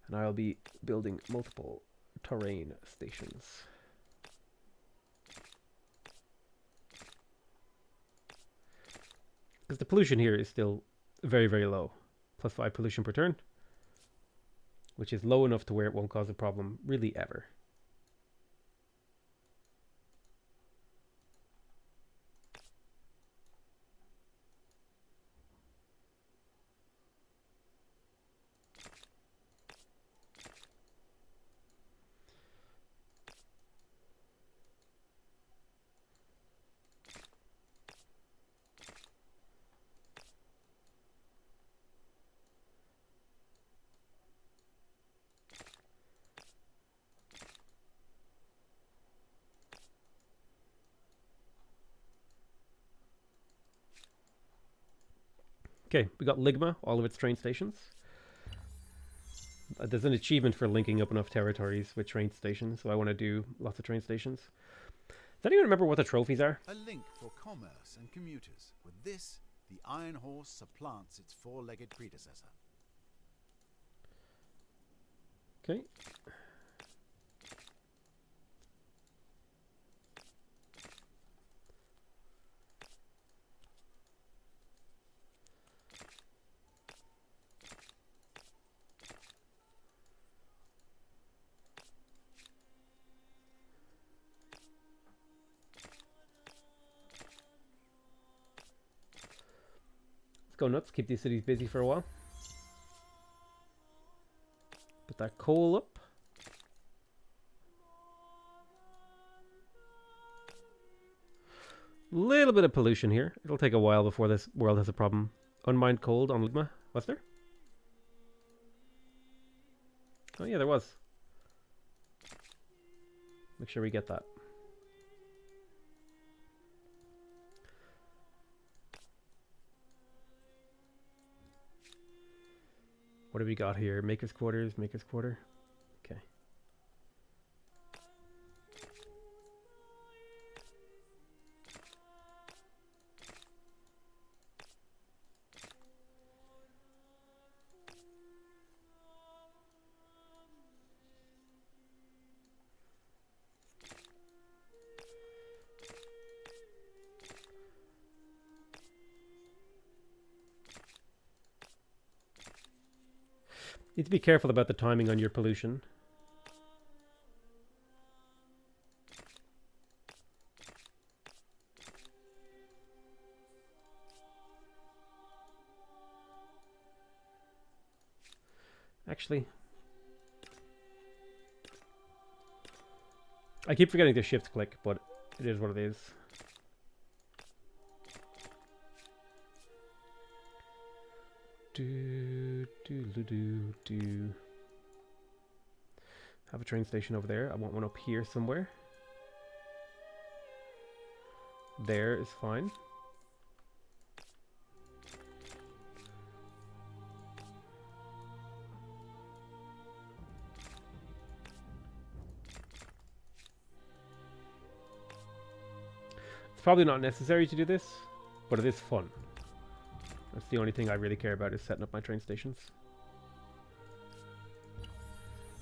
And I'll be building multiple terrain stations. Because the pollution here is still very, very low. +5 pollution per turn. Which is low enough to where it won't cause a problem really ever. Okay, we got Ligma, all of its train stations. There's an achievement for linking up enough territories with train stations, so I want to do lots of train stations. Does anyone remember what the trophies are? A link for commerce and commuters. With this, the Iron Horse supplants its four-legged predecessor. Okay. Let's go nuts, keep these cities busy for a while. Put that coal up. Little bit of pollution here. It'll take a while before this world has a problem. Unmined cold on Ligma. Was there? Oh yeah, there was. Make sure we get that. What have we got here? Maker's quarters, Maker's quarter. Okay. Need to be careful about the timing on your pollution. Actually, I keep forgetting to shift click, but it is what it is. Do. Have a train station over there. I want one up here somewhere. There is fine. It's probably not necessary to do this, but it is fun. That's the only thing I really care about, is setting up my train stations.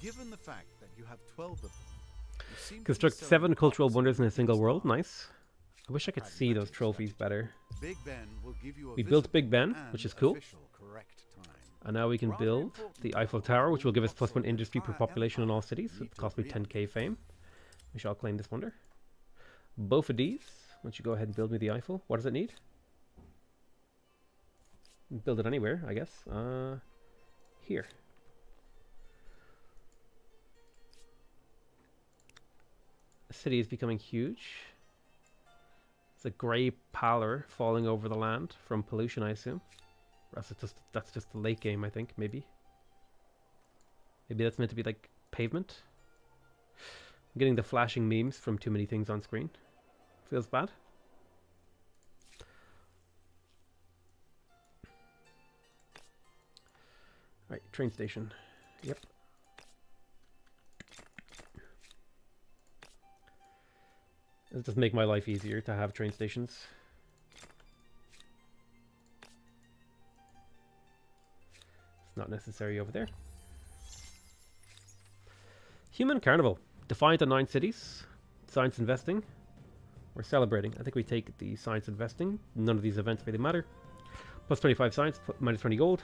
Given the fact that you have 12 of them, you seem to be Construct sowing 7 cultural crops wonders in a of single things world. not. Nice. I wish I could see those trophies better. Big Ben will give you a We built visible Big Ben, and which is cool. official correct time. And now we can Rather build important, the Eiffel however, Tower, which will give us also +1 industry per entire population in all empire cities. need It to cost me realize. 10k fame. We shall claim this wonder. Both of these. Why don't you go ahead and build me the Eiffel? What does it need? Build it anywhere, I guess. Here. The city is becoming huge. It's a grey pallor falling over the land from pollution, I assume. Or else that's just the late game, I think, maybe. Maybe that's meant to be like pavement. I'm getting the flashing memes from too many things on screen. Feels bad. Right, train station. Yep. It'll just make my life easier to have train stations. It's not necessary over there. Human Carnival. Defined on 9 cities. Science investing. We're celebrating. I think we take the science investing. None of these events really matter. Plus 25 science, minus 20 gold.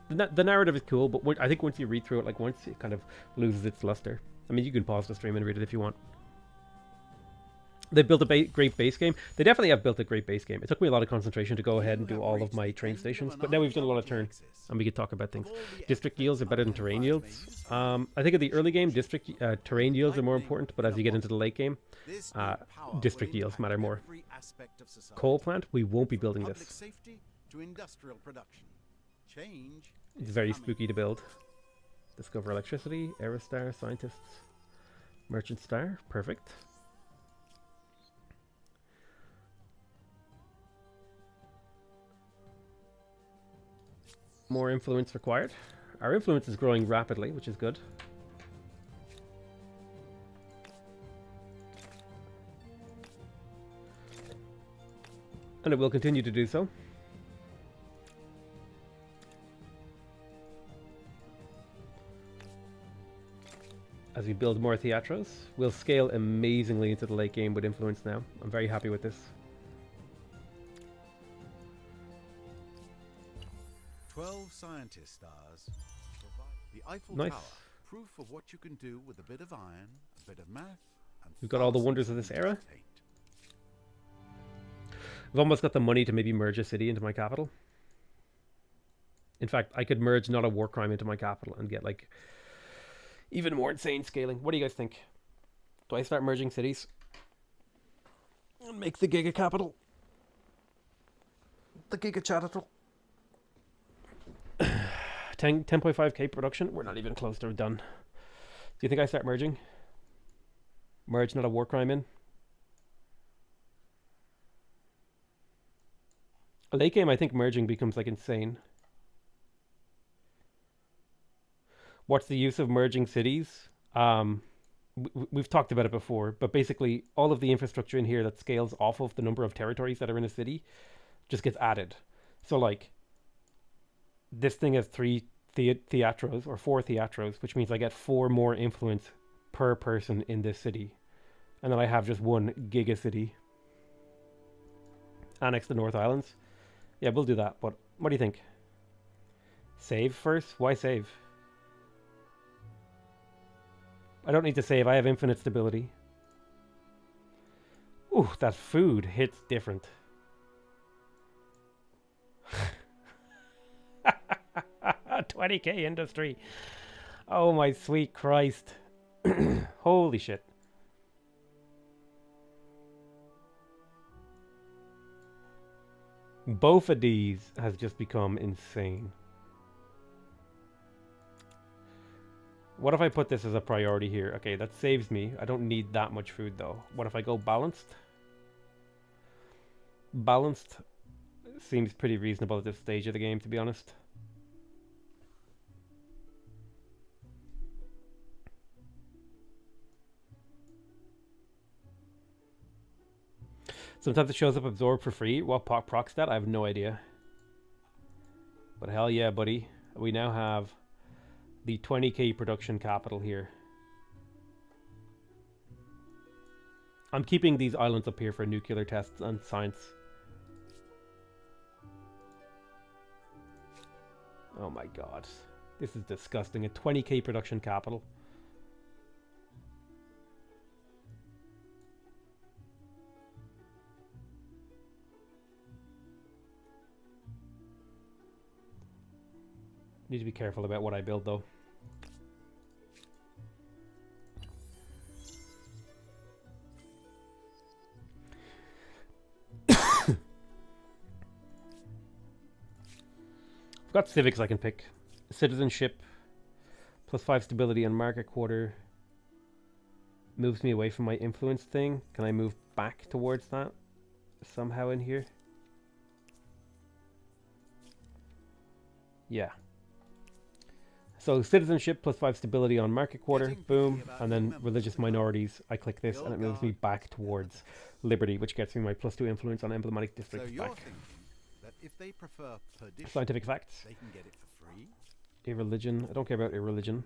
The narrative is cool, but I think once you read through it, like once it kind of loses its luster. I mean, you can pause the stream and read it if you want. They built a great base game. They definitely have built a great base game. It took me a lot of concentration to go ahead and do all of my train stations, but now we've done a lot of turn, and we could talk about things. District yields are better than terrain yields. I think in the early game, terrain yields are more important, but as you get into the late game, district yields matter more. Coal plant, we won't be building this. Safety to industrial production. Change. It's very spooky to build. Discover electricity, Aerostar, scientists, merchant star, perfect. More influence required. Our influence is growing rapidly, which is good. And it will continue to do so. As we build more Theatros, we'll scale amazingly into the late game with influence now. I'm very happy with this. 12 scientist stars. The Eiffel Nice. Tower. Proof of what you can do with a bit of iron, a bit of math, and We've got all the thousands wonders of this era. paint. I've almost got the money to maybe merge a city into my capital. In fact, I could merge not a war crime into my capital and get like even more insane scaling. What do you guys think? Do I start merging cities? And make the giga capital? The giga capital. 10.5k production? We're not even close to done. Do you think I start merging? Merge not a war crime in? A late game, I think merging becomes like insane. What's the use of merging cities? We've talked about it before, but basically all of the infrastructure in here that scales off of the number of territories that are in a city just gets added. So like this thing has 3 Theatros or 4 Theatros, which means I get 4 more influence per person in this city. And then I have just 1 giga city. Annex the North Islands. Yeah, we'll do that, but what do you think? Save first? Why save? I don't need to save, I have infinite stability. Ooh, that food hits different. 20k industry. Oh my sweet Christ. Holy shit. Both of these has just become insane. What if I put this as a priority here? Okay, that saves me. I don't need that much food though. What if I go balanced? Balanced seems pretty reasonable at this stage of the game, to be honest. Sometimes it shows up absorbed for free. What procs that? I have no idea. But hell yeah, buddy. We now have the 20k production capital here. I'm keeping these islands up here for nuclear tests and science. Oh my god. This is disgusting. A 20k production capital. Need to be careful about what I build though. I've got civics I can pick. Citizenship, +5 stability and market quarter. Moves me away from my influence thing. Can I move back towards that somehow in here? Yeah. So citizenship +5 stability on market quarter, boom, and then religious minorities. I click this and it moves me back towards liberty, which gets me my +2 influence on emblematic districts So you're back. thinking that if they prefer perdition, Scientific facts. they can get it for free? Irreligion. I don't care about irreligion.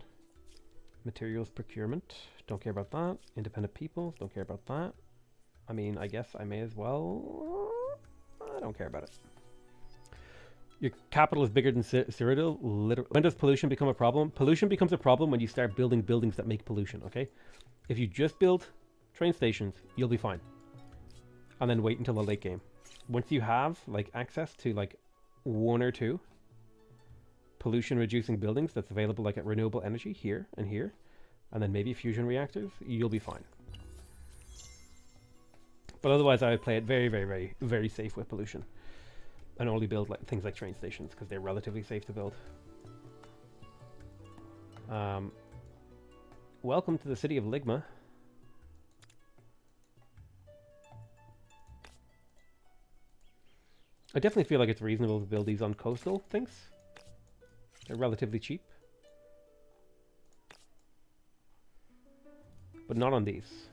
Materials procurement. Don't care about that. Independent peoples. Don't care about that. I mean, I guess I may as well. I don't care about it. Your capital is bigger than Cyrodiil. When does pollution become a problem? Pollution becomes a problem when you start building buildings that make pollution, okay? If you just build train stations, you'll be fine. And then wait until the late game. Once you have like access to like 1 or 2 pollution reducing buildings that's available like at renewable energy here and here, and then maybe fusion reactors, you'll be fine. But otherwise I would play it very, very, very, very safe with pollution. And only build like things like train stations because they're relatively safe to build. Welcome to the city of Ligma. I definitely feel like it's reasonable to build these on coastal things. They're relatively cheap. But not on these.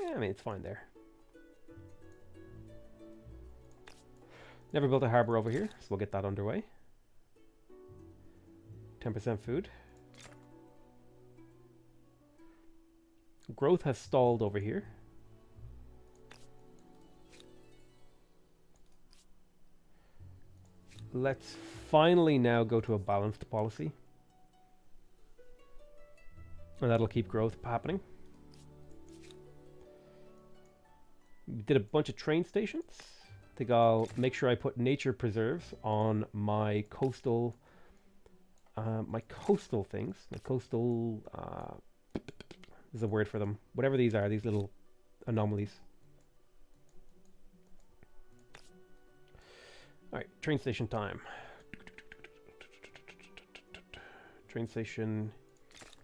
Yeah, I mean, it's fine there. Never built a harbor over here, so we'll get that underway. 10% food. Growth has stalled over here. Let's finally now go to a balanced policy. And that'll keep growth happening. We did a bunch of train stations. I think I'll make sure I put nature preserves on my coastal things. My coastal there's a word for them. Whatever these are, these little anomalies. Alright, train station time. Train station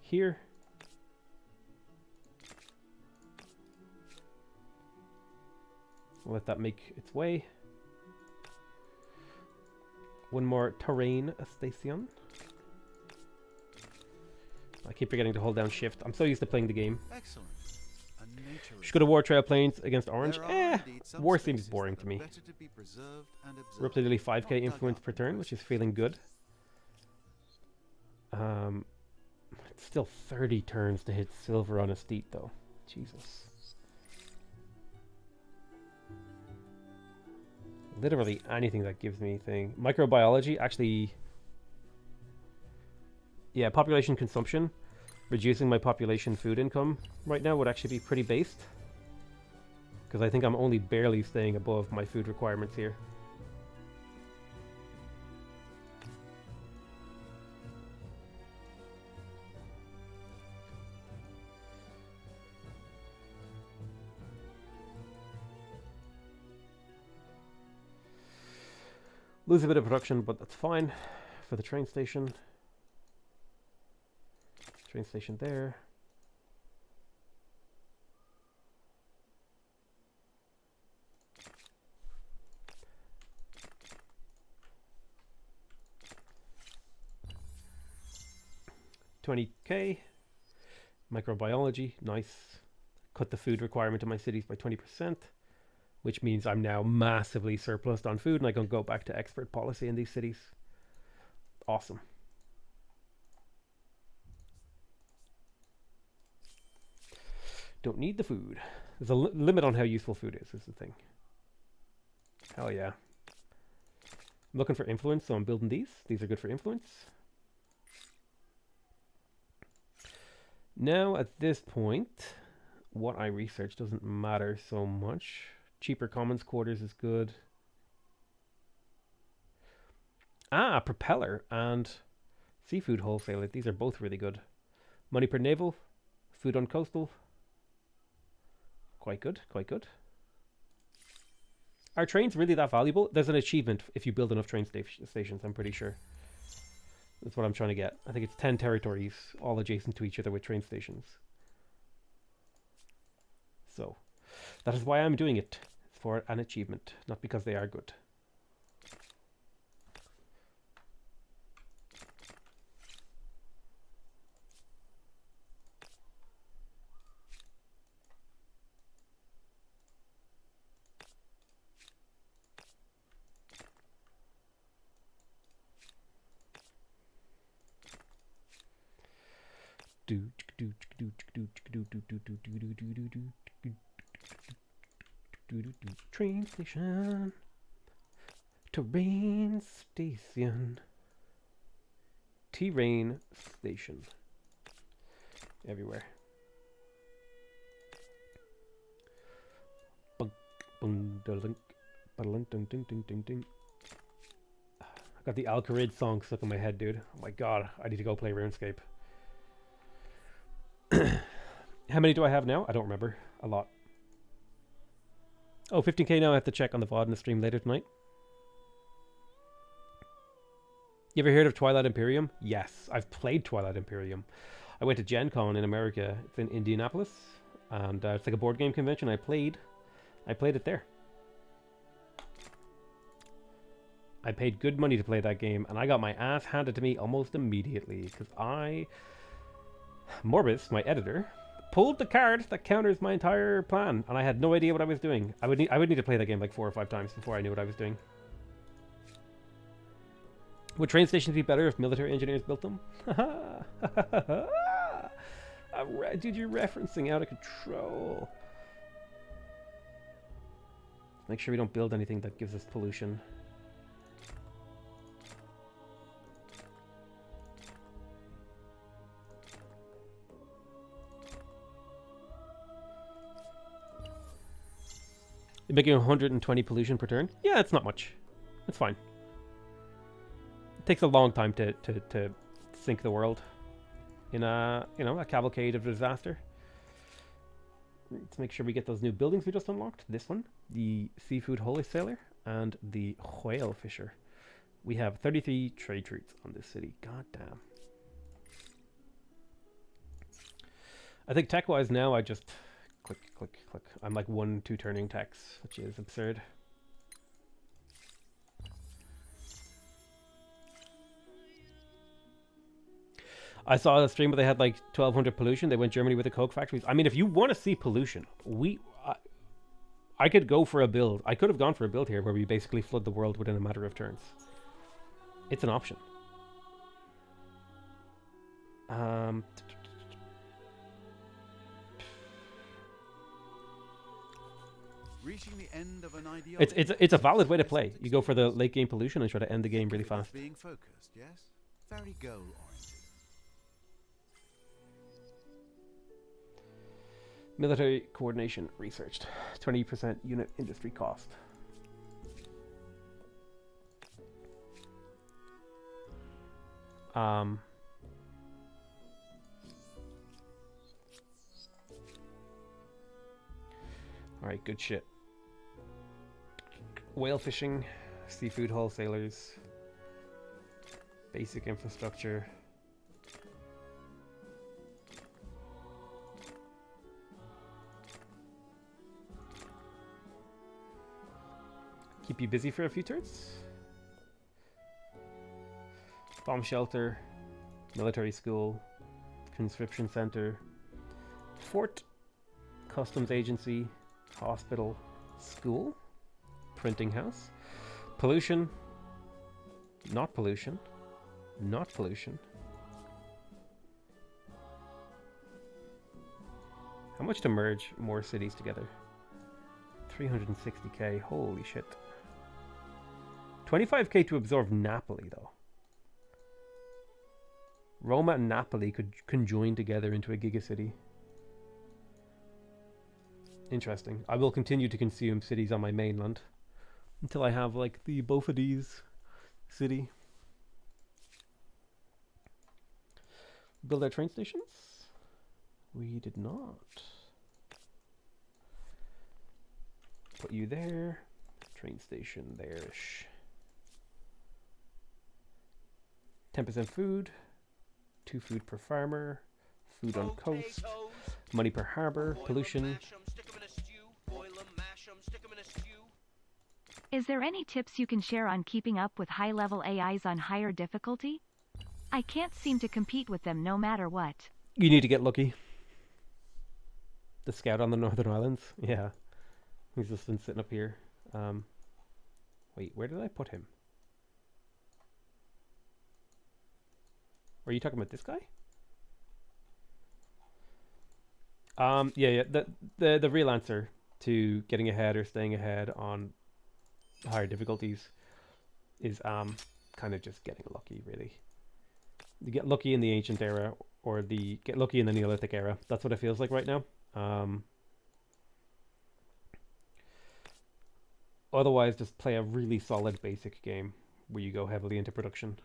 here. Let that make its way. One more terrain station. I keep forgetting to hold down shift. I'm so used to playing the game. Excellent. Should go to War Trail Plains against Orange. There are indeed some War seems spaces boring that to are me. better to be preserved and We're up to nearly 5k not dug influence up per in turn, which is process. feeling good. It's still 30 turns to hit silver on a steed though. Jesus. Literally anything that gives me thing. Microbiology, actually... Yeah, population consumption. Reducing my population food income right now would actually be pretty based. Because I think I'm only barely staying above my food requirements here. Lose a bit of production, but that's fine for the train station. Train station there. $20k. Microbiology, nice. Cut the food requirement in my cities by 20%. Which means I'm now massively surplused on food and I can go back to expert policy in these cities. Awesome. Don't need the food. There's a limit on how useful food is the thing. Hell yeah. I'm looking for influence, so I'm building these. These are good for influence. Now, at this point, what I research doesn't matter so much. Cheaper commons quarters is good. Ah, propeller and seafood wholesaler. These are both really good. Money per naval, food on coastal. Quite good, quite good. Are trains really that valuable? There's an achievement if you build enough train stations, I'm pretty sure. That's what I'm trying to get. I think it's 10 territories, all adjacent to each other with train stations. So, that is why I'm doing it. It's for an achievement, not because they are good. Train station, terrain station, terrain station, everywhere. I got the Alcarid song stuck in my head, dude. Oh my god, I need to go play RuneScape. How many do I have now? I don't remember. A lot. Oh, 15k now. I have to check on the VOD and the stream later tonight. You ever heard of Twilight Imperium? Yes, I've played Twilight Imperium. I went to Gen Con in America. It's in Indianapolis. And it's like a board game convention. I played it there. I paid good money to play that game, and I got my ass handed to me almost immediately because Morbus, my editor, pulled the card that counters my entire plan, and I had no idea what I was doing. I would need to play that game like 4 or 5 times before I knew what I was doing. Would train stations be better if military engineers built them? Dude, you're referencing out of control. Make sure we don't build anything that gives us pollution. You're making 120 pollution per turn? Yeah, it's not much. It's fine. It takes a long time to sink the world in a cavalcade of disaster. Let's make sure we get those new buildings we just unlocked. This one, the seafood wholesaler, and the whale fisher. We have 33 trade routes on this city. God damn. I think tech-wise now I just click, click, click. I'm like 1-2 turning techs, which is absurd. I saw a stream where they had like 1,200 pollution. They went Germany with the coke factories. I mean, if you want to see pollution, I could go for a build. I could have gone for a build here where we basically flood the world within a matter of turns. It's an option. Reaching the end of an ideal. It's a valid way to play. You go for the late game pollution and try to end the game really fast. Being focused, yes? Very goal oriented. Military coordination researched. 20% unit industry cost. Alright, good shit. Whale fishing, seafood wholesalers, basic infrastructure. Keep you busy for a few turns. Bomb shelter, military school, conscription center, fort, customs agency, hospital, school, printing house, pollution, not pollution, not pollution. How much to merge more cities together? 360k, holy shit. 25k to absorb Napoli, though. Roma and Napoli could conjoin together into a gigacity. Interesting. I will continue to consume cities on my mainland until I have, like, the Bofades city. Build our train stations? We did not. Put you there. Train station there-ish. 10% food. 2 food per farmer. Food on coast. Money per harbor. Pollution. Is there any tips you can share on keeping up with high-level AIs on higher difficulty? I can't seem to compete with them no matter what. You need to get lucky. The scout on the Northern Islands? Yeah. He's just been sitting up here. Wait, where did I put him? Are you talking about this guy? Yeah. The real answer to getting ahead or staying ahead on higher difficulties is kind of just getting lucky, really. You get lucky in the ancient era, or get lucky in the Neolithic era. That's what it feels like right now. Otherwise, just play a really solid basic game where you go heavily into production.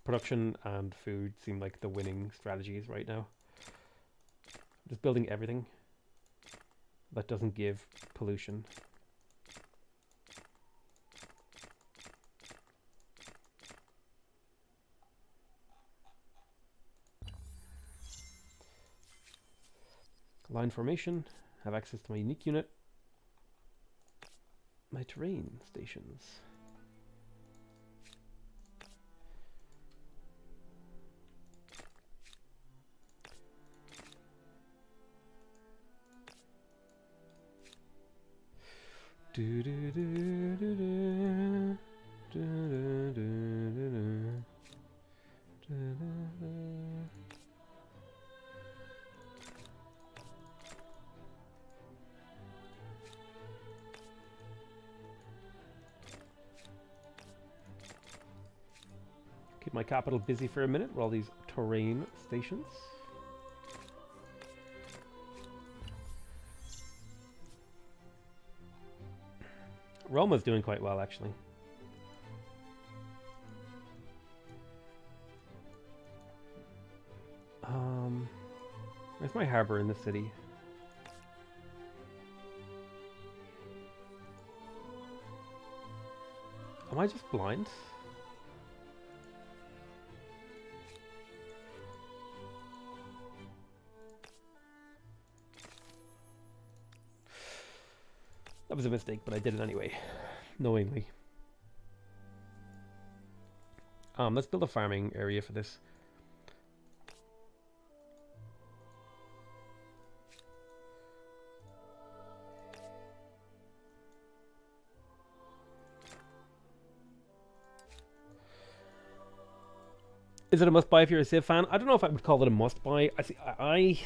Production and food seem like the winning strategies right now. Just building everything that doesn't give pollution. Line formation. Have access to my unique unit. My terrain stations. Do, do, do, do, do. Do, do, do, do, do. Do, do, do. Keep my capital busy for a minute with all these terrain stations. Roma's doing quite well, actually. Where's my harbor in the city? Am I just blind? That was a mistake, but I did it anyway, knowingly. Let's build a farming area for this. Is it a must buy if you're a Civ fan? I don't know if I would call it a must buy. I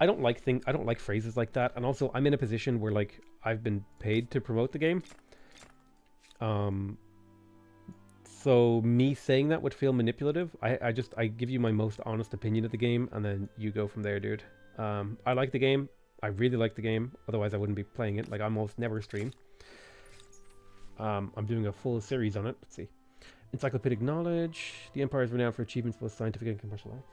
don't like I don't like phrases like that, and also I'm in a position where like I've been paid to promote the game. So me saying that would feel manipulative. I give you my most honest opinion of the game, and then you go from there, dude. I like the game. I really like the game. Otherwise, I wouldn't be playing it. Like I almost never stream. I'm doing a full series on it. Let's see. Encyclopedic knowledge. The Empire is renowned for achievements both scientific and commercial arts.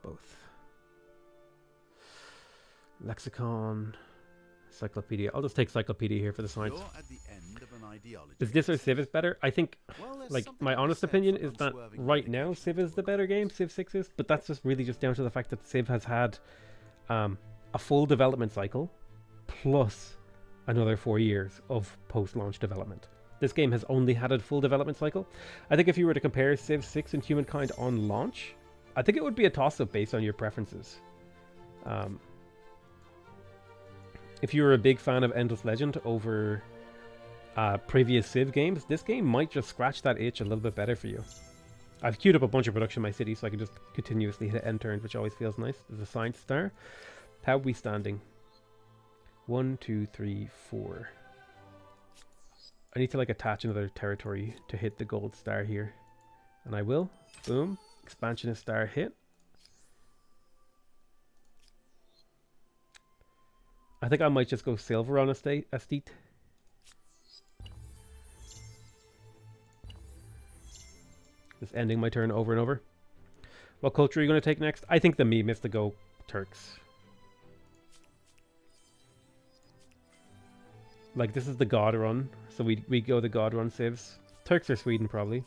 Both. Lexicon, encyclopedia. I'll just take encyclopedia here for the science. You're at the end of an ideology. Is this or Civ is better? I think, Well, there's like, something my to be honest said opinion for is that unswerving right now dedication. Civ is the better game, Civ 6 is, but that's just really just down to the fact that Civ has had a full development cycle plus another 4 years of post-launch development. This game has only had a full development cycle. I think if you were to compare Civ 6 and Humankind on launch, I think it would be a toss-up based on your preferences. If you were a big fan of Endless Legend over previous Civ games, this game might just scratch that itch a little bit better for you. I've queued up a bunch of production in my city so I can just continuously hit end turns, which always feels nice. There's a science star. How are we standing? 1, 2, 3, 4. I need to like attach another territory to hit the gold star here. And I will. Boom. Expansionist star hit. I think I might just go silver on estate. Just ending my turn over and over. What culture are you going to take next? I think the meme is to go Turks. Like, this is the God run, so we go the God run civs. Turks or Sweden, probably.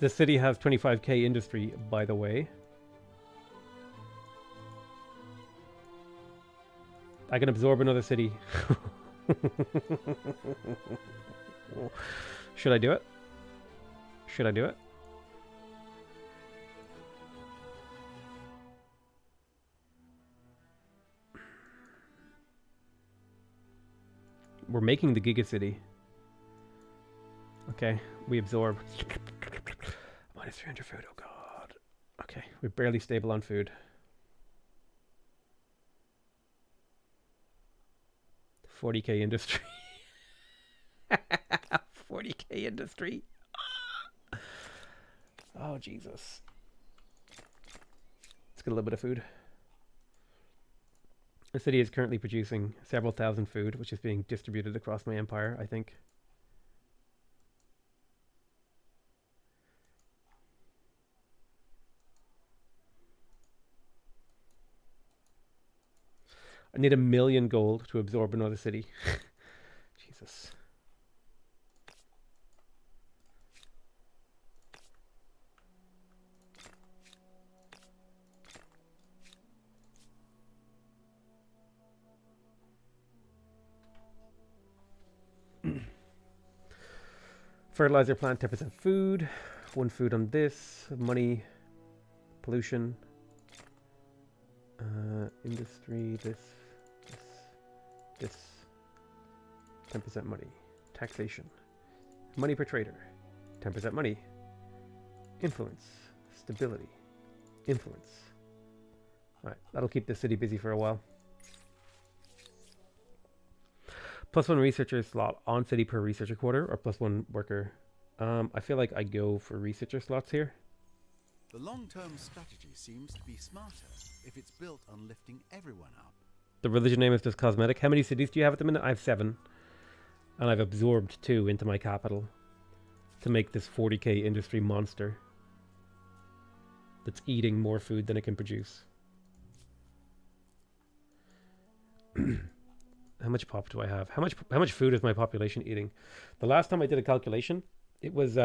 The city has 25k industry, by the way. I can absorb another city. Should I do it? Should I do it? We're making the Gigacity. Okay, we absorb. Minus 300 food, oh god. Okay, we're barely stable on food. 40k industry. 40k industry. Oh, Jesus. Let's get a little bit of food. The city is currently producing several thousand food, which is being distributed across my empire, I think. I need 1,000,000 gold to absorb another city. Jesus. Fertilizer plant, 10% food. 1 food on this. Money. Pollution. Industry. This. 10% money. Taxation. Money per trader. 10% money. Influence. Stability. Influence. Alright, that'll keep the city busy for a while. +1 researcher slot on city per researcher quarter, or +1 worker. I feel like I go for researcher slots here. The long-term strategy seems to be smarter if it's built on lifting everyone up. The religion name is just cosmetic. How many cities do you have at the minute? I have 7. And I've absorbed 2 into my capital to make this 40k industry monster that's eating more food than it can produce. How much pop do I have? How much food is my population eating? The last time I did a calculation, it was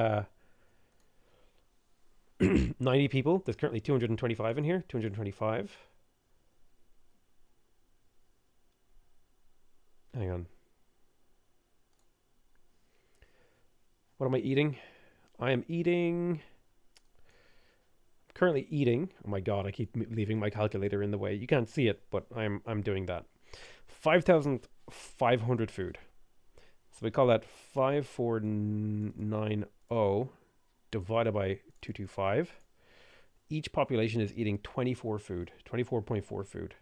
90 people. There's currently 225 in here. 225. Hang on. What am I eating? I am eating... Currently eating... Oh my god, I keep leaving my calculator in the way. You can't see it, but I'm doing that. 5,500 food. So we call that 5490 divided by 225. Each population is eating 24 food. 24.4 food.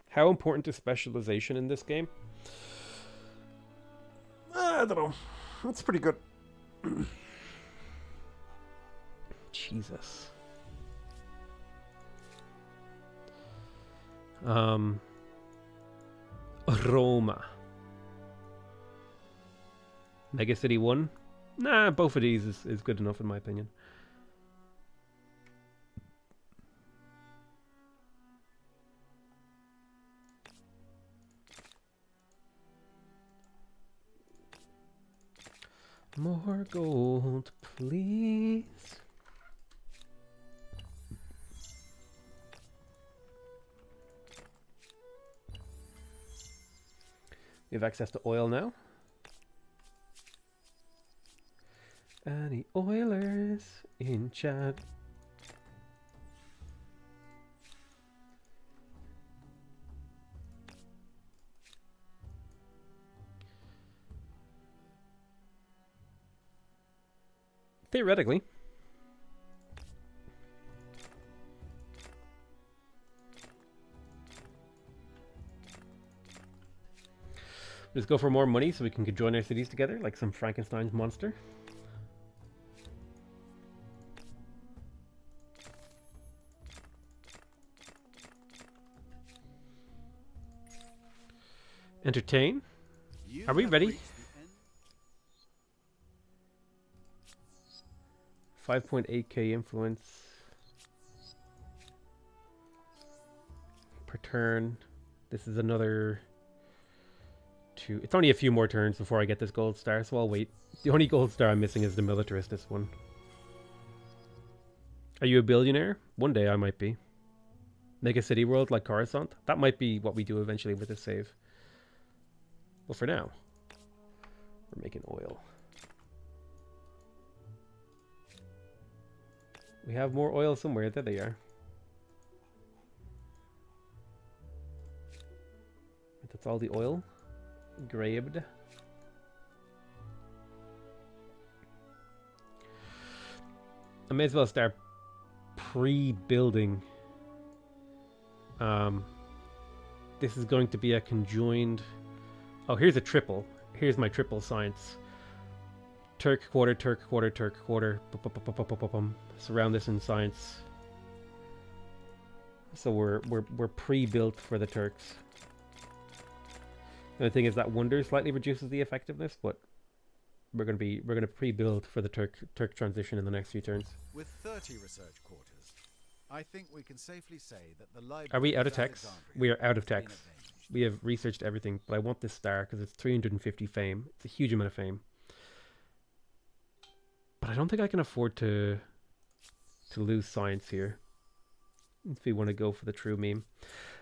How important is specialization in this game? I don't know. That's pretty good. Jesus. Roma. Mega City 1? Nah, both of these is good enough in my opinion. More gold, please. We have access to oil now. Any oilers in chat? Theoretically. Let's go for more money so we can join our cities together like some Frankenstein's monster. Entertain? Are we ready? 5.8k influence per turn. This is another 2. It's only a few more turns before I get this gold star, so I'll wait. The only gold star I'm missing is the militarist, this one. Are you a billionaire? One day I might be. Make a city world like Coruscant? That might be what we do eventually with this save. Well, for now, we're making oil. We have more oil somewhere. There they are. That's all the oil. Grabbed. I may as well start pre-building. This is going to be a conjoined... Oh, here's a triple. Here's my triple science. Turk quarter, Turk quarter, Turk quarter. Surround this in science. So we're pre-built for the Turks. The only thing is that wonder slightly reduces the effectiveness, but we're gonna pre-build for the Turk transition in the next few turns. With 30 research quarters, I think we can safely say that the library Are we out of of text? Alexandria We are out of has been text. avenged. We have researched everything, but I want this star because it's 350 fame. It's a huge amount of fame. But I don't think I can afford to lose science here. If we want to go for the true meme.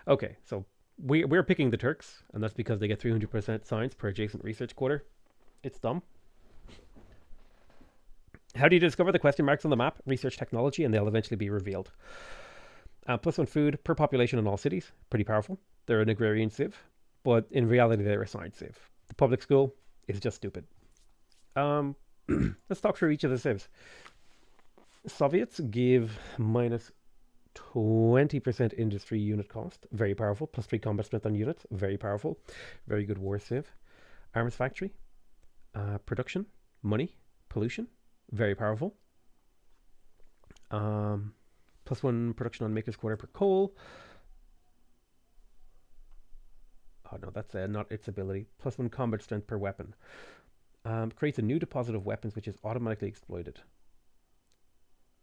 Okay, so we're picking the Turks, and that's because they get 300% science per adjacent research quarter. It's dumb. How do you discover the question marks on the map? Research technology, and they'll eventually be revealed. +1 food per population in all cities. Pretty powerful. They're an agrarian civ, but in reality, they're a science civ. The public school is just stupid. Let's talk through each of the civs. Soviets give minus 20% industry unit cost. Very powerful. +3 combat strength on units. Very powerful. Very good war civ. Arms factory. Production. Money. Pollution. Very powerful. +1 production on maker's quarter per coal. Oh no, that's not its ability. +1 combat strength per weapon. Creates a new deposit of weapons which is automatically exploited.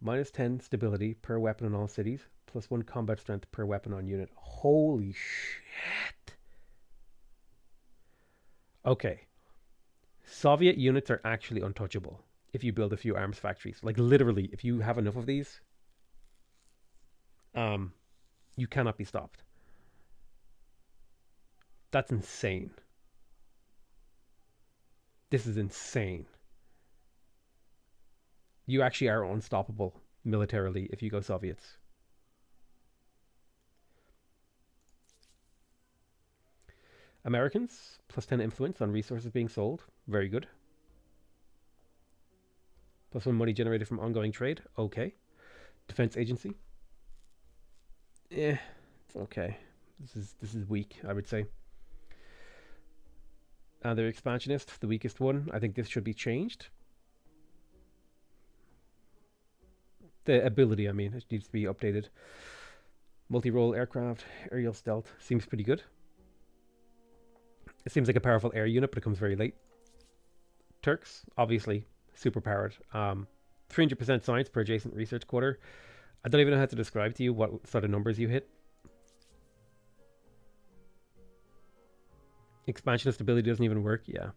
-10 stability per weapon in all cities. +1 combat strength per weapon on unit. Holy shit. Okay. Soviet units are actually untouchable if you build a few arms factories. Like literally, if you have enough of these, you cannot be stopped. That's insane. This is insane. You actually are unstoppable militarily if you go Soviets. Americans, +10 influence on resources being sold. Very good. +1 money generated from ongoing trade. Okay. Defense agency. It's okay. This is weak, I would say. They're expansionist, the weakest one. I think this should be changed. The ability, I mean, it needs to be updated. Multi-role aircraft, aerial stealth, seems pretty good. It seems like a powerful air unit, but it comes very late. Turks, obviously, super powered. 300% science per adjacent research quarter. I don't even know how to describe to you what sort of numbers you hit. Expansionist ability doesn't even work, yeah.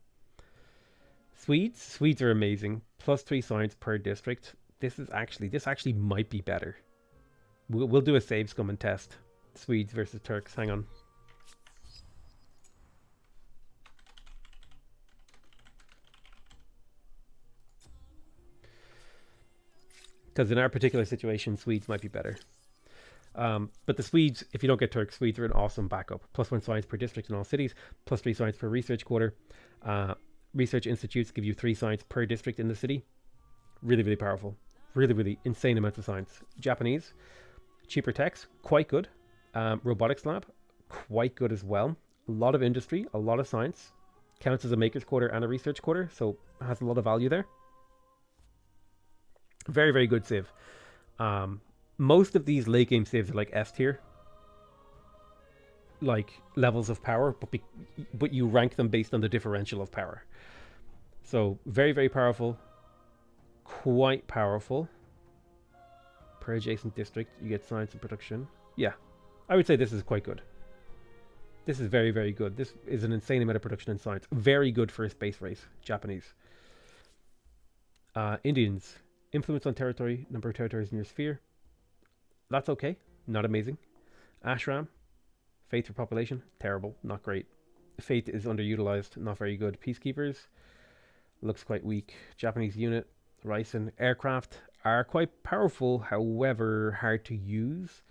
Swedes are amazing. +3 science per district. This actually might be better. We'll do a save scum and test. Swedes versus Turks. Hang on. Because in our particular situation, Swedes might be better. But the Swedes, if you don't get Turks, Swedes are an awesome backup. +1 science per district in all cities. +3 science per research quarter. Research institutes give you 3 science per district in the city. Really, really powerful. Really, really insane amounts of science. Japanese, cheaper techs, quite good. Robotics lab, quite good as well. A lot of industry, a lot of science. Counts as a maker's quarter and a research quarter, so has a lot of value there. Very, very good civ. Most of these late game civs are like S tier, like levels of power, but you rank them based on the differential of power. So very, very powerful, quite powerful. Per adjacent district, you get science and production. Yeah, I would say this is quite good. This is very, very good. This is an insane amount of production in science. Very good for a space race. Japanese. Indians. Influence on territory, number of territories in your sphere. That's okay. Not amazing. Ashram. Faith for population. Terrible. Not great. Faith is underutilized. Not very good. Peacekeepers. Looks quite weak. Japanese unit. Ryzen. Aircraft are quite powerful, however hard to use.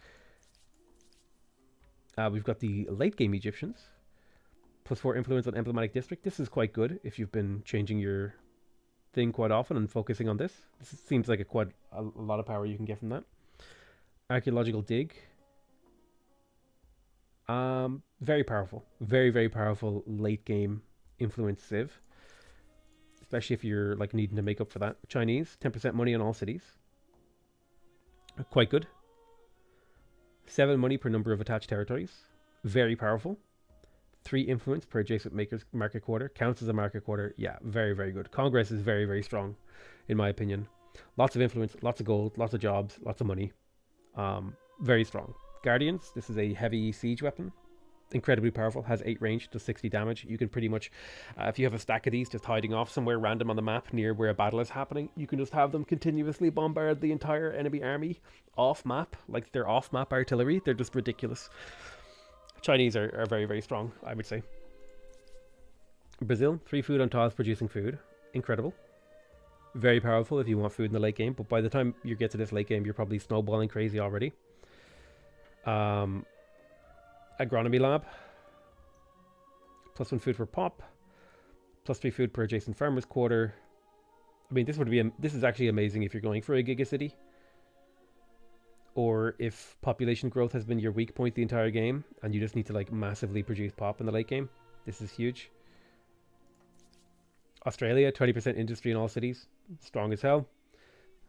We've got the late game Egyptians. +4 influence on emblematic district. This is quite good if you've been changing your thing quite often and focusing on this. This seems like a lot of power you can get from that. Archaeological dig. Very powerful. Very, very powerful late game influence civ. Especially if you're like needing to make up for that. Chinese, 10% money on all cities. Quite good. 7 money per number of attached territories. Very powerful. 3 influence per adjacent market quarter. Counts as a market quarter. Yeah, very, very good. Congress is very, very strong, in my opinion. Lots of influence, lots of gold, lots of jobs, lots of money. Very strong. Guardians, this is a heavy siege weapon. Incredibly powerful, has 8 range, does 60 damage. You can pretty much, if you have a stack of these just hiding off somewhere random on the map near where a battle is happening, you can just have them continuously bombard the entire enemy army off map. Like, they're off map artillery. They're just ridiculous. Chinese are very, very strong, I would say. Brazil, 3 food on tiles producing food. Incredible. Very powerful if you want food in the late game, but by the time you get to this late game, you're probably snowballing crazy already. Agronomy lab. +1 food for pop. +3 food per adjacent farmer's quarter. I mean, this is actually amazing if you're going for a gigacity, or if population growth has been your weak point the entire game and you just need to like massively produce pop in the late game. This is huge. Australia, 20% industry in all cities. Strong as hell.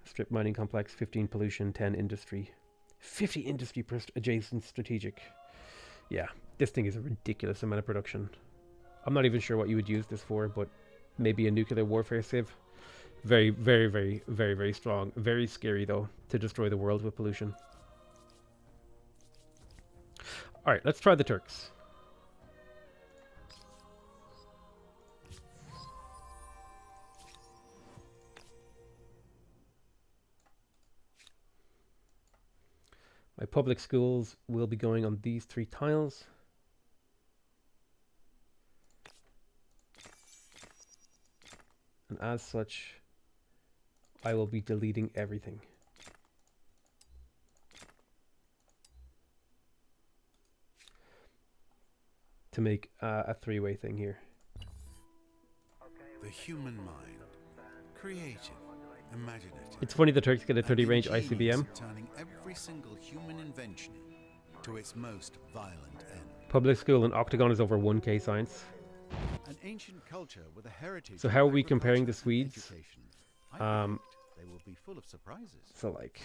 Strip mining complex, 15 pollution, 10 industry. 50 industry per adjacent strategic. Yeah, this thing is a ridiculous amount of production. I'm not even sure what you would use this for, but maybe a nuclear warfare civ. Very, very, very, very, very strong. Very scary, though, to destroy the world with pollution. Alright, let's try the Turks. My public schools will be going on these 3 tiles. And as such, I will be deleting everything. To make a 3-way thing here. The human mind. Creative. Imaginative. It's funny the Turks get a 30 range ingenious ICBM. at turning every single human invention to its most violent end. Public school in Octagon is over 1k science. An ancient culture with a heritage. So of how are we comparing the agriculture and Swedes? education. I predict they will be full of surprises. So like,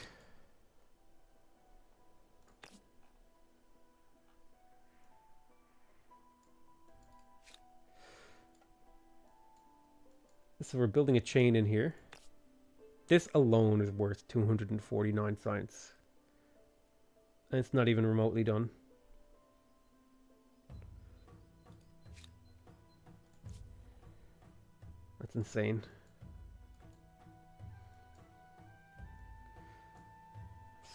so we're building a chain in here. This alone is worth 249 science. And it's not even remotely done. That's insane.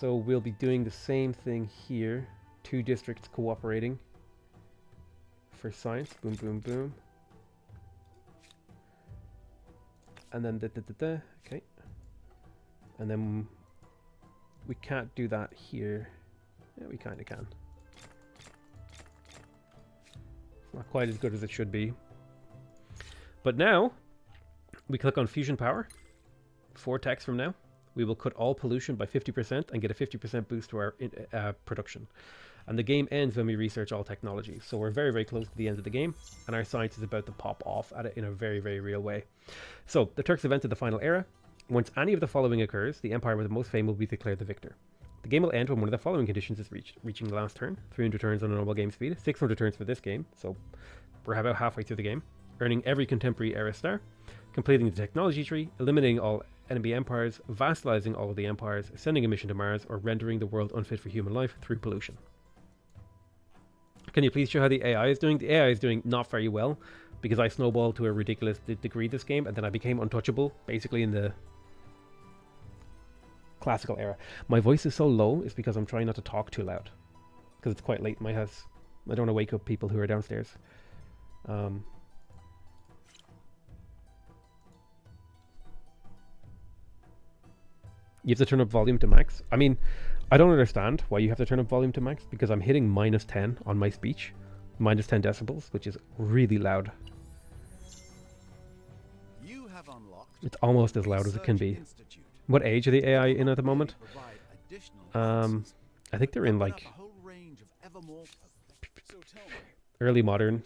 So we'll be doing the same thing here. 2 districts cooperating for science. Boom, boom, boom. And then okay. And then we can't do that here. Yeah, we kind of can. It's not quite as good as it should be. But now, we click on Fusion Power. 4 techs from now. We will cut all pollution by 50% and get a 50% boost to our production. And the game ends when we research all technologies. So we're very, very close to the end of the game, and our science is about to pop off at it in a very, very real way. So the Turks have entered the final era. Once any of the following occurs, the empire with the most fame will be declared the victor. The game will end when one of the following conditions is reached: reaching the last turn, 300 turns on a normal game speed, 600 turns for this game, so we're about halfway through the game, earning every contemporary era star, completing the technology tree, eliminating all enemy empires, vassalizing all of the empires, sending a mission to Mars, or rendering the world unfit for human life through pollution. Can you please show how the AI is doing? The AI is doing not very well, because I snowballed to a ridiculous degree this game, and then I became untouchable, basically in the classical era. My voice is so low is because I'm trying not to talk too loud, because it's quite late in my house. I don't want to wake up people who are downstairs. You have to turn up volume to max. I mean, I don't understand why you have to turn up volume to max, because I'm hitting -10 on my speech. -10 decibels, which is really loud. You have unlocked It's almost as loud as it can be. Research Institute. What age are the AI in at the moment? Provide additional I think they're in open up like a whole range of ever more So tell me early modern,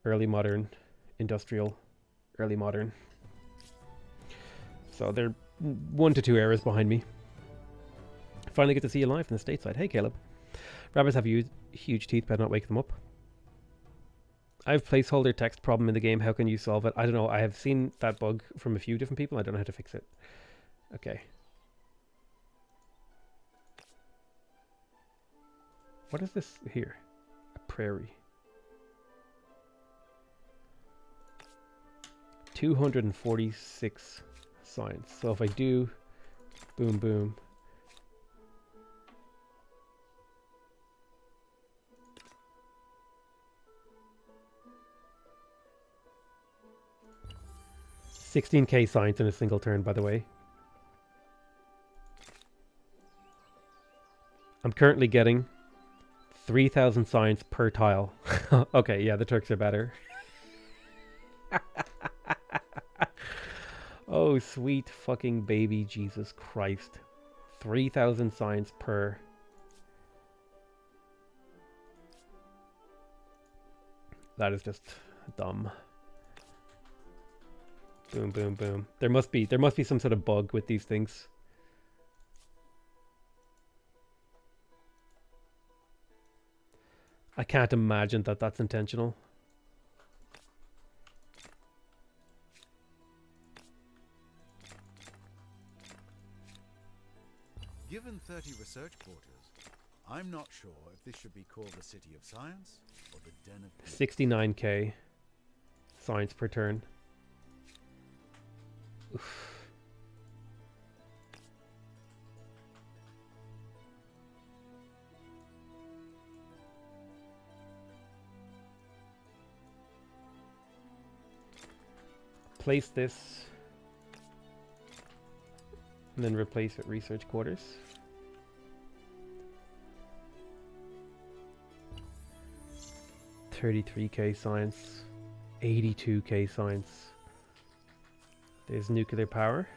today. industrial, early modern. So they're 1 to 2 eras behind me. Finally get to see you live from the stateside. Hey, Caleb. Rabbits have huge teeth, better not wake them up. I have placeholder text problem in the game. How can you solve it? I don't know. I have seen that bug from a few different people. I don't know how to fix it. Okay. What is this here? A prairie. 246 science. So if I do boom boom. $16K science in a single turn, by the way. I'm currently getting 3,000 science per tile. Okay, yeah, the Turks are better. Oh, sweet fucking baby Jesus Christ. 3,000 science per. That is just dumb. Boom, boom, boom. There must be some sort of bug with these things. I can't imagine that that's intentional. Given 30 research quarters, I'm not sure if this should be called the City of Science or the Den of Beauty. 69K science per turn. Oof. Place this and then replace with research quarters. $33K science, 82K science. There's nuclear power.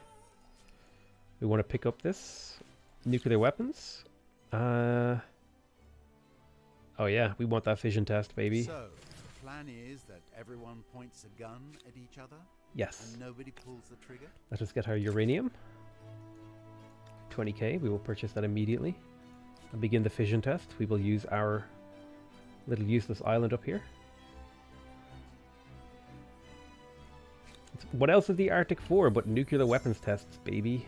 We want to pick up this. Nuclear weapons. Oh yeah, we want that fission test, baby. So, the plan is that everyone points a gun at each other Yes. and nobody pulls the trigger? Let us get our uranium. 20K, we will purchase that immediately. And begin the fission test. We will use our little useless island up here. What else is the Arctic for but nuclear weapons tests, baby?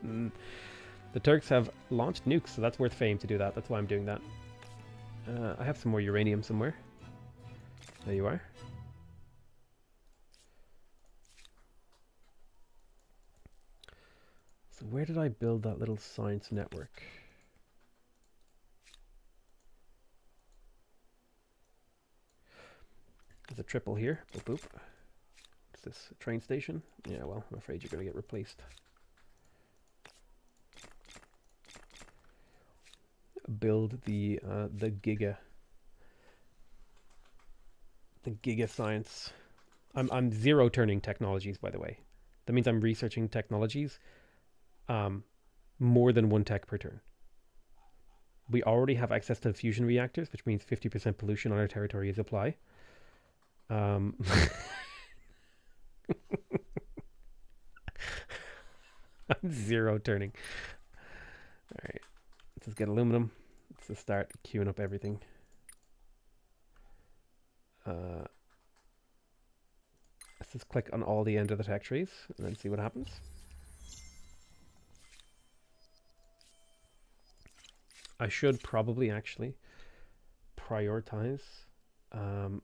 The Turks have launched nukes, so that's worth fame to do that. That's why I'm doing that. I have some more uranium somewhere. There you are. So where did I build that little science network? There's a triple here. Boop, boop. What's this? A train station? Yeah, well, I'm afraid you're going to get replaced. Build the giga. The giga science. I'm zero turning technologies, by the way. That means I'm researching technologies. More than one tech per turn. We already have access to fusion reactors, which means 50% pollution on our territory is apply. I'm zero turning. Alright. Let's just get aluminum. Let's just start queuing up everything. Let's just click on all the end of the tech trees and then see what happens. I should probably actually prioritize the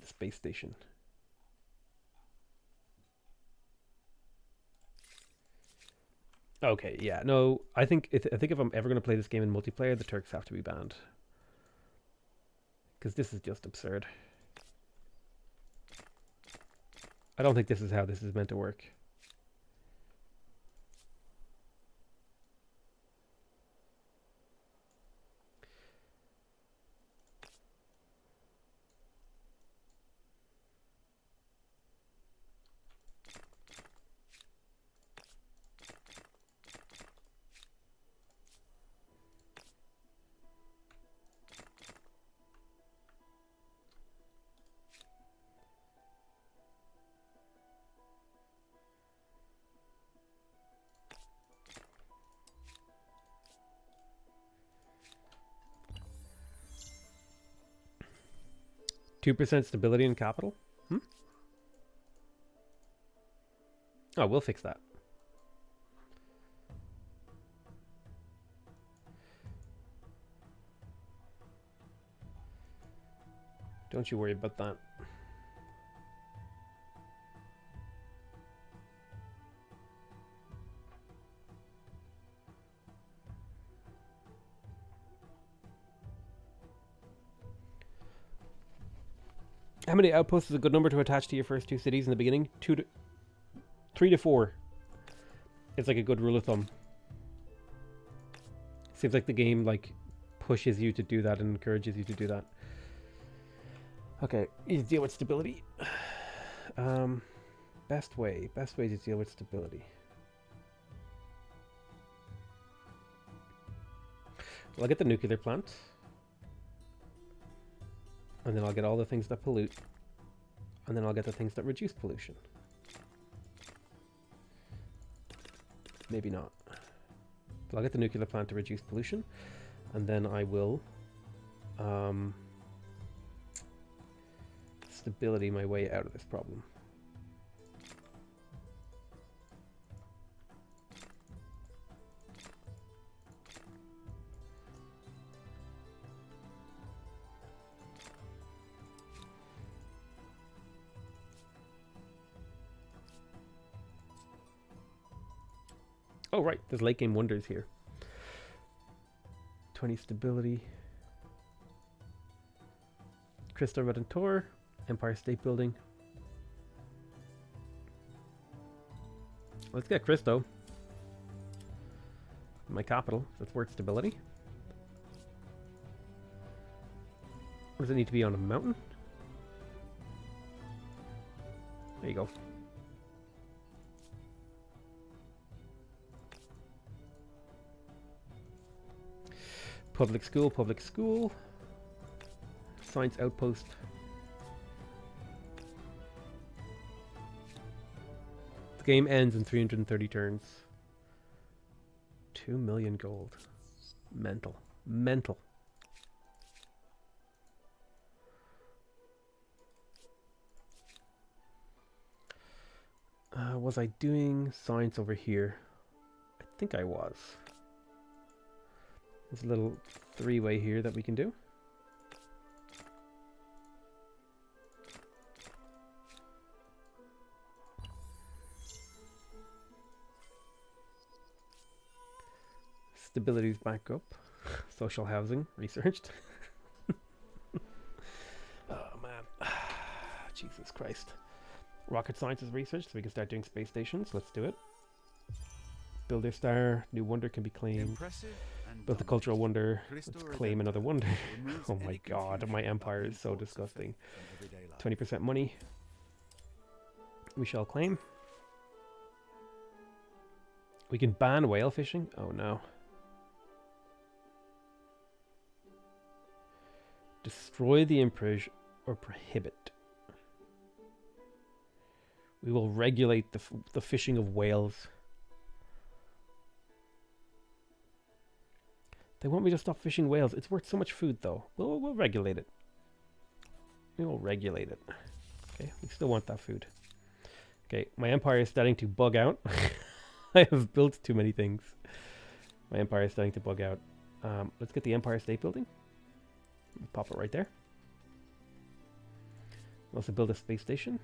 space station. Okay, yeah, no, I think if I'm ever going to play this game in multiplayer, the Turks have to be banned. Because this is just absurd. I don't think this is how this is meant to work. %2% stability in capital? Oh, we'll fix that. Don't you worry about that. How many outposts is a good number to attach to your first 2 cities in the beginning? 3 to 4. It's like a good rule of thumb. Seems like the game like pushes you to do that and encourages you to do that. Okay, you deal with stability. Best way to deal with stability. Well, I'll get the nuclear plant. And then I'll get all the things that pollute. And then I'll get the things that reduce pollution. Maybe not. But I'll get the nuclear plant to reduce pollution. And then I will stability my way out of this problem. Oh, right. There's late game wonders here. 20 stability. Cristo Redentor. Empire State Building. Let's get Cristo. My capital. That's worth stability. Does it need to be on a mountain? There you go. Public school, public school. Science outpost. The game ends in 330 turns. 2 million gold. Mental. Mental. Was I doing science over here? I think I was. There's a little 3-way here that we can do. Stability's back up. Social housing researched. Oh man. Jesus Christ. Rocket science is researched, so we can start doing space stations. Let's do it. Builder star, new wonder can be claimed. Build the cultural wonder. Let's claim another wonder. Oh my god, my empire is so disgusting. 20% money. We shall claim. We can ban whale fishing. Oh no. Destroy the imprison or prohibit. We will regulate the fishing of whales. They want me to stop fishing whales. It's worth so much food, though. We'll regulate it. We will regulate it. Okay, we still want that food. Okay, my empire is starting to bug out. I have built too many things. My empire is starting to bug out. Let's get the Empire State Building. Pop it right there. Also build a space station.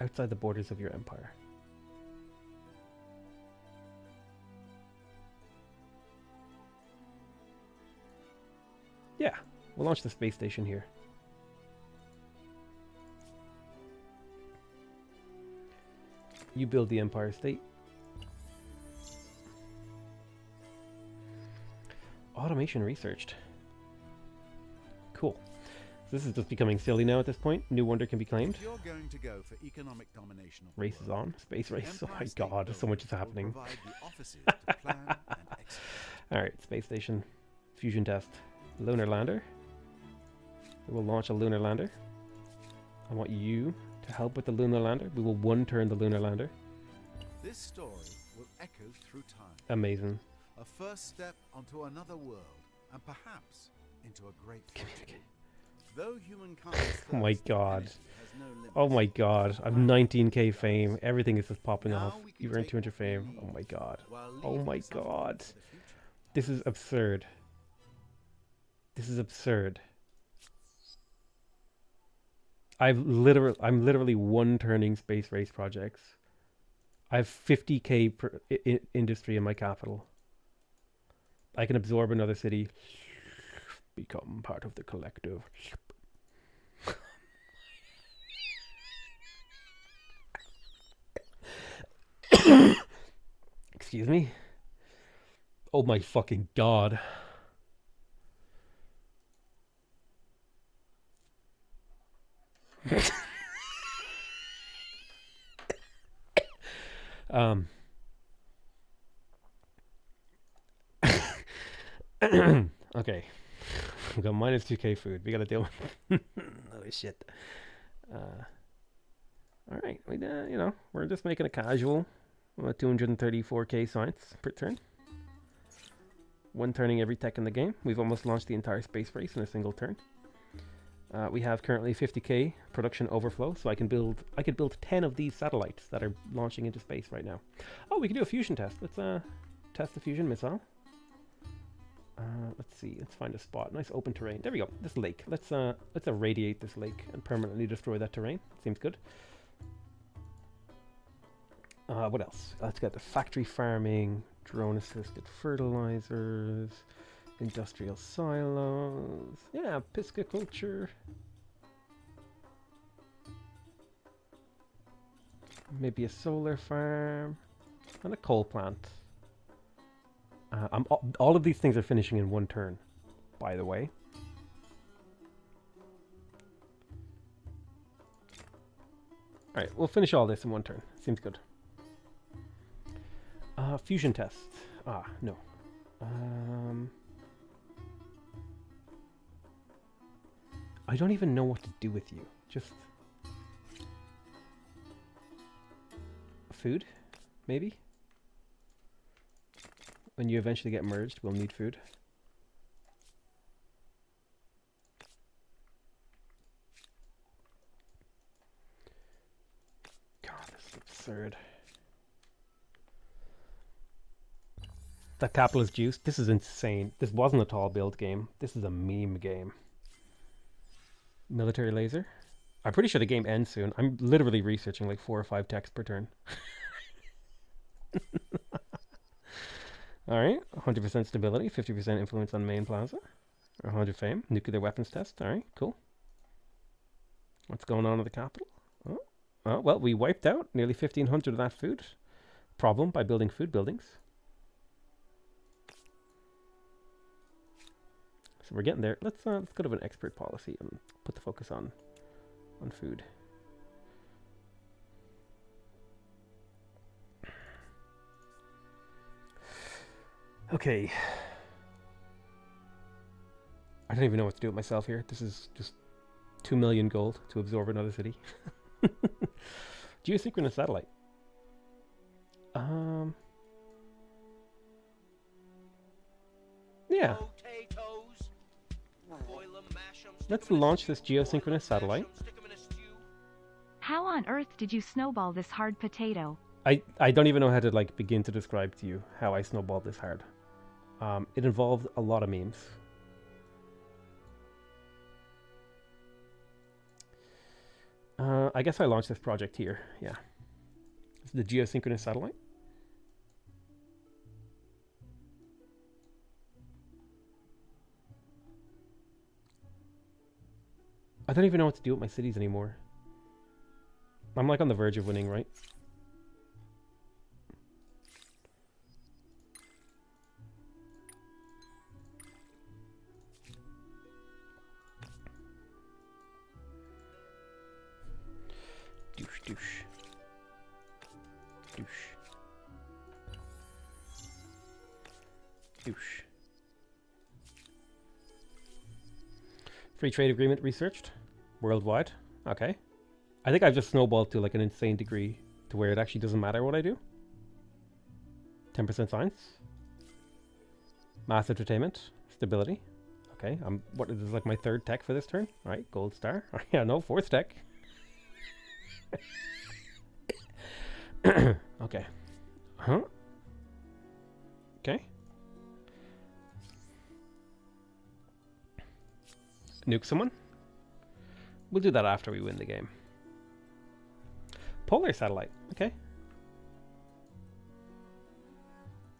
Outside the borders of your empire. Yeah, we'll launch the space station here. You build the Empire State. Automation researched. Cool. So this is just becoming silly now at this point. New wonder can be claimed. If you're going to go for economic domination of the Race is world, on. Space the race. Oh Empire my State god, so much is Building will happening. provide the offices to plan and execute. Alright, space station. Fusion test. Lunar lander. We will launch a lunar lander. I want you to help with the lunar lander. We will one-turn the lunar lander. This story will echo through time. Amazing. A first step onto another world, and perhaps into a great future. Communicate. Though humankind's Oh my thirst for god. energy has no limits, Oh my god. I've 19k fame. Everything is just popping Now off. we can You earned take 200 what we fame. need Oh my god. while Oh leaving my something god. for the future. This is absurd. This is absurd. I'm literally one turning space race projects. I have 50k per industry in my capital. I can absorb another city. Become part of the collective. Excuse me. Oh my fucking god. um okay. We got minus 2k food. We gotta deal with holy shit. Alright, you know, we're just making a casual 234k science per turn. One turning every tech in the game. We've almost launched the entire space race in a single turn. We have currently 50k production overflow, so I could build 10 of these satellites that are launching into space right now. Oh, we can do a fusion test. Let's test the fusion missile. Let's see. Let's find a spot. Nice open terrain. There we go. This lake. Let's irradiate this lake and permanently destroy that terrain. Seems good. What else? Let's get the factory farming, drone-assisted fertilizers, industrial silos. Yeah, pisciculture. Maybe a solar farm and a coal plant. All of these things are finishing in one turn, by the way. Alright, we'll finish all this in one turn. Seems good. Fusion test. No. I don't even know what to do with you. Just... food? Maybe? When you eventually get merged, we'll need food. God, this is absurd. That capitalist juice, this is insane. This wasn't a tall build game. This is a meme game. Military laser. I'm pretty sure the game ends soon. I'm literally researching like 4 or 5 texts per turn. Alright, 100% stability, 50% influence on main plaza. 100 fame, nuclear weapons test. Alright, cool. What's going on in the capital? Oh, well, we wiped out nearly 1,500 of that food problem by building food buildings. So we're getting there. Let's go to an expert policy and put the focus on food. Okay. I don't even know what to do with myself here. This is just 2 million gold to absorb another city. Geosynchronous satellite. Yeah. Let's launch this geosynchronous satellite. How on earth did you snowball this hard potato? I don't even know how to like begin to describe to you how I snowballed this hard. It involved a lot of memes. I guess I launched this project here. Yeah. It's the geosynchronous satellite. I don't even know what to do with my cities anymore. I'm like on the verge of winning, right? Douche, douche. Douche. Douche. Free trade agreement researched. Worldwide. Okay. I think I've just snowballed to like an insane degree to where it actually doesn't matter what I do. 10% science. Mass entertainment. Stability. Okay. What is this, like my 3rd tech for this turn? Alright, gold star. Yeah, no, 4th tech. Okay. Huh? Okay. Nuke someone? We'll do that after we win the game. Polar satellite. Okay.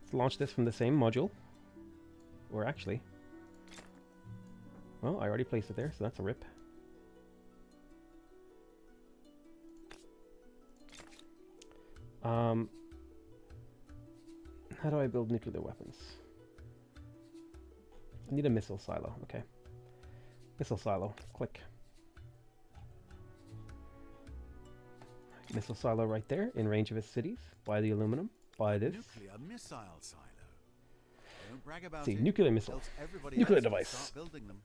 Let's launch this from the same module. Or actually... Well, I already placed it there, so that's a rip. How do I build nuclear weapons? I need a missile silo. Okay. Missile silo. Click. Missile silo right there, in range of his cities. Buy the aluminum. Buy this. Nuclear missile silo. Don't brag about See, it, nuclear missile. else everybody Nuclear else will device. start building them.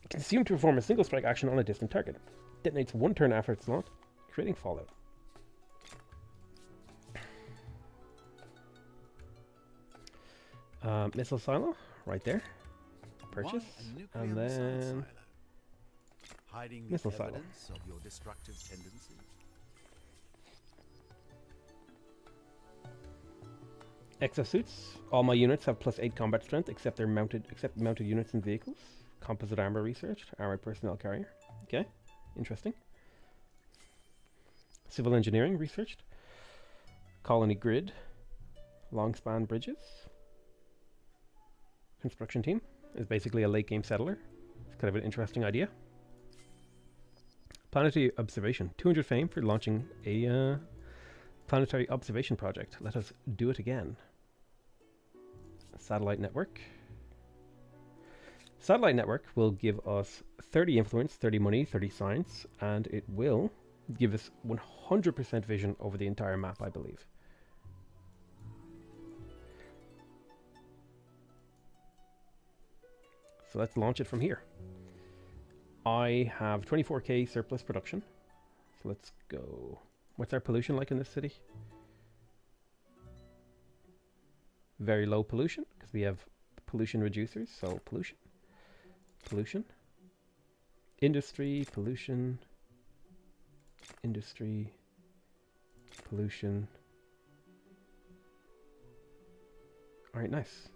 Consumed to perform a single strike action on a distant target. Detonates 1 turn after its launch, creating fallout. Missile silo, right there. Purchase, Why a and nuclear missile then silo? Hiding the missile silo. evidence of your destructive tendencies. exosuits. All my units have +8 combat strength, except mounted units and vehicles. Composite armor researched. Armored personnel carrier. Okay, interesting. Civil engineering researched. Colony grid. Long span bridges. Construction team is basically a late game settler. It's kind of an interesting idea. Planetary observation. 200 fame for launching a planetary observation project. Let us do it again. Satellite network. Satellite network will give us 30 influence, 30 money, 30 science, and it will give us 100% vision over the entire map, I believe. So let's launch it from here. I have 24k surplus production. So let's go. What's our pollution like in this city? Very low pollution, because we have pollution reducers. So pollution. Pollution. Industry, pollution. Industry. Pollution. Alright, nice.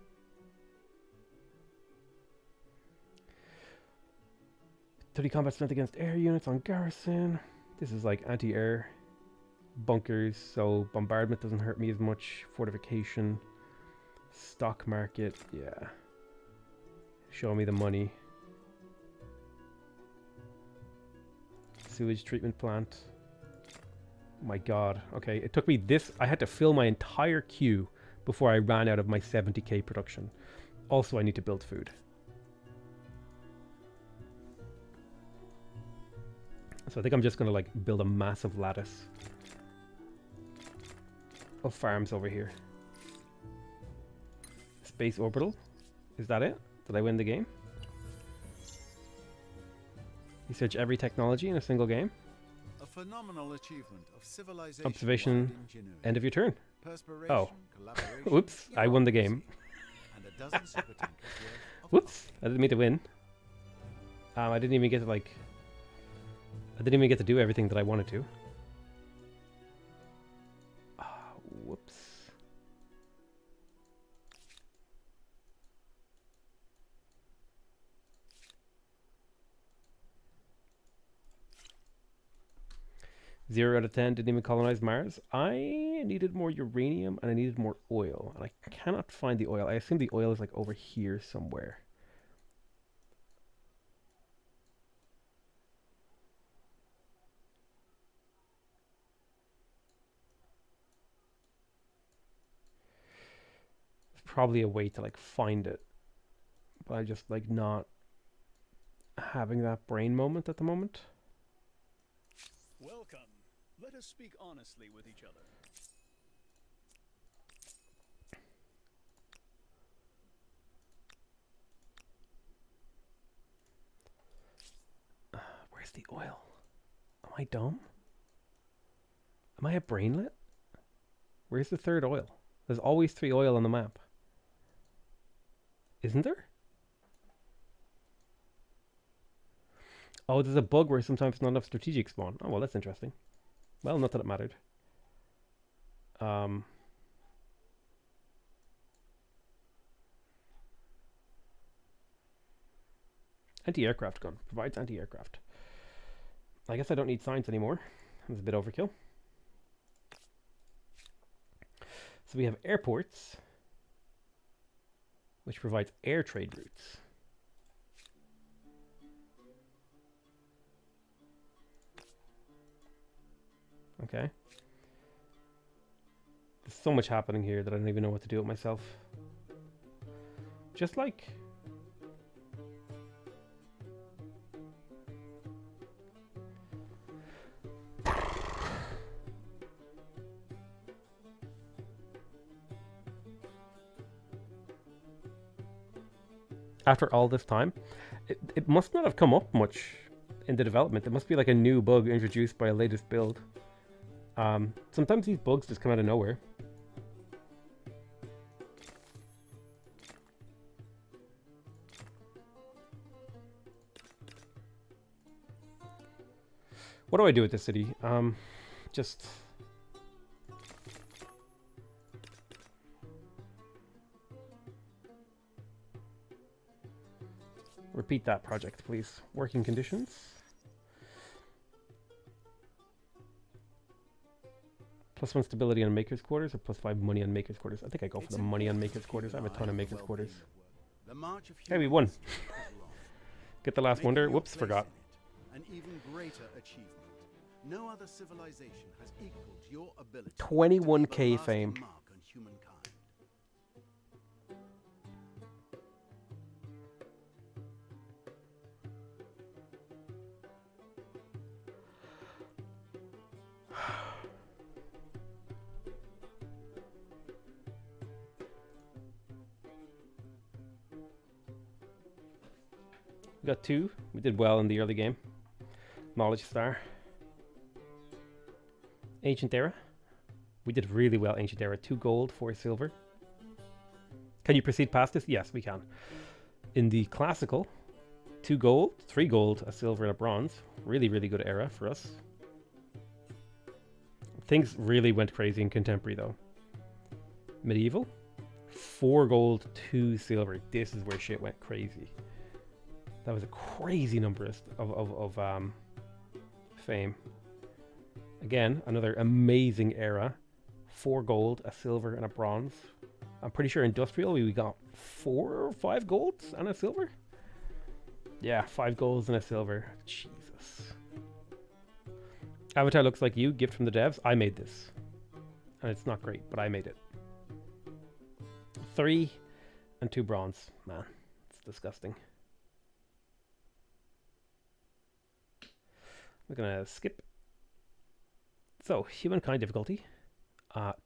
Combat strength against air units on garrison. This is like anti-air bunkers, so bombardment doesn't hurt me as much. Fortification. Stock market, yeah. Show me the money. Sewage treatment plant. My god. Okay, it took me this. I had to fill my entire queue before I ran out of my 70k production. Also, I need to build food. So I think I'm just going to like build a massive lattice of farms over here. Space orbital. Is that it? Did I win the game? Research every technology in a single game. A phenomenal achievement of civilization. Observation. End of your turn. Perspiration, Oh. collaboration, Whoops. I won the game. and a dozen supertankers worth of Whoops. I didn't mean to win. I didn't even get to like... I didn't even get to do everything that I wanted to. Whoops. Zero out of 10, didn't even colonize Mars. I needed more uranium and I needed more oil. And I cannot find the oil. I assume the oil is like over here somewhere. Probably a way to like find it, but I just like not having that brain moment at the moment. Welcome. Let us speak honestly with each other. Where's the oil? Am I dumb? Am I a brainlet? Where's the third oil? There's always 3 oil on the map. Isn't there? Oh, there's a bug where sometimes not enough strategic spawn. Oh, well, that's interesting. Well, not that it mattered. Anti-aircraft gun. Provides anti-aircraft. I guess I don't need science anymore. That's a bit overkill. So we have airports, which provides air trade routes. Okay. There's so much happening here that I don't even know what to do with myself. Just like... After all this time, it must not have come up much in the development. It must be like a new bug introduced by a latest build. Sometimes these bugs just come out of nowhere. What do I do with this city? Just... Repeat that project, please. Working conditions. +1 stability on Maker's Quarters or +5 money on Maker's Quarters? I think I go for the money on Maker's Quarters. I have a ton of Maker's Quarters. Hey, we won. Get the last wonder. Whoops, forgot. An even greater achievement. No other civilization has equaled your ability 21k to leave a fame. lasting mark on humankind. We got 2. We did well in the early game. Knowledge Star. Ancient Era. We did really well, Ancient Era. 2 gold, 4 silver. Can you proceed past this? Yes, we can. In the Classical, 2 gold, 3 gold, a silver, and a bronze. Really, really good era for us. Things really went crazy in Contemporary, though. Medieval, 4 gold, 2 silver. This is where shit went crazy. That was a crazy number of fame. Again, another amazing era. 4 gold, a silver, and a bronze. I'm pretty sure Industrial, we got 4 or 5 golds and a silver? Yeah, 5 golds and a silver. Jesus. Avatar looks like you. Gift from the devs. I made this. And it's not great, but I made it. 3 and 2 bronze. Man, it's disgusting. We're gonna skip. So, Humankind difficulty.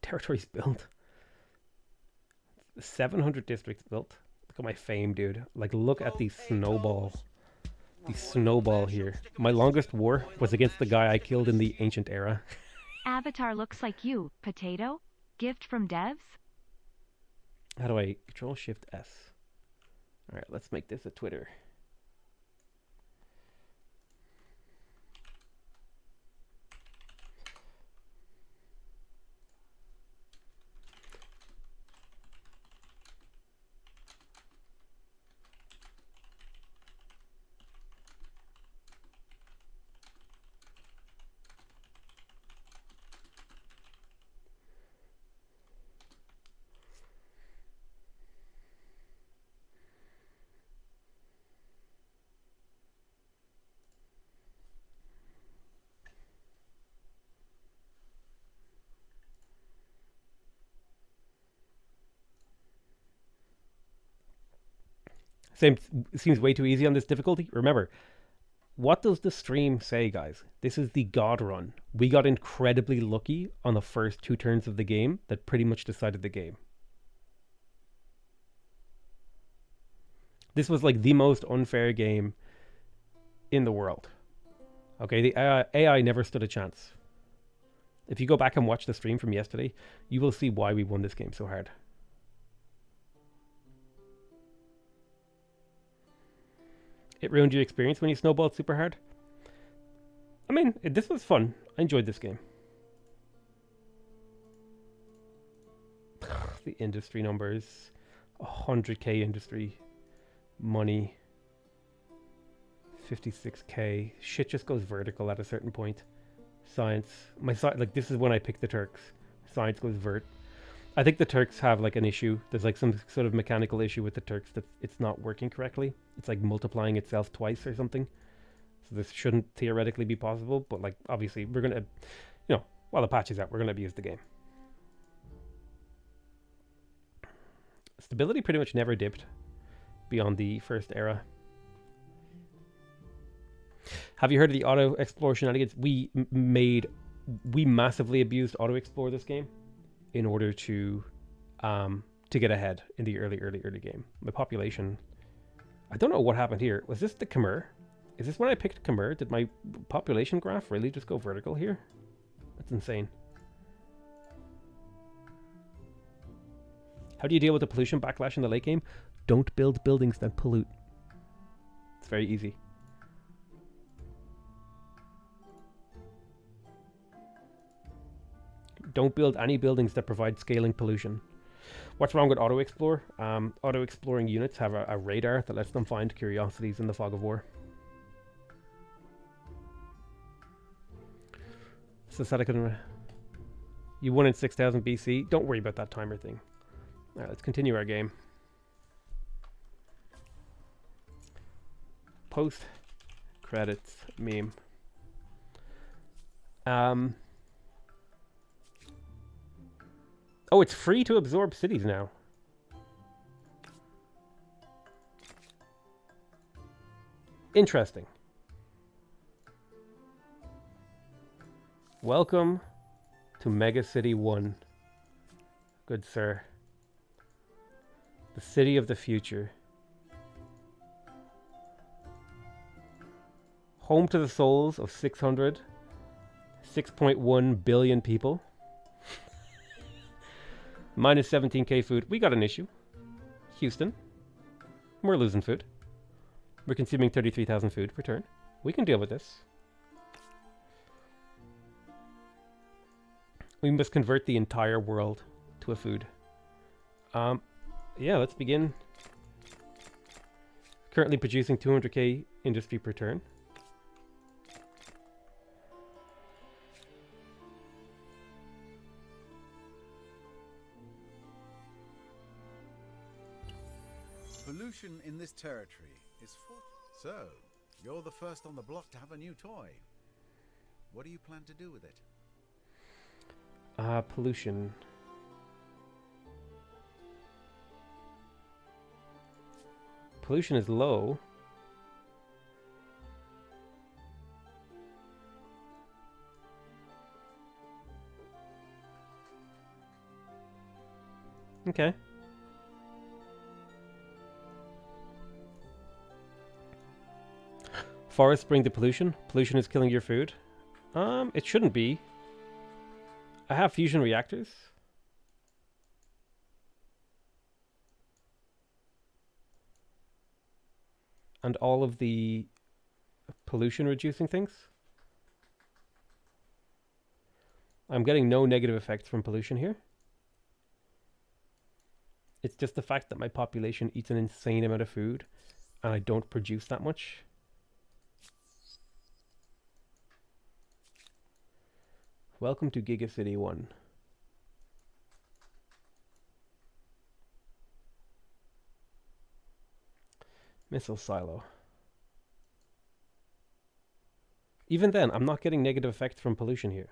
Territories built. 700 districts built. Look at my fame, dude. Like, look at the snowball. The snowball here. My longest war was against the guy I killed in the Ancient Era. Avatar looks like you, Potato. Gift from devs? How do I Control-Shift-S? Alright, let's make this a Twitter. Seems way too easy on this difficulty. Remember, what does the stream say, guys? This is the God run. We got incredibly lucky on the first 2 turns of the game that pretty much decided the game. This was like the most unfair game in the world. Okay, the AI never stood a chance. If you go back and watch the stream from yesterday, you will see why we won this game so hard. It ruined your experience when you snowballed super hard? I mean, this was fun. I enjoyed this game. The industry numbers. 100k industry. Money. 56k. Shit just goes vertical at a certain point. Science. Like, this is when I pick the Turks. Science goes vert. I think the Turks have, like, an issue. There's, like, some sort of mechanical issue with the Turks that it's not working correctly. It's, like, multiplying itself twice or something. So this shouldn't theoretically be possible, but, like, obviously we're going to, you know, while the patch is out, we're going to abuse the game. Stability pretty much never dipped beyond the first era. Have you heard of the auto explore shenanigans? We massively abused auto explore this game in order to get ahead in the early game. My population, I don't know what happened here. Was this the Khmer? Is this when I picked Khmer? Did my population graph really just go vertical here? That's insane. How do you deal with the pollution backlash in the late game? Don't build buildings that pollute. It's very easy. Don't build any buildings that provide scaling pollution. What's wrong with auto-explore? Auto-exploring units have a radar that lets them find curiosities in the fog of war. So you won in 6000 BC. Don't worry about that timer thing. Alright, let's continue our game. Post credits meme. Oh, it's free to absorb cities now. Interesting. Welcome to Mega City 1. Good sir. The city of the future. Home to the souls of 6.1 billion people. Minus 17k food. We got an issue. Houston. We're losing food. We're consuming 33,000 food per turn. We can deal with this. We must convert the entire world to a food. Yeah, let's begin. Currently producing 200k industry per turn. Pollution in this territory is so, you're the first on the block to have a new toy. What do you plan to do with it? Pollution. Pollution is low. Okay. Forests bring the pollution. Pollution is killing your food. It shouldn't be. I have fusion reactors. And all of the pollution reducing things. I'm getting no negative effects from pollution here. It's just the fact that my population eats an insane amount of food and I don't produce that much. Welcome to Giga City 1. Missile silo. Even then, I'm not getting negative effects from pollution here.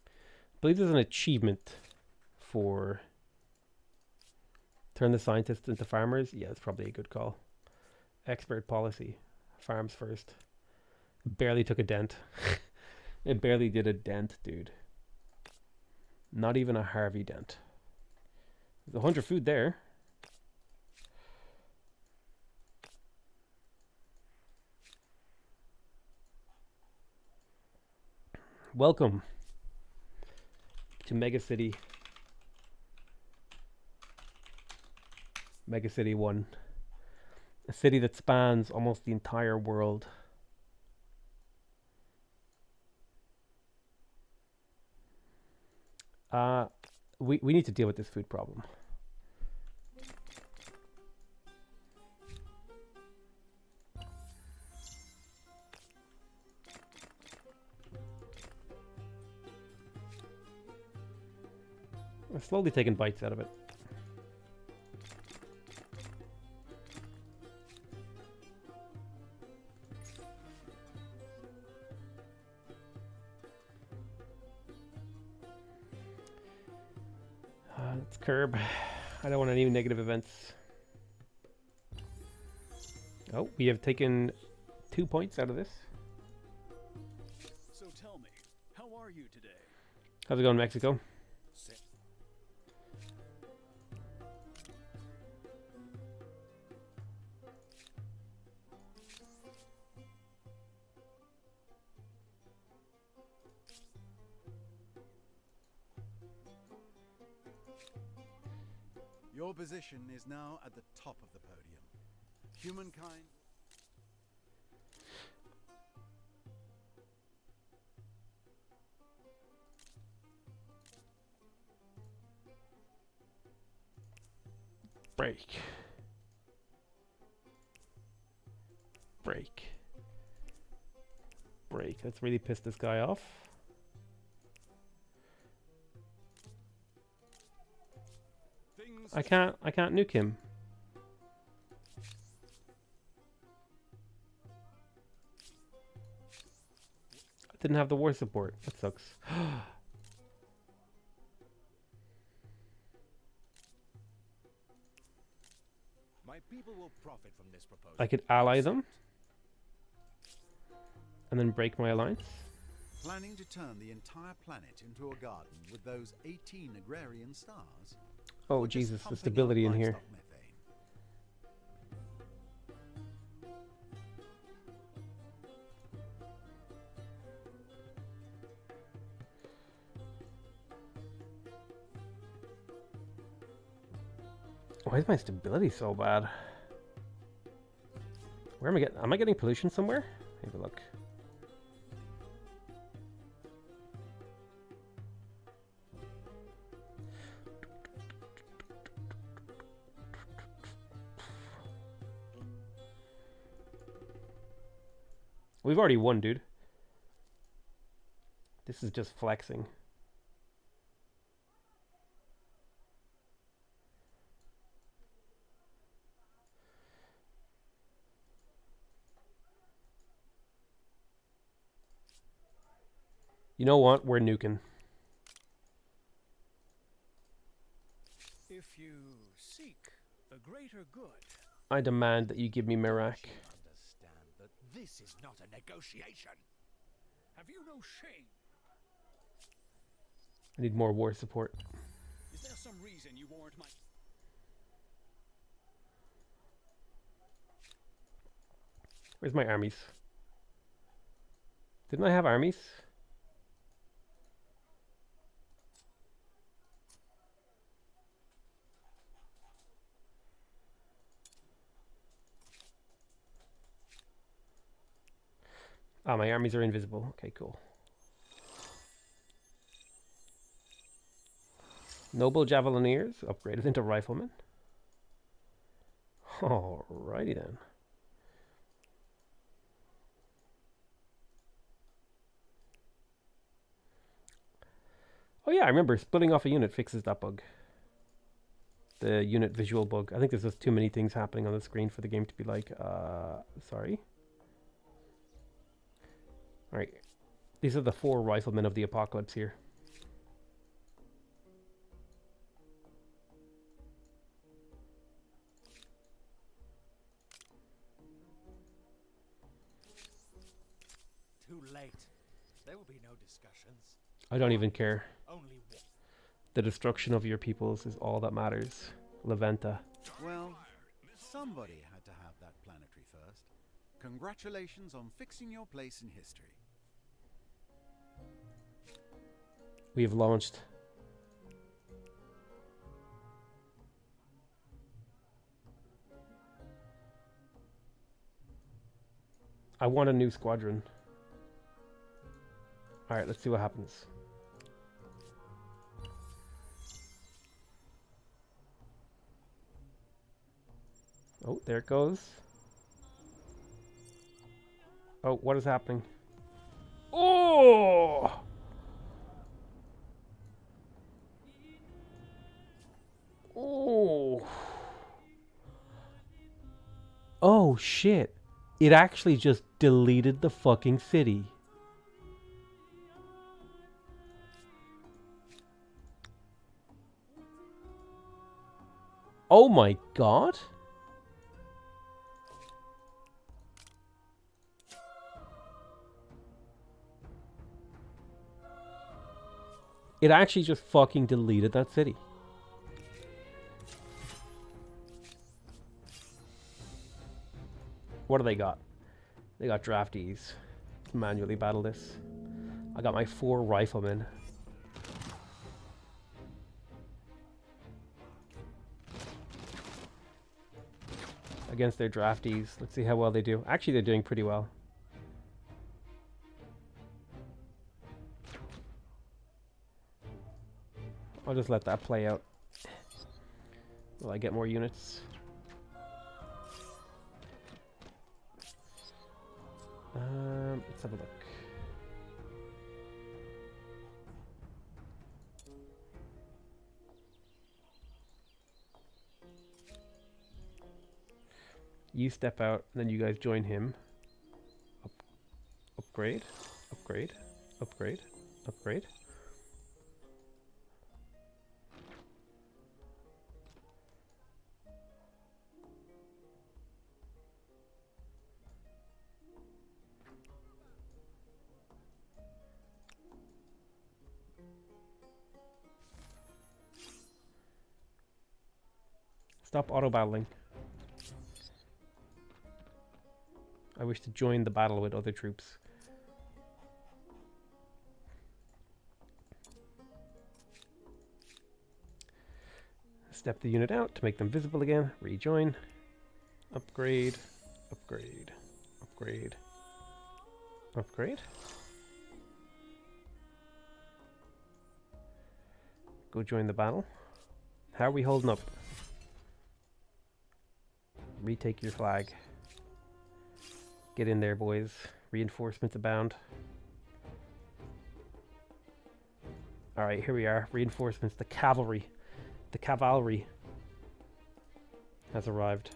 I believe there's an achievement for turn the scientists into farmers. Yeah, that's probably a good call. Expert policy. Farms first. Barely took a dent. It barely did a dent, dude. Not even a Harvey dent. There's 100 food there. Welcome to Mega City 1. A city that spans almost the entire world. We need to deal with this food problem. We're slowly taking bites out of it. Let's curb. I don't want any negative events. Oh, we have taken 2 points out of this. So tell me, how are you today? How's it going, Mexico? Sit. Your position is now at the top of the podium. Humankind. Break. Break. Break. Let's really piss this guy off. I can't nuke him. I didn't have the war support. That sucks. My people will profit from this proposal. I could ally them and then break my alliance. Planning to turn the entire planet into a garden with those 18 agrarian stars? Oh Or just Jesus, the pumping out stability in here. livestock methane? Why is my stability so bad? Where am I getting? Am I getting pollution somewhere? Have a look. We've already won, dude. This is just flexing. You know what? We're nuking. If you seek the greater good, I demand that you give me Merak. understand that this is not a negotiation. Have you no shame? I need more war support. Is there some reason you warrant my... Where's my armies? Didn't I have armies? Ah, my armies are invisible. Okay, cool. Noble Javelineers upgraded into riflemen. Alrighty then. Oh yeah, I remember splitting off a unit fixes that bug. The unit visual bug. I think there's just too many things happening on the screen for the game to be like, sorry. Alright. These are the 4 riflemen of the apocalypse here. Too late. There will be no discussions. I don't even care. Only war. The destruction of your peoples is all that matters. Leventa. Well, somebody had to have that planetary first. Congratulations on fixing your place in history. We have launched. I want a new squadron. Alright, let's see what happens. Oh, there it goes. Oh, what is happening? Oh! Oh! Oh, shit. It actually just deleted the fucking city. Oh my god. It actually just fucking deleted that city. What do they got? They got draftees. Manually battle this. I got my 4 riflemen. Against their draftees. Let's see how well they do. Actually, they're doing pretty well. I'll just let that play out. Will I get more units? Let's have a look. You step out, then you guys join him. Upgrade, upgrade, upgrade, upgrade. Stop auto-battling. I wish to join the battle with other troops. Step the unit out to make them visible again. Rejoin. Upgrade. Upgrade. Upgrade. Upgrade. Go join the battle. How are we holding up? Retake your flag. Get in there, boys. Reinforcements abound. Alright, here we are. Reinforcements. The cavalry. The cavalry has arrived.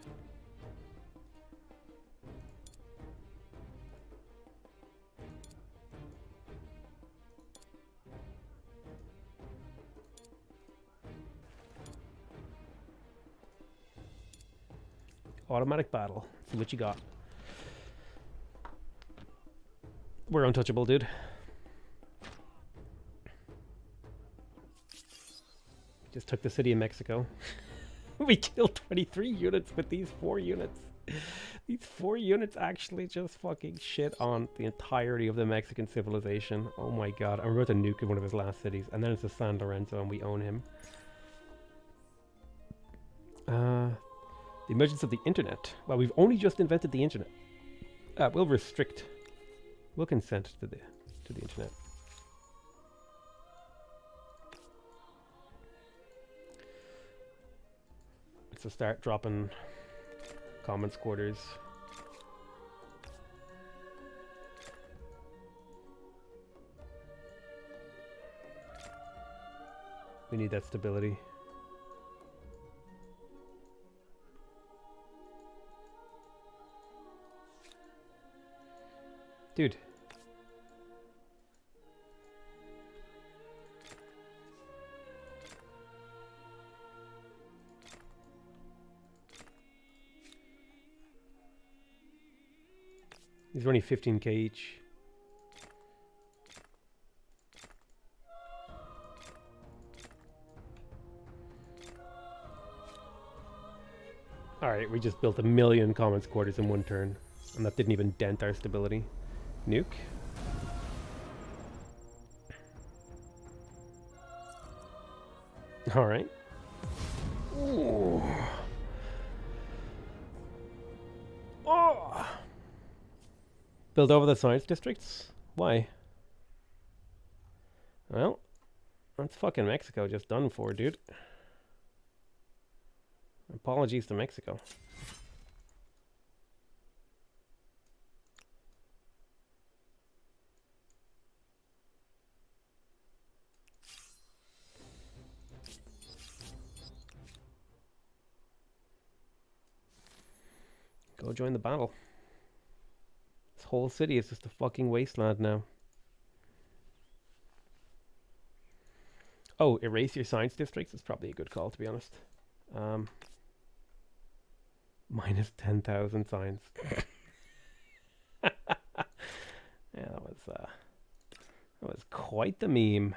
Automatic battle. See what you got. We're untouchable, dude. Just took the city of Mexico. We killed 23 units with these 4 units. These 4 units actually just fucking shit on the entirety of the Mexican civilization. Oh my god. I'm about to nuke one of his last cities. And then it's the San Lorenzo and we own him. The emergence of the internet. Well, we've only just invented the internet. We'll restrict. We'll consent to the internet. Let's start dropping commons quarters. We need that stability. Dude. These are only 15k each. Alright, we just built 1 million commons quarters in 1 turn. And that didn't even dent our stability. Nuke. Alright. Ooh. Oh. Build over the science districts? Why? Well, that's fucking Mexico just done for, dude. Apologies to Mexico. Go join the battle. This whole city is just a fucking wasteland now. Oh, erase your science districts is probably a good call, to be honest. Minus 10,000 science. Yeah, that was quite the meme.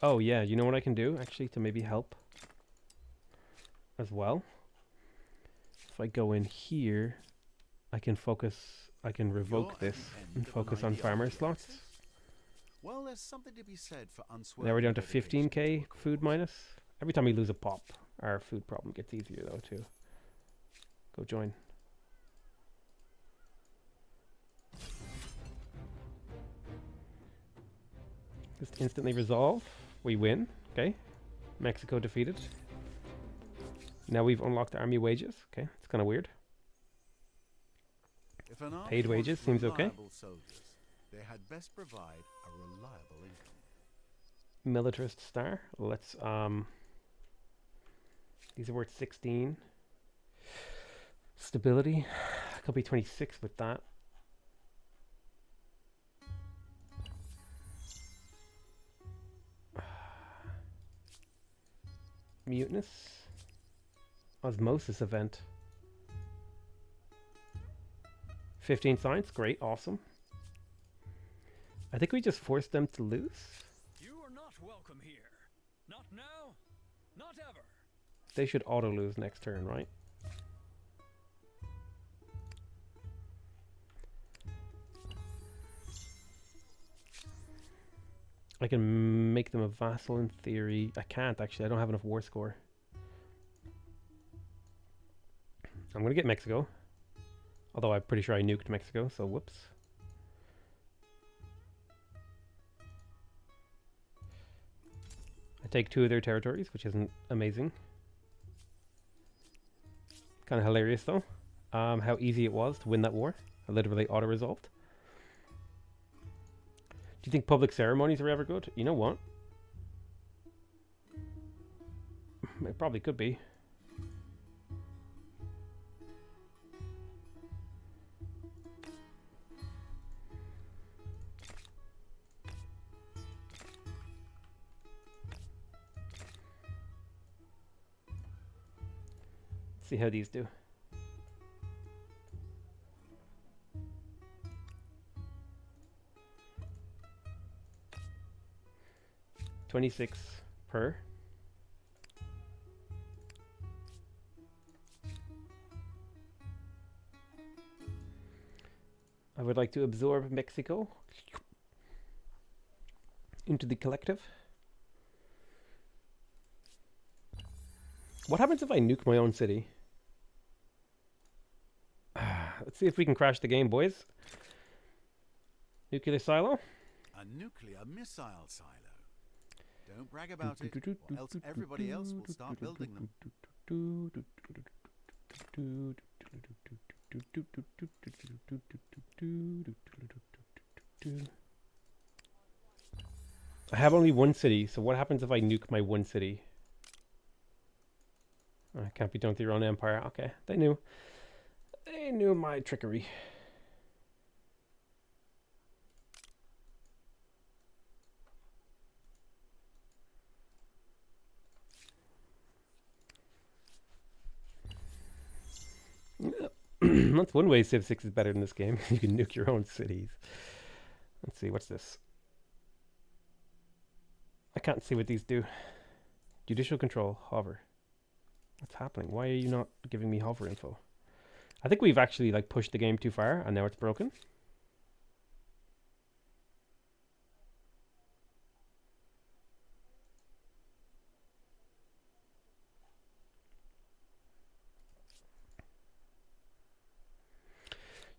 Oh yeah, you know what I can do actually to maybe help as well? If I go in here, I can revoke this and focus on farmer slots. Well, there's something to be said for Now we're down to dedication 15k your food cause. minus. Every time we lose a pop, our food problem gets easier though too. Go join. Just instantly resolve. We win. Okay. Mexico defeated. Now we've unlocked army wages. Okay, it's kind of weird. If an army Paid wages wants seems okay. reliable soldiers, they had best provide a reliable income. Militarist star. Let's these are worth 16. Stability. Could be 26 with that. Mutinous. Osmosis event. 15 science. Great. Awesome. I think we just forced them to lose. You are not welcome here. Not now, not ever. They should auto lose next turn, right? I can make them a vassal in theory. I can't actually. I don't have enough war score. I'm going to get Mexico. Although I'm pretty sure I nuked Mexico, so whoops. I take 2 of their territories, which isn't amazing. Kind of hilarious though. How easy it was to win that war. I literally auto-resolved. Do you think public ceremonies are ever good? You know what? It probably could be. Let's see how these do. $26 per. I would like to absorb Mexico into the collective. What happens if I nuke my own city? Let's see if we can crash the game, boys. Nuclear silo. A nuclear missile silo. Don't brag about it, or else everybody else will start building them. I have only one city, so what happens if I nuke my one city? Oh, it can't be done through your own empire. Okay, they knew. They knew my trickery. That's one way Civ 6 is better than this game. You can nuke your own cities. Let's see, what's this? I can't see what these do. Judicial control, hover. What's happening? Why are you not giving me hover info? I think we've actually like pushed the game too far and now it's broken.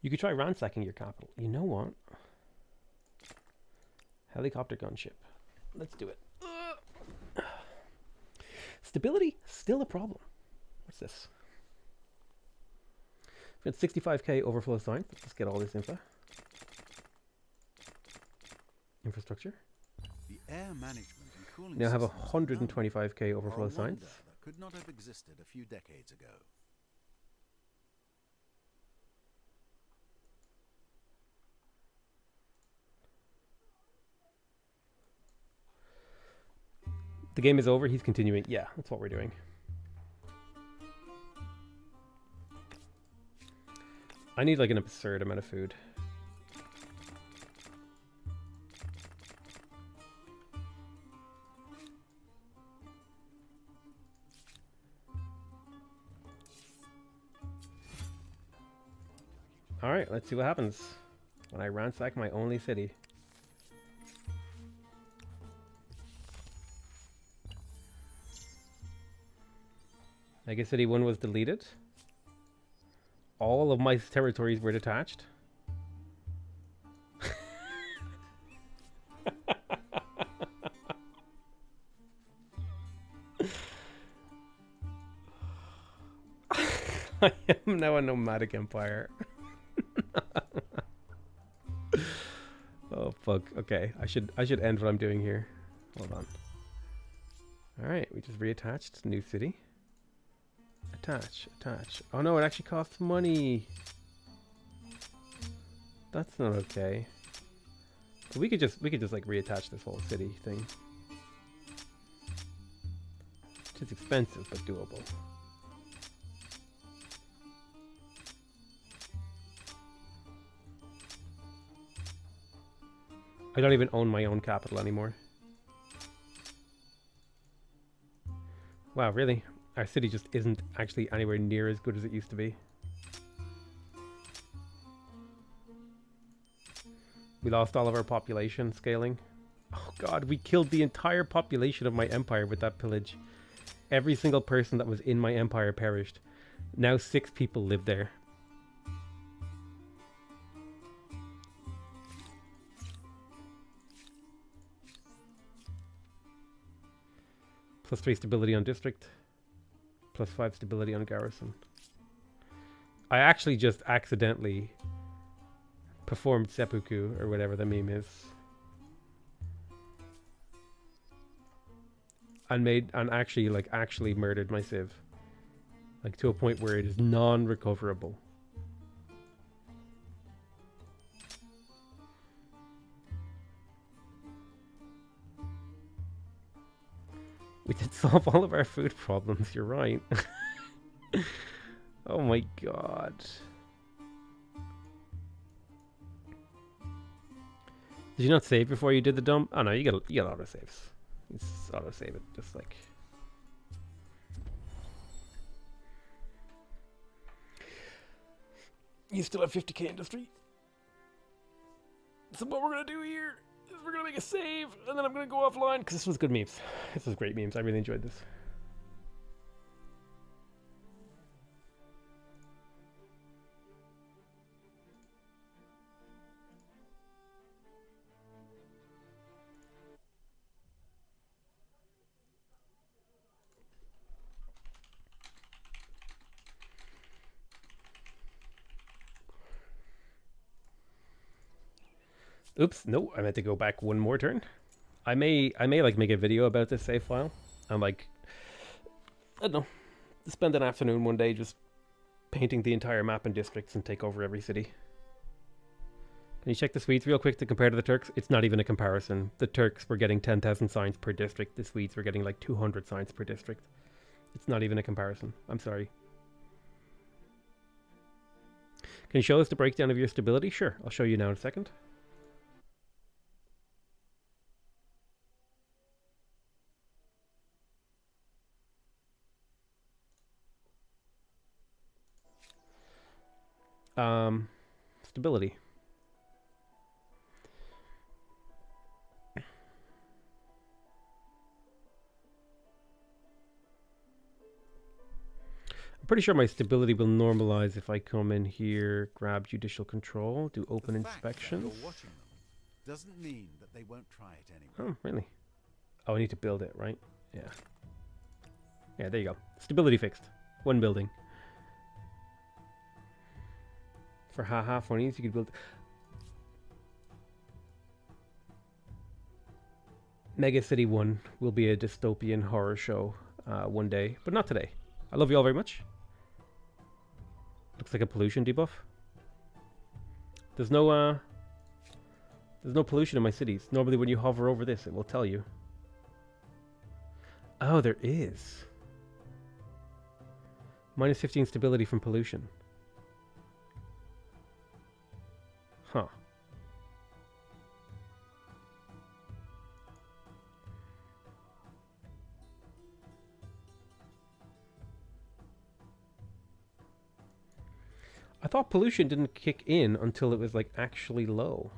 You could try ransacking your capital. You know what? Helicopter gunship. Let's do it. Stability, still a problem. What's this? We've got 65k overflow sign. Let's just get all this info. Infrastructure. The air management and cooling Now have systems alone 125k are overflow a science. wonder that could not have existed a few decades ago. The game is over. He's continuing. Yeah, that's what we're doing. I need like an absurd amount of food. Alright, let's see what happens when I ransack my only city. I guess City 1 was deleted. All of my territories were detached. I am now a nomadic empire. Oh fuck. Okay, I should end what I'm doing here. Hold on. Alright, we just reattached new city. Attach. Oh no, it actually costs money. That's not okay. But we could just like reattach this whole city thing. It's expensive but doable. I don't even own my own capital anymore. Wow, really? Our city just isn't actually anywhere near as good as it used to be. We lost all of our population scaling. Oh god, we killed the entire population of my empire with that pillage. Every single person that was in my empire perished. Now 6 people live there. +3 stability on district. +5 stability on garrison. I actually just accidentally performed seppuku, or whatever the meme is. And actually murdered my civ. Like to a point where it is non-recoverable. We did solve all of our food problems, you're right. Oh my god. Did you not save before you did the dump? Oh no, you get auto saves. You just auto save it, just like. You still have 50k industry. So what we're gonna do here is we're gonna make a save, and then I'm gonna go offline because this was good memes. This was great memes. I really enjoyed this. Oops, no, I meant to go back one more turn. I may like make a video about this save file and like, I don't know, spend an afternoon one day just painting the entire map and districts and take over every city. Can you check the Swedes real quick to compare to the Turks? It's not even a comparison. The Turks were getting 10,000 signs per district. The Swedes were getting like 200 signs per district. It's not even a comparison. I'm sorry. Can you show us the breakdown of your stability? Sure, I'll show you now in a second. Stability. I'm pretty sure my stability will normalize if I come in here, grab judicial control, do open The fact that inspections. you're watching them doesn't mean that they won't try it anyway. Oh, really? Oh, I need to build it, right? Yeah. Yeah, there you go. Stability fixed. One building. For haha funnies, you could build... Mega City 1 will be a dystopian horror show one day, but not today. I love you all very much. Looks like a pollution debuff. There's no pollution in my cities. Normally when you hover over this, it will tell you. Oh, there is. Minus 15 stability from pollution. Huh. I thought pollution didn't kick in until it was like actually low.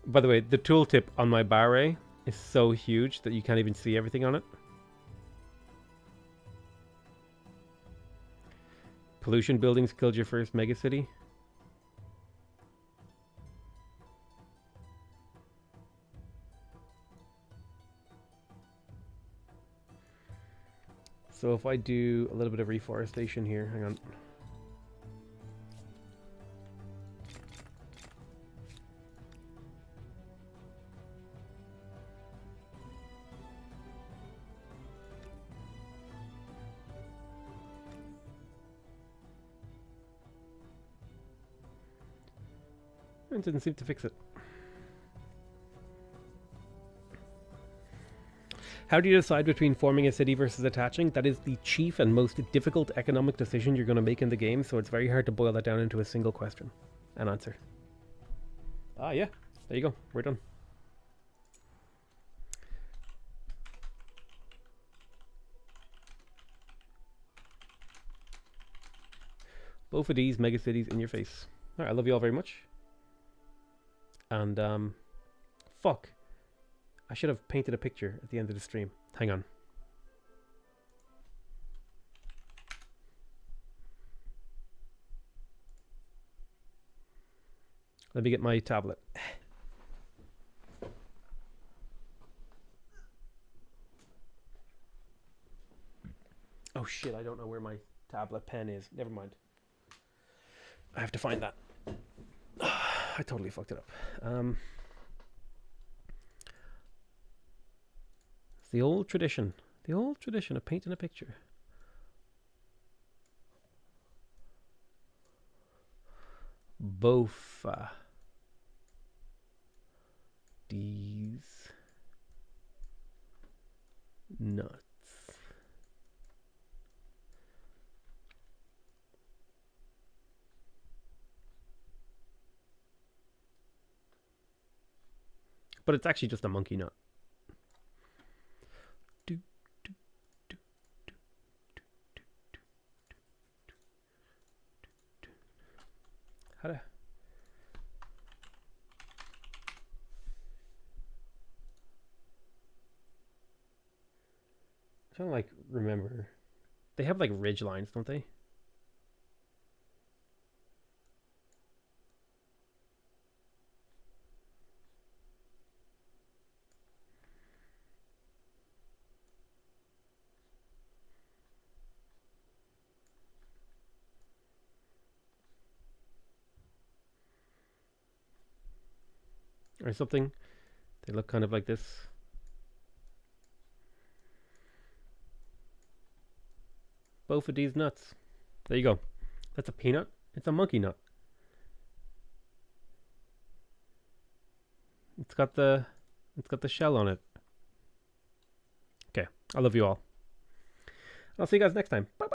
By the way, the tooltip on my barre is so huge that you can't even see everything on it. Pollution buildings killed your first megacity. So if I do a little bit of reforestation here, hang on. It didn't seem to fix it. How do you decide between forming a city versus attaching? That is the chief and most difficult economic decision you're going to make in the game, so it's very hard to boil that down into a single question and answer. Ah, yeah. There you go. We're done. Both of these megacities in your face. Alright, I love you all very much. And, fuck. I should have painted a picture at the end of the stream. Hang on. Let me get my tablet. Oh shit, I don't know where my tablet pen is. Never mind. I have to find that. I totally fucked it up. It's the old tradition of painting a picture. Both these nuts. But it's actually just a monkey nut. How to... I'm trying to like remember. They have like ridge lines, don't they? Or something. They look kind of like this. Both of these nuts. There you go. That's a peanut. It's a monkey nut. It's got the shell on it. Okay. I love you all. I'll see you guys next time. Bye bye.